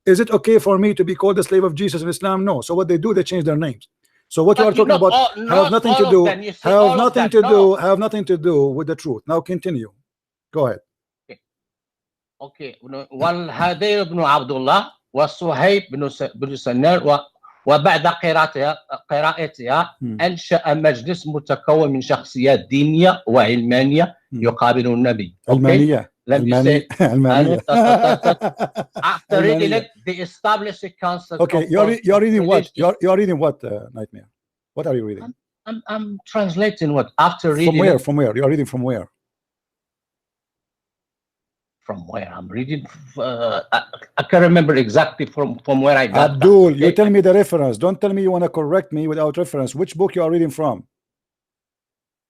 is it okay for me to be called the slave of Jesus in Islam? No. So what they do, they change their names. So what you are talking about have nothing to do with the truth. Now continue. Go ahead. Okay. والهدير بن عبد الله وصهيب بن سنان وبعد قراءتها أنشأ مجلس متكون من شخصيات دينية وعلمانية يقابل النبي. علمانية. let me say, after reading it, they established a concept. Okay, you're reading what? You're reading what, Nightmare? What are you reading? I'm translating what after reading. From where? It, from where? You're reading from where? From where I'm reading? I can't remember exactly from where I got. Abdul, that. you tell me the reference. Don't tell me you want to correct me without reference. Which book you are reading from?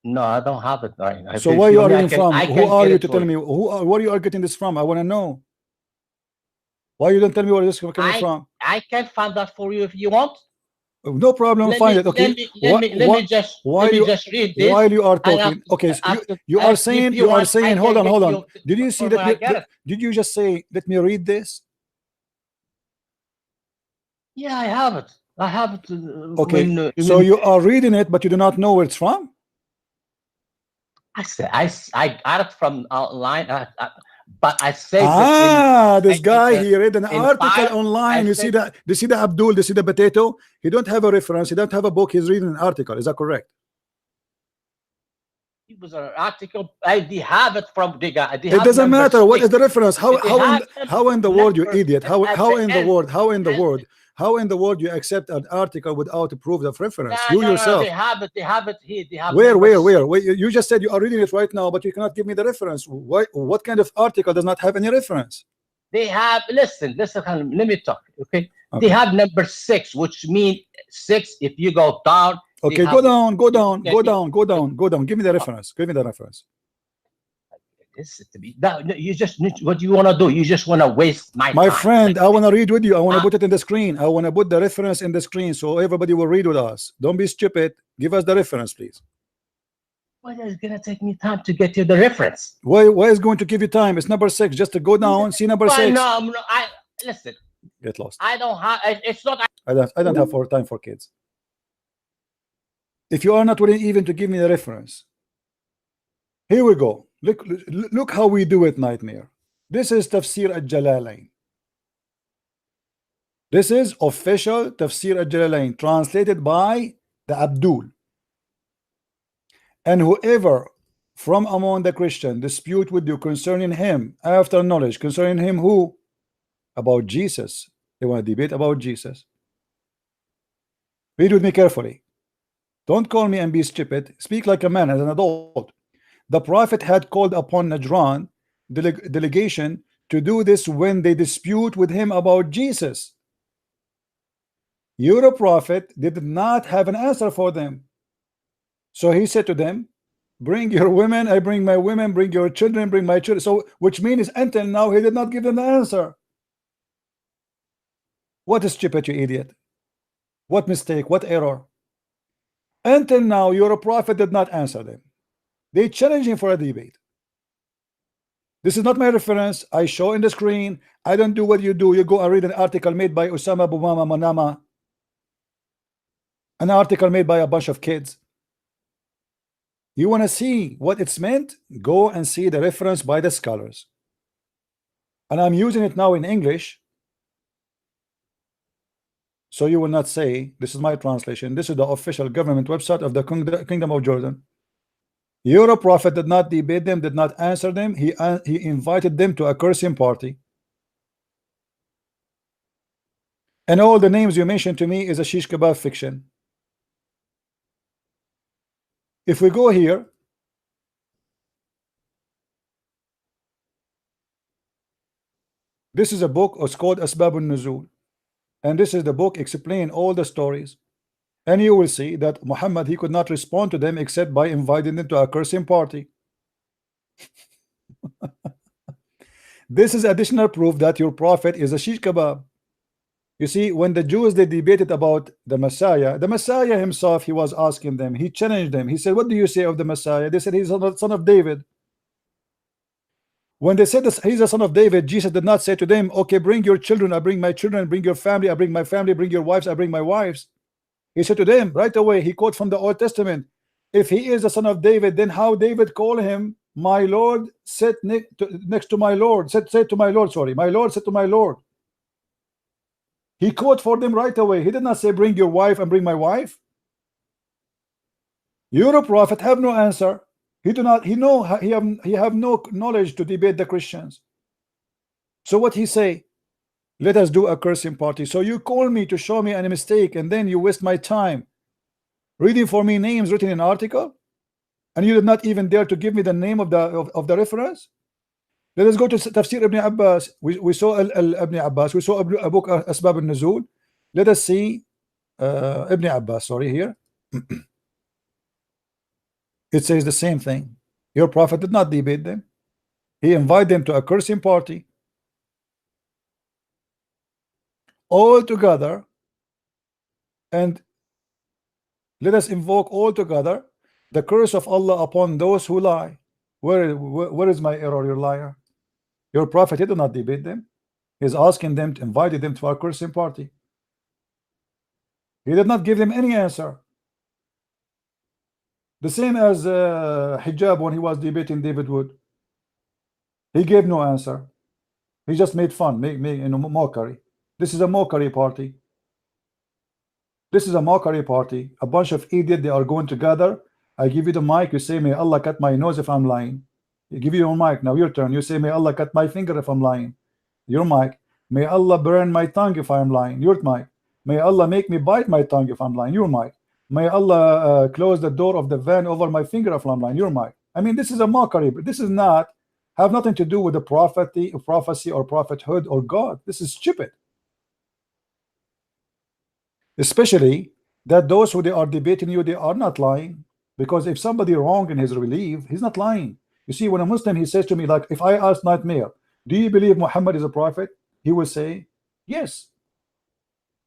No, I don't have it right. So where you are reading from? Who are you to tell me? Where you are getting this from? I want to know. Why you don't tell me where this is coming from? I can find that for you if you want. No problem. Find it. Okay. Let me just read this. While you are talking, okay. So you are saying. Hold on. Did you see that? Did you just say? Let me read this. Yeah, I have it. I have it. Okay. So you are reading it, but you do not know where it's from. I got it from online, but I said this guy he read an article online. You see that? You see the Abdul? You see the potato? He don't have a reference. He don't have a book. He's reading an article. Is that correct? It was an article. I have it from the guy. It doesn't matter. What is the reference? How in the world, you idiot? How in the world you accept an article without a proof of reference? Yourself. They have it here. They have where? You just said you are reading it right now, but you cannot give me the reference. What kind of article does not have any reference? They have, listen, let me talk, okay? They have number 6, which means 6 if you go down. Okay, go down. Give me the reference. Listen to me. Now, you just, what do you want to do? You just want to waste my time. Friend, I want to read with you. I want to put it in the screen. I want to put the reference in the screen so everybody will read with us. Don't be stupid. Give us the reference, please. Well, it's going to take me time to get you the reference. Why is going to give you time? It's number 6. Just to go down, see number 6. No, listen. Get lost. I don't have, it's not. I don't have time for kids. If you are not willing even to give me the reference. Here we go. Look how we do it, Nightmare. This is Tafsir al-Jalalain. This is official Tafsir al-Jalalain, translated by the Abdul. And whoever from among the Christian dispute with you concerning him after knowledge, concerning him who? About Jesus. They want to debate about Jesus. Read with me carefully. Don't call me and be stupid. Speak like a man, as an adult. The prophet had called upon Najran delegation to do this when they dispute with him about Jesus. Your prophet did not have an answer for them. So he said to them, bring your women, I bring my women, bring your children, bring my children. So which means until now he did not give them the answer. What is stupid, you idiot? What mistake? What error? Until now your prophet did not answer them. They challenge him for a debate. This is not my reference. I show in the screen. I don't do what you do. You go and read an article made by Osama Bumama Manama, an article made by a bunch of kids. You want to see what it's meant? Go and see the reference by the scholars. And I'm using it now in English, so you will not say this is my translation. This is the official government website of the Kingdom of Jordan. Your prophet did not debate them, did not answer them. He invited them to a cursing party. And all the names you mentioned to me is a shish kebab fiction. If we go here, this is a book. It's called Asbab al-Nuzul, and this is the book explaining all the stories. And you will see that Muhammad, he could not respond to them except by inviting them to a cursing party. This is additional proof that your prophet is a shish kebab. You see, when the Jews, they debated about the Messiah himself, he was asking them, he challenged them. He said, what do you say of the Messiah? They said he's a son of David. When they said he's a son of David, Jesus did not say to them, okay, bring your children, I bring my children, bring your family, I bring my family, bring your wives, I bring my wives. He said to them right away, he quote from the Old Testament, if he is the son of David, then how David called him my Lord, sit next to my Lord, said to my Lord, sorry, my Lord said to my Lord. He quote for them right away. He did not say bring your wife and bring my wife. Your prophet have no answer. He have no knowledge to debate the Christians. So what he say? Let us do a cursing party. So you call me to show me a mistake, and then you waste my time reading for me names written in an article, and you did not even dare to give me the name of the reference. Let us go to Tafsir Ibn Abbas. We saw Ibn Abbas. We saw a book Asbab al-Nuzul. Let us see Ibn Abbas. Sorry, here it says the same thing. Your prophet did not debate them. He invited them to a cursing party. All together, and let us invoke all together the curse of Allah upon those who lie. Where is my error, you liar? Your prophet, he did not debate them. He's asking them to invite them to our cursing party. He did not give them any answer. The same as hijab when he was debating David Wood. He gave no answer. He just made fun, make mockery. This is a mockery party. This is a mockery party. A bunch of idiots, they are going together. I give you the mic, you say, may Allah cut my nose if I'm lying. You give you your mic, now your turn. You say, may Allah cut my finger if I'm lying. Your mic. May Allah burn my tongue if I'm lying. Your mic. May Allah make me bite my tongue if I'm lying. Your mic. May Allah close the door of the van over my finger if I'm lying. Your mic. I mean, this is a mockery, but this is not, have nothing to do with the prophecy or prophethood or God. This is stupid. Especially that those who they are debating you, they are not lying, because if somebody wrong in his belief, he's not lying. You see, when a Muslim, he says to me, like, if I ask Nightmare, do you believe Muhammad is a prophet? He will say yes,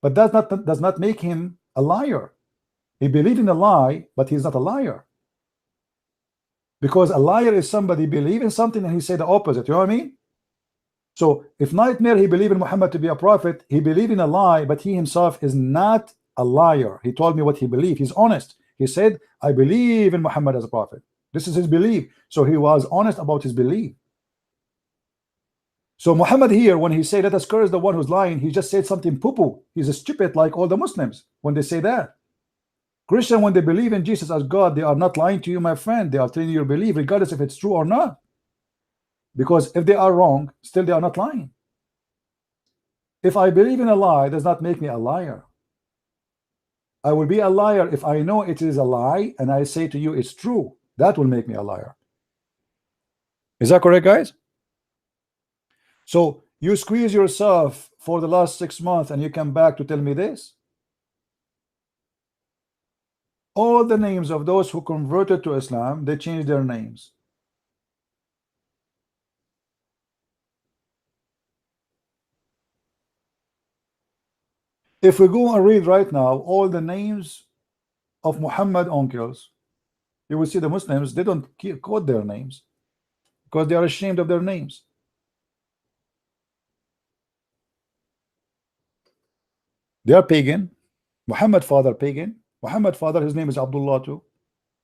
but that does not make him a liar. He believes in a lie, but he's not a liar, because a liar is somebody believe in something and he say the opposite. You know what I mean? So if Nightmare, he believed in Muhammad to be a prophet, he believed in a lie, but he himself is not a liar. He told me what he believed. He's honest. He said, I believe in Muhammad as a prophet. This is his belief. So he was honest about his belief. So Muhammad here, when he said, let us curse the one who's lying, he just said something poo-poo. He's a stupid like all the Muslims when they say that. Christian, when they believe in Jesus as God, they are not lying to you, my friend. They are telling you your belief, regardless if it's true or not. Because if they are wrong, still they are not lying. If I believe in a lie, does not make me a liar. I will be a liar if I know it is a lie and I say to you it's true. That will make me a liar. Is that correct, guys? So you squeeze yourself for the last 6 months and you come back to tell me this? All the names of those who converted to Islam, they changed their names. If we go and read right now all the names of Muhammad uncles, you will see the Muslims, they don't quote their names because they are ashamed of their names. They are pagan. Muhammad father pagan. Muhammad father, his name is Abdullah too.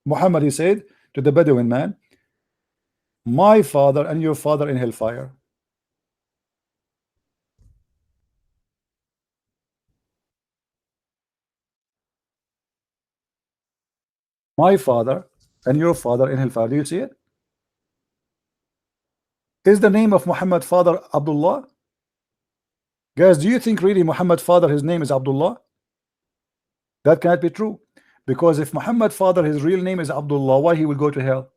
Muhammad, he said to the Bedouin man, my father and your father in hellfire. My father and your father in hellfire. Do you see it? Is the name of Muhammad father Abdullah? Guys, do you think really Muhammad father, his name is Abdullah? That cannot be true, because if Muhammad father, his real name is Abdullah, why he will go to hell?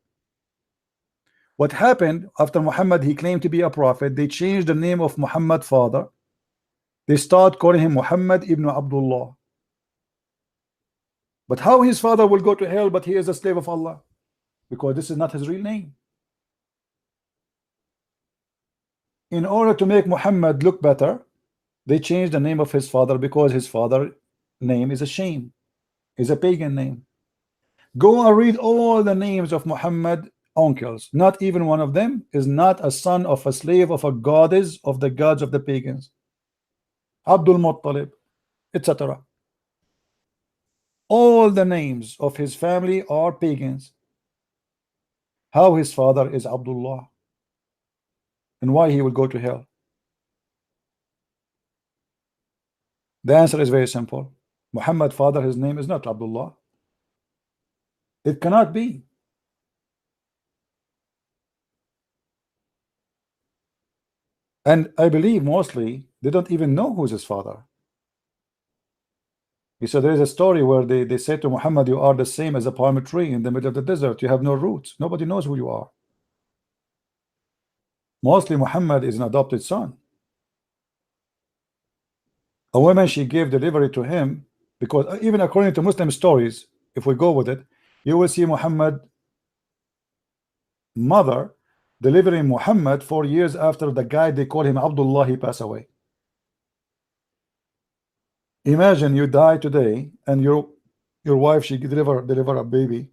What happened after Muhammad, he claimed to be a prophet, they changed the name of Muhammad father. They start calling him Muhammad ibn Abdullah. But how his father will go to hell, but he is a slave of Allah? Because this is not his real name. In order to make Muhammad look better, they changed the name of his father, because his father name is a shame, is a pagan name. Go and read all the names of Muhammad uncles. Not even one of them is not a son of a slave of a goddess of the gods of the pagans. Abdul Muttalib, etc. All the names of his family are pagans. How his father is Abdullah, and why he will go to hell? The answer is very simple. Muhammad father, his name is not Abdullah. It cannot be. And I believe mostly they don't even know who's his father. So there is a story where they say to Muhammad, you are the same as a palm tree in the middle of the desert. You have no roots. Nobody knows who you are. Mostly Muhammad is an adopted son. A woman, she gave delivery to him, because even according to Muslim stories, if we go with it, you will see Muhammad mother delivering Muhammad 4 years after the guy they call him Abdullah, he passed away. Imagine you die today and your wife, she deliver a baby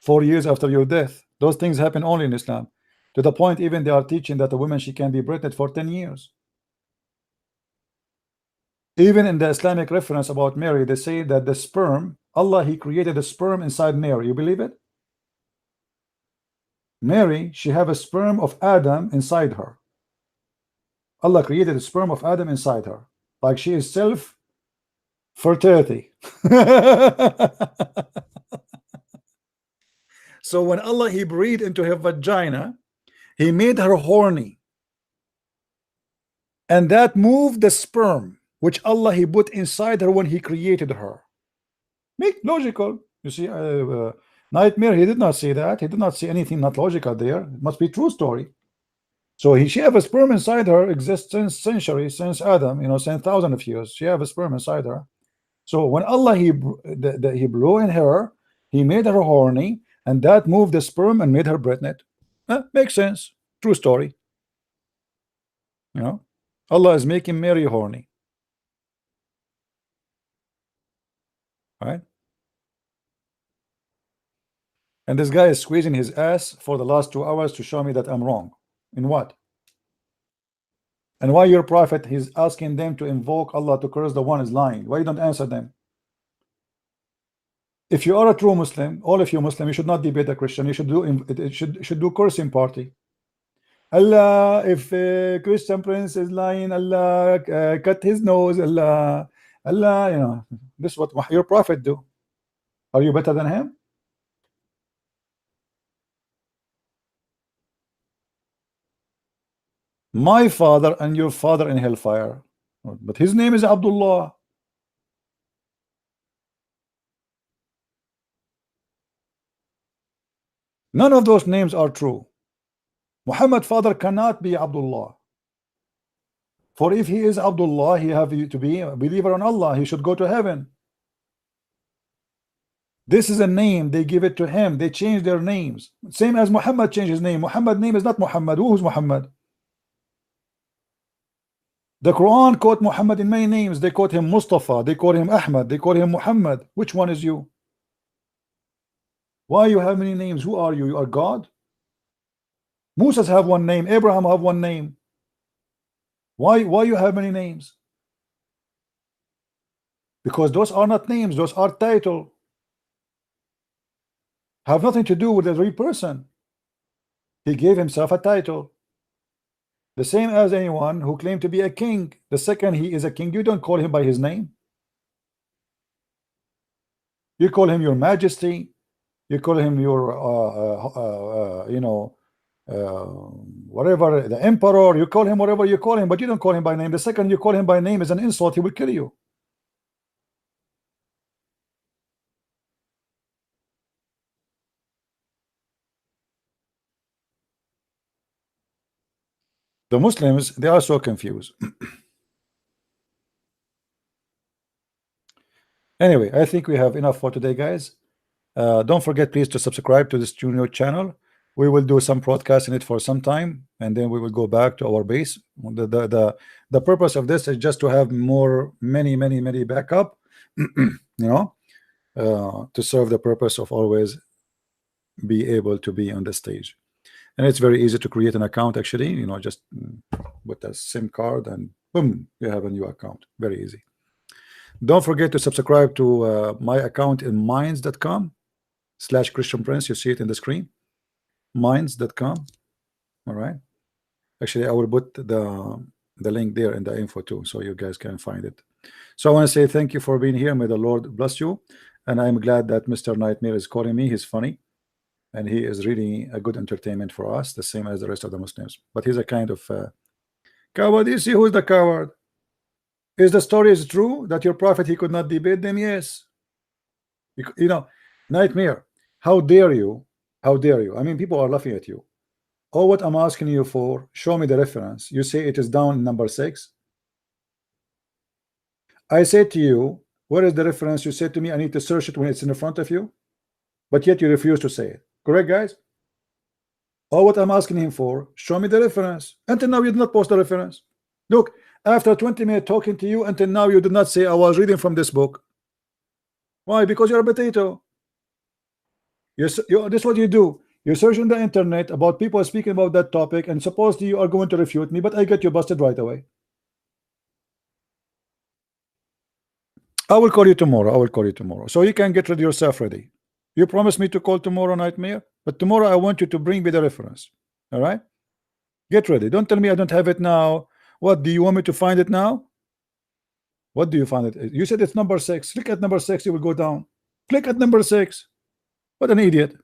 4 years after your death. Those things happen only in Islam, to the point even they are teaching that a woman, she can be pregnant for 10 years. Even in the Islamic reference about Mary, they say that the sperm, Allah, he created a sperm inside Mary. You believe it? Mary, she have a sperm of Adam inside her. Allah created a sperm of Adam inside her, like she is self-fertility. So when Allah, he breathed into her vagina, he made her horny, and that moved the sperm which Allah, he put inside her when he created her. Make logical. You see, Nightmare, he did not see that. He did not see anything not logical there. It must be true story. So she have a sperm inside her, exists since centuries, since Adam, since thousands of years. She have a sperm inside her. So when Allah, he blew in her, he made her horny, and that moved the sperm and made her pregnant. Makes sense. True story. Allah is making Mary horny. Right? And this guy is squeezing his ass for the last 2 hours to show me that I'm wrong. In what? And why your prophet, he's asking them to invoke Allah to curse the one is lying? Why you don't answer them? If you are a true Muslim, all of you Muslim, you should not debate a Christian. You should do cursing party. Allah, if Christian prince is lying, Allah cut his nose. Allah, this is what your prophet do. Are you better than him? My father and your father in hellfire, but his name is Abdullah. None of those names are true. Muhammad's father cannot be Abdullah. For if he is Abdullah, he have to be a believer on Allah. He should go to heaven. This is a name, they give it to him. They change their names. Same as Muhammad changed his name. Muhammad's name is not Muhammad. Who is Muhammad? The Quran quote Muhammad in many names. They quote him Mustafa, they call him Ahmad, they call him Muhammad. Which one is you? Why you have many names? Who are you? You are God? Moses have one name, Abraham have one name. Why you have many names? Because those are not names, those are title. Have nothing to do with the real person. He gave himself a title. The same as anyone who claimed to be a king. The second he is a king, you don't call him by his name. You call him your majesty. You call him your whatever, the emperor. You call him whatever you call him, but you don't call him by name. The second you call him by name is an insult. He will kill you. The Muslims, they are so confused. Anyway, I think we have enough for today, guys. Don't forget, please, to subscribe to this junior channel. We will do some broadcast in it for some time, and then we will go back to our base. The purpose of this is just to have many backup, to serve the purpose of always be able to be on the stage. And it's very easy to create an account, actually, just with a SIM card and boom, you have a new account. Very easy. Don't forget to subscribe to my account in minds.com/Christian Prince. You see it in the screen, minds.com. all right, actually I will put the link there in the info too, so you guys can find it. So I want to say thank you for being here. May the Lord bless you, and I'm glad that Mr. Nightmare is calling me. He's funny, and he is really a good entertainment for us, the same as the rest of the Muslims, but he's a kind of Coward, you see who's the coward? Is the story is true that your prophet, he could not debate them? Yes. You know, Nightmare, how dare you? How dare you? I mean, people are laughing at you. Oh, what I'm asking you for, show me the reference. You say it is down in number 6. I said to you, where is the reference? You said to me, I need to search it when it's in front of you, but yet you refuse to say it. Correct, guys? Oh, what I'm asking him for, show me the reference. Until now, you did not post the reference. Look, after 20 minutes talking to you, until now, you did not say, I was reading from this book. Why? Because you're a potato. This is what you do. You search on the internet about people speaking about that topic, and supposedly you are going to refute me, but I get you busted right away. I will call you tomorrow. I will call you tomorrow. So you can get ready yourself ready. You promised me to call tomorrow, Nightmare, but tomorrow I want you to bring me the reference. All right? Get ready. Don't tell me I don't have it now. What, do you want me to find it now? What do you find it? You said it's number 6. Click at number 6, you will go down. Click at number 6. What an idiot.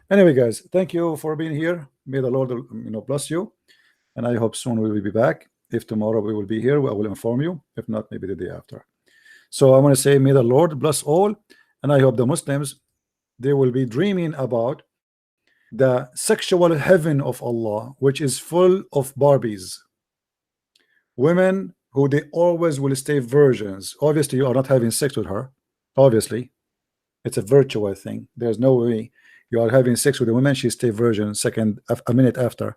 Anyway, guys, thank you for being here. May the Lord, bless you. And I hope soon we will be back. If tomorrow we will be here, I will inform you. If not, maybe the day after. So I want to say, may the Lord bless all. And I hope the Muslims, they will be dreaming about the sexual heaven of Allah, which is full of Barbies. Women who they always will stay virgins. Obviously, you are not having sex with her. Obviously. It's a virtual thing. There's no way you are having sex with a woman, she stay virgin a minute after.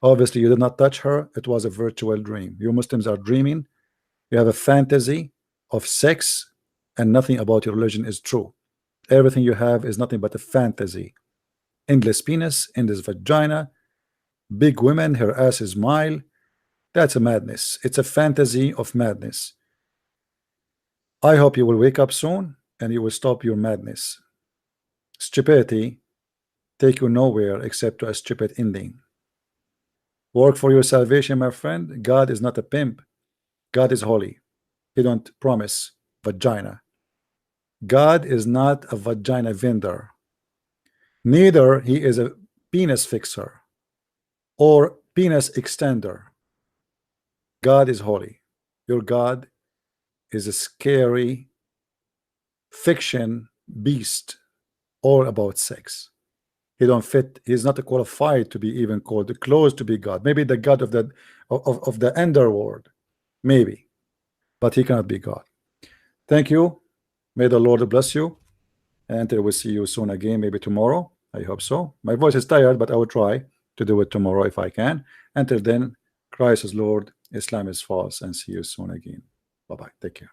Obviously, you did not touch her. It was a virtual dream. You Muslims are dreaming. You have a fantasy of sex, and nothing about your religion is true. Everything you have is nothing but a fantasy. Endless penis, endless vagina, big women, her ass is mile. That's a madness. It's a fantasy of madness. I hope you will wake up soon and you will stop your madness. Stupidity take you nowhere except to a stupid ending. Work for your salvation, my friend. God is not a pimp. God is holy. He don't promise vagina. God is not a vagina vendor. Neither he is a penis fixer or penis extender. God is holy. Your God is a scary fiction beast all about sex. He don't fit. He's not qualified to be even called close to be God. Maybe the God of the underworld, maybe, but he cannot be God. Thank you. May the Lord bless you, and I will see you soon again, maybe tomorrow. I hope so. My voice is tired, but I will try to do it tomorrow if I can. Until then, Christ is Lord, Islam is false, and see you soon again. Bye-bye. Take care.